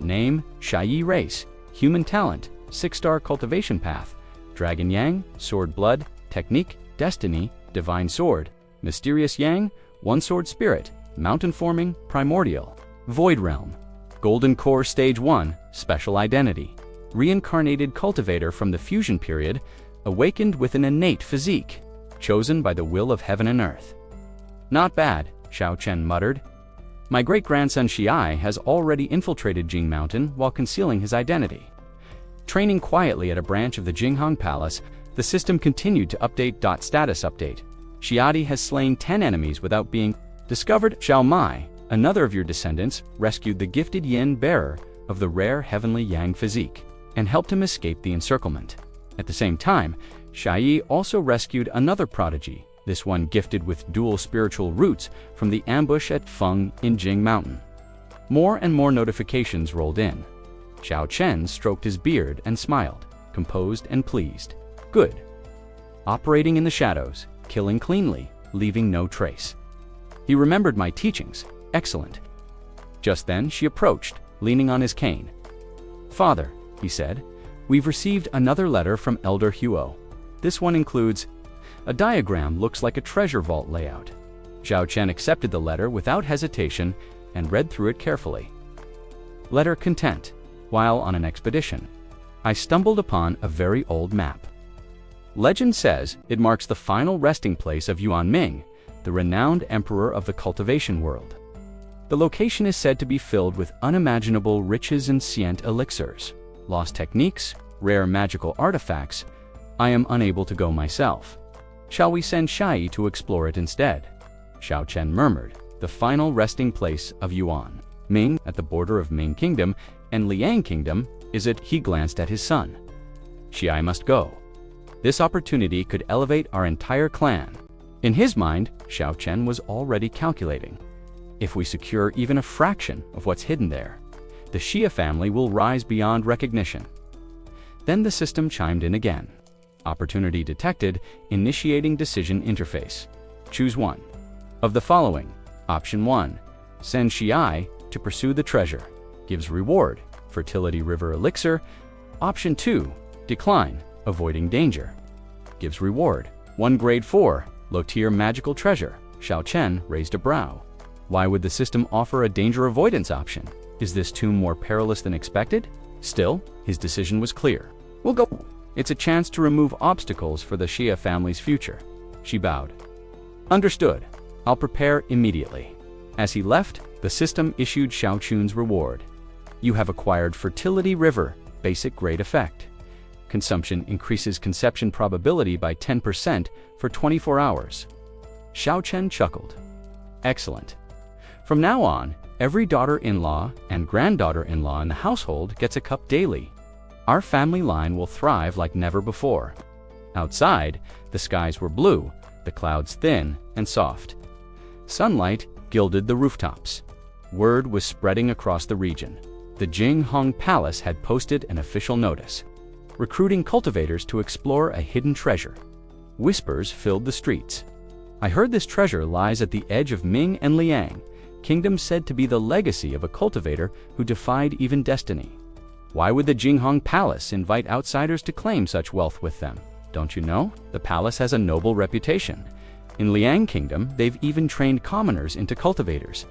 Name, Shai race, human talent, 6-star cultivation path, Dragon Yang, Sword Blood, Technique, Destiny, Divine Sword, Mysterious Yang, One Sword Spirit, Mountain Forming, Primordial, Void Realm, Golden Core Stage 1, Special Identity, reincarnated cultivator from the fusion period, awakened with an innate physique, chosen by the will of heaven and earth. Not bad, Xiao Chen muttered. My great-grandson Xiai has already infiltrated Jing Mountain while concealing his identity. Training quietly at a branch of the Jinghong Palace, the system continued to update. Status update. Xiadi has slain 10 enemies without being discovered. Xiao Mai, another of your descendants, rescued the gifted yin bearer of the rare heavenly yang physique and helped him escape the encirclement. At the same time, Shai also rescued another prodigy, this one gifted with dual spiritual roots from the ambush at Feng in Jing Mountain. More and more notifications rolled in. Xiao Chen stroked his beard and smiled, composed and pleased. Good. Operating in the shadows, killing cleanly, leaving no trace. He remembered my teachings. Excellent. Just then she approached, leaning on his cane. Father, he said, we've received another letter from Elder Huo. This one includes a diagram looks like a treasure vault layout. Xiao Chen accepted the letter without hesitation and read through it carefully. Letter content. While on an expedition, I stumbled upon a very old map. Legend says it marks the final resting place of Yuan Ming, the renowned emperor of the cultivation world. The location is said to be filled with unimaginable riches and scient elixirs, lost techniques, rare magical artifacts. I am unable to go myself. Shall we send Shai to explore it instead? Xiao Chen murmured, the final resting place of Yuan Ming at the border of Ming Kingdom and Liang Kingdom, is it? He glanced at his son. Shai must go. This opportunity could elevate our entire clan. In his mind, Xiao Chen was already calculating. If we secure even a fraction of what's hidden there, the Xia family will rise beyond recognition. Then the system chimed in again. Opportunity detected, initiating decision interface. Choose one. Of the following. Option 1. Send Xiai to pursue the treasure. Gives reward. Fertility River Elixir. Option 2. Decline. Avoiding danger. Gives reward. 1 grade 4. Low-tier magical treasure. Xiao Chen raised a brow. Why would the system offer a danger avoidance option? Is this tomb more perilous than expected? Still, his decision was clear. We'll go. It's a chance to remove obstacles for the Xia family's future. She bowed. Understood. I'll prepare immediately. As he left, the system issued Xiao Chun's reward. You have acquired Fertility River, basic grade effect. Consumption increases conception probability by 10% for 24 hours. Xiao Chen chuckled. Excellent. From now on, every daughter-in-law and granddaughter-in-law in the household gets a cup daily. Our family line will thrive like never before. Outside, the skies were blue, the clouds thin and soft. Sunlight gilded the rooftops. Word was spreading across the region. The Jinghong Palace had posted an official notice, recruiting cultivators to explore a hidden treasure. Whispers filled the streets. I heard this treasure lies at the edge of Ming and Liang, kingdoms said to be the legacy of a cultivator who defied even destiny. Why would the Jinghong Palace invite outsiders to claim such wealth with them? Don't you know? The palace has a noble reputation. In Liang Kingdom, they've even trained commoners into cultivators.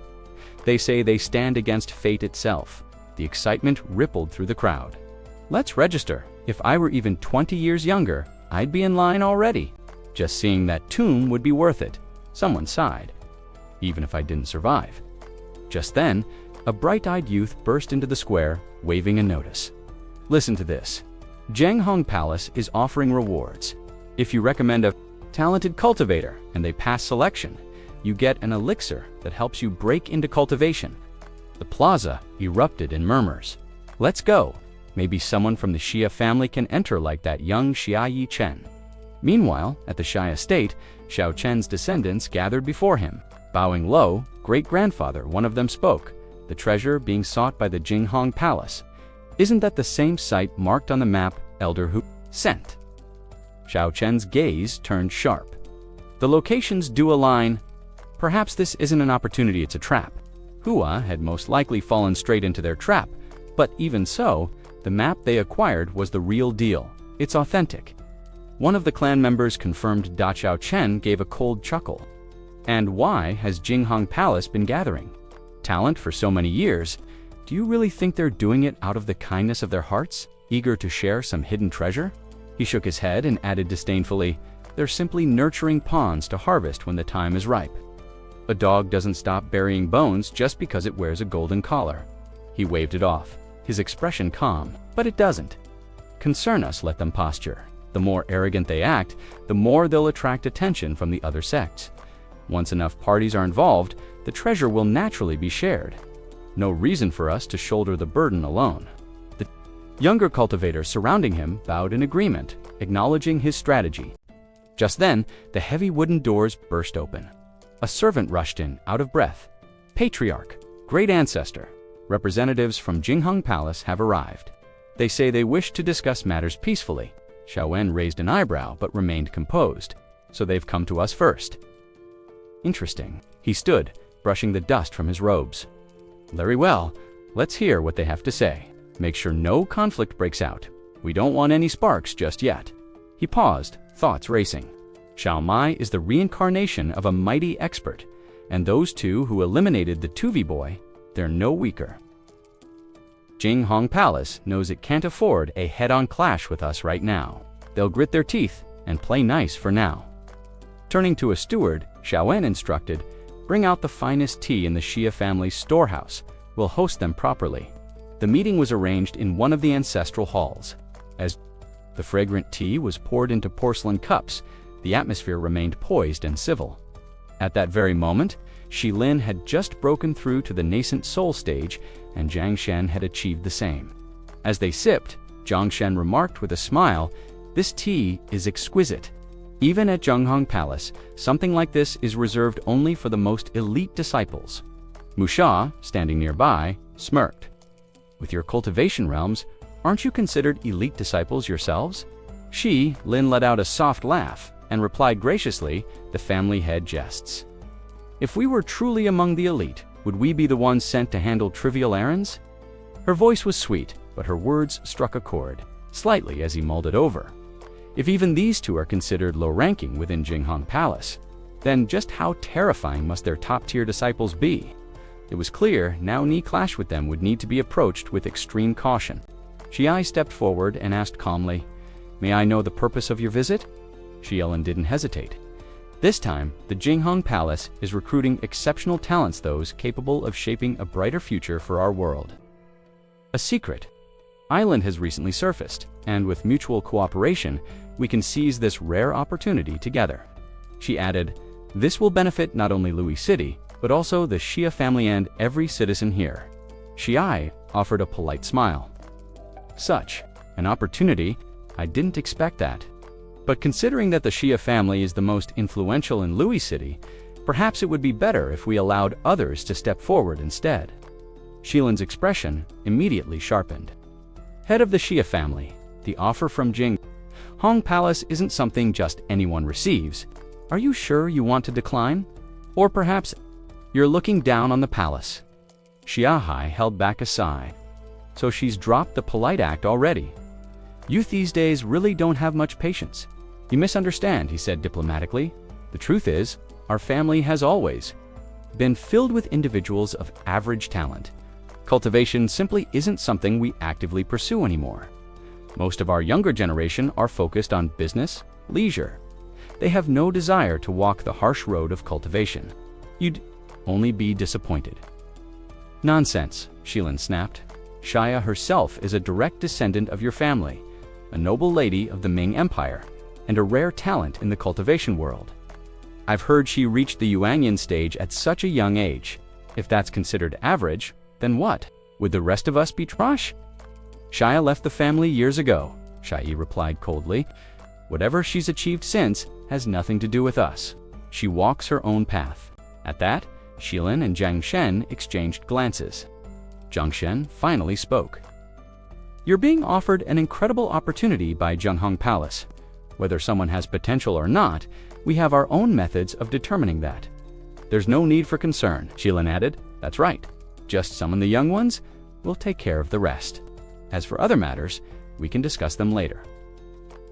They say they stand against fate itself. The excitement rippled through the crowd. Let's register. If I were even 20 years younger, I'd be in line already. Just seeing that tomb would be worth it. Someone sighed. Even if I didn't survive. Just then, a bright-eyed youth burst into the square, waving a notice. Listen to this. Jinghong Palace is offering rewards. If you recommend a talented cultivator and they pass selection, you get an elixir that helps you break into cultivation. The plaza erupted in murmurs. Let's go. Maybe someone from the Xia family can enter like that young Xia Chen. Meanwhile, at the Xia estate, Xiao Chen's descendants gathered before him. Bowing low, great-grandfather, one of them spoke, the treasure being sought by the Jinghong Palace. Isn't that the same site marked on the map Elder Hu sent? Xiao Chen's gaze turned sharp. The locations do align. Perhaps this isn't an opportunity, it's a trap. Hua had most likely fallen straight into their trap, but even so, the map they acquired was the real deal. It's authentic. One of the clan members confirmed. Xiao Chen gave a cold chuckle. And why has Jinghong Palace been gathering talent for so many years? Do you really think they're doing it out of the kindness of their hearts? eager to share some hidden treasure? He shook his head and added disdainfully, "They're simply nurturing pawns to harvest when the time is ripe. A dog doesn't stop burying bones just because it wears a golden collar." He waved it off, his expression calm. "But it doesn't concern us, let them posture. The more arrogant they act, the more they'll attract attention from the other sects. Once enough parties are involved, the treasure will naturally be shared. No reason for us to shoulder the burden alone." The younger cultivators surrounding him bowed in agreement, acknowledging his strategy. Just then, the heavy wooden doors burst open. A servant rushed in, out of breath. "Patriarch, great ancestor, representatives from Jingheng Palace have arrived. They say they wish to discuss matters peacefully." Xiaowen raised an eyebrow but remained composed. "So they've come to us first." "Interesting." He stood, brushing the dust from his robes. "Very well, let's hear what they have to say. Make sure no conflict breaks out. We don't want any sparks just yet." He paused, thoughts racing. Xiao Mai is the reincarnation of a mighty expert, and those two who eliminated the Tuvi boy, they're no weaker. Jingheng Palace knows it can't afford a head-on clash with us right now. They'll grit their teeth and play nice for now. Turning to a steward, Xiaowen instructed, "Bring out the finest tea in the Xia family's storehouse. We'll host them properly." The meeting was arranged in one of the ancestral halls. As the fragrant tea was poured into porcelain cups, the atmosphere remained poised and civil. At that very moment, Shilin had just broken through to the nascent soul stage, and Jiang Shen had achieved the same. As they sipped, Jiang Shen remarked with a smile, "This tea is exquisite. Even at Jingheng Palace, something like this is reserved only for the most elite disciples." Musha, standing nearby, smirked. "With your cultivation realms, aren't you considered elite disciples yourselves?" Lin let out a soft laugh and replied graciously, "The family head jests. If we were truly among the elite, would we be the ones sent to handle trivial errands?" Her voice was sweet, but her words struck a chord, slightly as he mulled it over. If even these two are considered low-ranking within Jingheng Palace, then just how terrifying must their top-tier disciples be? It was clear now any clash with them would need to be approached with extreme caution. Xiai stepped forward and asked calmly, "May I know the purpose of your visit?" Xielin didn't hesitate. This time, the Jingheng Palace is recruiting exceptional talents, those capable of shaping a brighter future for our world. A secret island has recently surfaced, and with mutual cooperation, we can seize this rare opportunity together. She added, "This will benefit not only Louis City, but also the Xia family and every citizen here." Xiai offered a polite smile. "Such an opportunity, I didn't expect that. But considering that the Xia family is the most influential in Louis City, perhaps it would be better if we allowed others to step forward instead." Shilin's expression immediately sharpened. "Head of the Xia family, the offer from Jingheng Palace isn't something just anyone receives. Are you sure you want to decline? Or perhaps you're looking down on the palace?" Xiahai held back a sigh. So she's dropped the polite act already. Youth these days really don't have much patience. "You misunderstand," he said diplomatically. "The truth is, our family has always been filled with individuals of average talent. Cultivation simply isn't something we actively pursue anymore. Most of our younger generation are focused on business, leisure. They have no desire to walk the harsh road of cultivation. You'd only be disappointed." "Nonsense," Shilin snapped. "Xia herself is a direct descendant of your family, a noble lady of the Ming Empire, and a rare talent in the cultivation world. I've heard she reached the Yuanyan stage at such a young age. If that's considered average, then what? Would the rest of us be trash?" "Xia left the family years ago," Shai replied coldly. "Whatever she's achieved since has nothing to do with us. She walks her own path." At that, Shilin and Jiang Shen exchanged glances. Jiang Shen finally spoke. "You're being offered an incredible opportunity by Jingheng Palace. Whether someone has potential or not, we have our own methods of determining that. There's no need for concern," Shilin added. "That's right. Just summon the young ones, we'll take care of the rest. As for other matters, we can discuss them later."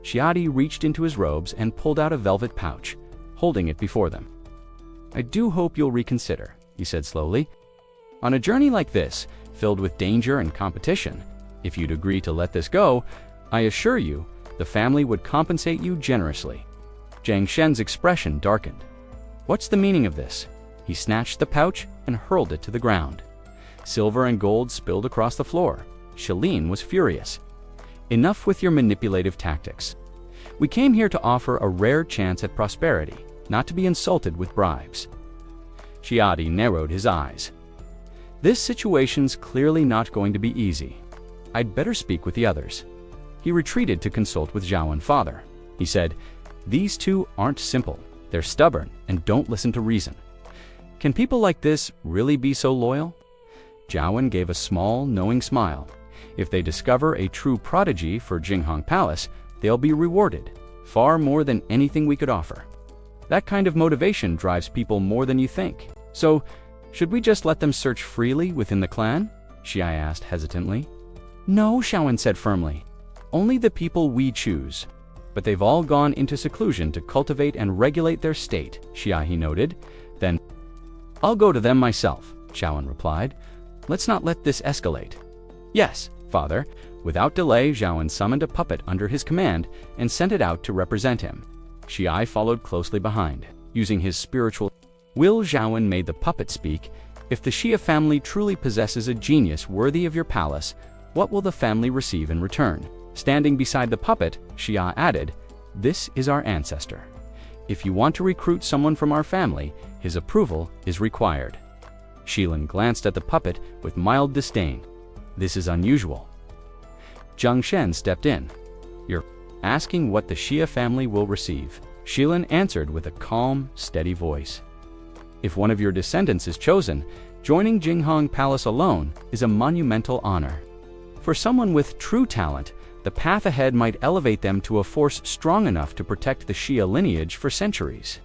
Xiadi reached into his robes and pulled out a velvet pouch, holding it before them. "I do hope you'll reconsider," he said slowly. "On a journey like this, filled with danger and competition, If you'd agree to let this go, I assure you, the family would compensate you generously. Jiang Shen's expression darkened. What's the meaning of this? He snatched the pouch and hurled it to the ground. Silver and gold spilled across the floor. Shalin was furious. Enough with your manipulative tactics. We came here to offer a rare chance at prosperity, not to be insulted with bribes. Xiadi narrowed his eyes. This situation's clearly not going to be easy. I'd better speak with the others. He retreated to consult with Zhao and father. He said, "These two aren't simple. They're stubborn and don't listen to reason. Can people like this really be so loyal?" Zhaoan gave a small, knowing smile. If they discover a true prodigy for Jinghong Palace, they'll be rewarded, far more than anything we could offer. That kind of motivation drives people more than you think. So, should we just let them search freely within the clan? Xia asked hesitantly. No, Xiaoan said firmly. Only the people we choose. But they've all gone into seclusion to cultivate and regulate their state, Xiahe noted. Then, I'll go to them myself, Xiaoan replied. Let's not let this escalate. Yes, father. Without delay, Zhaoan summoned a puppet under his command and sent it out to represent him. Xiai followed closely behind, using his spiritual will. Zhaoan made the puppet speak. If the Xia family truly possesses a genius worthy of your palace, what will the family receive in return? Standing beside the puppet, Xia added, "This is our ancestor. If you want to recruit someone from our family, his approval is required." Shilin glanced at the puppet with mild disdain. This is unusual. Jiang Shen stepped in. You're asking what the Xia family will receive. Shilin answered with a calm, steady voice. If one of your descendants is chosen, joining Jinghong Palace alone is a monumental honor. For someone with true talent, the path ahead might elevate them to a force strong enough to protect the Xia lineage for centuries.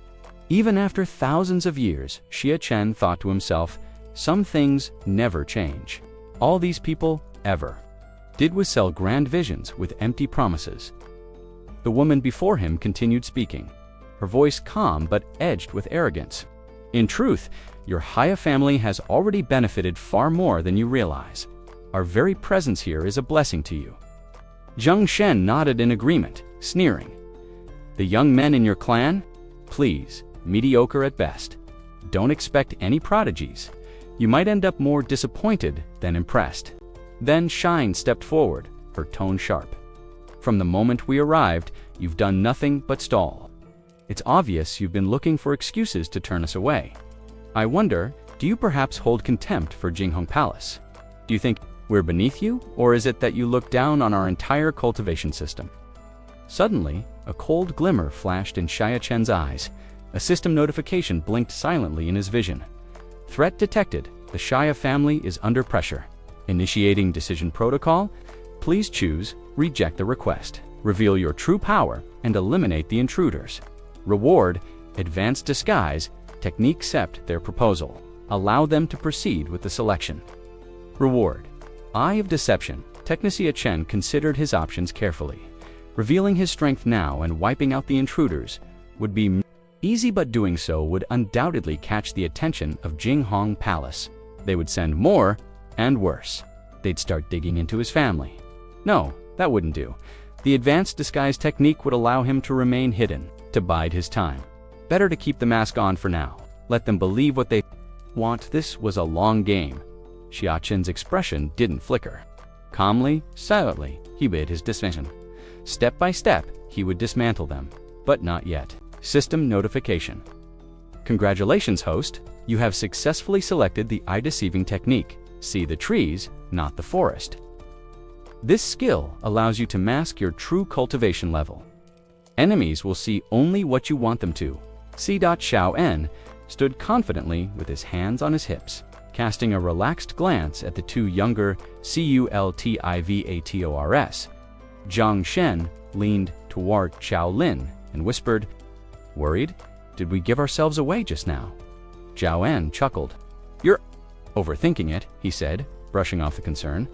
Even after thousands of years, Xia Chen thought to himself, some things never change. All these people, ever, did was sell grand visions with empty promises. The woman before him continued speaking, her voice calm but edged with arrogance. In truth, your Haya family has already benefited far more than you realize. Our very presence here is a blessing to you. Jiang Shen nodded in agreement, sneering. The young men in your clan? Please, mediocre at best. Don't expect any prodigies. You might end up more disappointed than impressed. Then Shine stepped forward, her tone sharp. From the moment we arrived, you've done nothing but stall. It's obvious you've been looking for excuses to turn us away. I wonder, do you perhaps hold contempt for Jinghong Palace? Do you think we're beneath you, or is it that you look down on our entire cultivation system? Suddenly, a cold glimmer flashed in Xia Chen's eyes. A system notification blinked silently in his vision. Threat detected. The Xia family is under pressure. Initiating decision protocol. Please choose, reject the request. Reveal your true power and eliminate the intruders. Reward, advanced disguise, technique accept their proposal. Allow them to proceed with the selection. Reward, Eye of Deception. Technicia Chen considered his options carefully. Revealing his strength now and wiping out the intruders would be easy, but doing so would undoubtedly catch the attention of Jinghong Palace. They would send more, and worse. They'd start digging into his family. No, that wouldn't do. The advanced disguise technique would allow him to remain hidden, to bide his time. Better to keep the mask on for now. Let them believe what they want. This was a long game. Xia Chen's expression didn't flicker. Calmly, silently, he bid his dismission. Step by step, he would dismantle them. But not yet. System notification. Congratulations, host. You have successfully selected the eye-deceiving technique. See the trees, not the forest. This skill allows you to mask your true cultivation level. Enemies will see only what you want them to. C. Xiao En stood confidently with his hands on his hips, casting a relaxed glance at the two younger Cultivators. Jiang Shen leaned toward Xiao Lin and whispered, Worried? Did we give ourselves away just now? Zhao En chuckled. You're overthinking it, he said, brushing off the concern.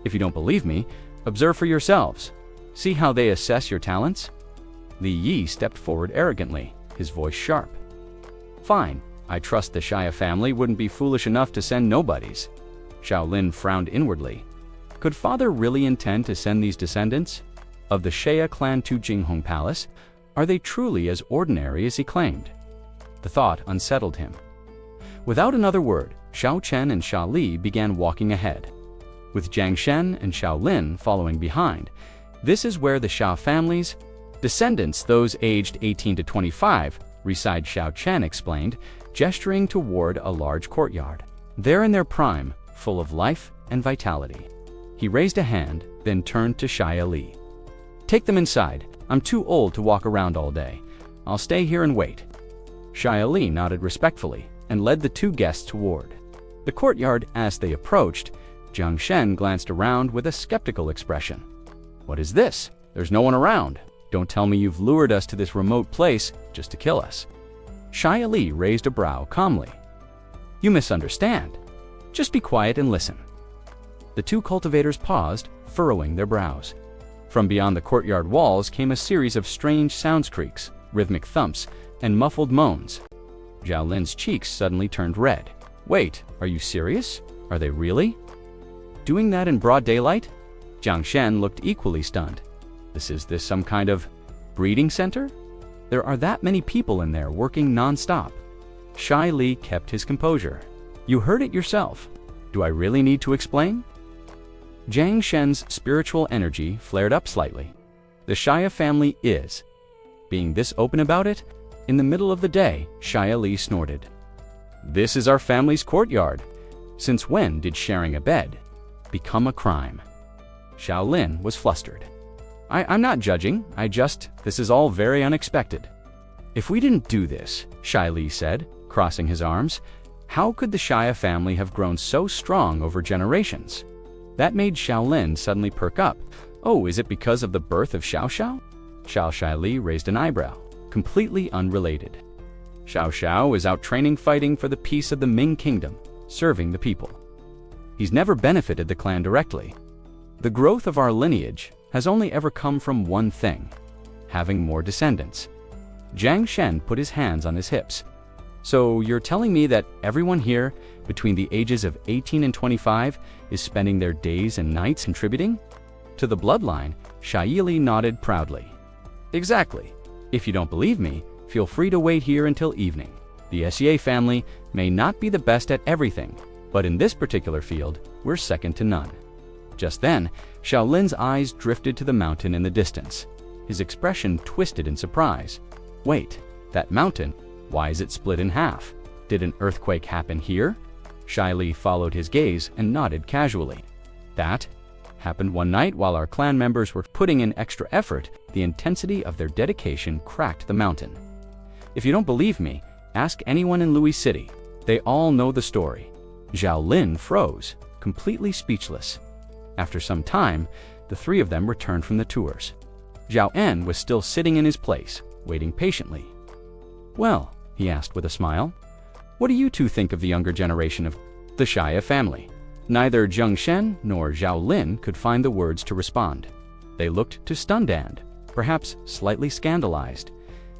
If you don't believe me, observe for yourselves. See how they assess your talents? Li Yi stepped forward arrogantly, his voice sharp. Fine, I trust the Xia family wouldn't be foolish enough to send nobodies. Xiao Lin frowned inwardly. Could father really intend to send these descendants of the Xia clan to Jinghong Palace? Are they truly as ordinary as he claimed? The thought unsettled him. Without another word, Xiao Chen and Xia Li began walking ahead, with Jiang Shen and Xiao Lin following behind. This is where the Xia family's descendants, those aged 18 to 25, reside, Xiao Chen explained, gesturing toward a large courtyard. They're in their prime, full of life and vitality. He raised a hand, then turned to Xia Li. Take them inside. I'm too old to walk around all day. I'll stay here and wait. Xia Li nodded respectfully and led the two guests toward the courtyard. As they approached, Jiang Shen glanced around with a skeptical expression. What is this? There's no one around. Don't tell me you've lured us to this remote place just to kill us. Xia Li raised a brow calmly. You misunderstand. Just be quiet and listen. The two cultivators paused, furrowing their brows. From beyond the courtyard walls came a series of strange sound creaks, rhythmic thumps, and muffled moans. Zhao Lin's cheeks suddenly turned red. Wait, are you serious? Are they really doing that in broad daylight? Jiang Shen looked equally stunned. Is this some kind of breeding center? There are that many people in there working non-stop. Xia Li kept his composure. You heard it yourself. Do I really need to explain? Jiang Shen's spiritual energy flared up slightly. The Xia family is being this open about it? In the middle of the day, Xia Li snorted. This is our family's courtyard. Since when did sharing a bed become a crime? Xiao Lin was flustered. I'm not judging, this is all very unexpected. If we didn't do this, Xia Li said, crossing his arms, how could the Xia family have grown so strong over generations? That made Xiao Lin suddenly perk up. Oh, is it because of the birth of Xiao Xiao? Xia Li raised an eyebrow, completely unrelated. Xiao Xiao is out training, fighting for the peace of the Ming kingdom, serving the people. He's never benefited the clan directly. The growth of our lineage has only ever come from one thing: having more descendants. Jiang Shen put his hands on his hips. So you're telling me that everyone here, between the ages of 18 and 25, is spending their days and nights contributing to the bloodline? Xia Li nodded proudly. Exactly. If you don't believe me, feel free to wait here until evening. The Xia family may not be the best at everything, but in this particular field, we're second to none. Just then, Xiao Lin's eyes drifted to the mountain in the distance. His expression twisted in surprise. Wait, that mountain? Why is it split in half? Did an earthquake happen here? Xia Li followed his gaze and nodded casually. That happened one night while our clan members were putting in extra effort. The intensity of their dedication cracked the mountain. If you don't believe me, ask anyone in Louis City. They all know the story. Zhao Lin froze, completely speechless. After some time, the three of them returned from the tours. Zhao En was still sitting in his place, waiting patiently. Well, he asked with a smile, what do you two think of the younger generation of the Xia family? Neither Jiang Shen nor Zhao Lin could find the words to respond. They looked too stunned and, perhaps, slightly scandalized.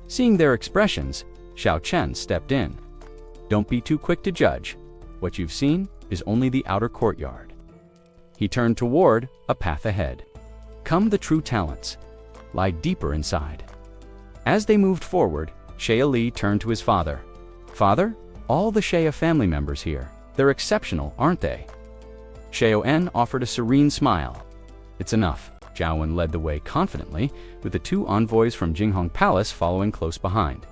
Seeing their expressions, Xiao Chen stepped in. Don't be too quick to judge. What you've seen is only the outer courtyard. He turned toward a path ahead. Come, the true talents lie deeper inside. As they moved forward, Xia Li turned to his father. Father, all the Xia family members here, they're exceptional, aren't they? Xiao En offered a serene smile. It's enough. Zhao Wen led the way confidently, with the two envoys from Jinghong Palace following close behind.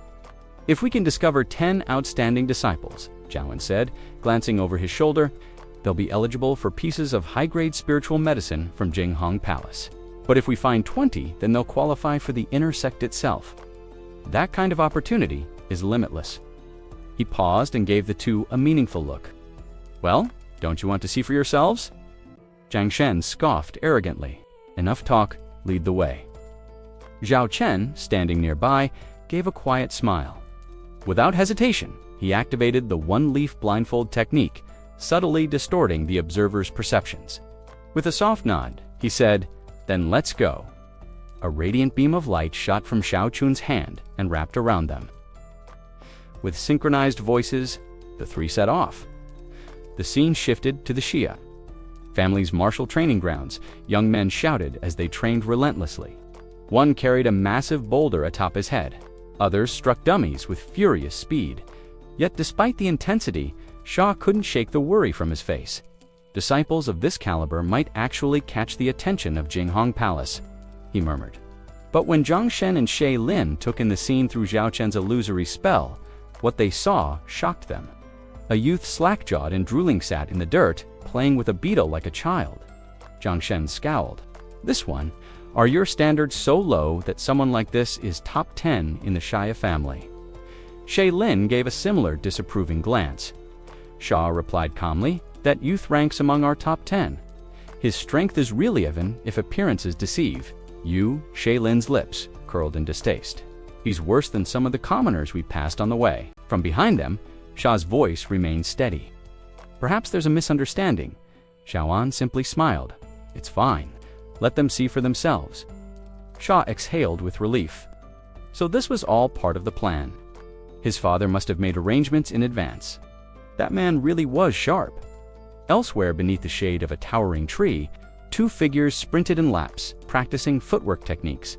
If we can discover 10 outstanding disciples, Zhao Wen said, glancing over his shoulder, they'll be eligible for pieces of high-grade spiritual medicine from Jinghong Palace. But if we find 20, then they'll qualify for the inner sect itself. That kind of opportunity is limitless. He paused and gave the two a meaningful look. Well, don't you want to see for yourselves? Jiang Shen scoffed arrogantly. Enough talk, lead the way. Zhao Chen, standing nearby, gave a quiet smile. Without hesitation, he activated the one-leaf blindfold technique, subtly distorting the observer's perceptions. With a soft nod, he said, then let's go. A radiant beam of light shot from Xiao Chun's hand and wrapped around them. With synchronized voices, the three set off. The scene shifted to the Xia family's martial training grounds, young men shouted as they trained relentlessly. One carried a massive boulder atop his head. Others struck dummies with furious speed. Yet despite the intensity, Sha couldn't shake the worry from his face. Disciples of this caliber might actually catch the attention of Jinghong Palace, he murmured. But when Zhang Shen and Shay Lin took in the scene through Zhao Chen's illusory spell, what they saw shocked them. A youth slack-jawed and drooling sat in the dirt, playing with a beetle like a child. Zhang Shen scowled. This one? Are your standards so low that someone like this is top 10 in the Shia family? Shay Lin gave a similar disapproving glance. Sha replied calmly, that youth ranks among our top 10. His strength is really even if appearances deceive. Shay Lin's lips curled in distaste. He's worse than some of the commoners we passed on the way. From behind them, Sha's voice remained steady. Perhaps there's a misunderstanding. Xiaoan simply smiled. It's fine. Let them see for themselves. Sha exhaled with relief. So this was all part of the plan. His father must have made arrangements in advance. That man really was sharp. Elsewhere beneath the shade of a towering tree, two figures sprinted in laps, practicing footwork techniques.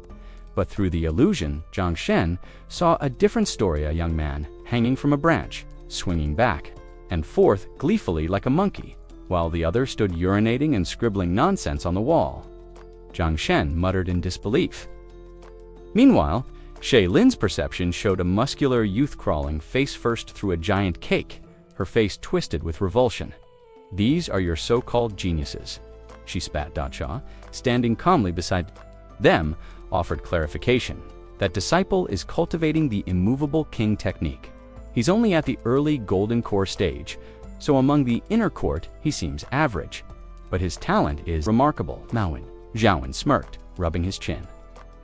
But through the illusion, Zhang Shen saw a different story, a young man hanging from a branch, swinging back and forth gleefully like a monkey, while the other stood urinating and scribbling nonsense on the wall. Zhang Shen muttered in disbelief. Meanwhile, Shay Lin's perception showed a muscular youth crawling face first through a giant cake, her face twisted with revulsion. These are your so-called geniuses, she spat. Sha, standing calmly beside them, offered clarification. That disciple is cultivating the immovable king technique. He's only at the early golden core stage, so among the inner court he seems average. But his talent is remarkable. Zhaowen smirked, rubbing his chin.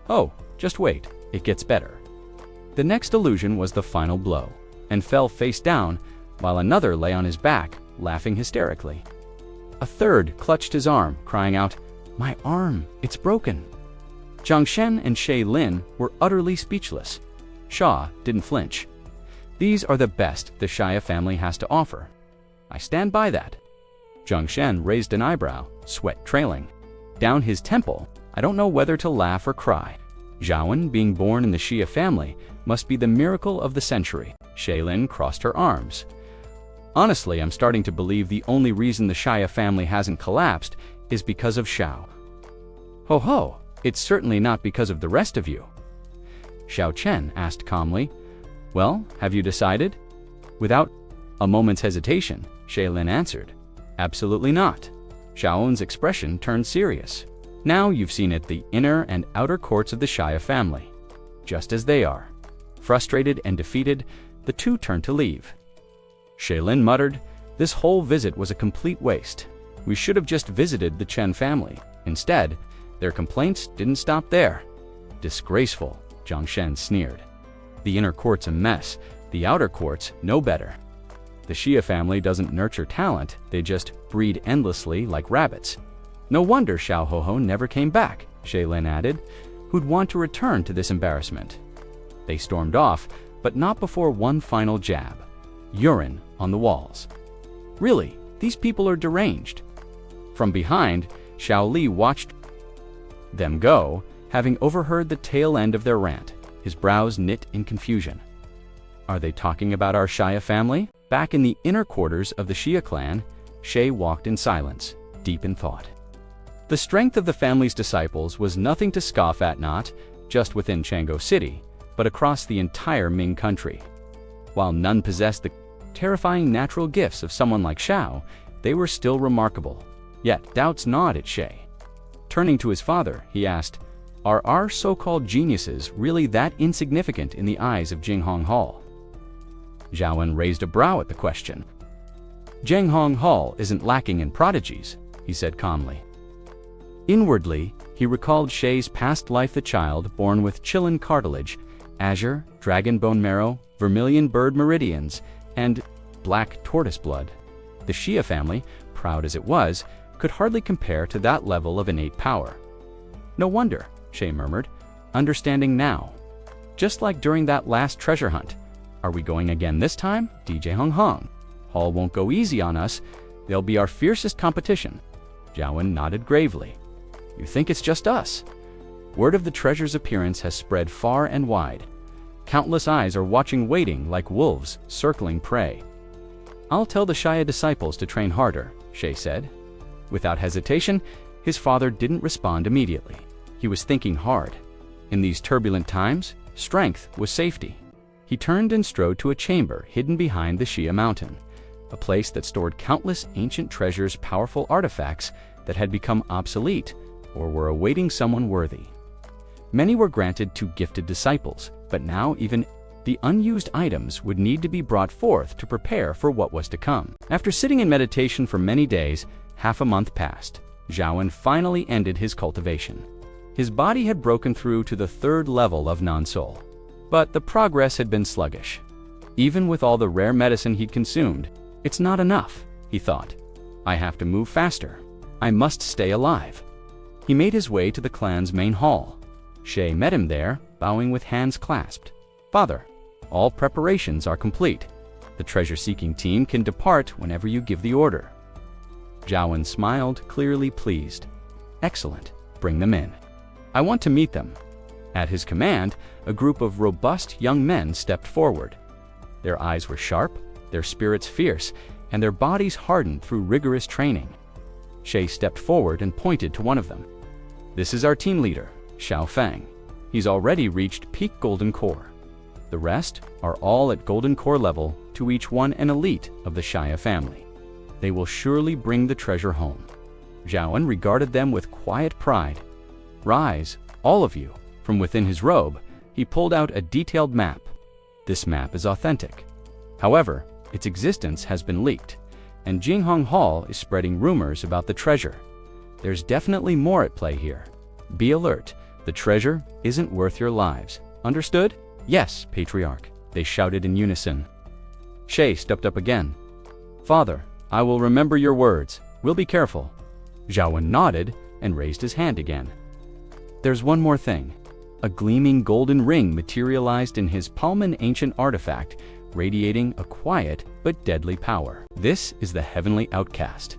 Oh, just wait, it gets better. The next illusion was the final blow, and fell face down, while another lay on his back, laughing hysterically. A third clutched his arm, crying out, "My arm, it's broken." Zhang Shen and Shay Lin were utterly speechless. Sha didn't flinch. These are the best the Shia family has to offer. I stand by that. Zhang Shen raised an eyebrow, sweat trailing down his temple. I don't know whether to laugh or cry. Zhaowen, being born in the Shia family, must be the miracle of the century. Shay Lin crossed her arms. Honestly, I'm starting to believe the only reason the Shia family hasn't collapsed is because of Xiao. Ho ho, it's certainly not because of the rest of you. Xiao Chen asked calmly, well, have you decided? Without a moment's hesitation, Shay Lin answered, absolutely not. Xiaowen's expression turned serious. Now you've seen it, the inner and outer courts of the Shia family. Just as they are. Frustrated and defeated, the two turned to leave. Shay Lin muttered, this whole visit was a complete waste. We should have just visited the Chen family. Instead, their complaints didn't stop there. Disgraceful, Zhang Shen sneered. The inner court's a mess, the outer court's no better. The Shia family doesn't nurture talent, they just breed endlessly like rabbits. No wonder Xiao Hoho never came back, Shay Lin added. Who'd want to return to this embarrassment? They stormed off, but not before one final jab. Urine on the walls. Really, these people are deranged. From behind, Xiao Li watched them go, having overheard the tail end of their rant, his brows knit in confusion. Are they talking about our Shia family? Back in the inner quarters of the Shia clan, Shay walked in silence, deep in thought. The strength of the family's disciples was nothing to scoff at, not just within Chang'o City, but across the entire Ming country. While none possessed the terrifying natural gifts of someone like Xiao, they were still remarkable. Yet doubts gnawed at Shay. Turning to his father, he asked, are our so-called geniuses really that insignificant in the eyes of Jinghong Hall? Zhaowen raised a brow at the question. Jinghong Hall isn't lacking in prodigies, he said calmly. Inwardly, he recalled Shay's past life, the child born with Qilin cartilage, azure, dragon bone marrow, vermilion bird meridians, and black tortoise blood. The Shia family, proud as it was, could hardly compare to that level of innate power. No wonder, Shay murmured, understanding now. Just like during that last treasure hunt. Are we going again this time? DJ Hong Hong. Hall won't go easy on us. They'll be our fiercest competition. Zhaowen nodded gravely. You think it's just us? Word of the treasure's appearance has spread far and wide. Countless eyes are watching, waiting like wolves circling prey. I'll tell the Shia disciples to train harder, Shay said. Without hesitation, his father didn't respond immediately. He was thinking hard. In these turbulent times, strength was safety. He turned and strode to a chamber hidden behind the Shia mountain, a place that stored countless ancient treasures, powerful artifacts that had become obsolete or were awaiting someone worthy. Many were granted to gifted disciples, but now even the unused items would need to be brought forth to prepare for what was to come. After sitting in meditation for many days, half a month passed. Zhaowen finally ended his cultivation. His body had broken through to the 3rd level of non-soul, but the progress had been sluggish. Even with all the rare medicine he'd consumed, it's not enough, he thought. I have to move faster. I must stay alive. He made his way to the clan's main hall. Shay met him there, bowing with hands clasped. Father, all preparations are complete. The treasure-seeking team can depart whenever you give the order. Zhaowen smiled, clearly pleased. Excellent. Bring them in. I want to meet them. At his command, a group of robust young men stepped forward. Their eyes were sharp, their spirits fierce, and their bodies hardened through rigorous training. Shay stepped forward and pointed to one of them. This is our team leader, Xiao Fang. He's already reached peak Golden Core. The rest are all at Golden Core level, to each one an elite of the Shia family. They will surely bring the treasure home. Zhaowen regarded them with quiet pride. Rise, all of you. From within his robe, he pulled out a detailed map. This map is authentic. However, its existence has been leaked, and Jinghong Hall is spreading rumors about the treasure. There's definitely more at play here. Be alert. The treasure isn't worth your lives. Understood? Yes, Patriarch, they shouted in unison. Shay stepped up again. Father, I will remember your words. We'll be careful. Zhaowen nodded and raised his hand again. There's one more thing. A gleaming golden ring materialized in his palm, an ancient artifact, radiating a quiet but deadly power. This is the Heavenly Outcast.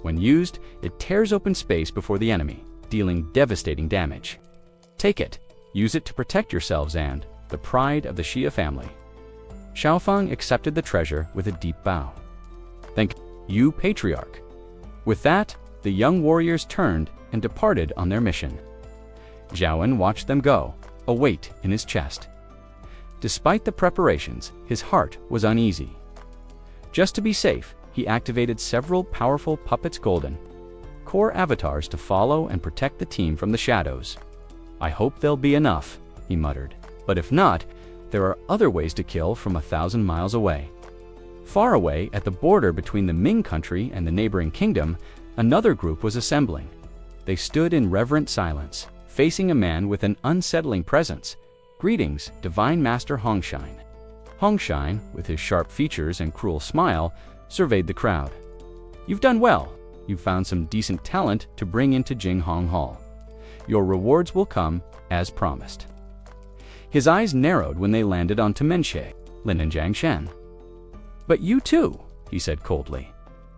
When used, it tears open space before the enemy, dealing devastating damage. Take it. Use it to protect yourselves and the pride of the Shia family. Xiaofang accepted the treasure with a deep bow. Thank you, Patriarch. With that, the young warriors turned and departed on their mission. Zhaowen watched them go, a weight in his chest. Despite the preparations, his heart was uneasy. Just to be safe, he activated several powerful puppets golden core avatars to follow and protect the team from the shadows. I hope there'll be enough, he muttered. But if not, there are other ways to kill from 1,000 miles away. Far away, at the border between the Ming country and the neighboring kingdom, another group was assembling. They stood in reverent silence, facing a man with an unsettling presence. Greetings, Divine Master Hongshine. Hongshine, with his sharp features and cruel smile, surveyed the crowd. You've done well. You've found some decent talent to bring into Jinghong Hall. Your rewards will come as promised. His eyes narrowed when they landed on Temenshe, Lin and Jiangshan. But you too, he said coldly.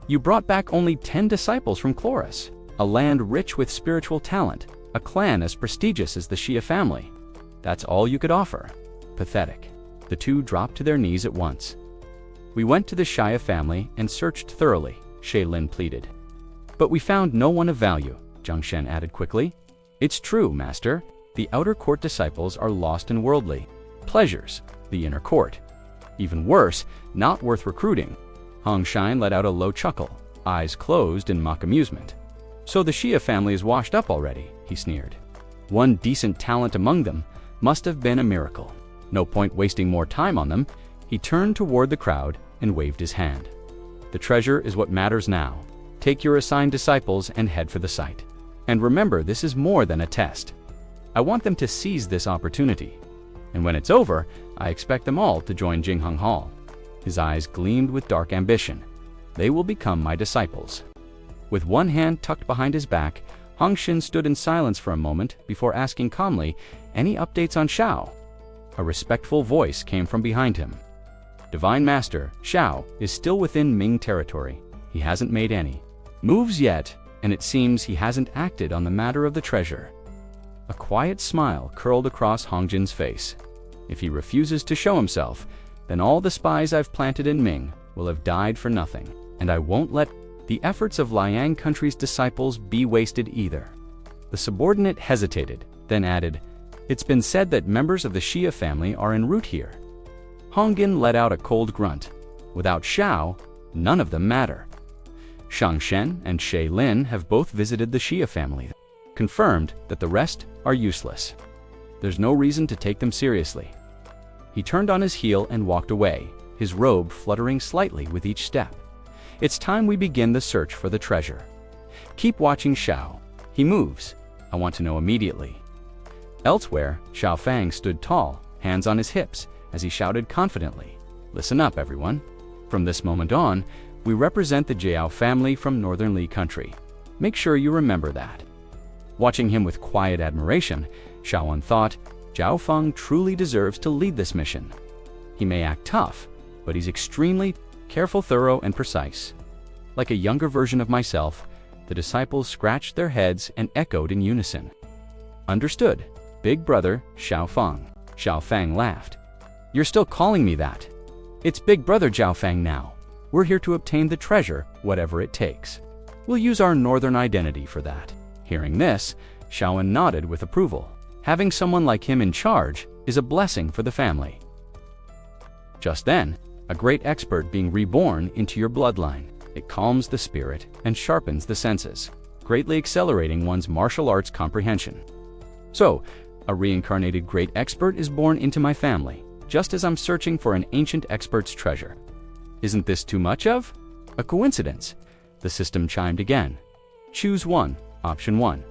You brought back only 10 disciples from Chloris, a land rich with spiritual talent, a clan as prestigious as the Shia family. That's all you could offer. Pathetic. The two dropped to their knees at once. We went to the Shia family and searched thoroughly, Shaylin pleaded. But we found no one of value, Zhang Shen added quickly. It's true, Master. The outer court disciples are lost in worldly pleasures, the inner court. Even worse, not worth recruiting. Hongshine let out a low chuckle, eyes closed in mock amusement. So the Shia family is washed up already, he sneered. One decent talent among them must have been a miracle. No point wasting more time on them. He turned toward the crowd and waved his hand. The treasure is what matters now. Take your assigned disciples and head for the site. And remember, this is more than a test. I want them to seize this opportunity. And when it's over, I expect them all to join Jinghong Hall. His eyes gleamed with dark ambition. They will become my disciples. With one hand tucked behind his back, Hongshin stood in silence for a moment before asking calmly, any updates on Xiao? A respectful voice came from behind him. Divine Master, Xiao is still within Ming territory. He hasn't made any moves yet. and it seems he hasn't acted on the matter of the treasure. A quiet smile curled across Hongjin's face. If he refuses to show himself, then all the spies I've planted in Ming will have died for nothing, and I won't let the efforts of Liang country's disciples be wasted either. The subordinate hesitated, then added, "It's been said that members of the Xia family are en route here." Hongjin let out a cold grunt. Without Xiao, none of them matter. Shang Shen and Shay Lin have both visited the Xia family, confirmed that the rest are useless. There's no reason to take them seriously. He turned on his heel and walked away, his robe fluttering slightly with each step. It's time we begin the search for the treasure. Keep watching Xiao. He moves. I want to know immediately. Elsewhere, Xiao Fang stood tall, hands on his hips, as he shouted confidently, "Listen up, everyone. From this moment on, we represent the Jiao family from Northern Li country. Make sure you remember that." Watching him with quiet admiration, Xiaowen thought, Zhao Feng truly deserves to lead this mission. He may act tough, but he's extremely careful, thorough, and precise. Like a younger version of myself, the disciples scratched their heads and echoed in unison. "Understood, big brother Xiao Feng." Xiao Fang laughed. "You're still calling me that? It's big brother Zhao Fang now. We're here to obtain the treasure, whatever it takes. We'll use our northern identity for that." Hearing this, Xiaowen nodded with approval. Having someone like him in charge is a blessing for the family. Just then, a great expert being reborn into your bloodline. It calms the spirit and sharpens the senses, greatly accelerating one's martial arts comprehension. So, a reincarnated great expert is born into my family, just as I'm searching for an ancient expert's treasure. Isn't this too much of a coincidence? The system chimed again. Choose one. Option 1.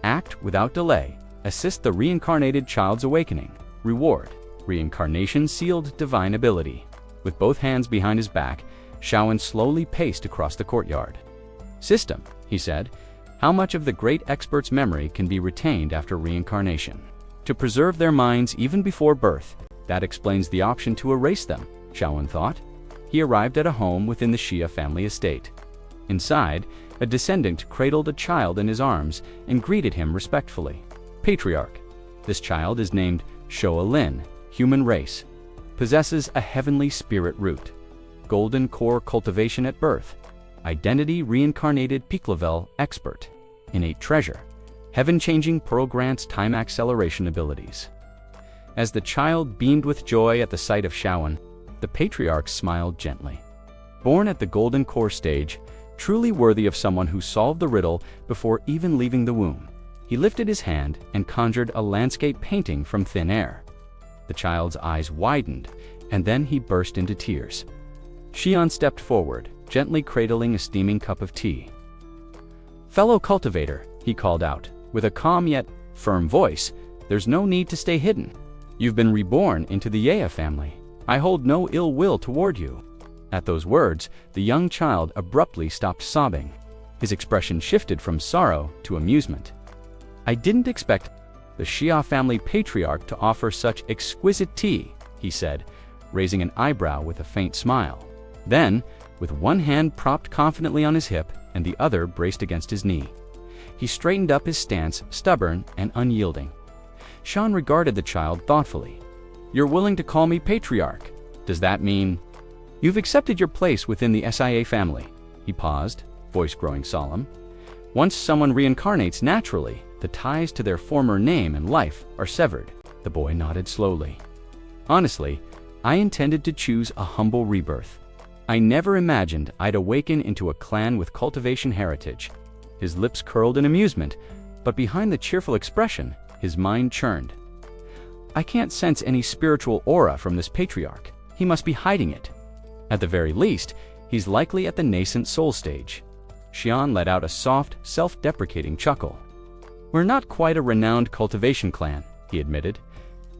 Act without delay. Assist the reincarnated child's awakening. Reward. Reincarnation sealed divine ability. With both hands behind his back, Xiaowen slowly paced across the courtyard. "System," he said, "how much of the great expert's memory can be retained after reincarnation? To preserve their minds even before birth, that explains the option to erase them," Xiaowen thought. He arrived at a home within the Xia family estate. Inside, a descendant cradled a child in his arms and greeted him respectfully. "Patriarch, this child is named Shoa Lin, human race, possesses a heavenly spirit root, golden core cultivation at birth, identity reincarnated peak level expert, innate treasure, heaven-changing pearl grants time acceleration abilities." As the child beamed with joy at the sight of Xiaowen, the patriarch smiled gently. Born at the golden core stage, truly worthy of someone who solved the riddle before even leaving the womb, he lifted his hand and conjured a landscape painting from thin air. The child's eyes widened, and then he burst into tears. Xian stepped forward, gently cradling a steaming cup of tea. "Fellow cultivator," he called out, with a calm yet firm voice, "there's no need to stay hidden. You've been reborn into the Yea family. I hold no ill will toward you." At those words, the young child abruptly stopped sobbing. His expression shifted from sorrow to amusement. "I didn't expect the Xia family patriarch to offer such exquisite tea," he said, raising an eyebrow with a faint smile. Then, with one hand propped confidently on his hip and the other braced against his knee, he straightened up his stance, stubborn and unyielding. Shan regarded the child thoughtfully. "You're willing to call me patriarch. Does that mean you've accepted your place within the SIA family?" He paused, voice growing solemn. "Once someone reincarnates naturally, the ties to their former name and life are severed." The boy nodded slowly. "Honestly, I intended to choose a humble rebirth. I never imagined I'd awaken into a clan with cultivation heritage." His lips curled in amusement, but behind the cheerful expression, his mind churned. "I can't sense any spiritual aura from this patriarch. He must be hiding it. At the very least, he's likely at the nascent soul stage." Xian let out a soft, self-deprecating chuckle. "We're not quite a renowned cultivation clan," he admitted,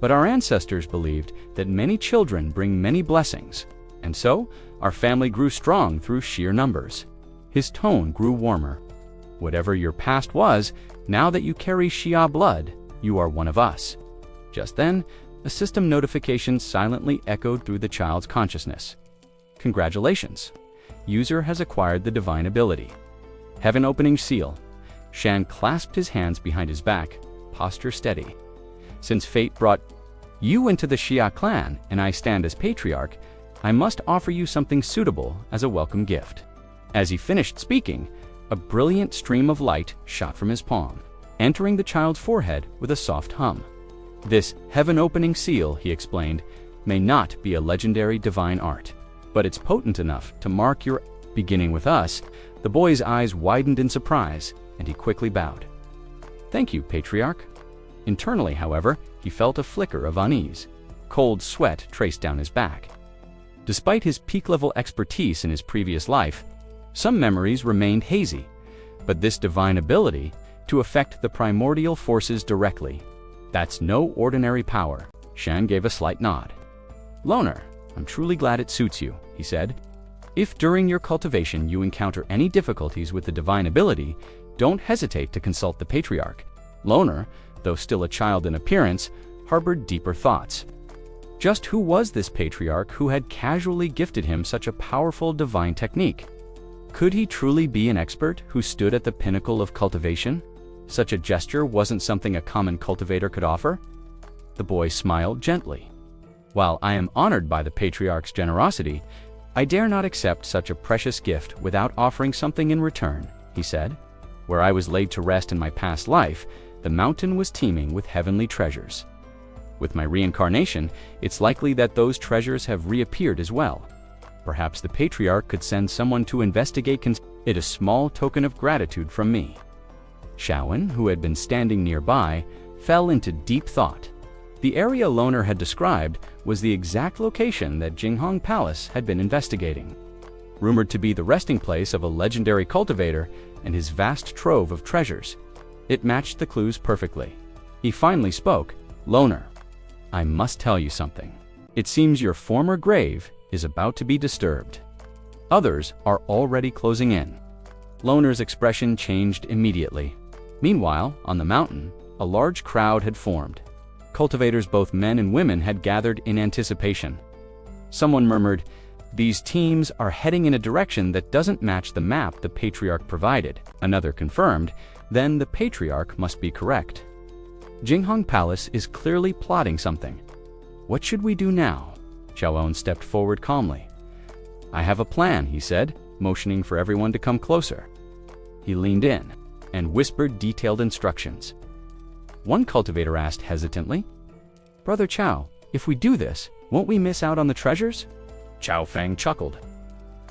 "but our ancestors believed that many children bring many blessings, and so our family grew strong through sheer numbers." His tone grew warmer. "Whatever your past was, now that you carry Xia blood, you are one of us." Just then, a system notification silently echoed through the child's consciousness. "Congratulations. User has acquired the divine ability. Heaven-opening seal. Shan clasped his hands behind his back, posture steady. Since fate brought you into the Xia clan and I stand as patriarch, I must offer you something suitable as a welcome gift. As he finished speaking, a brilliant stream of light shot from his palm, entering the child's forehead with a soft hum. This heaven-opening seal, he explained, may not be a legendary divine art, but it's potent enough to mark your beginning with us. The boy's eyes widened in surprise, and he quickly bowed. Thank you, Patriarch. Internally, however, he felt a flicker of unease. Cold sweat traced down his back. Despite his peak-level expertise in his previous life, some memories remained hazy, but this divine ability to affect the primordial forces directly, that's no ordinary power. Shan gave a slight nod. Loner, I'm truly glad it suits you, he said. If during your cultivation you encounter any difficulties with the divine ability, don't hesitate to consult the Patriarch. Loner, though still a child in appearance, harbored deeper thoughts. Just who was this Patriarch who had casually gifted him such a powerful divine technique? Could he truly be an expert who stood at the pinnacle of cultivation? Such a gesture wasn't something a common cultivator could offer. The boy smiled gently. While I am honored by the Patriarch's generosity, I dare not accept such a precious gift without offering something in return, he said. Where I was laid to rest in my past life, the mountain was teeming with heavenly treasures. With my reincarnation, it's likely that those treasures have reappeared as well. Perhaps the Patriarch could send someone to investigate it, a small token of gratitude from me. Shaowen, who had been standing nearby, fell into deep thought. The area Loner had described was the exact location that Jinghong Palace had been investigating. Rumored to be the resting place of a legendary cultivator and his vast trove of treasures, it matched the clues perfectly. He finally spoke. Loner, I must tell you something. It seems your former grave is about to be disturbed. Others are already closing in. Loner's expression changed immediately. Meanwhile, on the mountain, a large crowd had formed. Cultivators, both men and women, had gathered in anticipation. Someone murmured, "These teams are heading in a direction that doesn't match the map the Patriarch provided." Another confirmed, "Then the Patriarch must be correct. Jinghong Palace is clearly plotting something. What should we do now?" Shaowen stepped forward calmly. "I have a plan," he said, motioning for everyone to come closer. He leaned in and whispered detailed instructions. One cultivator asked hesitantly, "Brother Chao, if we do this, won't we miss out on the treasures?" Chao Fang chuckled.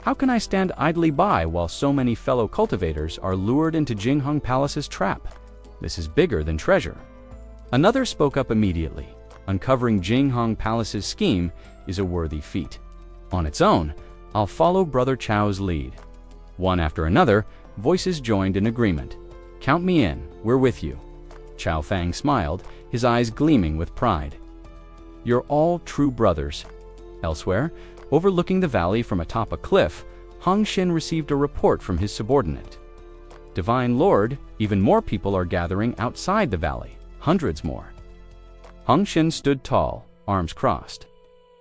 "How can I stand idly by while so many fellow cultivators are lured into Jinghong Palace's trap? This is bigger than treasure." Another spoke up immediately. Uncovering Jinghong Palace's scheme is a worthy feat. On its own, I'll follow Brother Chao's lead. One after another, voices joined in agreement. "Count me in, we're with you." Chao Fang smiled, his eyes gleaming with pride. "You're all true brothers." Elsewhere, overlooking the valley from atop a cliff, Hong Xin received a report from his subordinate. "Divine Lord, even more people are gathering outside the valley, hundreds more." Hong Xin stood tall, arms crossed.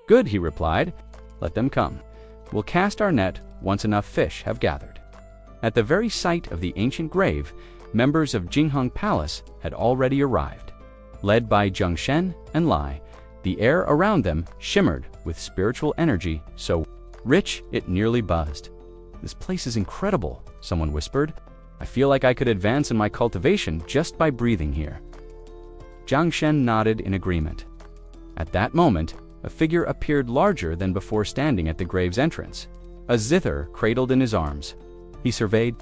"Good," he replied. "Let them come. We'll cast our net once enough fish have gathered." At the very site of the ancient grave, members of Jinghong Palace had already arrived. Led by Zheng Shen and Lai, the air around them shimmered with spiritual energy so rich it nearly buzzed. "This place is incredible," someone whispered. "I feel like I could advance in my cultivation just by breathing here." Zhang Shen nodded in agreement. At that moment, a figure appeared larger than before standing at the grave's entrance, a zither cradled in his arms. He surveyed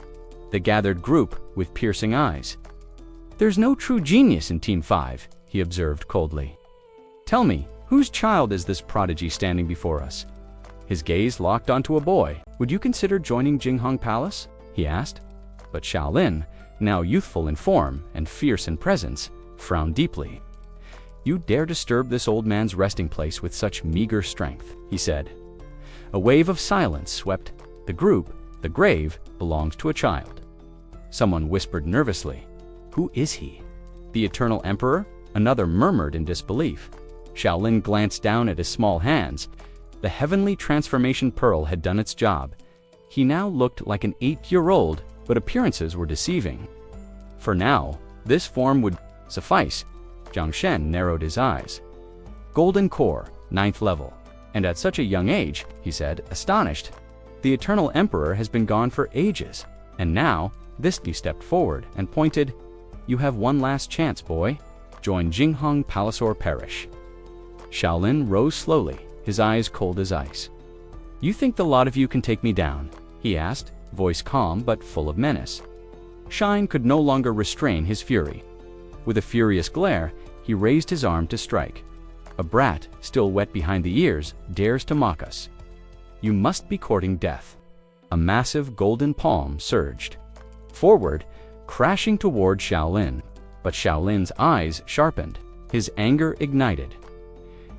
the gathered group with piercing eyes. "There's no true genius in Team 5, he observed coldly. "Tell me, whose child is this prodigy standing before us?" His gaze locked onto a boy. "Would you consider joining Jinghong Palace?" he asked. But Shaolin, now youthful in form and fierce in presence, frowned deeply. "You dare disturb this old man's resting place with such meager strength," he said. A wave of silence swept the group. The grave belongs to a child. Someone whispered nervously, "Who is he?" "The Eternal Emperor?" Another murmured in disbelief. Shaolin glanced down at his small hands. The heavenly transformation pearl had done its job. He now looked like an 8-year-old but appearances were deceiving. For now, this form would suffice. Jiang Shen narrowed his eyes. Golden Core, 9th level. And at such a young age, he said, astonished. The Eternal Emperor has been gone for ages, and now, he stepped forward and pointed. You have one last chance, boy. Join Jinghong Palace or perish. Shaolin rose slowly, his eyes cold as ice. You think the lot of you can take me down? He asked, voice calm but full of menace. Shine could no longer restrain his fury. With a furious glare, he raised his arm to strike. A brat, still wet behind the ears, dares to mock us. You must be courting death. A massive golden palm surged forward, crashing toward Shaolin. But Shaolin's eyes sharpened, his anger ignited.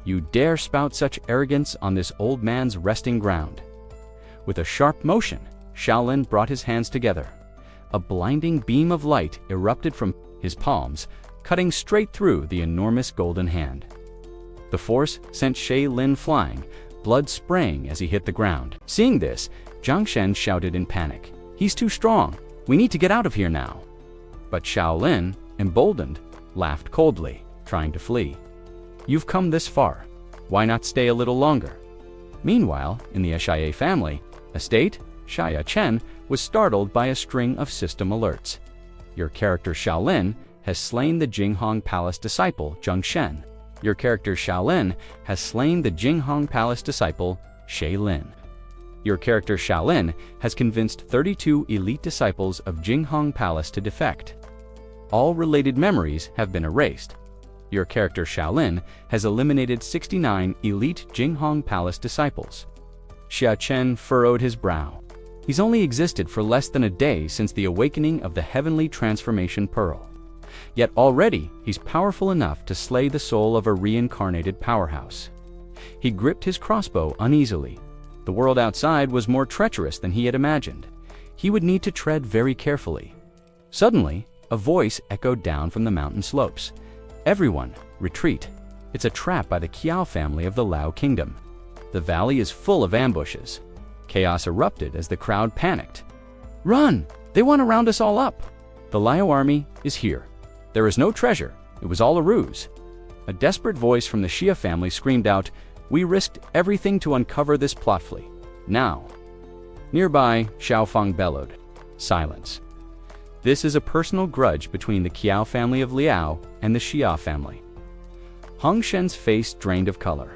You dare spout such arrogance on this old man's resting ground. With a sharp motion, Shaolin brought his hands together. A blinding beam of light erupted from his palms, cutting straight through the enormous golden hand. The force sent Shaolin flying, blood spraying as he hit the ground. Seeing this, Jiang Shen shouted in panic. He's too strong. We need to get out of here now. But Shaolin, emboldened, laughed coldly, trying to flee. You've come this far. Why not stay a little longer? Meanwhile, in the Eshiye family estate, Xia Chen was startled by a string of system alerts. Your character Shaolin has slain the Jinghong Palace disciple Zheng Shen. Your character Shaolin has slain the Jinghong Palace disciple Shaolin. Your character Shaolin has convinced 32 elite disciples of Jinghong Palace to defect. All related memories have been erased. Your character Shaolin has eliminated 69 elite Jinghong Palace disciples. Xia Chen furrowed his brow. He's only existed for less than a day since the awakening of the heavenly transformation pearl. Yet already he's powerful enough to slay the soul of a reincarnated powerhouse. He gripped his crossbow uneasily. The world outside was more treacherous than he had imagined. He would need to tread very carefully. Suddenly, a voice echoed down from the mountain slopes. Everyone, retreat. It's a trap by the Qiao family of the Lao kingdom. The valley is full of ambushes. Chaos erupted as the crowd panicked. Run! They want to round us all up! The Liao army is here. There is no treasure. It was all a ruse. A desperate voice from the Xia family screamed out, We risked everything to uncover this plotfully. Now. Nearby, Xiaofang bellowed. Silence. This is a personal grudge between the Qiao family of Liao and the Xia family. Hong Shen's face drained of color.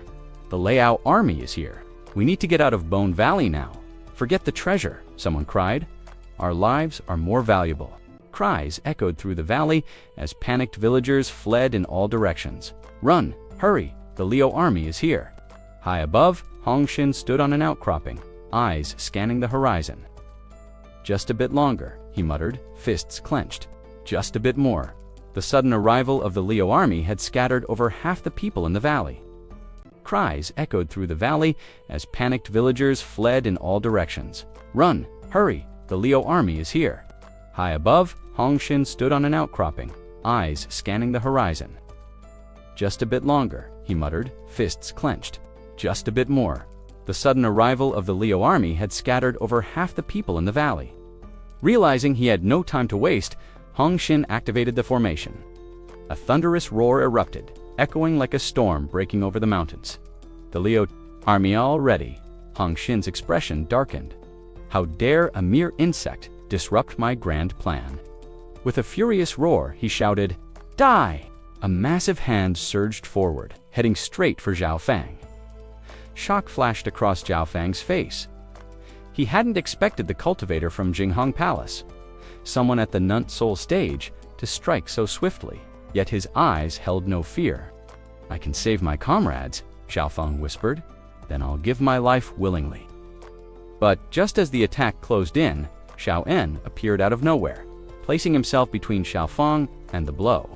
The Liao army is here. We need to get out of Bone Valley now. Forget the treasure, someone cried. Our lives are more valuable. Cries echoed through the valley as panicked villagers fled in all directions. Run, hurry, the Liao army is here. High above, Hong Shen stood on an outcropping, eyes scanning the horizon. Just a bit longer, he muttered, fists clenched. Just a bit more. The sudden arrival of the Liao army had scattered over half the people in the valley. Cries echoed through the valley as panicked villagers fled in all directions. Run, hurry, the Liao army is here. High above, Hong Shen stood on an outcropping, eyes scanning the horizon. Just a bit longer, he muttered, fists clenched. Just a bit more. The sudden arrival of the Liao army had scattered over half the people in the valley. Realizing he had no time to waste, Hong Shen activated the formation. A thunderous roar erupted, echoing like a storm breaking over the mountains. The Liao army all ready. Hong Shen's expression darkened. How dare a mere insect disrupt my grand plan? With a furious roar, he shouted, Die! A massive hand surged forward, heading straight for Zhao Fang. Shock flashed across Zhao Fang's face. He hadn't expected the cultivator from Jinghong Palace, someone at the Nunt Soul stage, to strike so swiftly, yet his eyes held no fear. I can save my comrades, Zhao Fang whispered, then I'll give my life willingly. But just as the attack closed in, Xiao En appeared out of nowhere, placing himself between Xiao Fang and the blow.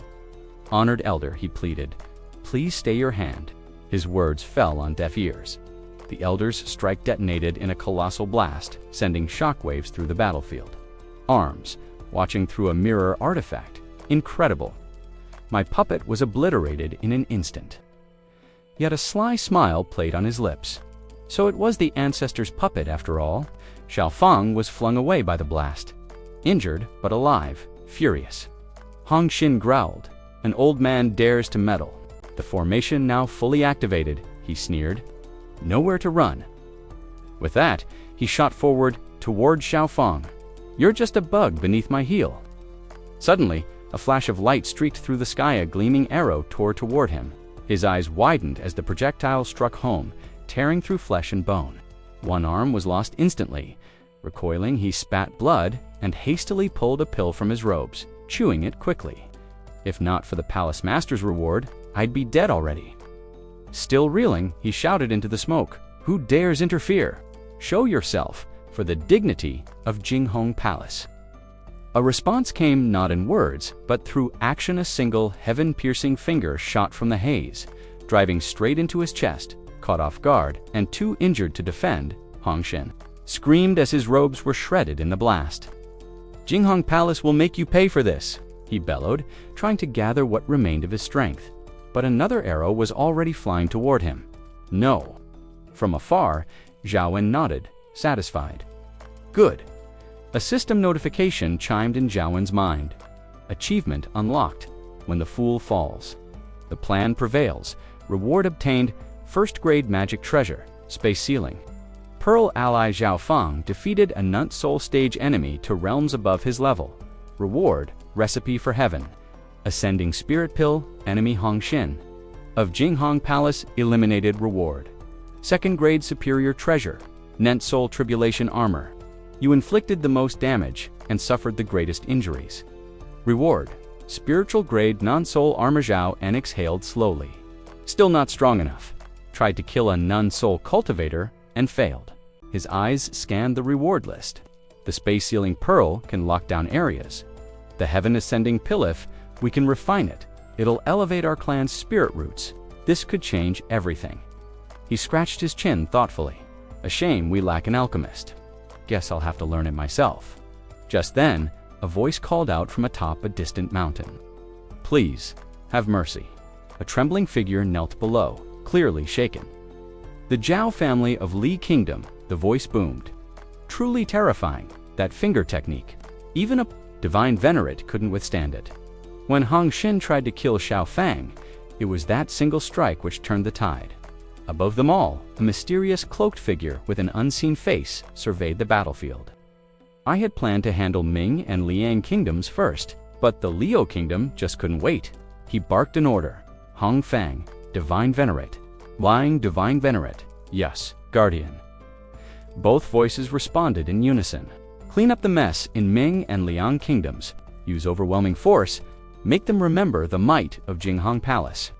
Honored elder, he pleaded, please stay your hand. His words fell on deaf ears. The elder's strike detonated in a colossal blast, sending shockwaves through the battlefield. Arms, watching through a mirror artifact. Incredible. My puppet was obliterated in an instant. Yet a sly smile played on his lips. So it was the ancestor's puppet after all. Xiao Fang was flung away by the blast. injured but alive, furious. Hong Xin growled. An old man dares to meddle. The formation now fully activated, he sneered. Nowhere to run. With that, he shot forward toward Xiaofang. You're just a bug beneath my heel. Suddenly, a flash of light streaked through the sky. A gleaming arrow tore toward him. His eyes widened as the projectile struck home, tearing through flesh and bone. One arm was lost instantly. Recoiling, he spat blood and hastily pulled a pill from his robes, chewing it quickly. If not for the palace master's reward, I'd be dead already. Still reeling, he shouted into the smoke, "Who dares interfere? Show yourself, for the dignity of Jinghong Palace." A response came not in words, but through action. A single heaven-piercing finger shot from the haze, driving straight into his chest. Caught off guard and too injured to defend, Hong Xin screamed as his robes were shredded in the blast. "Jinghong Palace will make you pay for this," he bellowed, trying to gather what remained of his strength. But another arrow was already flying toward him. No. From afar, Zhao Wen nodded, satisfied. Good. A system notification chimed in Zhao Wen's mind. Achievement unlocked. When the fool falls. The plan prevails. Reward obtained. First-grade magic treasure. Space ceiling. Pearl ally Xiaofang defeated a Nunt Soul stage enemy to realms above his level. Reward. Recipe for heaven. Ascending spirit pill. Enemy Hong Xin. Of Jinghong Palace eliminated. Reward. Second-grade superior treasure. Nunt Soul tribulation armor. You inflicted the most damage and suffered the greatest injuries. Reward. Spiritual grade non-soul armor. Zhao En exhaled slowly. Still not strong enough. Tried to kill a non-soul cultivator and failed. His eyes scanned the reward list. The space ceiling pearl can lock down areas. The heaven ascending pillif, we can refine it. It'll elevate our clan's spirit roots. This could change everything. He scratched his chin thoughtfully. A shame we lack an alchemist. Guess I'll have to learn it myself. Just then, a voice called out from atop a distant mountain. Please, have mercy. A trembling figure knelt below, clearly shaken. The Zhao family of Li Kingdom, the voice boomed. Truly terrifying, that finger technique. Even a divine venerate couldn't withstand it. When Hong Xin tried to kill Xiaofang, it was that single strike which turned the tide. Above them all, a mysterious cloaked figure with an unseen face surveyed the battlefield. I had planned to handle Ming and Liang kingdoms first, but the Liu kingdom just couldn't wait. He barked an order. Hong Fang, divine venerate. Liang, divine venerate. Yes, guardian. Both voices responded in unison. Clean up the mess in Ming and Liang kingdoms. Use overwhelming force. Make them remember the might of Jinghong Palace.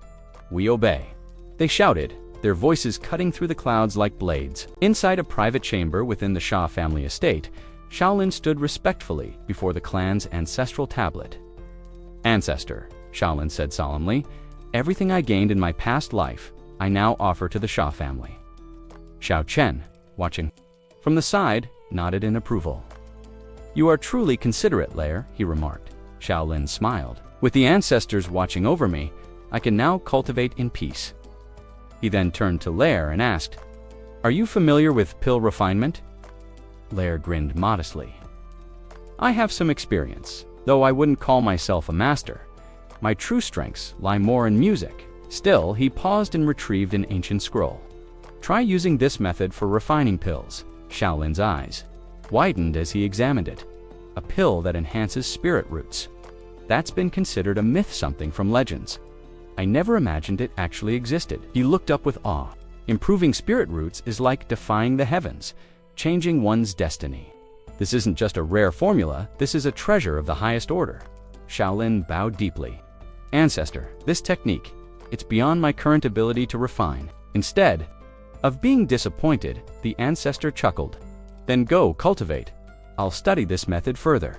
We obey. They shouted, their voices cutting through the clouds like blades. Inside a private chamber within the Xia family estate, Shaolin stood respectfully before the clan's ancestral tablet. Ancestor, Shaolin said solemnly, everything I gained in my past life, I now offer to the Xia family. Xiao Chen, watching from the side, nodded in approval. You are truly considerate, Lair, he remarked. Shaolin smiled. With the ancestors watching over me, I can now cultivate in peace. He then turned to Lair and asked, Are you familiar with pill refinement? Lair grinned modestly. I have some experience, though I wouldn't call myself a master. My true strengths lie more in music. Still, he paused and retrieved an ancient scroll. Try using this method for refining pills. Shaolin's eyes widened as he examined it. A pill that enhances spirit roots. That's been considered a myth, something from legends. I never imagined it actually existed. He looked up with awe. Improving spirit roots is like defying the heavens, changing one's destiny. This isn't just a rare formula, this is a treasure of the highest order. Shaolin bowed deeply. Ancestor, this technique, it's beyond my current ability to refine. Instead of being disappointed, the ancestor chuckled. Then go cultivate. I'll study this method further.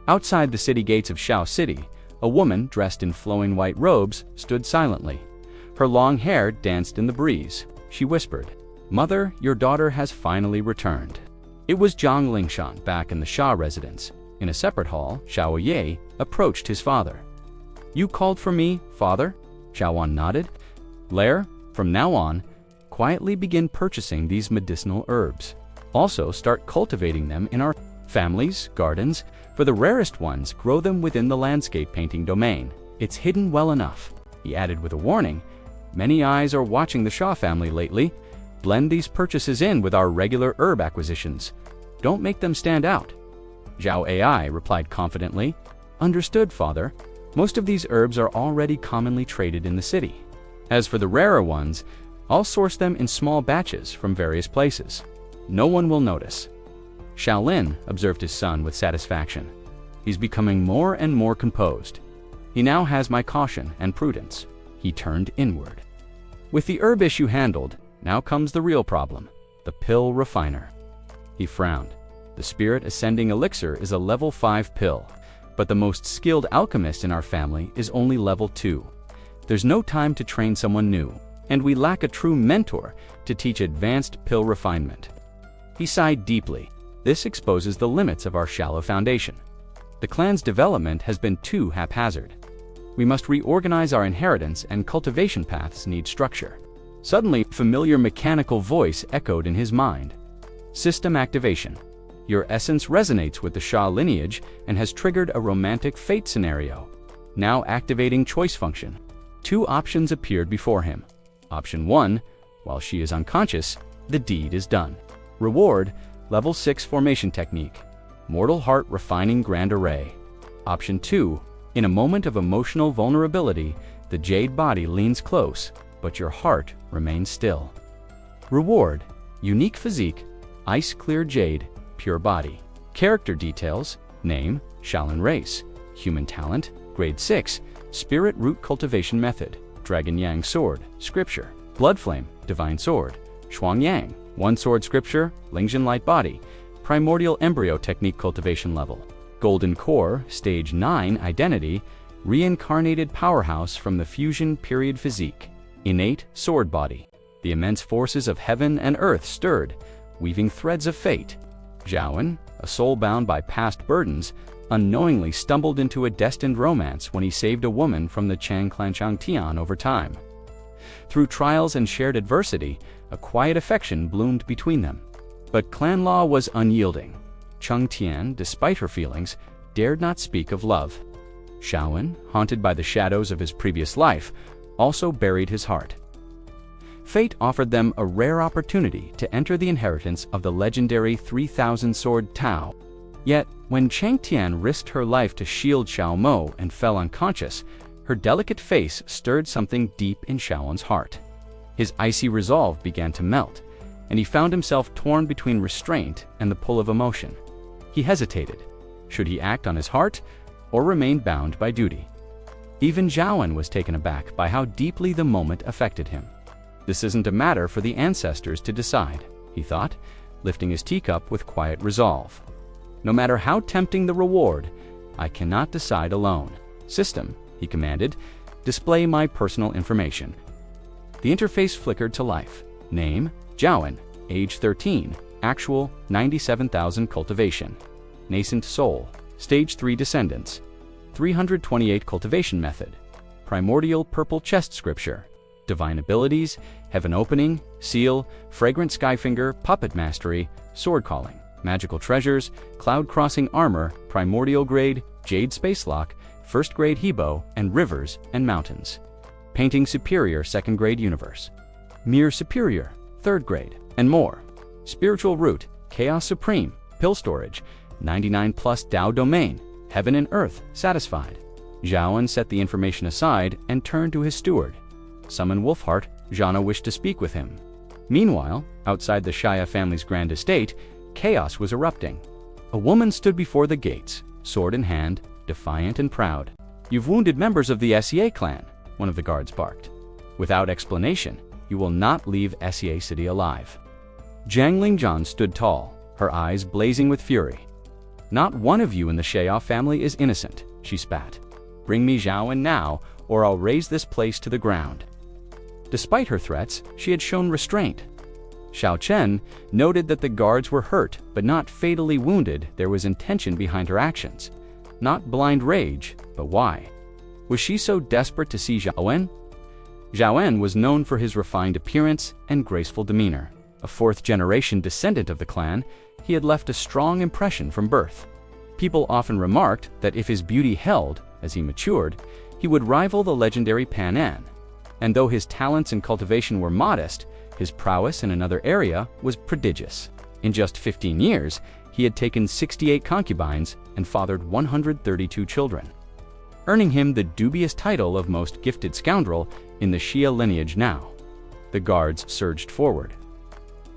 Outside the city gates of Xiao City, a woman dressed in flowing white robes stood silently. Her long hair danced in the breeze. She whispered, Mother, your daughter has finally returned. It was Zhang Lingshan back in the Xia residence. In a separate hall, Xiao Ye approached his father. You called for me, father? Xiaowan nodded. Lair, from now on, quietly begin purchasing these medicinal herbs. Also start cultivating them in our Families, gardens, for the rarest ones, grow them within the landscape painting domain. It's hidden well enough. He added with a warning, many eyes are watching the Shaw family lately. Blend these purchases in with our regular herb acquisitions. Don't make them stand out. Zhao AI replied confidently, understood, father. Most of these herbs are already commonly traded in the city. As for the rarer ones, I'll source them in small batches from various places. No one will notice. Shaolin observed his son with satisfaction. He's becoming more and more composed. He now has my caution and prudence. He turned inward. With the herb issue handled, now comes the real problem, the pill refiner. He frowned. The spirit ascending elixir is a level 5 pill, but the most skilled alchemist in our family is only level 2. There's no time to train someone new, and we lack a true mentor to teach advanced pill refinement. He sighed deeply. This exposes the limits of our shallow foundation. The clan's development has been too haphazard. We must reorganize our inheritance, and cultivation paths need structure. Suddenly, a familiar mechanical voice echoed in his mind. System activation. Your essence resonates with the Shah lineage and has triggered a romantic fate scenario. Now activating choice function. 2 options appeared before him. Option 1, while she is unconscious, the deed is done. Reward, level 6 formation technique. Mortal heart refining grand array. Option 2, in a moment of emotional vulnerability, the jade body leans close, but your heart remains still. Reward, unique physique, ice clear jade, pure body. Character details, name, Shaolin race, human talent, grade 6, spirit root cultivation method, dragon yang sword, scripture, blood flame, divine sword, shuang yang, one sword scripture, Lingjin light body, primordial embryo technique cultivation level, golden core, stage 9 identity, reincarnated powerhouse from the fusion period physique, innate sword body. The immense forces of heaven and earth stirred, weaving threads of fate. Zhaoan, a soul bound by past burdens, unknowingly stumbled into a destined romance when he saved a woman from the Chang Clan Tian over time. Through trials and shared adversity, a quiet affection bloomed between them. But clan law was unyielding. Cheng Tian, despite her feelings, dared not speak of love. Shaoan, haunted by the shadows of his previous life, also buried his heart. Fate offered them a rare opportunity to enter the inheritance of the legendary 3,000 sword Tao. Yet, when Cheng Tian risked her life to shield Xiao Mo and fell unconscious, her delicate face stirred something deep in Shaoan's heart. His icy resolve began to melt, and he found himself torn between restraint and the pull of emotion. He hesitated. Should he act on his heart or remain bound by duty? Even Zhaoan was taken aback by how deeply the moment affected him. This isn't a matter for the ancestors to decide, he thought, lifting his teacup with quiet resolve. No matter how tempting the reward, I cannot decide alone. System, he commanded, display my personal information. The interface flickered to life. Name, Zhaoan, age 13, actual 97,000 cultivation. Nascent soul, stage 3 descendants. 328 cultivation method. Primordial purple chest scripture. Divine abilities, heaven opening, seal, fragrant skyfinger, puppet mastery, sword calling, magical treasures, cloud crossing armor, primordial grade, jade spacelock, first grade hebo, and rivers and mountains. Painting superior 2nd grade universe. Mirror superior 3rd grade, and more. Spiritual root, chaos supreme, pill storage, 99 plus Tao domain, heaven and earth satisfied. Zhaoan set the information aside and turned to his steward. Summon Wolfheart, Zhana wished to speak with him. Meanwhile, outside the Shaya family's grand estate, chaos was erupting. A woman stood before the gates, sword in hand, defiant and proud. You've wounded members of the SEA clan, one of the guards barked. Without explanation, you will not leave SEA City alive. Zhang Lingzhan stood tall, her eyes blazing with fury. Not one of you in the Shaya family is innocent, she spat. Bring me Zhaoan now, or I'll raze this place to the ground. Despite her threats, she had shown restraint. Xiao Chen noted that the guards were hurt, but not fatally wounded. There was intention behind her actions. Not blind rage, but why? Was she so desperate to see Zhaoan? Zhaoan was known for his refined appearance and graceful demeanor. A fourth-generation descendant of the clan, he had left a strong impression from birth. People often remarked that if his beauty held, as he matured, he would rival the legendary Pan-An. And though his talents and cultivation were modest, his prowess in another area was prodigious. In just 15 years, he had taken 68 concubines and fathered 132 children, earning him the dubious title of most gifted scoundrel in the Xia lineage now. The guards surged forward.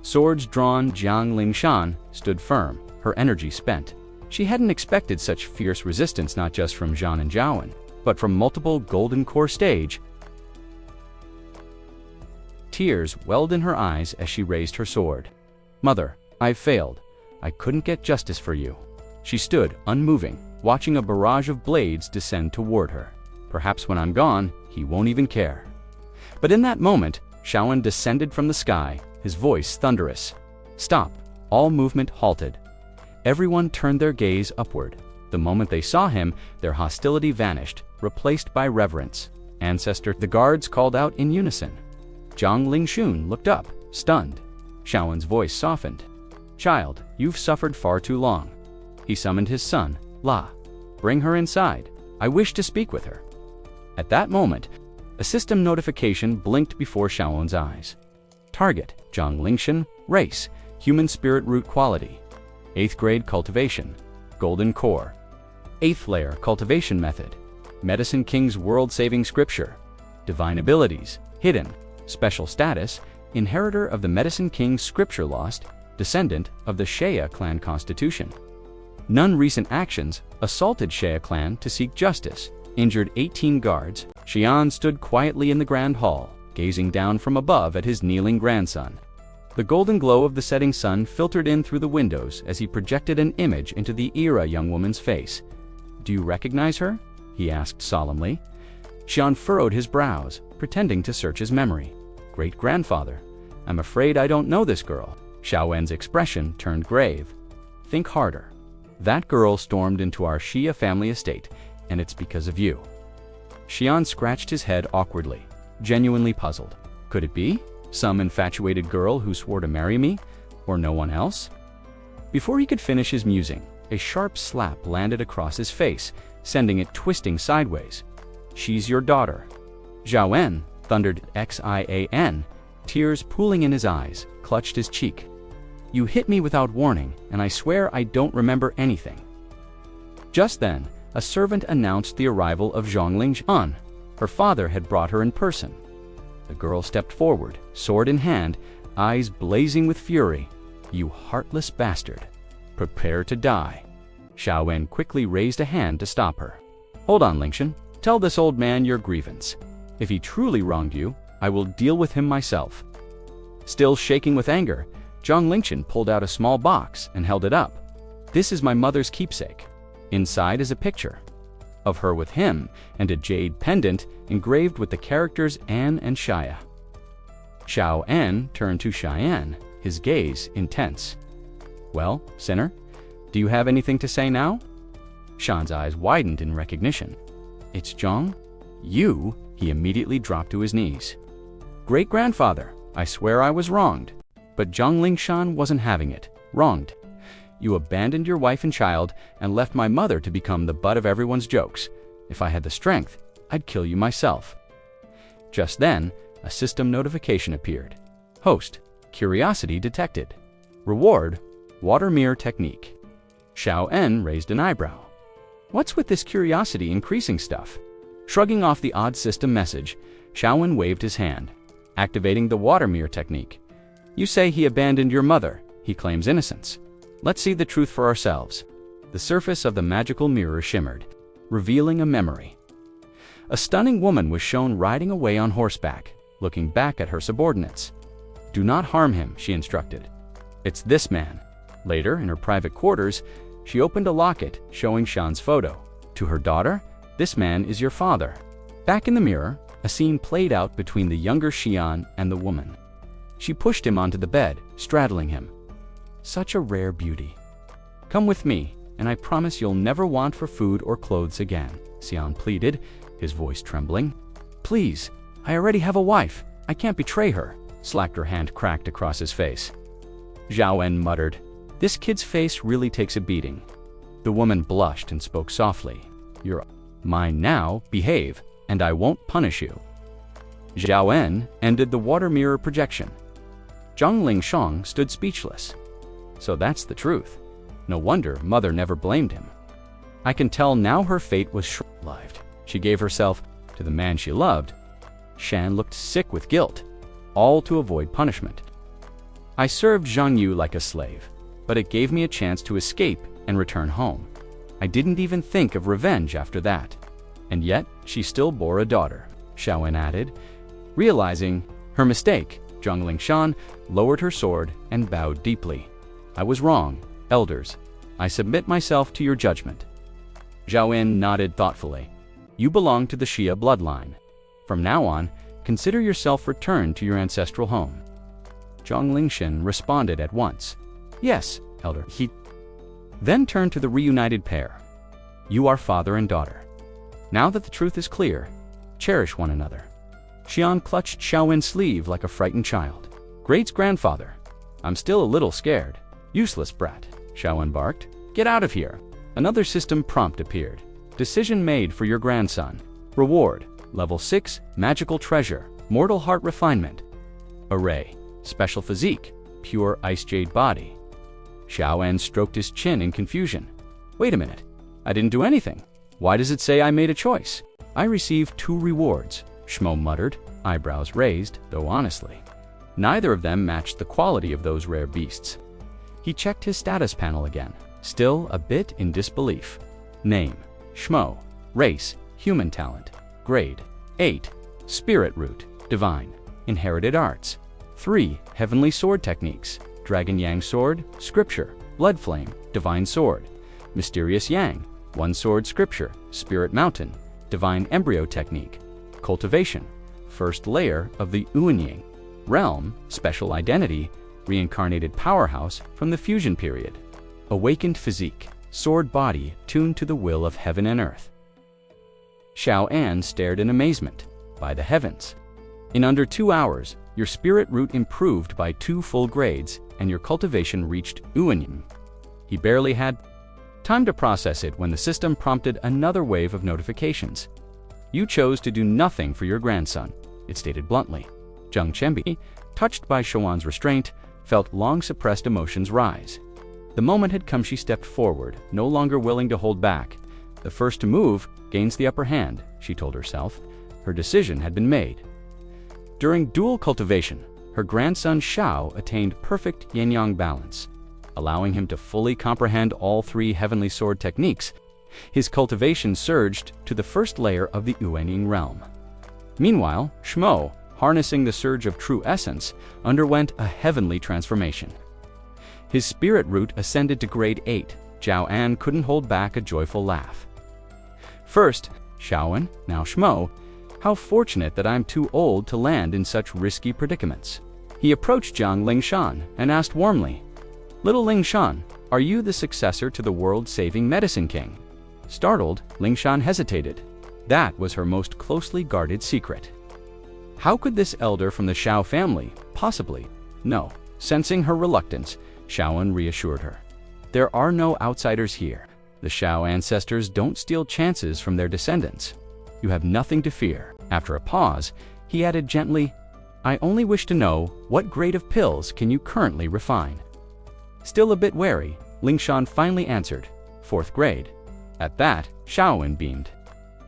Swords drawn, Jiang Lingshan stood firm, her energy spent. She hadn't expected such fierce resistance not just from Zhan and Zhaowen, but from multiple Golden Core stage. Tears welled in her eyes as she raised her sword. "Mother, I've failed. I couldn't get justice for you." She stood, unmoving, watching a barrage of blades descend toward her. Perhaps when I'm gone, he won't even care. But in that moment, Zhaowen descended from the sky, his voice thunderous. "Stop!" All movement halted. Everyone turned their gaze upward. The moment they saw him, their hostility vanished, replaced by reverence. "Ancestor," the guards called out in unison. Zhang Lingshun looked up, stunned. Zhaowen's voice softened. "Child, you've suffered far too long." He summoned his son, La. "Bring her inside. I wish to speak with her." At that moment, a system notification blinked before Zhaowen's eyes. Target, Zhang Lingshan, race, human spirit root quality. 8th grade cultivation, Golden Core. 8th layer cultivation method, Medicine King's world-saving scripture. Divine abilities, hidden. Special status, inheritor of the Medicine King's scripture lost, descendant of the Xia clan constitution. None recent actions, assaulted Xia clan to seek justice, injured 18 guards. Xian stood quietly in the grand hall, gazing down from above at his kneeling grandson. The golden glow of the setting sun filtered in through the windows as he projected an image into the era young woman's face. "Do you recognize her?" he asked solemnly. Xian furrowed his brows, pretending to search his memory. "Great-grandfather, I'm afraid I don't know this girl." Zhaowen's expression turned grave. "Think harder. That girl stormed into our Xia family estate, and it's because of you." Xian scratched his head awkwardly, genuinely puzzled. Could it be? Some infatuated girl who swore to marry me, or no one else? Before he could finish his musing, a sharp slap landed across his face, sending it twisting sideways. "She's your daughter." Zhaowen, thundered Xian, tears pooling in his eyes, clutched his cheek. "You hit me without warning, and I swear I don't remember anything." Just then, a servant announced the arrival of Zhang Lingshan. Her father had brought her in person. The girl stepped forward, sword in hand, eyes blazing with fury. "You heartless bastard. Prepare to die." Zhaowen quickly raised a hand to stop her. "Hold on, Lingshan. Tell this old man your grievance. If he truly wronged you, I will deal with him myself." Still shaking with anger, Zhang Lingshan pulled out a small box and held it up. "This is my mother's keepsake. Inside is a picture of her with him and a jade pendant engraved with the characters An and Xia." Zhaowen turned to Xian, his gaze intense. "Well, sinner, do you have anything to say now?" Xian's eyes widened in recognition. "It's Zhang? You?" He immediately dropped to his knees. "Great-grandfather, I swear I was wronged." But Zhang Lingshan wasn't having it. "Wronged? You abandoned your wife and child and left my mother to become the butt of everyone's jokes. If I had the strength, I'd kill you myself." Just then, a system notification appeared. Host, curiosity detected. Reward, water mirror technique. Zhaowen raised an eyebrow. What's with this curiosity increasing stuff? Shrugging off the odd system message, Zhaowen waved his hand, activating the water mirror technique. "You say he abandoned your mother. He claims innocence. Let's see the truth for ourselves." The surface of the magical mirror shimmered, revealing a memory. A stunning woman was shown riding away on horseback, looking back at her subordinates. "Do not harm him," she instructed. "It's this man." Later, in her private quarters, she opened a locket showing Shan's photo. To her daughter, "This man is your father." Back in the mirror, a scene played out between the younger Xian and the woman. She pushed him onto the bed, straddling him. Such a rare beauty. "Come with me, and I promise you'll never want for food or clothes again," Xian pleaded, his voice trembling. "Please, I already have a wife. I can't betray her." slacked her hand cracked across his face. Zhao En muttered, "This kid's face really takes a beating." The woman blushed and spoke softly, "You're mine now, behave, and I won't punish you." Zhao En ended the water mirror projection. Zhang Lingshang stood speechless. So that's the truth. No wonder mother never blamed him. I can tell now her fate was short-lived. She gave herself to the man she loved. Shan looked sick with guilt, all to avoid punishment. I served Zhang Yu like a slave, but it gave me a chance to escape and return home. I didn't even think of revenge after that. And yet, she still bore a daughter, Xiaowen added. Realizing her mistake, Zhang Lingshan lowered her sword and bowed deeply. I was wrong, elders. I submit myself to your judgment. Zhao En nodded thoughtfully. You belong to the Xia bloodline. From now on, consider yourself returned to your ancestral home. Zhang Lingshan responded at once. Yes, elder. He then turned to the reunited pair. You are father and daughter. Now that the truth is clear, cherish one another. Xian clutched Xiaowen's sleeve like a frightened child. Great's grandfather. I'm still a little scared. Useless brat, Xiaowen barked. Get out of here. Another system prompt appeared. Decision made for your grandson. Reward, level 6, magical treasure, mortal heart refinement. Array, special physique, pure ice jade body. Xiaowen stroked his chin in confusion. Wait a minute, I didn't do anything. Why does it say I made a choice? I received 2 rewards, Shmo muttered, eyebrows raised, though honestly. Neither of them matched the quality of those rare beasts. He checked his status panel again, still a bit in disbelief. Name, Shmo. Race, human talent. Grade, 8. Spirit root, divine. Inherited arts. 3. Heavenly sword techniques. Dragon Yang sword, scripture. Blood flame, divine sword. Mysterious Yang, one sword scripture. Spirit mountain, divine embryo technique. Cultivation, first layer of the Unying. Realm, special identity, reincarnated powerhouse from the fusion period. Awakened physique, sword body tuned to the will of heaven and earth. Xiao An stared in amazement. By the heavens. In under 2 hours, your spirit root improved by 2 full grades and your cultivation reached Uanying. He barely had time to process it when the system prompted another wave of notifications. You chose to do nothing for your grandson, it stated bluntly. Zhang Chenbi, touched by Shawan's restraint, felt long-suppressed emotions rise. The moment had come she stepped forward, no longer willing to hold back. The first to move gains the upper hand, she told herself. Her decision had been made. During dual cultivation, her grandson Xiao attained perfect yin-yang balance. Allowing him to fully comprehend all 3 heavenly sword techniques, his cultivation surged to the first layer of the Uanying realm. Meanwhile, Shmo, harnessing the surge of true essence, underwent a heavenly transformation. His spirit root ascended to grade 8. Zhao An couldn't hold back a joyful laugh. First, Xiaowen, now Shmo, how fortunate that I'm too old to land in such risky predicaments. He approached Zhang Lingshan and asked warmly, Little Lingshan, are you the successor to the world-saving medicine king? Startled, Lingshan hesitated. That was her most closely guarded secret. How could this elder from the Xiao family possibly? No. Sensing her reluctance, Xiaowen reassured her. There are no outsiders here. The Xiao ancestors don't steal chances from their descendants. You have nothing to fear. After a pause, he added gently, I only wish to know what grade of pills can you currently refine? Still a bit wary, Lingshan finally answered, 4th grade. At that, Xiaowen beamed.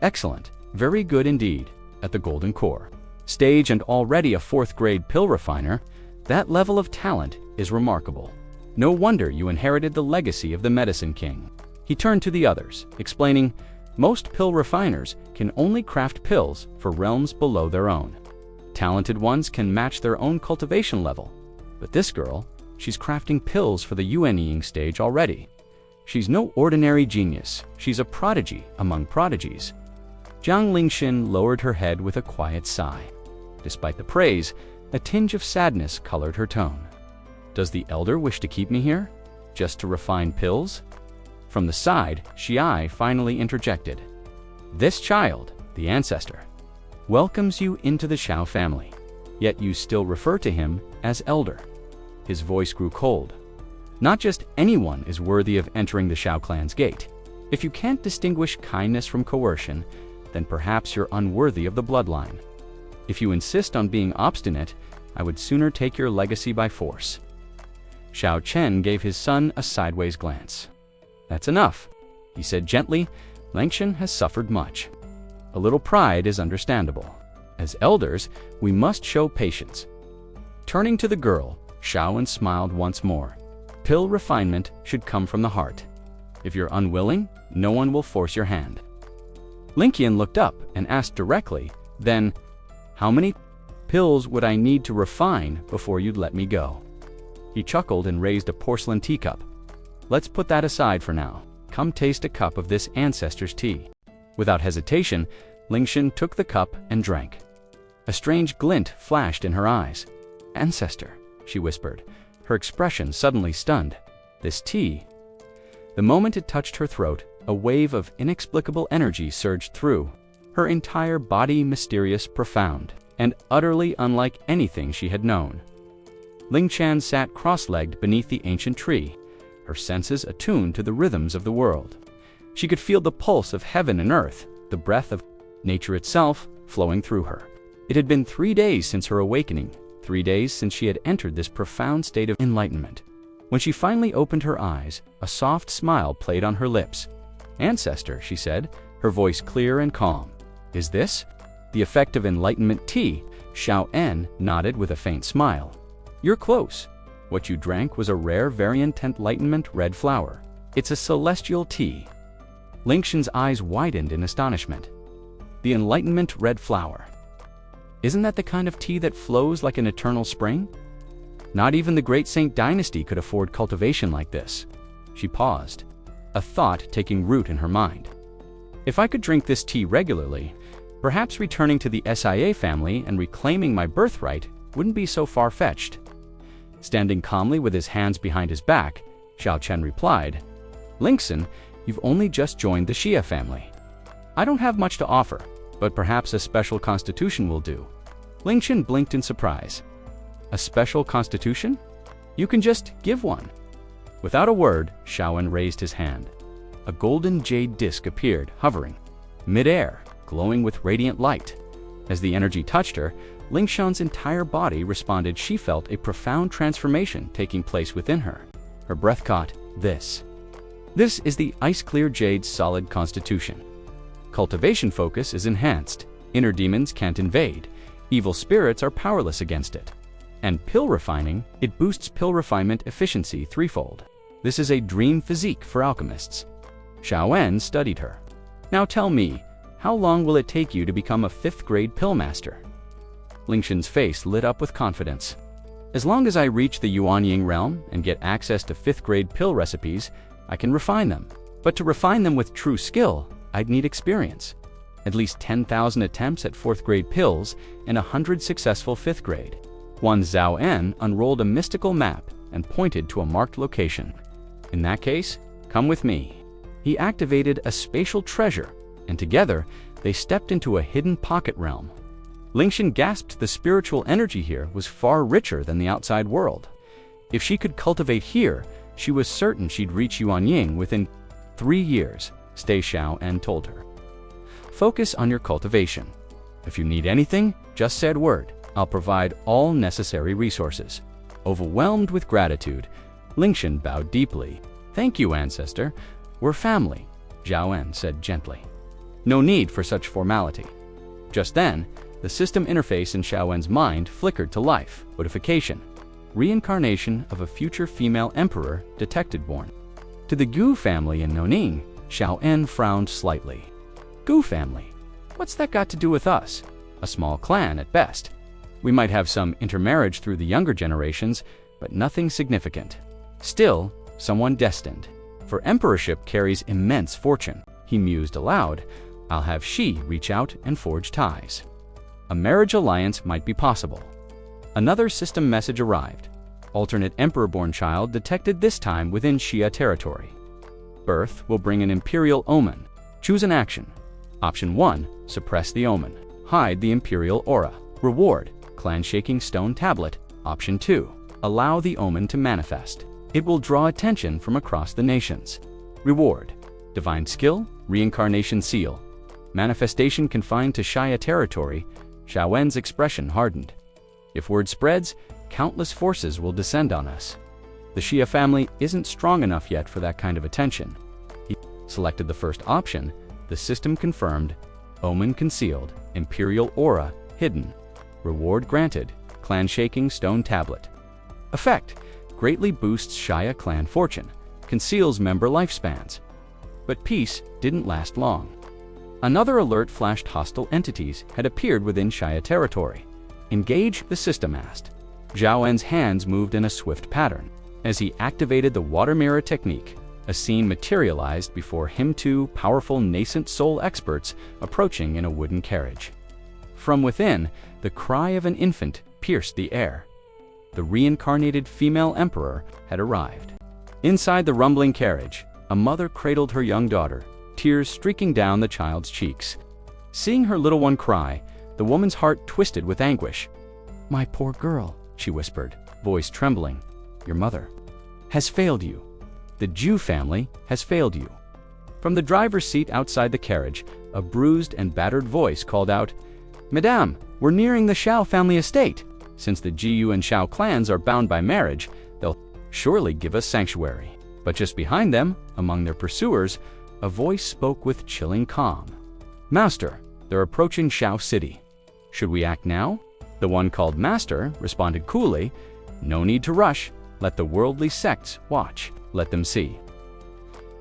Excellent, very good indeed, at the golden core. Stage and already a 4th grade pill refiner, that level of talent is remarkable. No wonder you inherited the legacy of the medicine king. He turned to the others, explaining, most pill refiners can only craft pills for realms below their own. Talented ones can match their own cultivation level. But this girl, she's crafting pills for the Yuanying stage already. She's no ordinary genius. She's a prodigy among prodigies. Zhang Lingshan lowered her head with a quiet sigh. Despite the praise, a tinge of sadness colored her tone. Does the elder wish to keep me here? Just to refine pills? From the side, Xiai finally interjected. This child, the ancestor, welcomes you into the Xiao family. yet you still refer to him as elder." His voice grew cold. "Not just anyone is worthy of entering the Shao clan's gate. If you can't distinguish kindness from coercion, then perhaps you're unworthy of the bloodline. If you insist on being obstinate, I would sooner take your legacy by force." Shao Chen gave his son a sideways glance. "That's enough," he said gently. "Lingshan has suffered much. A little pride is understandable. As elders, we must show patience." Turning to the girl, Shaoan smiled once more. "Pill refinement should come from the heart. If you're unwilling, no one will force your hand." Linqian looked up and asked directly, "Then, how many pills would I need to refine before you'd let me go?" He chuckled and raised a porcelain teacup. "Let's put that aside for now. Come taste a cup of this ancestor's tea." Without hesitation, Lingshan took the cup and drank. A strange glint flashed in her eyes. "Ancestor," she whispered, her expression suddenly stunned. "This tea." The moment it touched her throat, a wave of inexplicable energy surged through, her entire body mysterious, profound, and utterly unlike anything she had known. Lingshan sat cross-legged beneath the ancient tree, her senses attuned to the rhythms of the world. She could feel the pulse of heaven and earth, the breath of nature itself flowing through her. It had been 3 days since her awakening, 3 days since she had entered this profound state of enlightenment. When she finally opened her eyes, a soft smile played on her lips. "Ancestor," she said, her voice clear and calm. "Is this the effect of enlightenment tea?" Shao En nodded with a faint smile. "You're close. What you drank was a rare variant enlightenment red flower. It's a celestial tea." Lingshan's eyes widened in astonishment. "The enlightenment red flower. Isn't that the kind of tea that flows like an eternal spring? Not even the great Saint dynasty could afford cultivation like this." She paused, a thought taking root in her mind. "If I could drink this tea regularly, perhaps returning to the SIA family and reclaiming my birthright wouldn't be so far-fetched." Standing calmly with his hands behind his back, Shao Chen replied, "Lingshan, you've only just joined the Xia family. I don't have much to offer, but perhaps a special constitution will do." Lingshan blinked in surprise. "A special constitution? You can just give one." Without a word, Shaoan raised his hand. A golden jade disc appeared, hovering mid-air, glowing with radiant light. As the energy touched her, Lingshan's entire body responded. She felt a profound transformation taking place within her. Her breath caught, "This is the ice-clear jade solid constitution. Cultivation focus is enhanced, inner demons can't invade, evil spirits are powerless against it. And pill refining, it boosts pill refinement efficiency threefold. This is a dream physique for alchemists." Shao En studied her. "Now tell me, how long will it take you to become a 5th grade pill master?" Lingshan's face lit up with confidence. "As long as I reach the Yuanying realm and get access to 5th grade pill recipes, I can refine them. But to refine them with true skill, I'd need experience. At least 10,000 attempts at 4th grade pills and 100 successful 5th grade. One Zhao En unrolled a mystical map and pointed to a marked location. "In that case, come with me." He activated a spatial treasure, and together they stepped into a hidden pocket realm. Lingshan gasped. The spiritual energy here was far richer than the outside world. If she could cultivate here, she was certain she'd reach Yuanying within 3 years, Stay Shao En told her. "Focus on your cultivation. If you need anything, just say a word. I'll provide all necessary resources." Overwhelmed with gratitude, Lingshan bowed deeply. "Thank you, ancestor. We're family," Zhao En said gently. "No need for such formality." Just then, the system interface in Shao En's mind flickered to life. Notification. Reincarnation of a future female emperor detected born. To the Gu family in Noning, Shao En frowned slightly. "Gu family? What's that got to do with us? A small clan at best. We might have some intermarriage through the younger generations, but nothing significant. Still, someone destined. For emperorship carries immense fortune." He mused aloud. "I'll have she reach out and forge ties. A marriage alliance might be possible." Another system message arrived. Alternate emperor-born child detected, this time within Xia territory. Birth will bring an imperial omen. Choose an action. Option 1, suppress the omen. Hide the imperial aura. Reward, clan-shaking stone tablet. Option 2. Allow the omen to manifest. It will draw attention from across the nations. Reward: divine skill, reincarnation seal. Manifestation confined to Shia territory. Xiao Wen's expression hardened. If word spreads, countless forces will descend on us. The Xia family isn't strong enough yet for that kind of attention. He selected the first option. The system confirmed. Omen concealed. Imperial aura hidden. Reward granted. Clan-shaking stone tablet. Effect: greatly boosts Shia clan fortune. Conceals member lifespans. But peace didn't last long. Another alert flashed. Hostile entities had appeared within Shia territory. Engage, the system asked. Zhao Wen's hands moved in a swift pattern. As he activated the water mirror technique, a scene materialized before him. Two powerful nascent soul experts approaching in a wooden carriage. From within, the cry of an infant pierced the air. The reincarnated female emperor had arrived. Inside the rumbling carriage, a mother cradled her young daughter, tears streaking down the child's cheeks. Seeing her little one cry, the woman's heart twisted with anguish. "My poor girl," she whispered, voice trembling. "Your mother has failed you. The Zhu family has failed you." From the driver's seat outside the carriage, a bruised and battered voice called out, "Madame, we're nearing the Xiao family estate. Since the Jiyu and Xiao clans are bound by marriage, they'll surely give us sanctuary." But just behind them, among their pursuers, a voice spoke with chilling calm. "Master, they're approaching Xiao City. Should we act now?" The one called Master responded coolly, "No need to rush. Let the worldly sects watch. Let them see."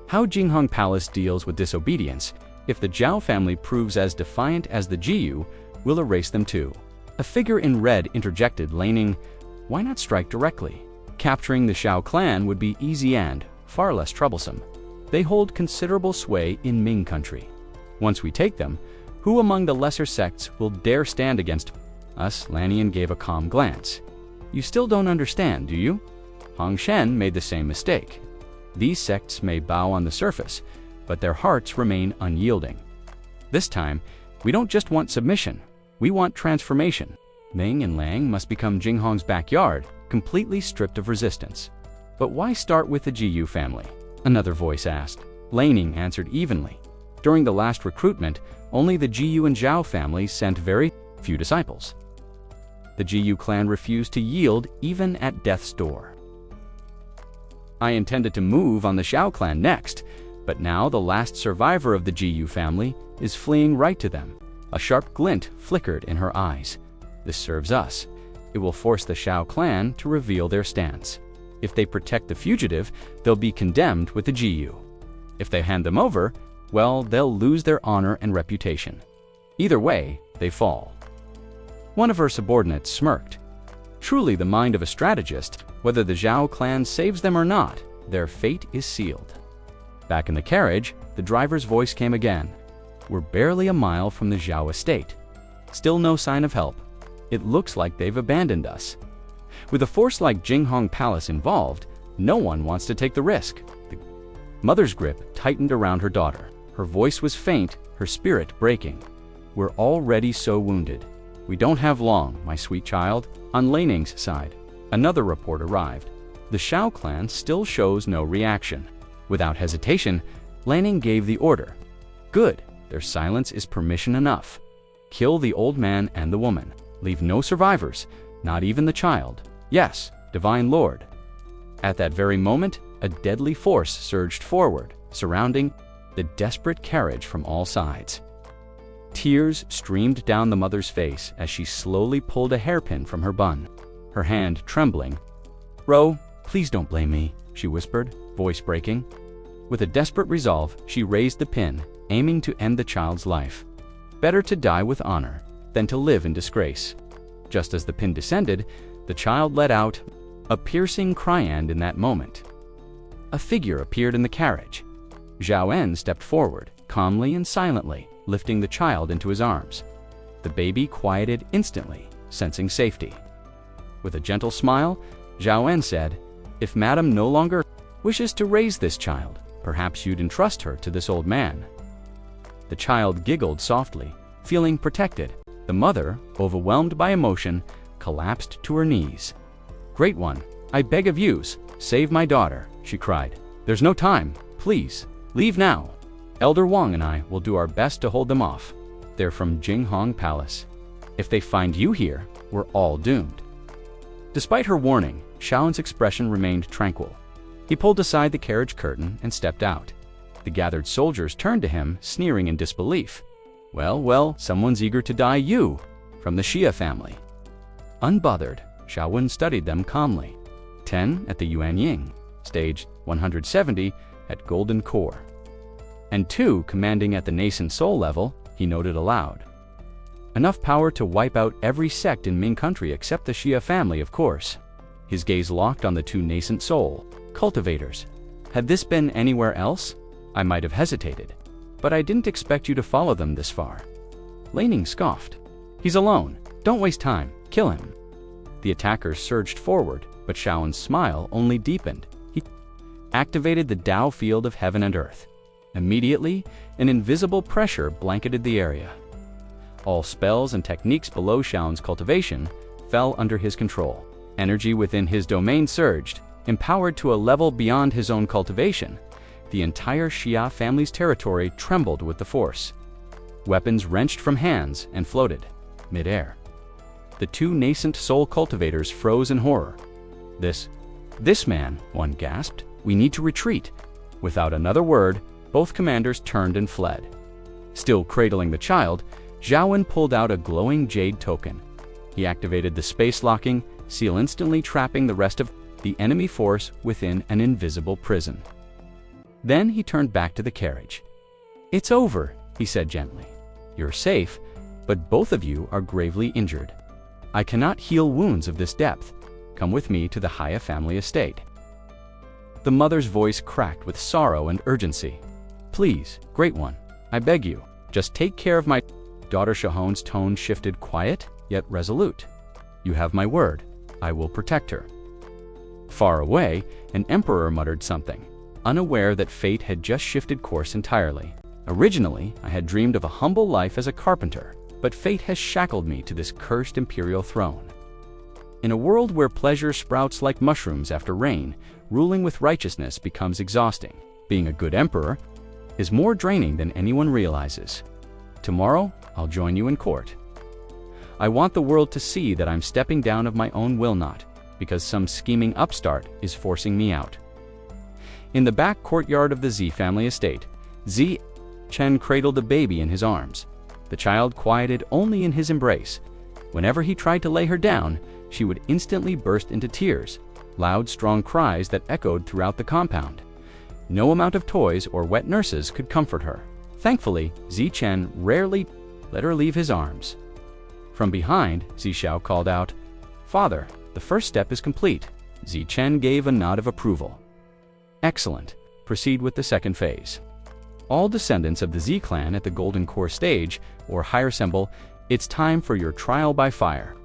How Jinghong Palace deals with disobedience. If the Zhao family proves as defiant as the Jiyu, we'll erase them too. A figure in red interjected, laning, "Why not strike directly? Capturing the Xiao clan would be easy and far less troublesome. They hold considerable sway in Ming country. Once we take them, who among the lesser sects will dare stand against us?" Lanian gave a calm glance. "You still don't understand, do you?" Hong Shen made the same mistake. These sects may bow on the surface, but their hearts remain unyielding. This time, we don't just want submission, we want transformation. Ming and Lang must become Jinghong's backyard, completely stripped of resistance. "But why start with the Jiyu family?" another voice asked. Laning answered evenly. "During the last recruitment, only the Jiyu and Zhao families sent very few disciples. The Jiyu clan refused to yield even at death's door. I intended to move on the Xiao clan next, but now the last survivor of the Jiyu family is fleeing right to them." A sharp glint flickered in her eyes. "This serves us. It will force the Xiao clan to reveal their stance. If they protect the fugitive, they'll be condemned with the Jiyu. If they hand them over, well, they'll lose their honor and reputation. Either way, they fall." One of her subordinates smirked. Truly the mind of a strategist. Whether the Zhao clan saves them or not, their fate is sealed. Back in the carriage, the driver's voice came again. "We're barely a mile from the Zhao estate. Still no sign of help. It looks like they've abandoned us." With a force like Jinghong Palace involved, no one wants to take the risk. The mother's grip tightened around her daughter. Her voice was faint, her spirit breaking. "We're already so wounded. We don't have long, my sweet child." On Laning's side, another report arrived. The Xiao clan still shows no reaction. Without hesitation, Laning gave the order. "Good, their silence is permission enough. Kill the old man and the woman. Leave no survivors, not even the child. Yes, Divine Lord." At that very moment, a deadly force surged forward, surrounding the desperate carriage from all sides. Tears streamed down the mother's face as she slowly pulled a hairpin from her bun, her hand trembling. "Ro, please don't blame me," she whispered, voice breaking. With a desperate resolve, she raised the pin, aiming to end the child's life. Better to die with honor than to live in disgrace. Just as the pin descended, the child let out a piercing cry, and in that moment, a figure appeared in the carriage. Zhao En stepped forward, calmly and silently, lifting the child into his arms. The baby quieted instantly, sensing safety. With a gentle smile, Zhao En said, "If Madam no longer wishes to raise this child, perhaps you'd entrust her to this old man." The child giggled softly, feeling protected. The mother, overwhelmed by emotion, collapsed to her knees. "Great One, I beg of yous, save my daughter," she cried. "There's no time. Please, leave now. Elder Wang and I will do our best to hold them off. They're from Jinghong Palace. If they find you here, we're all doomed." Despite her warning, Shaoen's expression remained tranquil. He pulled aside the carriage curtain and stepped out. The gathered soldiers turned to him, sneering in disbelief. "Well, well, someone's eager to die you, from the Xia family." Unbothered, Shaoen studied them calmly. 10 at the Yuan Ying, stage 170 at Golden Core. And 2 commanding at the nascent soul level, he noted aloud. Enough power to wipe out every sect in Ming country except the Xia family, of course. His gaze locked on the 2 nascent soul cultivators. Had this been anywhere else, I might have hesitated, but I didn't expect you to follow them this far. Laning scoffed. "He's alone. Don't waste time. Kill him." The attackers surged forward, but Shaoen's smile only deepened. He activated the Tao field of heaven and earth. Immediately, an invisible pressure blanketed the area. All spells and techniques below Shaoen's cultivation fell under his control. Energy within his domain surged, empowered to a level beyond his own cultivation. The entire Xia family's territory trembled with the force. Weapons wrenched from hands and floated mid-air. The 2 nascent soul cultivators froze in horror. This man, one gasped. "We need to retreat." Without another word, both commanders turned and fled. Still cradling the child, Xiaoen pulled out a glowing jade token. He activated the space-locking seal, instantly trapping the rest of the enemy force within an invisible prison. Then he turned back to the carriage. "It's over," he said gently. "You're safe, but both of you are gravely injured. I cannot heal wounds of this depth. Come with me to the Haya family estate." The mother's voice cracked with sorrow and urgency. "Please, Great One, I beg you, just take care of my daughter." Shaoen's tone shifted, quiet yet resolute. "You have my word. I will protect her." Far away, an emperor muttered something, unaware that fate had just shifted course entirely. "Originally, I had dreamed of a humble life as a carpenter, but fate has shackled me to this cursed imperial throne. In a world where pleasure sprouts like mushrooms after rain, ruling with righteousness becomes exhausting. Being a good emperor is more draining than anyone realizes. Tomorrow, I'll join you in court. I want the world to see that I'm stepping down of my own will, not because some scheming upstart is forcing me out." In the back courtyard of the Zi family estate, Zi Chen cradled a baby in his arms. The child quieted only in his embrace. Whenever he tried to lay her down, she would instantly burst into tears, loud, strong cries that echoed throughout the compound. No amount of toys or wet nurses could comfort her. Thankfully, Zi Chen rarely let her leave his arms. From behind, Zi Xiao called out, "Father, the first step is complete." Zi Chen gave a nod of approval. "Excellent. Proceed with the second phase. All descendants of the Zi clan at the Golden Core stage, or higher symbol, it's time for your trial by fire."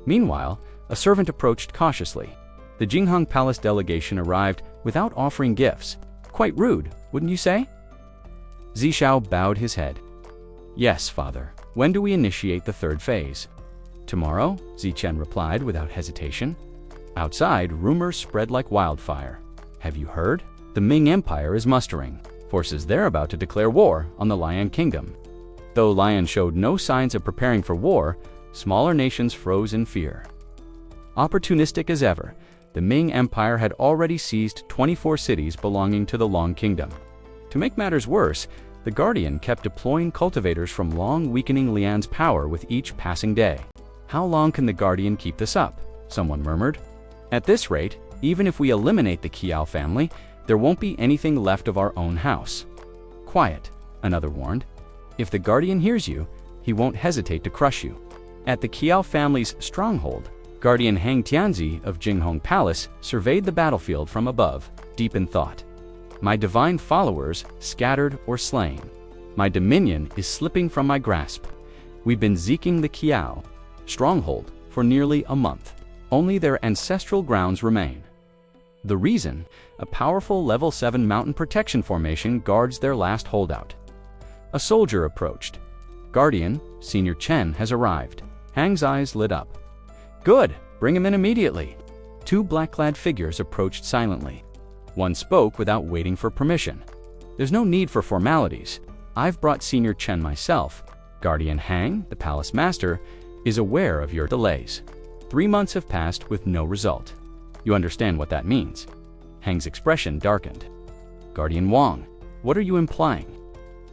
Meanwhile, a servant approached cautiously. The Jinghong Palace delegation arrived without offering gifts. Quite rude, wouldn't you say? Zi Xiao bowed his head. "Yes, father. When do we initiate the third phase?" "Tomorrow," Zi Chen replied without hesitation. Outside, rumors spread like wildfire. "Have you heard? The Ming Empire is mustering forces. They're about to declare war on the Lion Kingdom." Though Lion showed no signs of preparing for war, smaller nations froze in fear. Opportunistic as ever, the Ming Empire had already seized 24 cities belonging to the Long Kingdom. To make matters worse, the Guardian kept deploying cultivators from Long, weakening Lian's power with each passing day. "How long can the Guardian keep this up?" someone murmured. "At this rate, even if we eliminate the Qiao family, there won't be anything left of our own house." "Quiet," another warned. "If the Guardian hears you, he won't hesitate to crush you." At the Qiao family's stronghold, Guardian Hang Tianzi of Jinghong Palace surveyed the battlefield from above, deep in thought. "My divine followers scattered or slain. My dominion is slipping from my grasp. We've been zeeking the Qiao stronghold for nearly a month. Only their ancestral grounds remain. The reason, a powerful level 7 mountain protection formation guards their last holdout." A soldier approached. "Guardian, Senior Chen has arrived." Hang's eyes lit up. Good, bring him in immediately. Two black-clad figures approached silently. One spoke without waiting for permission. There's no need for formalities. I've brought Senior Chen myself. Guardian Hang, the palace master, is aware of your delays. 3 months have passed with no result. You understand what that means. Hang's expression darkened. Guardian Wang, what are you implying?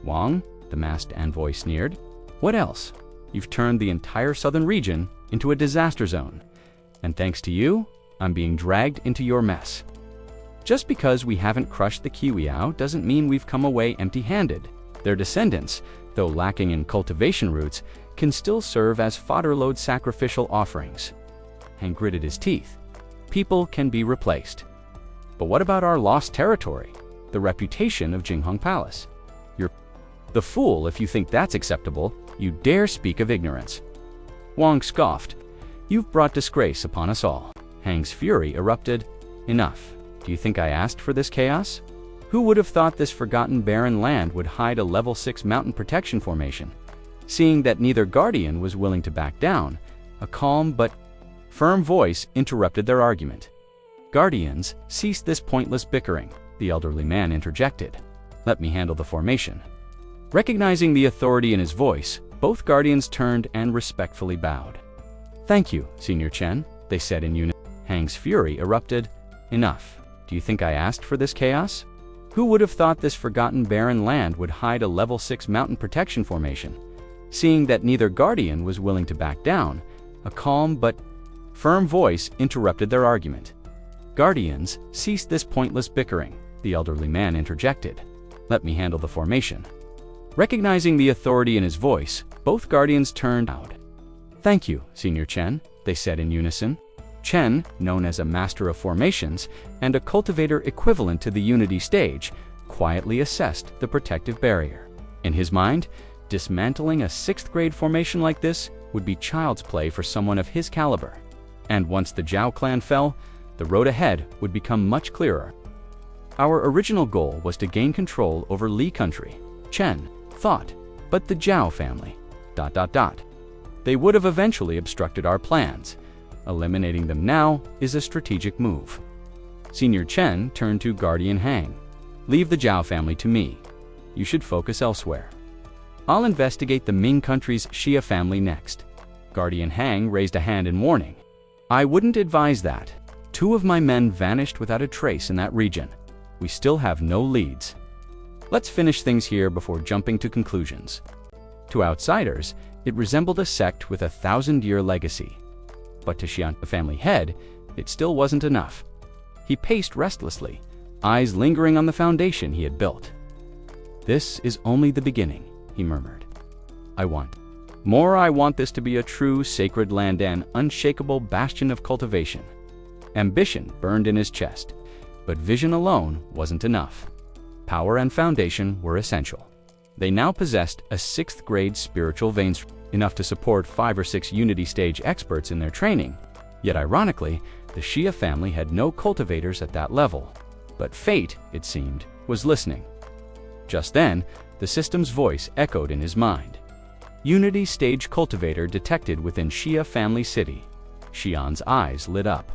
Wang, the masked envoy sneered. What else? You've turned the entire southern region into a disaster zone. And thanks to you, I'm being dragged into your mess. Just because we haven't crushed the Kiwiao doesn't mean we've come away empty-handed. Their descendants, though lacking in cultivation roots, can still serve as fodder-load sacrificial offerings. Hang gritted his teeth. People can be replaced. But what about our lost territory? The reputation of Jinghong Palace? You're the fool if you think that's acceptable. You dare speak of ignorance. Wang scoffed. You've brought disgrace upon us all. Hang's fury erupted. Enough. Do you think I asked for this chaos? Who would have thought this forgotten barren land would hide a level 6 mountain protection formation? Seeing that neither guardian was willing to back down, a calm but firm voice interrupted their argument. Guardians, cease this pointless bickering, the elderly man interjected. Let me handle the formation. Recognizing the authority in his voice, both guardians turned and respectfully bowed. Thank you, Senior Chen, they said in unison. Hang's fury erupted. Enough. Do you think I asked for this chaos? Who would have thought this forgotten barren land would hide a level 6 mountain protection formation? Seeing that neither guardian was willing to back down, a calm but firm voice interrupted their argument. Guardians, cease this pointless bickering, the elderly man interjected. Let me handle the formation. Recognizing the authority in his voice, both guardians turned out. Thank you, Senior Chen, they said in unison. Chen, known as a master of formations and a cultivator equivalent to the unity stage, quietly assessed the protective barrier. In his mind, dismantling a 6th grade formation like this would be child's play for someone of his caliber. And once the Zhao clan fell, the road ahead would become much clearer. Our original goal was to gain control over Li country, Chen thought, but the Zhao family, ... They would have eventually obstructed our plans. Eliminating them now is a strategic move. Senior Chen turned to Guardian Hang. Leave the Zhao family to me. You should focus elsewhere. I'll investigate the Ming country's Xia family next. Guardian Hang raised a hand in warning. I wouldn't advise that. 2 of my men vanished without a trace in that region. We still have no leads. Let's finish things here before jumping to conclusions. To outsiders, it resembled a sect with a 1,000-year legacy. But to Xian, the family head, it still wasn't enough. He paced restlessly, eyes lingering on the foundation he had built. This is only the beginning, he murmured. I want this to be a true sacred land and unshakable bastion of cultivation. Ambition burned in his chest, but vision alone wasn't enough. Power and foundation were essential. They now possessed a 6th grade spiritual vein, enough to support 5 or 6 unity stage experts in their training. Yet ironically, the Xia family had no cultivators at that level. But fate, it seemed, was listening. Just then, the system's voice echoed in his mind. Unity stage cultivator detected within Xia family city. Xian's eyes lit up.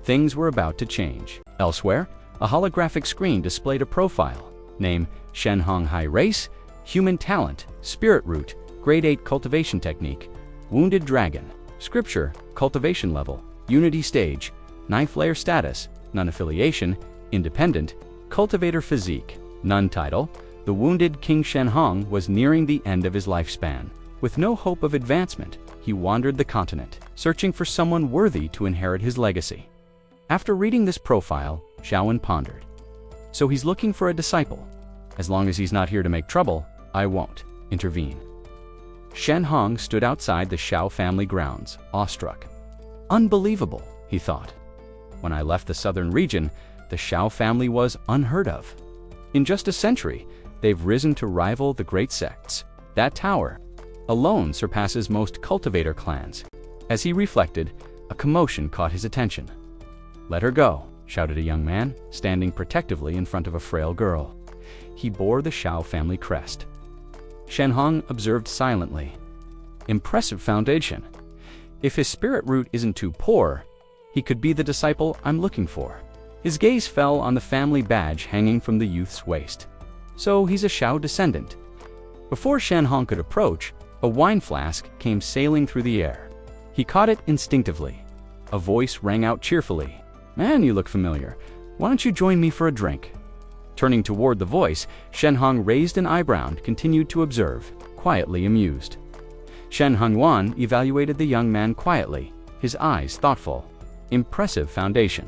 Things were about to change. Elsewhere, a holographic screen displayed a profile. Name, Shenhong High Race, Human Talent, Spirit Root, Grade 8 Cultivation Technique, Wounded Dragon, Scripture, Cultivation Level, Unity Stage, 9th Layer Status, Non-Affiliation, Independent, Cultivator Physique, None Title. The wounded King Shenhong was nearing the end of his lifespan. With no hope of advancement, he wandered the continent, searching for someone worthy to inherit his legacy. After reading this profile, Xiaowen pondered. So he's looking for a disciple. As long as he's not here to make trouble, I won't intervene. Shenhong stood outside the Xiao family grounds, awestruck. Unbelievable, he thought. When I left the southern region, the Xiao family was unheard of. In just a century, they've risen to rival the great sects. That tower alone surpasses most cultivator clans. As he reflected, a commotion caught his attention. Let her go, shouted a young man, standing protectively in front of a frail girl. He bore the Xiao family crest. Shenhong observed silently. Impressive foundation. If his spirit root isn't too poor, he could be the disciple I'm looking for. His gaze fell on the family badge hanging from the youth's waist. So he's a Shao descendant. Before Shen Hong could approach, a wine flask came sailing through the air. He caught it instinctively. A voice rang out cheerfully. "Man, you look familiar. Why don't you join me for a drink?" Turning toward the voice, Shen Hong raised an eyebrow and continued to observe, quietly amused. Shen Hongwan evaluated the young man quietly, his eyes thoughtful. Impressive foundation.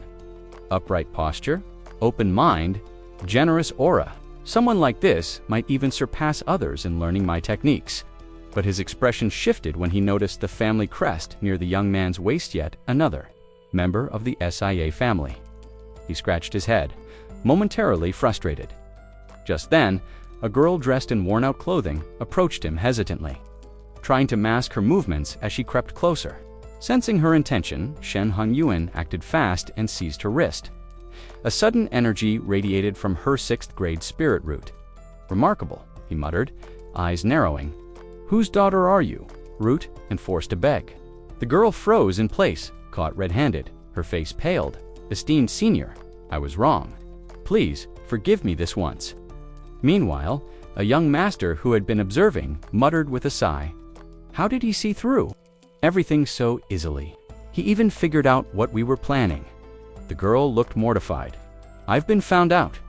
Upright posture, open mind, generous aura. Someone like this might even surpass others in learning my techniques. But his expression shifted when he noticed the family crest near the young man's waist. Yet another member of the SIA family. He scratched his head, momentarily frustrated. Just then, a girl dressed in worn-out clothing approached him hesitantly, trying to mask her movements as she crept closer. Sensing her intention, Shen Hongyuan acted fast and seized her wrist. A sudden energy radiated from her 6th grade spirit root. "Remarkable," he muttered, eyes narrowing. "Whose daughter are you?" Root, and forced to beg. The girl froze in place, caught red-handed. Her face paled. "Esteemed senior, I was wrong. Please, forgive me this once." Meanwhile, a young master who had been observing muttered with a sigh. How did he see through everything so easily? He even figured out what we were planning. The girl looked mortified. "I've been found out."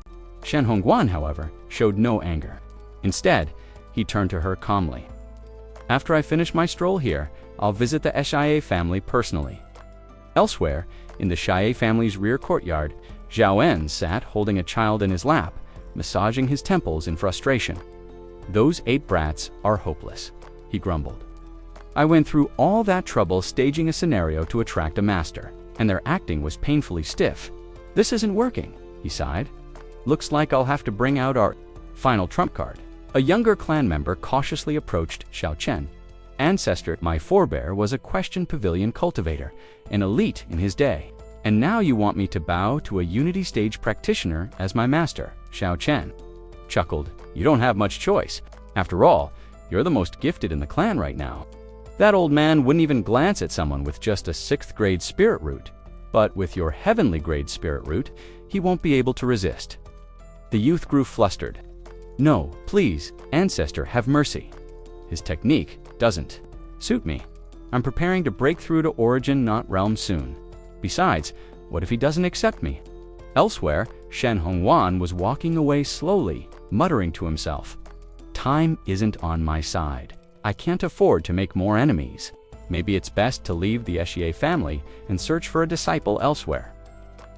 Shen Hongguan, however, showed no anger. Instead, he turned to her calmly. "After I finish my stroll here, I'll visit the Shia family personally." Elsewhere, in the Shia family's rear courtyard, Zhao En sat holding a child in his lap, massaging his temples in frustration. "Those 8 brats are hopeless," he grumbled. "I went through all that trouble staging a scenario to attract a master, and their acting was painfully stiff. This isn't working," he sighed. "Looks like I'll have to bring out our final trump card." A younger clan member cautiously approached Xiao Chen. "Ancestor, my forebear was a question pavilion cultivator, an elite in his day. And now you want me to bow to a unity stage practitioner as my master," Xiao Chen chuckled. "You don't have much choice. After all, you're the most gifted in the clan right now." That old man wouldn't even glance at someone with just a 6th grade spirit root. But with your heavenly grade spirit root, he won't be able to resist. The youth grew flustered. "No, please, ancestor, have mercy. His technique doesn't suit me. I'm preparing to break through to origin, not realm soon. Besides, what if he doesn't accept me?" Elsewhere, Shen Hongwan was walking away slowly, muttering to himself. "Time isn't on my side. I can't afford to make more enemies. Maybe it's best to leave the Shia family and search for a disciple elsewhere."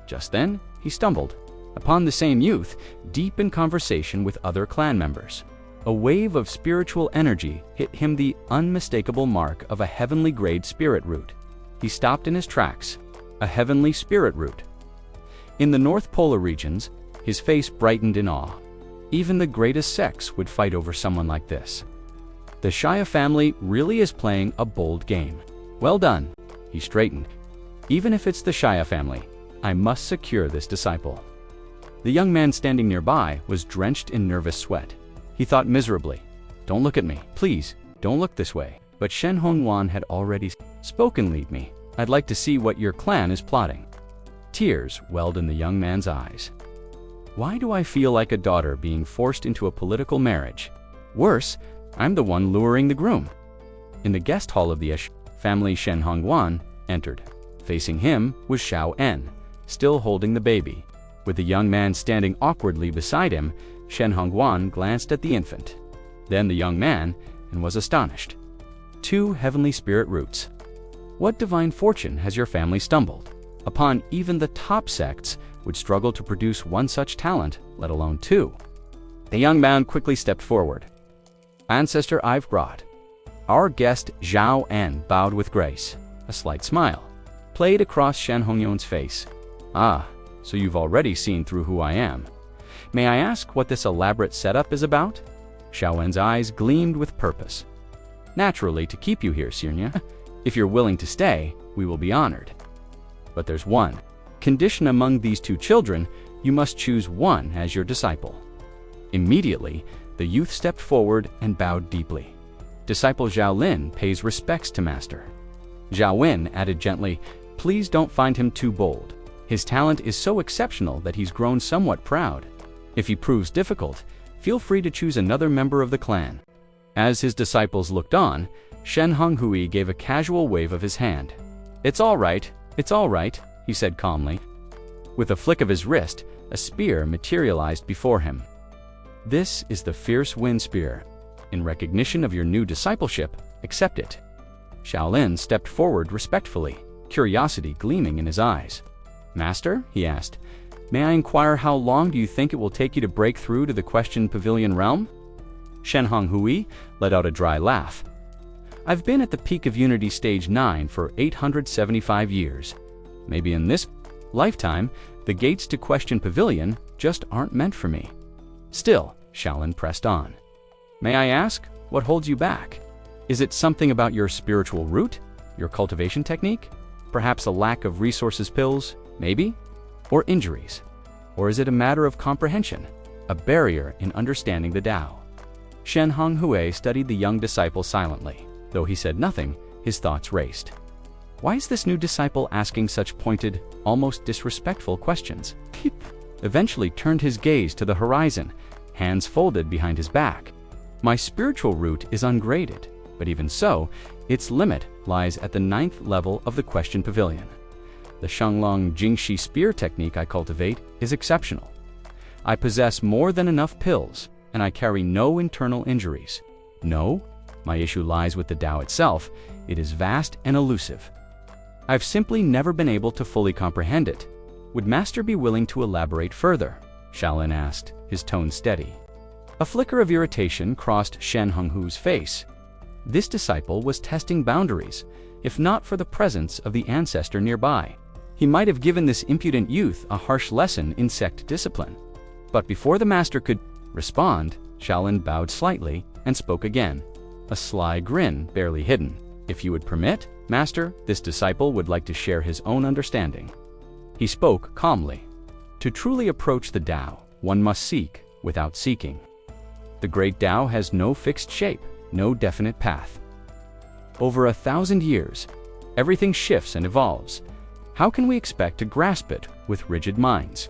Just then, he stumbled upon the same youth, deep in conversation with other clan members. A wave of spiritual energy hit him, the unmistakable mark of a heavenly grade spirit root. He stopped in his tracks. A heavenly spirit root. In the North Polar regions, his face brightened in awe. Even the greatest sects would fight over someone like this. The Shia family really is playing a bold game. Well done. He straightened. Even if it's the Shia family, I must secure this disciple. The young man standing nearby was drenched in nervous sweat. He thought miserably, "Don't look at me. Please, don't look this way." But Shen Hongwan had already spoken. "Lead me. I'd like to see what your clan is plotting." Tears welled in the young man's eyes. "Why do I feel like a daughter being forced into a political marriage? Worse, I'm the one luring the groom." In the guest hall of the family, Shen Hongwan entered. Facing him was Xiao En, still holding the baby. With the young man standing awkwardly beside him, Shen Hongwan glanced at the infant, then the young man, and was astonished. 2 heavenly spirit roots. What divine fortune has your family stumbled upon? Even the top sects would struggle to produce one such talent, let alone 2. The young man quickly stepped forward. "Ancestor, I've brought." Our guest Zhao En bowed with grace. A slight smile played across Shen Hongyuan's face. "Ah, so you've already seen through who I am. May I ask what this elaborate setup is about?" Xiao En's eyes gleamed with purpose. "Naturally, to keep you here, Sirnia. If you're willing to stay, we will be honored. But there's one condition among these 2 children. You must choose one as your disciple." Immediately, the youth stepped forward and bowed deeply. "Disciple Zhao Lin pays respects to master." Zhao Wen added gently, "Please don't find him too bold. His talent is so exceptional that he's grown somewhat proud. If he proves difficult, feel free to choose another member of the clan." As his disciples looked on, Shen Honghui gave a casual wave of his hand. It's all right, he said calmly. With a flick of his wrist, a spear materialized before him. "This is the fierce wind spear. In recognition of your new discipleship, accept it." Shaolin stepped forward respectfully, curiosity gleaming in his eyes. "Master," he asked, "may I inquire how long do you think it will take you to break through to the Question Pavilion realm?" Shen Honghui let out a dry laugh. "I've been at the peak of Unity Stage 9 for 875 years. Maybe in this lifetime, the gates to Question Pavilion just aren't meant for me." Still, Shaolin pressed on. "May I ask, what holds you back? Is it something about your spiritual root? Your cultivation technique? Perhaps a lack of resources pills, maybe? Or injuries? Or is it a matter of comprehension, a barrier in understanding the Tao?" Shen Honghui studied the young disciple silently. Though he said nothing, his thoughts raced. Why is this new disciple asking such pointed, almost disrespectful questions? He eventually turned his gaze to the horizon, hands folded behind his back. "My spiritual root is ungraded, but even so, its limit lies at the 9th level of the Question Pavilion. The Shanglong Jingshi spear technique I cultivate is exceptional. I possess more than enough pills, and I carry no internal injuries. No, my issue lies with the Tao itself. It is vast and elusive. I've simply never been able to fully comprehend it. Would Master be willing to elaborate further?" Shaolin asked, his tone steady. A flicker of irritation crossed Shen Honghui's face. This disciple was testing boundaries, if not for the presence of the ancestor nearby. He might have given this impudent youth a harsh lesson in sect discipline. But before the master could respond, Shaolin bowed slightly and spoke again, a sly grin barely hidden. "If you would permit, Master, this disciple would like to share his own understanding." He spoke calmly. "To truly approach the Tao, one must seek without seeking. The great Tao has no fixed shape, no definite path. Over 1,000 years, everything shifts and evolves. How can we expect to grasp it with rigid minds?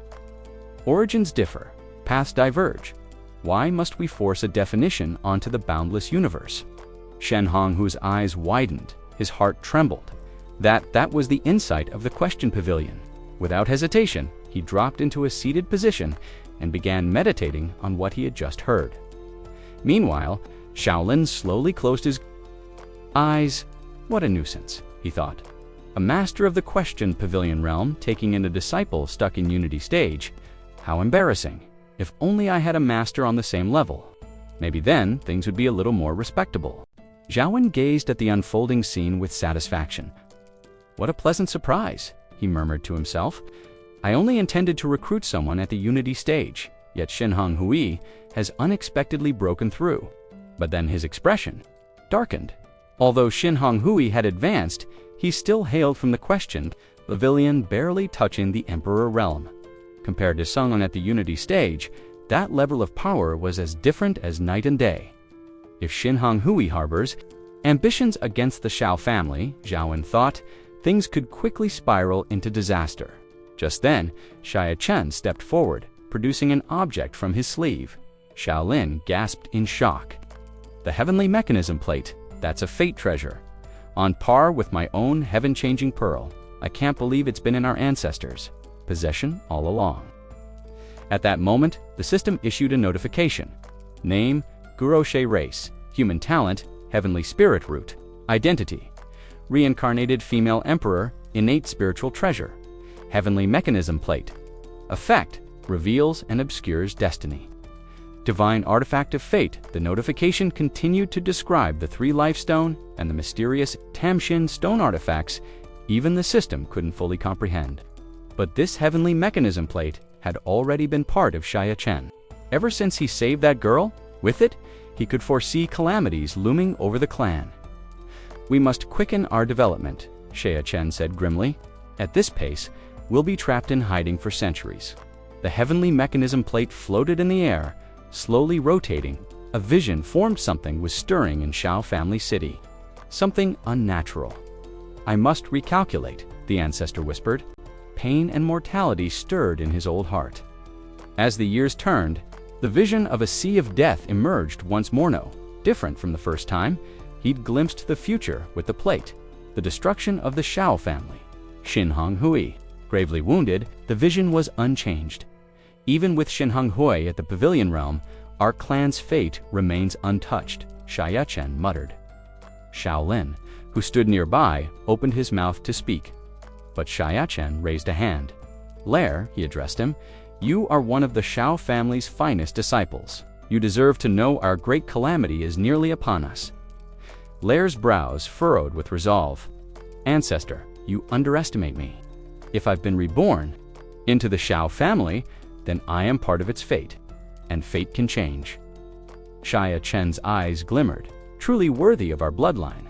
Origins differ, paths diverge. Why must we force a definition onto the boundless universe?" Shen Honghui's eyes widened, his heart trembled. That was the insight of the Question Pavilion. Without hesitation, he dropped into a seated position and began meditating on what he had just heard. Meanwhile, Shaolin slowly closed his eyes. What a nuisance, he thought. A master of the Question Pavilion realm taking in a disciple stuck in Unity Stage. How embarrassing. If only I had a master on the same level. Maybe then things would be a little more respectable. Zhaowen gazed at the unfolding scene with satisfaction. "What a pleasant surprise," he murmured to himself. "I only intended to recruit someone at the Unity Stage, yet Shen Honghui has unexpectedly broken through." But then his expression darkened. Although Shen Honghui had advanced, he still hailed from the Question Pavilion, barely touching the Emperor realm. Compared to someone at the Unity Stage, that level of power was as different as night and day. If Shen Honghui harbors ambitions against the Shao family, Zhaowen thought, things could quickly spiral into disaster. Just then, Xia Chen stepped forward, producing an object from his sleeve. Shaolin gasped in shock. "The heavenly mechanism plate, that's a fate treasure. On par with my own heaven-changing pearl. I can't believe it's been in our ancestors' possession all along." At that moment, the system issued a notification. Name, Guroshe race, human talent, heavenly spirit root, identity, reincarnated female emperor, innate spiritual treasure, heavenly mechanism plate, effect, reveals and obscures destiny. Divine artifact of fate. The notification continued to describe the 3 life stone and the mysterious Tamshin stone artifacts even the system couldn't fully comprehend. But this heavenly mechanism plate had already been part of Xia Chen. Ever since he saved that girl, with it, he could foresee calamities looming over the clan. "We must quicken our development," Xia Chen said grimly. "At this pace, we'll be trapped in hiding for centuries." The heavenly mechanism plate floated in the air, slowly rotating. A vision formed. Something was stirring in Shao Family City. Something unnatural. I must recalculate, the ancestor whispered. Pain and mortality stirred in his old heart. As the years turned, the vision of a sea of death emerged once more. No, different from the first time, he'd glimpsed the future with the plate, the destruction of the Shao family. Xinhong Hui. Gravely wounded, the vision was unchanged. Even with Xinhong Hui at the pavilion realm, our clan's fate remains untouched, Xia Chen muttered. Shaolin, who stood nearby, opened his mouth to speak. But Xia Chen raised a hand. Lair, he addressed him, you are one of the Shao family's finest disciples. You deserve to know our great calamity is nearly upon us. Lair's brows furrowed with resolve. Ancestor, you underestimate me. If I've been reborn into the Shao family, then I am part of its fate, and fate can change. Xia Chen's eyes glimmered, truly worthy of our bloodline.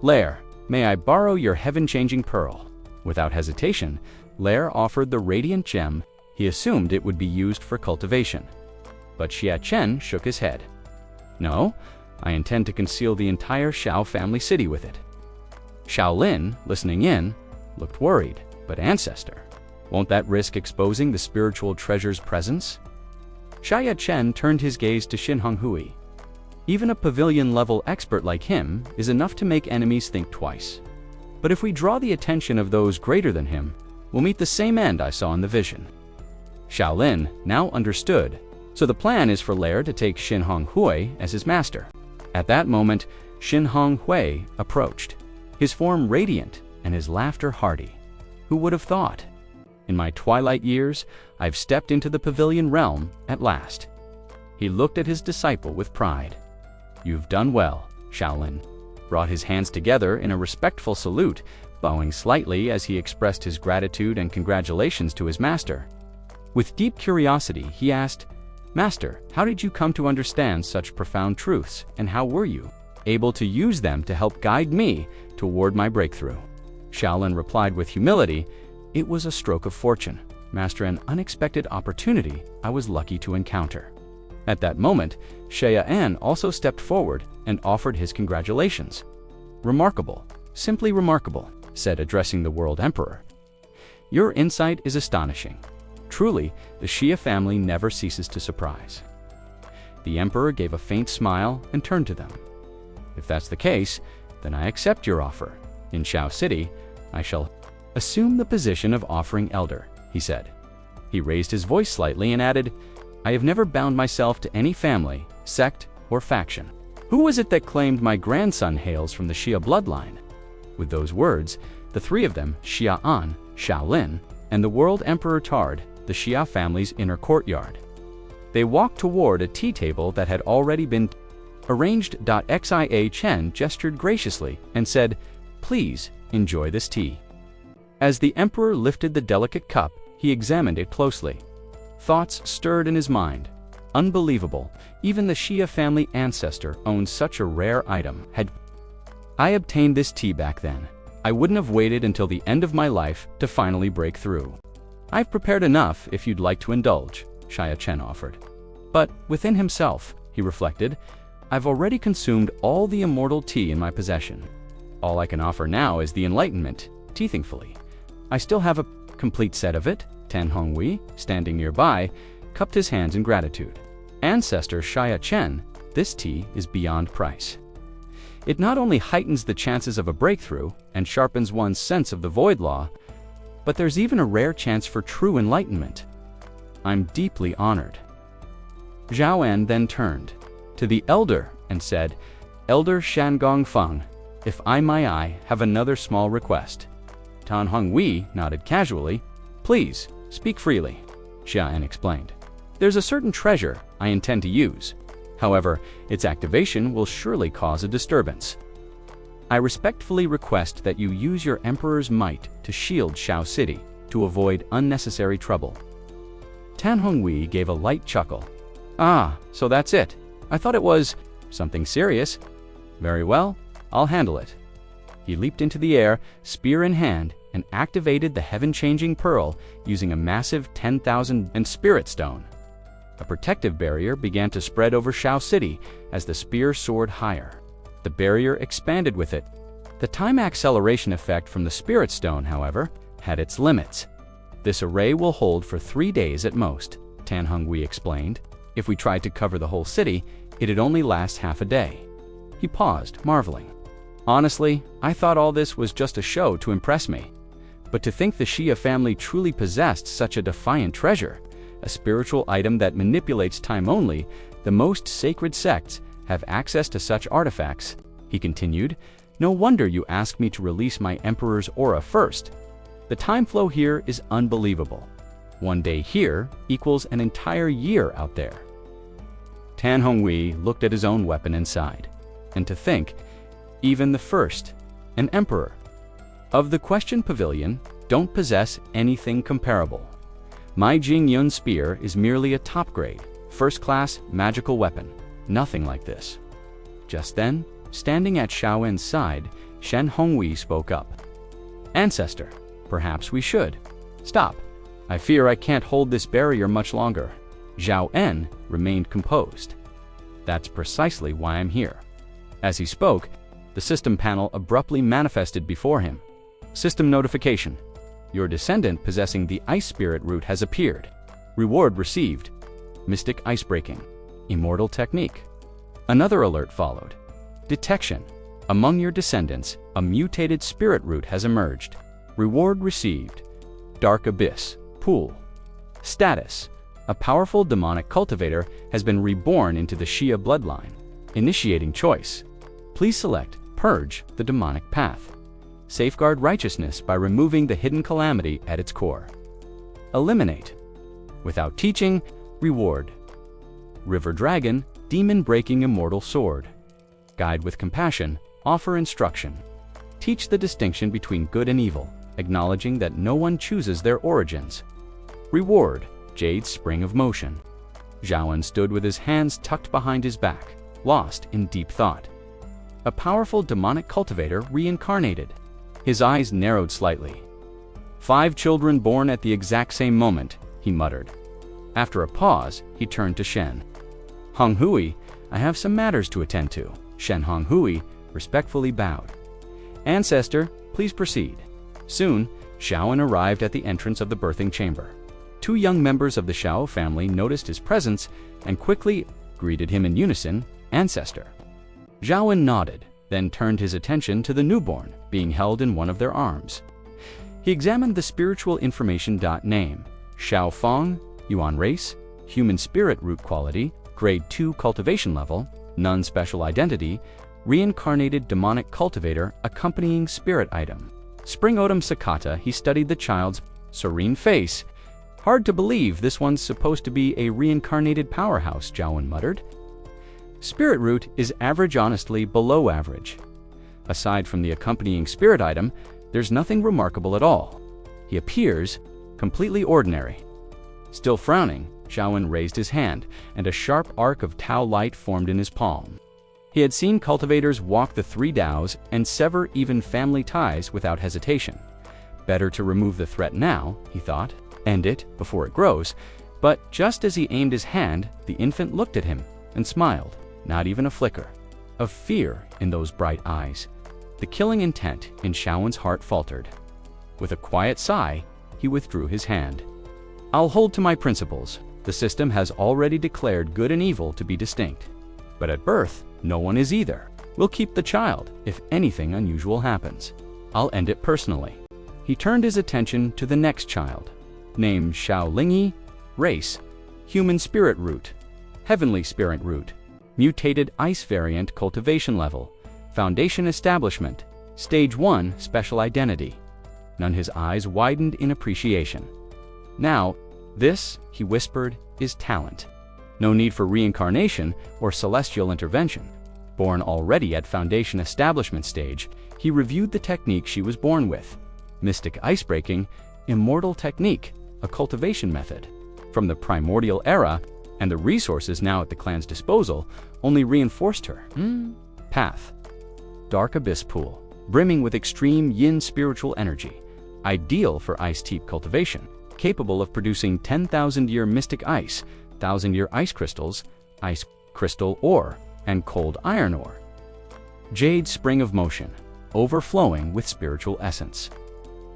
Lair, may I borrow your heaven-changing pearl? Without hesitation, Lair offered the radiant gem. He assumed it would be used for cultivation. But Xia Chen shook his head. No, I intend to conceal the entire Shao family city with it. Shaolin, listening in, looked worried. But ancestor, won't that risk exposing the spiritual treasure's presence? Xia Chen turned his gaze to Xinhong Hui. Even a pavilion-level expert like him is enough to make enemies think twice. But if we draw the attention of those greater than him, we'll meet the same end I saw in the vision. Shaolin now understood, so the plan is for Lair to take Xinhong Hui as his master. At that moment, Xinhong Hui approached, his form radiant and his laughter hearty. Who would have thought? In my twilight years, I've stepped into the pavilion realm at last. He looked at his disciple with pride. You've done well, Shaolin. Brought his hands together in a respectful salute, bowing slightly as he expressed his gratitude and congratulations to his master. With deep curiosity, he asked, Master, how did you come to understand such profound truths, and how were you able to use them to help guide me toward my breakthrough? Shaolin replied with humility, It was a stroke of fortune, Master, an unexpected opportunity I was lucky to encounter. At that moment, Xia An also stepped forward and offered his congratulations. Remarkable, simply remarkable, said, addressing the World Emperor. Your insight is astonishing. Truly, the Xia family never ceases to surprise. The Emperor gave a faint smile and turned to them. If that's the case, then I accept your offer. In Shao City, I shall assume the position of offering elder, he said. He raised his voice slightly and added, I have never bound myself to any family, sect, or faction. Who was it that claimed my grandson hails from the Xia bloodline? With those words, the three of them, Xia An, Shaolin, and the World Emperor tarred the Xia family's inner courtyard. They walked toward a tea table that had already been arranged. Xia Chen gestured graciously and said, Please enjoy this tea. As the Emperor lifted the delicate cup, he examined it closely. Thoughts stirred in his mind. Unbelievable, even the Xia family ancestor owned such a rare item. Had I obtained this tea back then, I wouldn't have waited until the end of my life to finally break through. I've prepared enough if you'd like to indulge, Xia Chen offered. But within himself, he reflected, I've already consumed all the immortal tea in my possession. All I can offer now is the enlightenment, tea thankfully. I still have a complete set of it. Tan Honghui, standing nearby, cupped his hands in gratitude. Ancestor Xia Chen, this tea is beyond price. It not only heightens the chances of a breakthrough and sharpens one's sense of the void law, but there's even a rare chance for true enlightenment. I'm deeply honored. Zhao An then turned to the elder and said, Elder Shangong Feng, if I may have another small request. Tan Honghui nodded casually. Please, speak freely, Xia An explained. There's a certain treasure I intend to use. However, its activation will surely cause a disturbance. I respectfully request that you use your Emperor's might to shield Shao City to avoid unnecessary trouble. Tan Honghui gave a light chuckle. Ah, so that's it. I thought it was something serious. Very well, I'll handle it. He leaped into the air, spear in hand, and activated the heaven-changing pearl using a massive 10,000 and spirit stone. A protective barrier began to spread over Shao City as the spear soared higher. The barrier expanded with it, The time acceleration effect from the Spirit Stone, however, had its limits. This array will hold for 3 days at most, Tan Honghui explained. If we tried to cover the whole city, it'd only last half a day. He paused, marveling. Honestly, I thought all this was just a show to impress me. But to think the Xia family truly possessed such a defiant treasure, a spiritual item that manipulates time only, the most sacred sects have access to such artifacts, he continued. No wonder you asked me to release my Emperor's aura first. The time flow here is unbelievable. 1 day here equals an entire year out there. Tan Honghui looked at his own weapon and sighed. And to think, even the first, an emperor, of the Question Pavilion, don't possess anything comparable. My Jingyun spear is merely a top-grade, first-class magical weapon. Nothing like this. Just then, standing at Xiaowen's side, Shen Honghui spoke up. Ancestor, perhaps we should. Stop. I fear I can't hold this barrier much longer. Zhao En remained composed. That's precisely why I'm here. As he spoke, the system panel abruptly manifested before him. System notification. Your descendant possessing the Ice Spirit root has appeared. Reward received. Mystic Ice Breaking. Immortal Technique. Another alert followed. Detection. Among your descendants, a mutated spirit root has emerged. Reward received. Dark Abyss. Pool. Status. A powerful demonic cultivator has been reborn into the Xia bloodline. Initiating choice. Please select Purge the demonic path. Safeguard righteousness by removing the hidden calamity at its core. Eliminate. Without teaching, reward. River Dragon, demon-breaking immortal sword. Guide with compassion, offer instruction. Teach the distinction between good and evil, acknowledging that no one chooses their origins. Reward, Jade Spring of Motion. Zhaoen stood with his hands tucked behind his back, lost in deep thought. A powerful demonic cultivator reincarnated. His eyes narrowed slightly. 5 children born at the exact same moment, he muttered. After a pause, he turned to Shen. Honghui, I have some matters to attend to. Shen Honghui respectfully bowed. Ancestor, please proceed. Soon, Xiaoen arrived at the entrance of the birthing chamber. 2 young members of the Xiao family noticed his presence and quickly greeted him in unison, Ancestor. Xiaoen nodded, then turned his attention to the newborn, being held in one of their arms. He examined the spiritual information. Name, Xiao Feng, Yuan race, human spirit root quality, grade 2 cultivation level, none special identity, reincarnated demonic cultivator accompanying spirit item. Spring Autumn Sakata, he studied the child's serene face. Hard to believe this one's supposed to be a reincarnated powerhouse, Zhaoen muttered. Spirit root is average, honestly below average. Aside from the accompanying spirit item, there's nothing remarkable at all. He appears completely ordinary. Still frowning, Xiaoen raised his hand, and a sharp arc of Tao light formed in his palm. He had seen cultivators walk the 3 Daos and sever even family ties without hesitation. Better to remove the threat now, he thought, end it before it grows. But just as he aimed his hand, the infant looked at him and smiled, not even a flicker of fear in those bright eyes. The killing intent in Xiaoen's heart faltered. With a quiet sigh, he withdrew his hand. I'll hold to my principles. The system has already declared good and evil to be distinct. But at birth, no one is either. We'll keep the child if anything unusual happens. I'll end it personally. He turned his attention to the next child. Name Xiao Lingyi, race, human spirit root, heavenly spirit root, mutated ice variant cultivation level, foundation establishment, stage 1 special identity. Nun's eyes widened in appreciation. Now, this, he whispered, is talent. No need for reincarnation or celestial intervention. Born already at foundation establishment stage, he reviewed the technique she was born with. Mystic ice breaking, immortal technique, a cultivation method. From the primordial era, and the resources now at the clan's disposal only reinforced her. Path. Dark abyss pool, brimming with extreme yin spiritual energy, ideal for ice-type cultivation, capable of producing 10,000-year mystic ice, 1,000-year ice crystals, ice crystal ore, and cold iron ore. Jade Spring of Motion, overflowing with spiritual essence.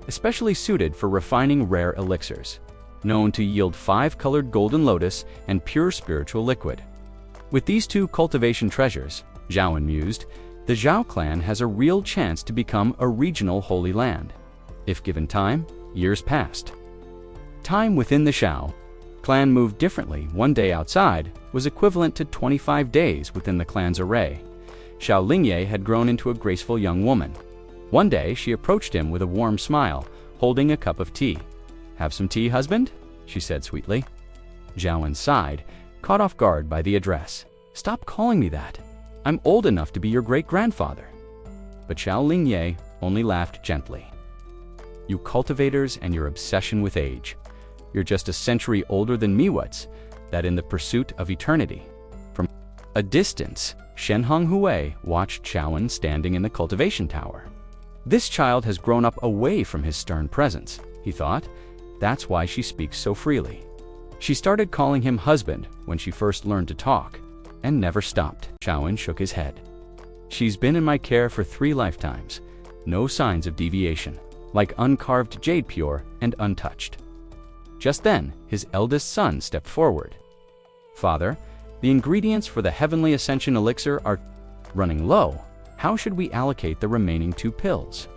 Especially suited for refining rare elixirs, known to yield 5-colored golden lotus and pure spiritual liquid. With these 2 cultivation treasures, Zhaoan mused, the Zhao clan has a real chance to become a regional holy land. If given time, years passed. Time within the Zhao clan moved differently. One day outside was equivalent to 25 days within the clan's array. Xiao Lingye had grown into a graceful young woman. One day she approached him with a warm smile, holding a cup of tea. "Have some tea, husband?" she said sweetly. Zhaoan sighed, caught off guard by the address. "Stop calling me that. I'm old enough to be your great-grandfather." But Xiao Lingye only laughed gently. "You cultivators and your obsession with age. You're just a century older than me, what's that in the pursuit of eternity?" From a distance, Shen Honghui watched Zhaoan standing in the cultivation tower. This child has grown up away from his stern presence, he thought. That's why she speaks so freely. She started calling him husband when she first learned to talk, and never stopped. Zhaoan shook his head. "She's been in my care for 3 lifetimes. No signs of deviation, like uncarved jade, pure and untouched." Just then, his eldest son stepped forward. "Father, the ingredients for the Heavenly Ascension Elixir are running low. How should we allocate the remaining 2 pills?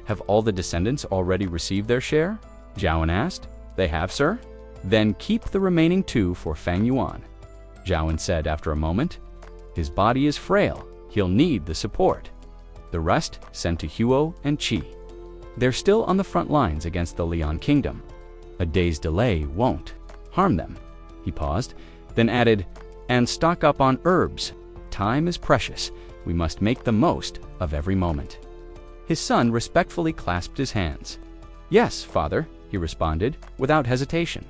Have all the descendants already received their share?" Zhaoan asked. "They have, sir?" "Then keep the remaining 2 for Fang Yuan," Zhaoan said after a moment. "His body is frail. He'll need the support. The rest sent to Huo and Qi. They're still on the front lines against the Lian Kingdom. A day's delay won't harm them." He paused, then added, "And stock up on herbs. Time is precious. We must make the most of every moment." His son respectfully clasped his hands. "Yes, father," he responded, without hesitation.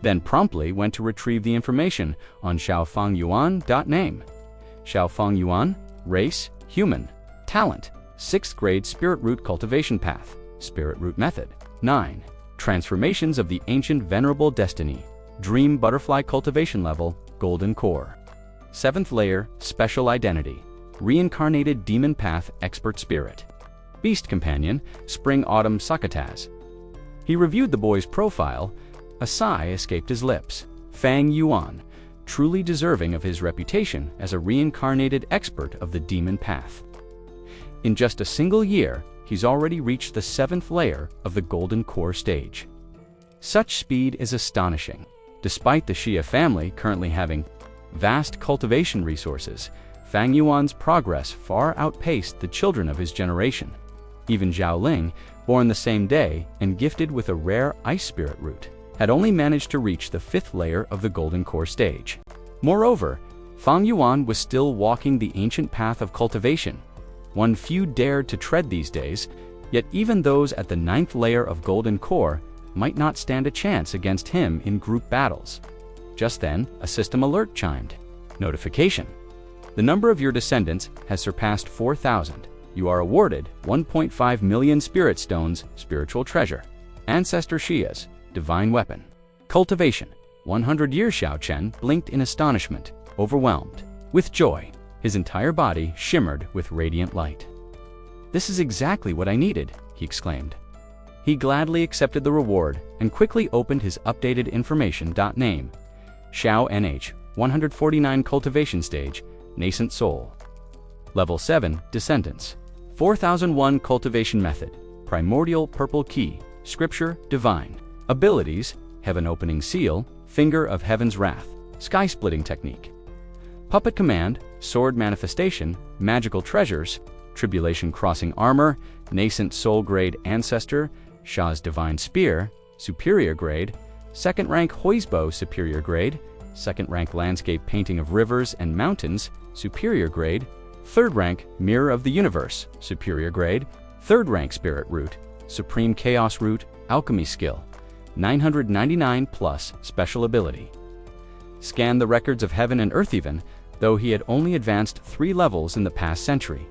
Then promptly went to retrieve the information on Xiaofengyuan.name. Xiaofengyuan, race, human, talent, 6th grade spirit root cultivation path, spirit root method, 9. Transformations of the ancient venerable destiny, dream butterfly cultivation level, golden core. 7th layer, special identity, reincarnated demon path expert spirit. Beast companion, spring autumn sakataz. He reviewed the boy's profile. A sigh escaped his lips. Fang Yuan, truly deserving of his reputation as a reincarnated expert of the demon path. In just a single year, he's already reached the 7th layer of the golden core stage. Such speed is astonishing. Despite the Xia family currently having vast cultivation resources, Fang Yuan's progress far outpaced the children of his generation. Even Zhao Ling, born the same day and gifted with a rare ice spirit root, had only managed to reach the 5th layer of the golden core stage. Moreover, Fang Yuan was still walking the ancient path of cultivation, one few dared to tread these days, yet even those at the 9th layer of golden core might not stand a chance against him in group battles. Just then, a system alert chimed. Notification. The number of your descendants has surpassed 4,000. You are awarded 1.5 million spirit stones, spiritual treasure. Ancestor Xia's divine weapon. Cultivation. 100 years. Xiao Chen blinked in astonishment, overwhelmed. With joy, his entire body shimmered with radiant light. "This is exactly what I needed," he exclaimed. He gladly accepted the reward and quickly opened his updated information.name. Xiao NH, 149 cultivation stage, nascent soul. Level 7, descendants. 4001 cultivation method, primordial purple key, scripture divine. Abilities, heaven opening seal, finger of heaven's wrath, sky splitting technique. Puppet command, sword manifestation, magical treasures, tribulation crossing armor, nascent soul grade ancestor, Sha's divine spear, superior grade, 2nd rank Hoisbo superior grade, 2nd rank landscape painting of rivers and mountains, superior grade, 3rd rank mirror of the universe, superior grade, 3rd rank spirit root, supreme chaos root, alchemy skill, 999 plus special ability. Scan the records of heaven and earth. Even though he had only advanced 3 levels in the past century,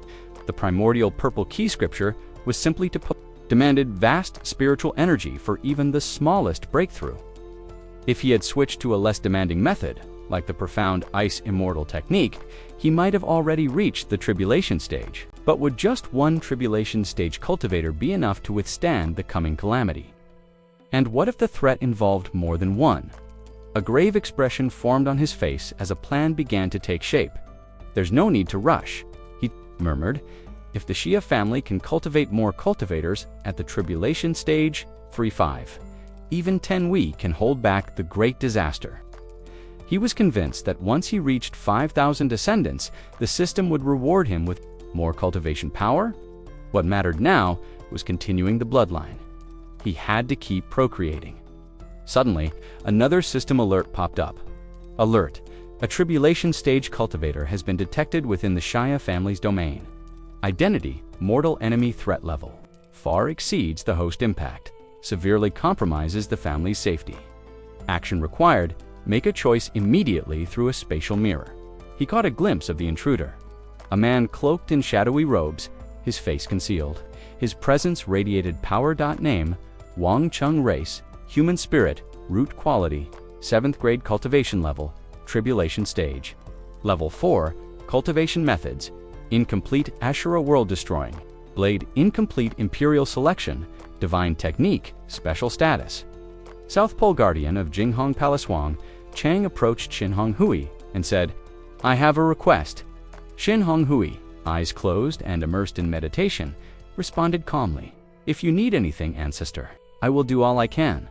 the primordial purple key scripture was simply to demanded vast spiritual energy for even the smallest breakthrough. If he had switched to a less demanding method, like the profound ice immortal technique, he might have already reached the tribulation stage. But would just one tribulation stage cultivator be enough to withstand the coming calamity? And what if the threat involved more than one? A grave expression formed on his face as a plan began to take shape. "There's no need to rush," he murmured. "If the Shia family can cultivate more cultivators at the tribulation stage, 3-5, even 10 we can hold back the great disaster." He was convinced that once he reached 5,000 descendants, the system would reward him with more cultivation power. What mattered now was continuing the bloodline. He had to keep procreating. Suddenly, another system alert popped up. Alert: a tribulation stage cultivator has been detected within the Shia family's domain. Identity: mortal enemy threat level. Far exceeds the host impact. Severely compromises the family's safety. Action required: make a choice immediately through a spatial mirror. He caught a glimpse of the intruder. A man cloaked in shadowy robes, his face concealed. His presence radiated power. Name: Wang Chung, race, human spirit, root quality, 7th grade cultivation level, tribulation stage. Level 4, cultivation methods: incomplete Asura, world destroying, blade, incomplete imperial selection, divine technique, special status. South Pole guardian of Jinghong Palace Wang Chang approached Xinhong Hui and said, "I have a request." Xinhong Hui, eyes closed and immersed in meditation, responded calmly, "If you need anything, ancestor, I will do all I can."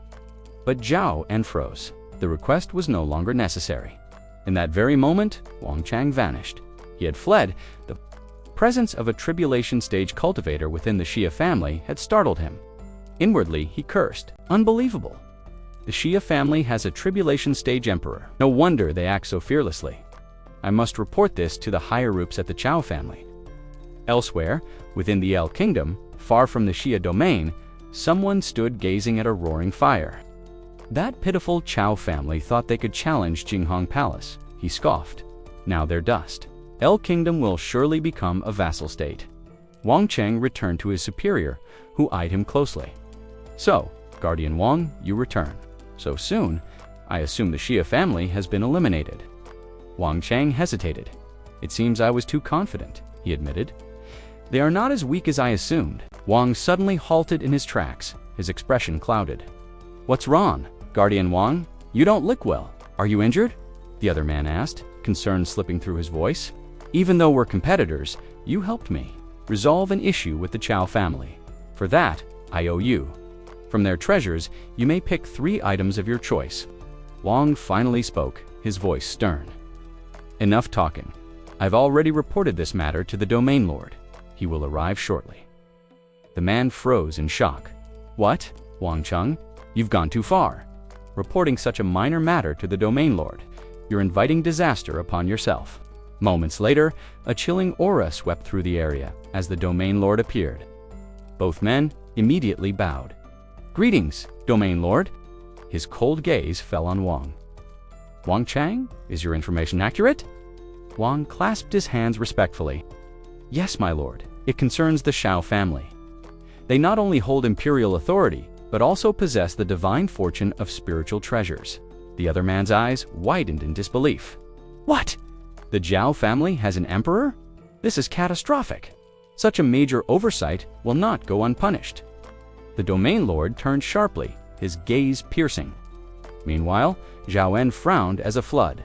But Zhao unfroze. The request was no longer necessary. In that very moment, Wang Chang vanished. He had fled. The presence of a tribulation stage cultivator within the Shia family had startled him. Inwardly, he cursed. Unbelievable. The Shia family has a tribulation stage emperor. No wonder they act so fearlessly. I must report this to the higher ups at the Chao family. Elsewhere, within the El Kingdom, far from the Shia domain, someone stood gazing at a roaring fire. That pitiful Chao family thought they could challenge Jinghong Palace. He scoffed. Now they're dust. El Kingdom will surely become a vassal state. Wang Cheng returned to his superior, who eyed him closely. "So, Guardian Wang, you return. So soon? I assume the Shia family has been eliminated." Wang Cheng hesitated. "It seems I was too confident," he admitted. "They are not as weak as I assumed." Wang suddenly halted in his tracks, his expression clouded. "What's wrong, Guardian Wang? You don't look well. Are you injured?" the other man asked, concern slipping through his voice. "Even though we're competitors, you helped me resolve an issue with the Chao family. For that, I owe you. From their treasures, you may pick 3 items of your choice." Wang finally spoke, his voice stern. "Enough talking. I've already reported this matter to the Domain Lord. He will arrive shortly." The man froze in shock. "What, Wang Chung? You've gone too far. Reporting such a minor matter to the Domain Lord. You're inviting disaster upon yourself." Moments later, a chilling aura swept through the area as the Domain Lord appeared. Both men immediately bowed. "Greetings, Domain Lord." His cold gaze fell on Wang. "Wang Chang, is your information accurate?" Wang clasped his hands respectfully. "Yes, my lord. It concerns the Shao family. They not only hold imperial authority, but also possess the divine fortune of spiritual treasures." The other man's eyes widened in disbelief. "What? The Zhao family has an emperor? This is catastrophic. Such a major oversight will not go unpunished." The Domain Lord turned sharply, his gaze piercing. Meanwhile, Zhao En frowned as a flood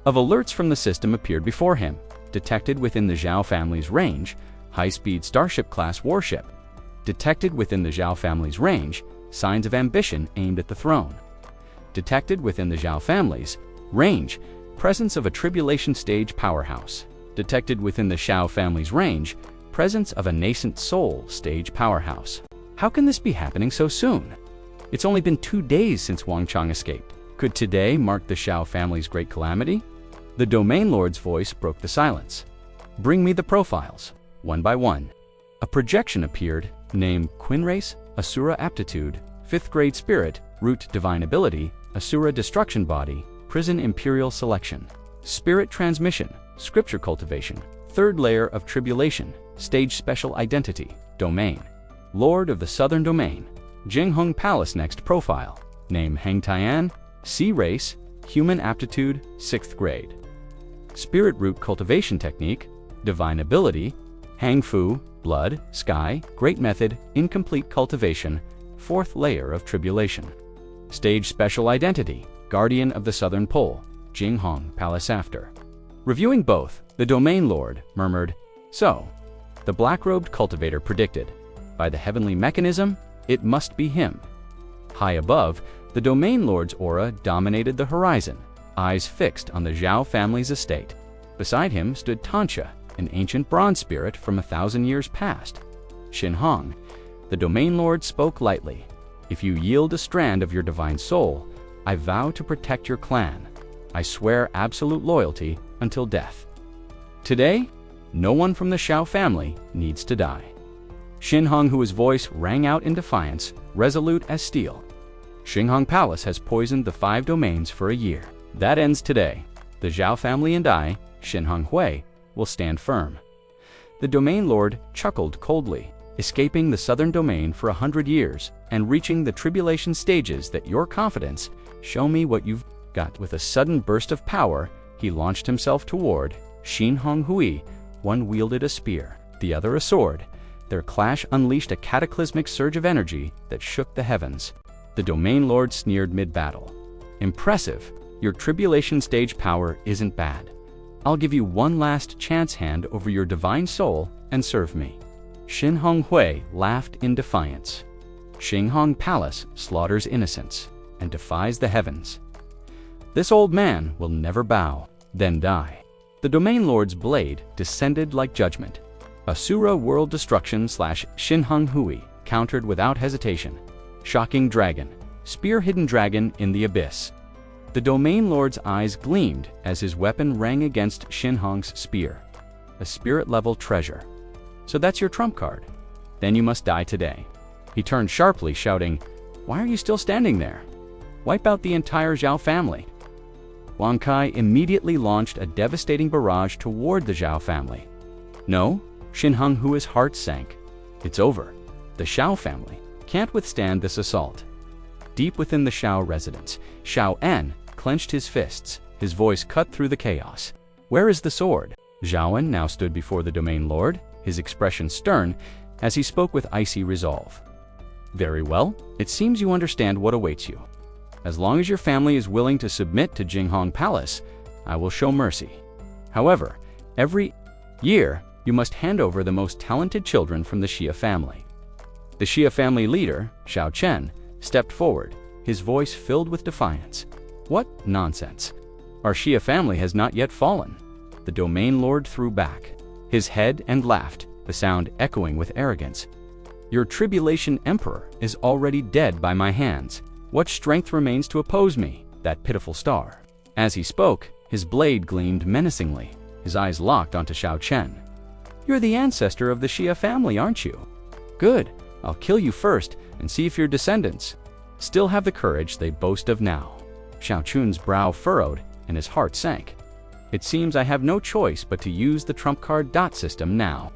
of alerts from the system appeared before him. Detected within the Zhao family's range, high-speed Starship-class warship. Detected within the Zhao family's range, signs of ambition aimed at the throne. Detected within the Zhao family's range, presence of a tribulation stage powerhouse. Detected within the Shao family's range, presence of a nascent soul stage powerhouse. How can this be happening so soon? It's only been 2 days since Wang Chang escaped. Could today mark the Shao family's great calamity? The Domain Lord's voice broke the silence. "Bring me the profiles." One by one. A projection appeared. Name: Quinrace, Asura aptitude, 5th grade spirit, root divine ability, Asura destruction body, prison imperial selection. Spirit transmission, scripture cultivation, 3rd layer of tribulation, stage special identity, domain. Lord of the Southern Domain. Jinghong Palace next profile. Name: Heng Tian, sea race, human aptitude, 6th grade. Spirit root cultivation technique, divine ability, Hangfu, blood, sky, great method, incomplete cultivation, fourth layer of tribulation. Stage special identity, guardian of the southern pole, Jinghong palace after. Reviewing both, the domain lord murmured, "So, the black-robed cultivator predicted. By the heavenly mechanism, it must be him." High above, the domain lord's aura dominated the horizon, eyes fixed on the Zhao family's estate. Beside him stood Tancha, an ancient bronze spirit from 1,000 years past. Xinhong, the domain lord, spoke lightly. "If you yield a strand of your divine soul, I vow to protect your clan. I swear absolute loyalty until death." Today, no one from the Zhao family needs to die. Xinhong, whose voice rang out in defiance, resolute as steel. Xinhong Palace has poisoned the 5 domains for a year. That ends today. The Zhao family and I, Xinhong Hui, will stand firm. The domain lord chuckled coldly, escaping the southern domain for 100 years and reaching the tribulation stages that your confidence, show me what you've got. With a sudden burst of power, he launched himself toward Xinhong Hui. One wielded a spear, the other a sword. Their clash unleashed a cataclysmic surge of energy that shook the heavens. The domain lord sneered mid-battle. "Impressive. Your tribulation stage power isn't bad. I'll give you one last chance, hand over your divine soul and serve me." Xinhong Hui laughed in defiance. Xinhong Palace slaughters innocents and defies the heavens. This old man will never bow, then die. The domain lord's blade descended like judgment. Asura world destruction / Xinhong Hui countered without hesitation. Shocking dragon, spear hidden dragon in the abyss. The domain lord's eyes gleamed as his weapon rang against Xinhong's spear. A spirit-level treasure. "So that's your trump card? Then you must die today." He turned sharply, shouting, "Why are you still standing there? Wipe out the entire Zhao family." Wang Kai immediately launched a devastating barrage toward the Zhao family. "No," Xinhong Hui's heart sank. "It's over. The Zhao family can't withstand this assault." Deep within the Zhao residence, Xiao En clenched his fists, his voice cut through the chaos. "Where is the sword?" Zhao En now stood before the domain lord, his expression stern, as he spoke with icy resolve. "Very well, it seems you understand what awaits you. As long as your family is willing to submit to Jinghong Palace, I will show mercy. However, every year, you must hand over the most talented children from the Xia family." The Xia family leader, Xiao Chen, stepped forward, his voice filled with defiance. "What nonsense! Our Xia family has not yet fallen." The domain lord threw back his head and laughed, the sound echoing with arrogance. "Your tribulation emperor is already dead by my hands. What strength remains to oppose me, that pitiful star?" As he spoke, his blade gleamed menacingly, his eyes locked onto Xiao Chen. "You're the ancestor of the Xia family, aren't you? Good, I'll kill you first and see if your descendants still have the courage they boast of now." Xiao Chun's brow furrowed and his heart sank. "It seems I have no choice but to use the trump card dot system now."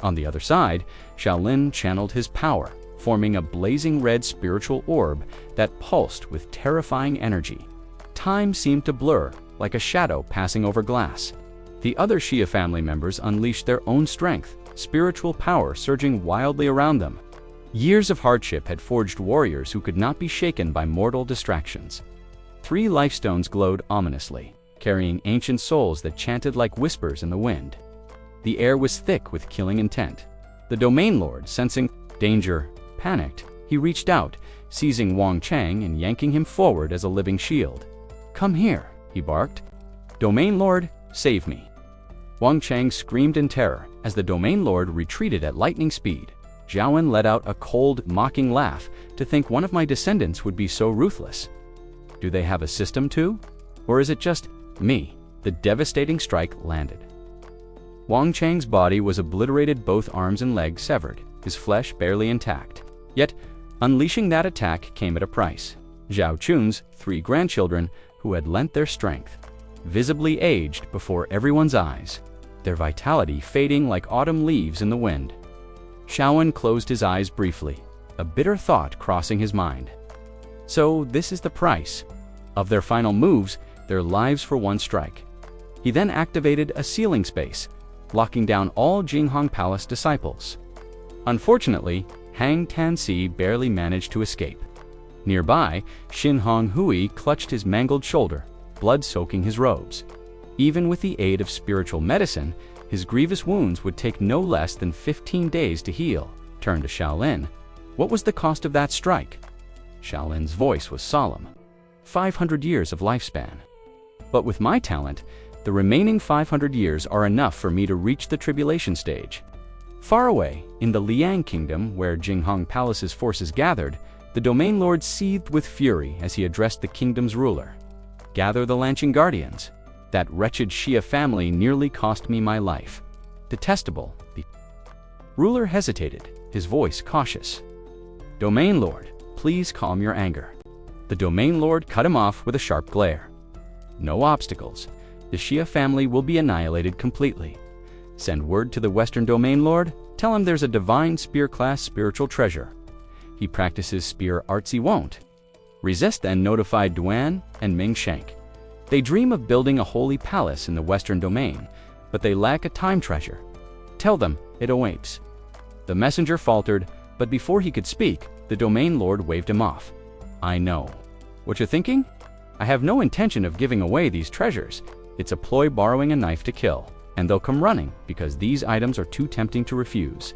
On the other side, Shaolin channeled his power, forming a blazing red spiritual orb that pulsed with terrifying energy. Time seemed to blur, like a shadow passing over glass. The other Xia family members unleashed their own strength, spiritual power surging wildly around them. Years of hardship had forged warriors who could not be shaken by mortal distractions. 3 lifestones glowed ominously, carrying ancient souls that chanted like whispers in the wind. The air was thick with killing intent. The domain lord, sensing danger, panicked. He reached out, seizing Wang Chang and yanking him forward as a living shield. "Come here," he barked. "Domain lord, save me." Wang Chang screamed in terror as the domain lord retreated at lightning speed. Zhaoen let out a cold, mocking laugh to think one of my descendants would be so ruthless. Do they have a system too? Or is it just me? The devastating strike landed. Wang Chang's body was obliterated, both arms and legs severed, his flesh barely intact. Yet, unleashing that attack came at a price. Zhao Chun's 3 grandchildren, who had lent their strength, visibly aged before everyone's eyes, their vitality fading like autumn leaves in the wind. Shaoen closed his eyes briefly, a bitter thought crossing his mind. So this is the price of their final moves, their lives for one strike. He then activated a sealing space, locking down all Jinghong Palace disciples. Unfortunately, Hang Tansi barely managed to escape. Nearby, Shin Hong Hui clutched his mangled shoulder, blood soaking his robes. Even with the aid of spiritual medicine, his grievous wounds would take no less than 15 days to heal. Turned to Shaolin. What was the cost of that strike? Shaolin's voice was solemn. 500 years of lifespan. But with my talent, the remaining 500 years are enough for me to reach the tribulation stage. Far away, in the Liang Kingdom, where Jinghong Palace's forces gathered, the Domain Lord seethed with fury as he addressed the kingdom's ruler. Gather the Lanching Guardians. That wretched Xia family nearly cost me my life. Detestable. The ruler hesitated, his voice cautious. Domain Lord, please calm your anger. The Domain Lord cut him off with a sharp glare. No obstacles. The Xia family will be annihilated completely. Send word to the Western Domain Lord, tell him there's a divine spear-class spiritual treasure. He practices spear arts he won't. Resist then notify Duan and Ming Shank. They dream of building a holy palace in the Western Domain, but they lack a time treasure. Tell them it awaits. The messenger faltered, but before he could speak, the Domain Lord waved him off. I know. What you're thinking? I have no intention of giving away these treasures. It's a ploy borrowing a knife to kill, and they'll come running because these items are too tempting to refuse.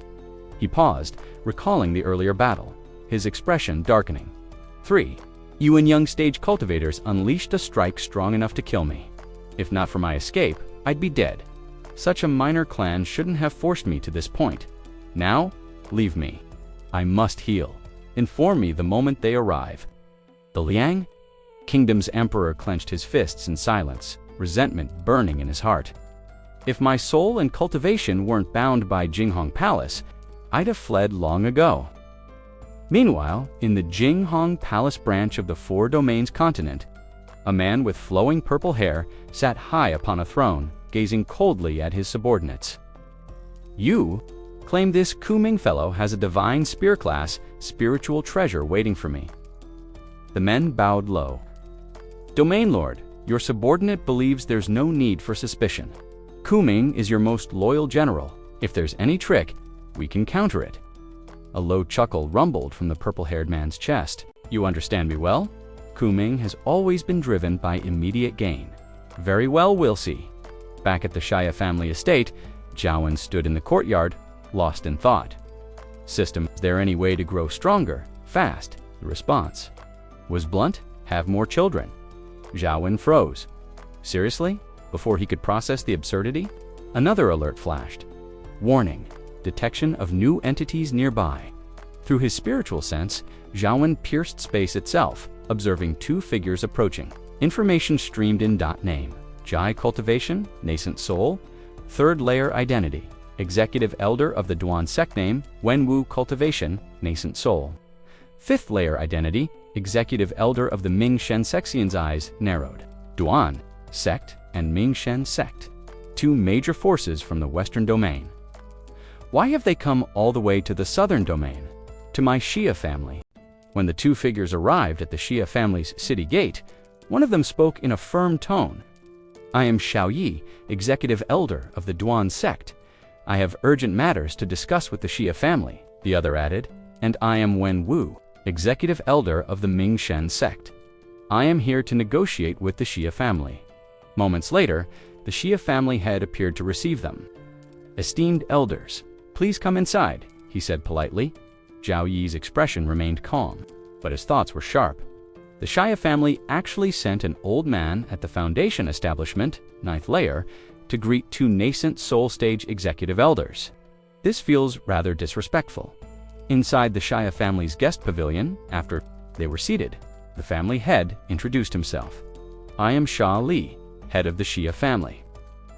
He paused, recalling the earlier battle, his expression darkening. 3. You and young stage cultivators unleashed a strike strong enough to kill me. If not for my escape, I'd be dead. Such a minor clan shouldn't have forced me to this point. Now, leave me. I must heal. Inform me the moment they arrive. The Liang? Kingdom's emperor clenched his fists in silence, resentment burning in his heart. If my soul and cultivation weren't bound by Jinghong Palace, I'd have fled long ago. Meanwhile, in the Jinghong Palace branch of the Four Domains continent, a man with flowing purple hair sat high upon a throne, gazing coldly at his subordinates. You claim this Kuming fellow has a divine spear class, spiritual treasure waiting for me. The men bowed low. Domain Lord, your subordinate believes there's no need for suspicion. Kuming is your most loyal general. If there's any trick, we can counter it. A low chuckle rumbled from the purple-haired man's chest. You understand me well? Kuming has always been driven by immediate gain. Very well, we'll see. Back at the Shaya family estate, Zhaowen stood in the courtyard, lost in thought. System, is there any way to grow stronger, fast? The response was blunt, have more children. Zhaowen froze. Seriously? Before he could process the absurdity, another alert flashed. Warning, detection of new entities nearby. Through his spiritual sense, Zhaowen pierced space itself, observing two figures approaching. Information streamed in. Name, Jai Cultivation, Nascent Soul. Third layer identity, Executive Elder of the Duan sect name, Wenwu Cultivation, Nascent Soul. Fifth layer identity, Executive Elder of the Ming Shen Sexian's Eyes, narrowed. Duan sect and Ming Shen sect, two major forces from the Western Domain. Why have they come all the way to the Southern Domain, to my Xia family? When the two figures arrived at the Xia family's city gate, one of them spoke in a firm tone. I am Xiao Yi, Executive Elder of the Duan sect. I have urgent matters to discuss with the Xia family, the other added, and I am Wen Wu, Executive Elder of the Ming Shen sect. I am here to negotiate with the Xia family. Moments later, the Xia family head appeared to receive them. Esteemed elders, please come inside, he said politely. Zhao Yi's expression remained calm, but his thoughts were sharp. The Xia family actually sent an old man at the Foundation establishment, 9th layer, to greet two nascent soul stage executive elders. This feels rather disrespectful. Inside the Xia family's guest pavilion, after they were seated, the family head introduced himself. I am Xia Li, head of the Xia family.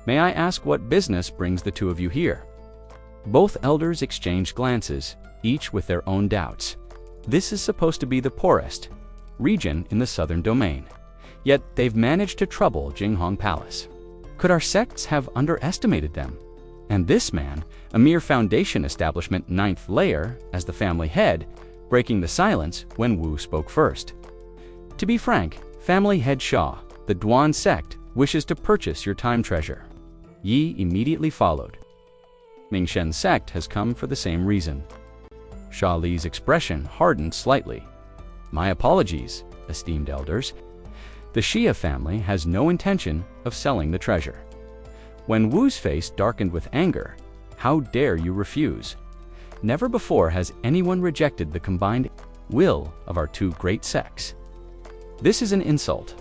May I ask what business brings the two of you here? Both elders exchanged glances, each with their own doubts. This is supposed to be the poorest region in the Southern Domain, yet they've managed to trouble Jinghong Palace. Could our sects have underestimated them? And this man, a mere Foundation establishment 9th layer, as the family head, breaking the silence when Wu spoke first. To be frank, family head Xia, the Duan sect, wishes to purchase your time treasure. Yi immediately followed. Mingshen's sect has come for the same reason. Sha Li's expression hardened slightly. My apologies, esteemed elders. The Xia family has no intention of selling the treasure. When Wu's face darkened with anger, how dare you refuse? Never before has anyone rejected the combined will of our two great sects. This is an insult.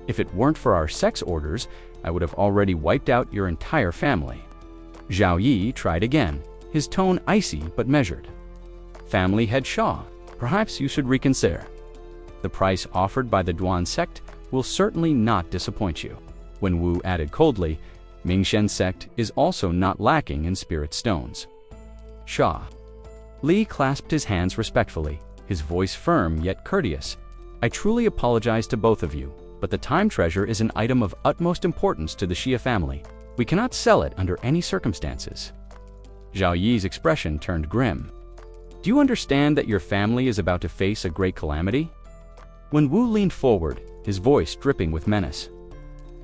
If it weren't for our sect's orders, I would have already wiped out your entire family. Zhao Yi tried again, his tone icy but measured. Family head Sha, perhaps you should reconsider. The price offered by the Duan sect will certainly not disappoint you. When Wu added coldly, Mingshen's sect is also not lacking in spirit stones. Sha. Li clasped his hands respectfully, his voice firm yet courteous. I truly apologize to both of you, but the time treasure is an item of utmost importance to the Xia family. We cannot sell it under any circumstances. Zhao Yi's expression turned grim. Do you understand that your family is about to face a great calamity? When Wu leaned forward, his voice dripping with menace.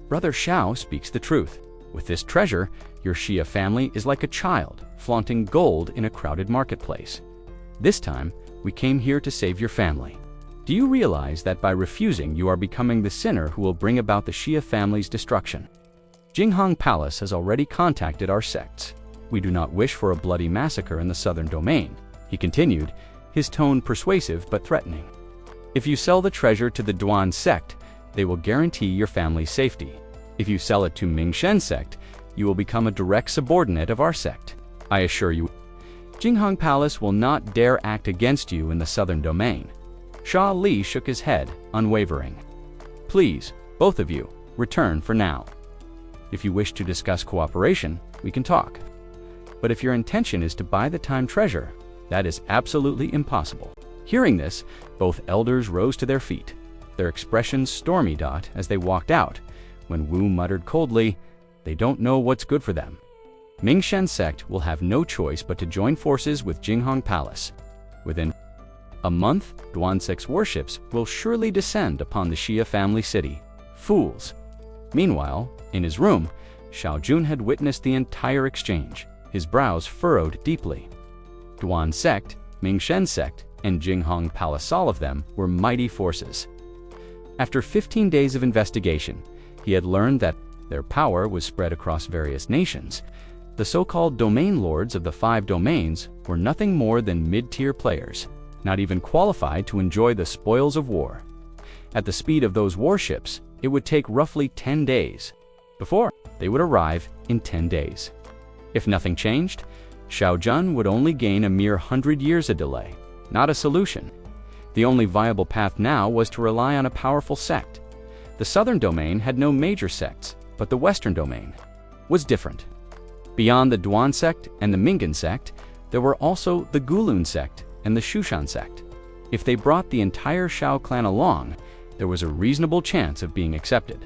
Brother Xiao speaks the truth. With this treasure, your Xia family is like a child, flaunting gold in a crowded marketplace. This time, we came here to save your family. Do you realize that by refusing, you are becoming the sinner who will bring about the Xia family's destruction? Jinghong Palace has already contacted our sects. We do not wish for a bloody massacre in the southern domain, he continued, his tone persuasive but threatening. If you sell the treasure to the Duan sect, they will guarantee your family's safety. If you sell it to Mingshen sect, you will become a direct subordinate of our sect. I assure you, Jinghong Palace will not dare act against you in the southern domain. Sha Li shook his head, unwavering. Please, both of you, return for now. If you wish to discuss cooperation, we can talk. But if your intention is to buy the time treasure, that is absolutely impossible. Hearing this, both elders rose to their feet, their expressions stormy as they walked out, when Wu muttered coldly, they don't know what's good for them. Mingshen sect will have no choice but to join forces with Jinghong Palace. Within a month, Duan sect's warships will surely descend upon the Xia family city. Fools! Meanwhile, in his room, Xiao Jun had witnessed the entire exchange, his brows furrowed deeply. Duan sect, Mingshen sect, and Jinghong Palace, all of them were mighty forces. After 15 days of investigation, he had learned that their power was spread across various nations. The so-called domain lords of the 5 domains were nothing more than mid-tier players, not even qualified to enjoy the spoils of war. At the speed of those warships, it would take roughly 10 days. Before, they would arrive in 10 days. If nothing changed, Xiao Jun would only gain a mere 100 years a delay, not a solution. The only viable path now was to rely on a powerful sect. The southern domain had no major sects, but the western domain was different. Beyond the Duan sect and the Mingan sect, there were also the Gulun sect and the Shushan sect. If they brought the entire Shao clan along, there was a reasonable chance of being accepted.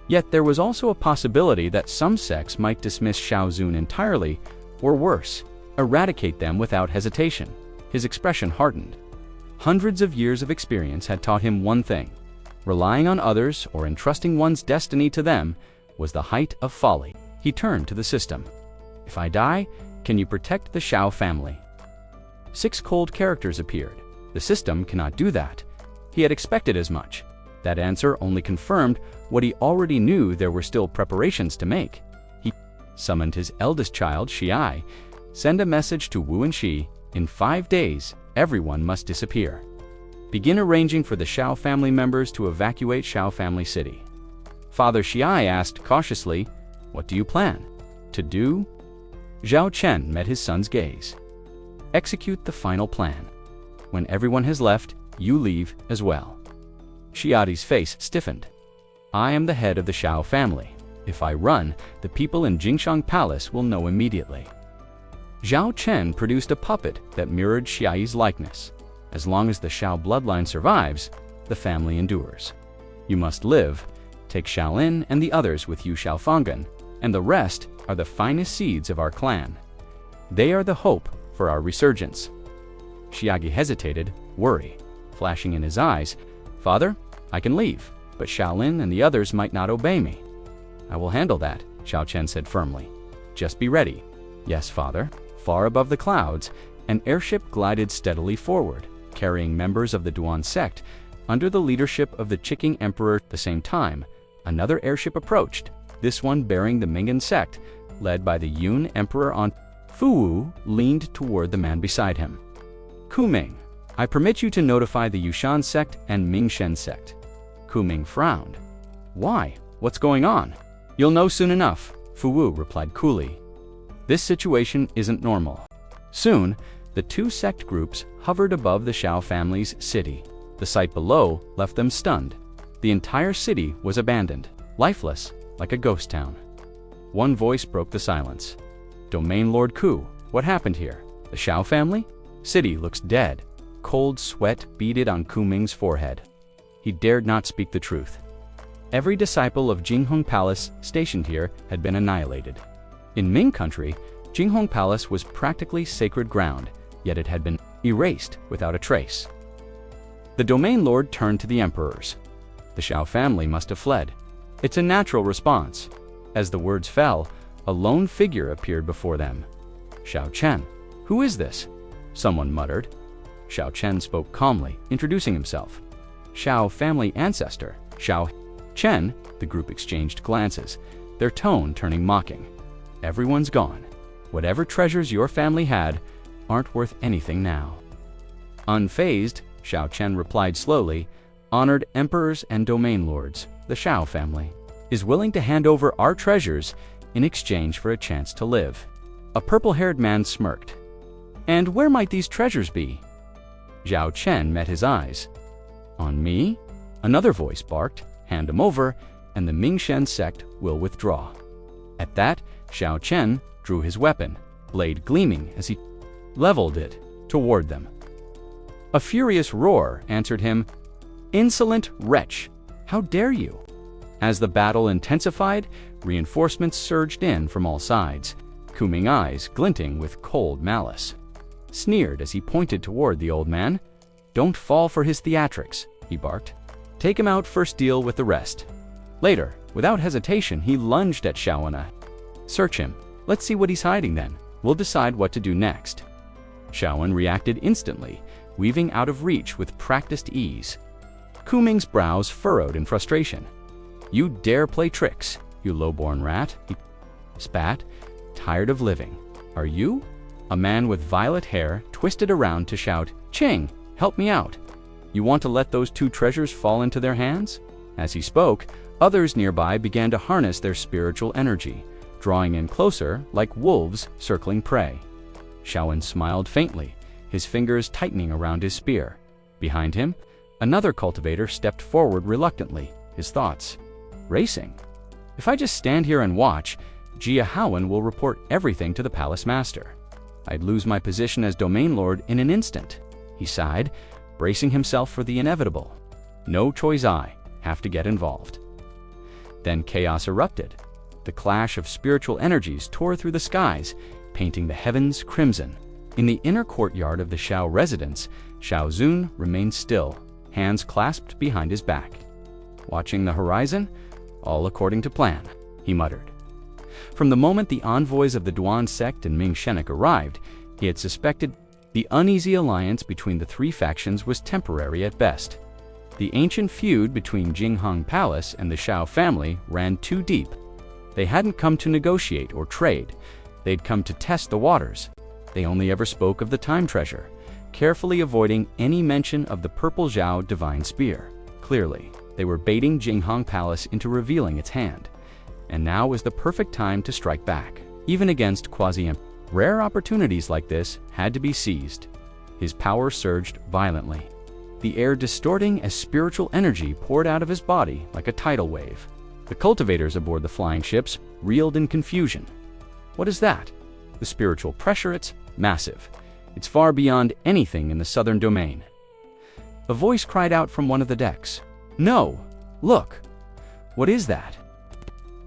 Yet there was also a possibility that some sects might dismiss Xiao Zun entirely, or worse, eradicate them without hesitation. His expression hardened. Hundreds of years of experience had taught him one thing: relying on others or entrusting one's destiny to them was the height of folly. He turned to the system. If I die, can you protect the Xiao family? 6 cold characters appeared. The system cannot do that. He had expected as much. That answer only confirmed what he already knew: there were still preparations to make. He summoned his eldest child, Xiai. Send a message to Wu and Shi. In 5 days, everyone must disappear. Begin arranging for the Xiao family members to evacuate Xiao family city. Father Xiai asked cautiously, what do you plan to do? Zhao Chen met his son's gaze. Execute the final plan. When everyone has left, you leave as well. Xiadi's face stiffened. I am the head of the Xiao family. If I run, the people in Jinghong Palace will know immediately. Zhao Chen produced a puppet that mirrored Xiai's likeness. As long as the Xiao bloodline survives, the family endures. You must live. Take Shaolin and the others with you, Xiaofangan, and the rest are the finest seeds of our clan. They are the hope for our resurgence. Xiagi hesitated, worry flashing in his eyes. Father, I can leave, but Shaolin and the others might not obey me. I will handle that, Xiao Chen said firmly. Just be ready. Yes, father. Far above the clouds, an airship glided steadily forward, carrying members of the Duan sect under the leadership of the Chiking Emperor. At the same time, another airship approached, this one bearing the Mingan sect, led by the Yun Emperor on. Fuwu leaned toward the man beside him. Kuming, I permit you to notify the Yushan sect and Mingshen sect. Kuming frowned. Why? What's going on? You'll know soon enough, Fuwu replied coolly. This situation isn't normal. Soon, the two sect groups hovered above the Shao family's city. The sight below left them stunned. The entire city was abandoned, lifeless, like a ghost town. One voice broke the silence. Domain Lord Ku, what happened here? The Shao family? City looks dead. Cold sweat beaded on Kuming's forehead. He dared not speak the truth. Every disciple of Jinghong Palace stationed here had been annihilated. In Ming country, Jinghong Palace was practically sacred ground, yet it had been erased without a trace. The Domain Lord turned to the emperors. The Shao family must have fled. It's a natural response. As the words fell, a lone figure appeared before them. Shao Chen. Who is this? Someone muttered. Shao Chen spoke calmly, introducing himself. Shao family ancestor, Shao Chen. The group exchanged glances, their tone turning mocking. Everyone's gone. Whatever treasures your family had aren't worth anything now. Unfazed, Shao Chen replied slowly, honored emperors and domain lords, the Shao family, is willing to hand over our treasures in exchange for a chance to live. A purple-haired man smirked. And where might these treasures be? Zhao Chen met his eyes. On me? Another voice barked, hand him over, and the Mingshen sect will withdraw. At that, Zhao Chen drew his weapon, blade gleaming as he leveled it toward them. A furious roar answered him. Insolent wretch! How dare you! As the battle intensified, reinforcements surged in from all sides, Kuming eyes glinting with cold malice. Sneered as he pointed toward the old man. Don't fall for his theatrics, he barked. Take him out, first deal with the rest. Later, without hesitation, he lunged at Shaoana. Search him. Let's see what he's hiding then. We'll decide what to do next. Shaoan reacted instantly, weaving out of reach with practiced ease. Kuming's brows furrowed in frustration. You dare play tricks, you low-born rat, he spat, tired of living. Are you? A man with violet hair twisted around to shout, Ching, help me out. You want to let those two treasures fall into their hands? As he spoke, others nearby began to harness their spiritual energy, drawing in closer like wolves circling prey. Shaoan smiled faintly, his fingers tightening around his spear. Behind him, another cultivator stepped forward reluctantly, his thoughts racing. If I just stand here and watch, Jia Haoan will report everything to the palace master. I'd lose my position as domain lord in an instant. He sighed, bracing himself for the inevitable. No choice, I have to get involved. Then chaos erupted. The clash of spiritual energies tore through the skies, painting the heavens crimson. In the inner courtyard of the Shao residence, Shao Zun remained still, hands clasped behind his back. Watching the horizon, all according to plan, he muttered. From the moment the envoys of the Duan sect and Ming Shenik arrived, he had suspected the uneasy alliance between the three factions was temporary at best. The ancient feud between Jinghong Palace and the Shao family ran too deep. They hadn't come to negotiate or trade. They'd come to test the waters. They only ever spoke of the time treasure, carefully avoiding any mention of the purple Zhao divine spear. Clearly, they were baiting Jinghong Palace into revealing its hand. And now was the perfect time to strike back, even against quasi-emperor. Rare opportunities like this had to be seized. His power surged violently, the air distorting as spiritual energy poured out of his body like a tidal wave. The cultivators aboard the flying ships reeled in confusion. What is that? The spiritual pressure, it's massive. It's far beyond anything in the southern domain. A voice cried out from one of the decks. No! Look! What is that?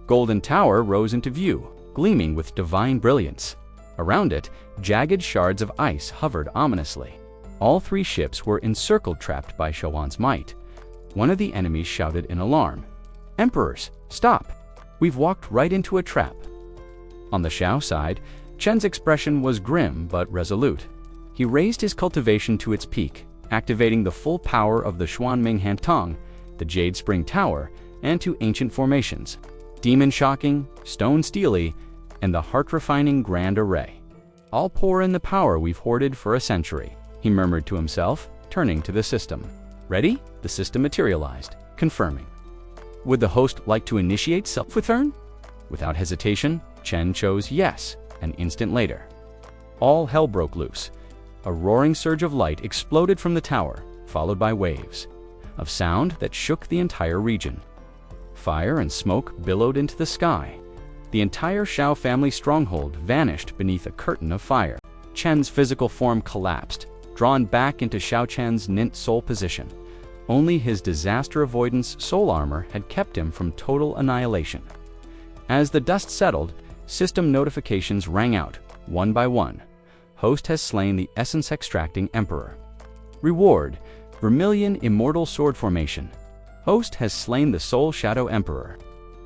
Golden Tower rose into view, gleaming with divine brilliance. Around it, jagged shards of ice hovered ominously. All three ships were encircled, trapped by Shaoan's might. One of the enemies shouted in alarm. Emperors, stop! We've walked right into a trap. On the Xiao side, Chen's expression was grim but resolute. He raised his cultivation to its peak, activating the full power of the Xuanming Hantong, the Jade Spring Tower, and two ancient formations, Demon Shocking, Stone Steely, and the heart-refining Grand Array. "I'll pour in the power we've hoarded for a century," he murmured to himself, turning to the system. Ready? The system materialized, confirming. Would the host like to initiate self-return? Without hesitation, Chen chose yes, an instant later. All hell broke loose. A roaring surge of light exploded from the tower, followed by waves of sound that shook the entire region. Fire and smoke billowed into the sky. The entire Xiao family stronghold vanished beneath a curtain of fire. Chen's physical form collapsed, drawn back into Xiao Chen's Nint soul position. Only his disaster avoidance soul armor had kept him from total annihilation. As the dust settled, system notifications rang out, one by one. Host has slain the essence-extracting Emperor. Reward: Vermilion Immortal Sword Formation. Host has slain the Soul Shadow Emperor.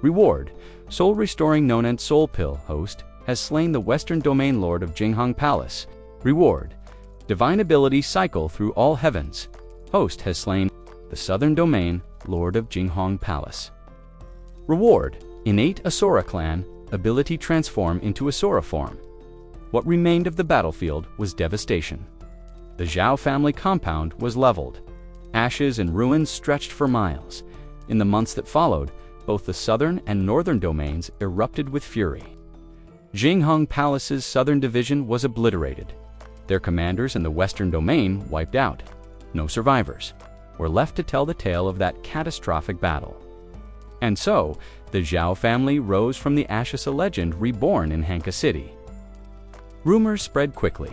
Reward: Soul Restoring Nonent Soul Pill. Host has slain the Western Domain Lord of Jinghong Palace. Reward: Divine Ability Cycle Through All Heavens. Host has slain the Southern Domain Lord of Jinghong Palace. Reward: Innate Asura Clan Ability Transform into Asura Form. What remained of the battlefield was devastation. The Zhao family compound was leveled. Ashes and ruins stretched for miles. In the months that followed, both the southern and northern domains erupted with fury. Jinghong Palace's southern division was obliterated. Their commanders in the western domain wiped out. No survivors were left to tell the tale of that catastrophic battle. And so, the Zhao family rose from the ashes, a legend reborn in Hanka City. Rumors spread quickly.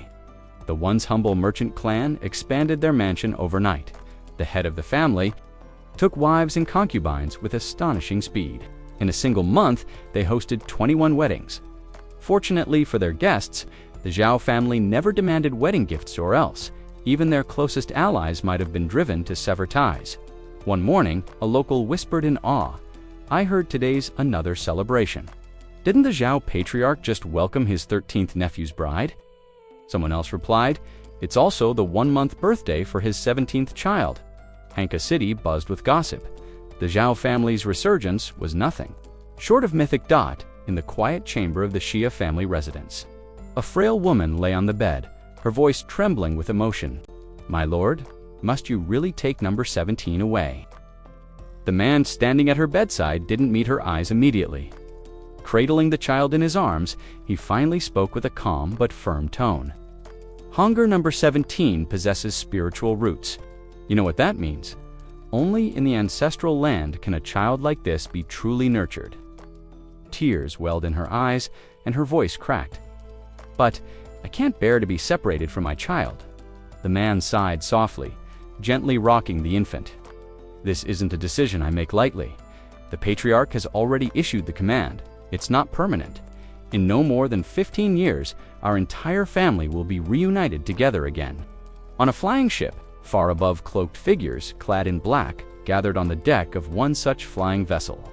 The once humble merchant clan expanded their mansion overnight. The head of the family took wives and concubines with astonishing speed. In a single month, they hosted 21 weddings. Fortunately for their guests, the Zhao family never demanded wedding gifts, or else even their closest allies might have been driven to sever ties. One morning, a local whispered in awe, "I heard today's another celebration. Didn't the Zhao patriarch just welcome his 13th nephew's bride?" Someone else replied, "It's also the 1-month birthday for his 17th child." Hanka City buzzed with gossip. The Zhao family's resurgence was nothing short of mythic dot in the quiet chamber of the Xia family residence. A frail woman lay on the bed, her voice trembling with emotion. "My lord, must you really take number 17 away?" The man standing at her bedside didn't meet her eyes immediately. Cradling the child in his arms, he finally spoke with a calm but firm tone. "Hunger number 17 possesses spiritual roots. You know what that means? Only in the ancestral land can a child like this be truly nurtured." Tears welled in her eyes, and her voice cracked. "But I can't bear to be separated from my child." The man sighed softly, gently rocking the infant. "This isn't a decision I make lightly. The patriarch has already issued the command. It's not permanent. In no more than 15 years, our entire family will be reunited together again." On a flying ship, far above, cloaked figures clad in black gathered on the deck of one such flying vessel.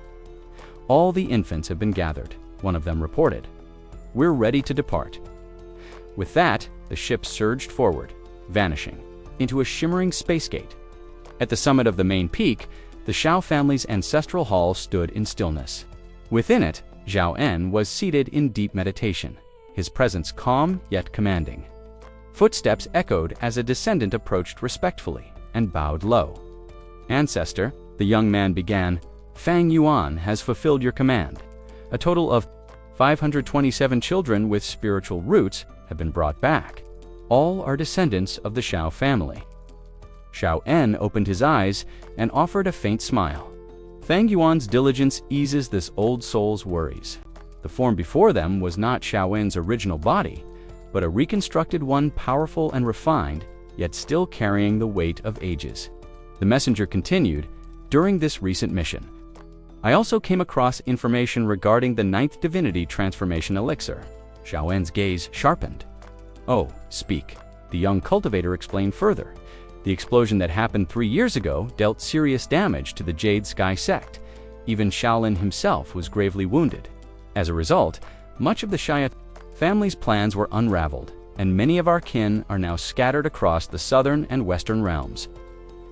"All the infants have been gathered," one of them reported. "We're ready to depart." With that, the ship surged forward, vanishing into a shimmering space gate. At the summit of the main peak, the Xiao family's ancestral hall stood in stillness. Within it, Zhao En was seated in deep meditation, his presence calm yet commanding. Footsteps echoed as a descendant approached respectfully and bowed low. "Ancestor," the young man began, "Fang Yuan has fulfilled your command. A total of 527 children with spiritual roots have been brought back. All are descendants of the Xiao family." Xiao En opened his eyes and offered a faint smile. Fang Yuan's diligence eases this old soul's worries. The form before them was not Xiao En's original body, but a reconstructed one, powerful and refined, yet still carrying the weight of ages. The messenger continued, "During this recent mission, I also came across information regarding the 9th divinity transformation elixir." Xiao En's gaze sharpened. "Oh, speak," the young cultivator explained further. "The explosion that happened 3 years ago dealt serious damage to the Jade Sky sect. Even Shaolin himself was gravely wounded. As a result, Much of the Shia family's plans were unraveled, and many of our kin are now scattered across the southern and western realms.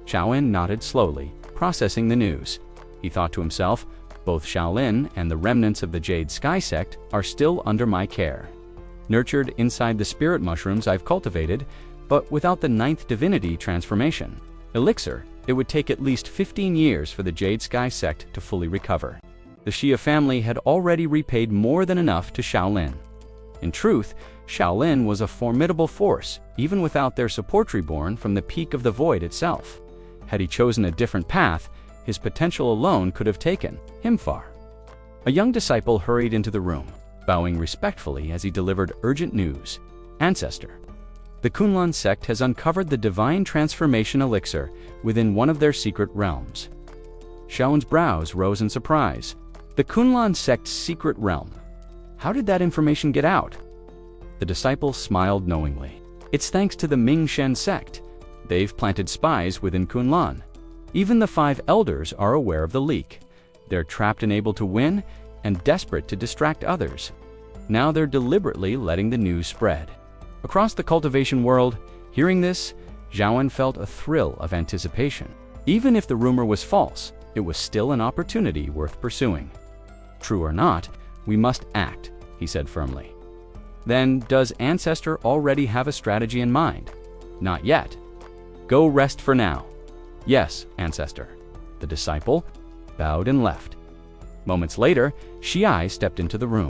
Shaolin nodded slowly, processing the news. He thought to himself, both Shaolin and the remnants of the Jade Sky sect are still under my care. Nurtured inside the spirit mushrooms I've cultivated, but without the 9th divinity transformation. Elixir, it would take at least 15 years for the Jade Sky sect to fully recover. The Shia family had already repaid more than enough to Shaolin. In truth, Shaolin was a formidable force, even without their support reborn from the peak of the void itself. Had he chosen a different path, his potential alone could have taken him far. A young disciple hurried into the room, bowing respectfully as he delivered urgent news. Ancestor, the Kunlun sect has uncovered the divine transformation elixir within one of their secret realms. Shaolin's brows rose in surprise. The Kunlun sect's secret realm. How did that information get out? The disciple smiled knowingly. It's thanks to the Mingshen sect. They've planted spies within Kunlun. Even the 5 elders are aware of the leak. They're trapped and able to win, and desperate to distract others. Now they're deliberately letting the news spread. Across the cultivation world, hearing this, Zhaowen felt a thrill of anticipation. Even if the rumor was false, it was still an opportunity worth pursuing. True or not, we must act, he said firmly. Then, does Ancestor already have a strategy in mind? Not yet. Go rest for now. Yes, Ancestor. The disciple bowed and left. Moments later, Shiai stepped into the room.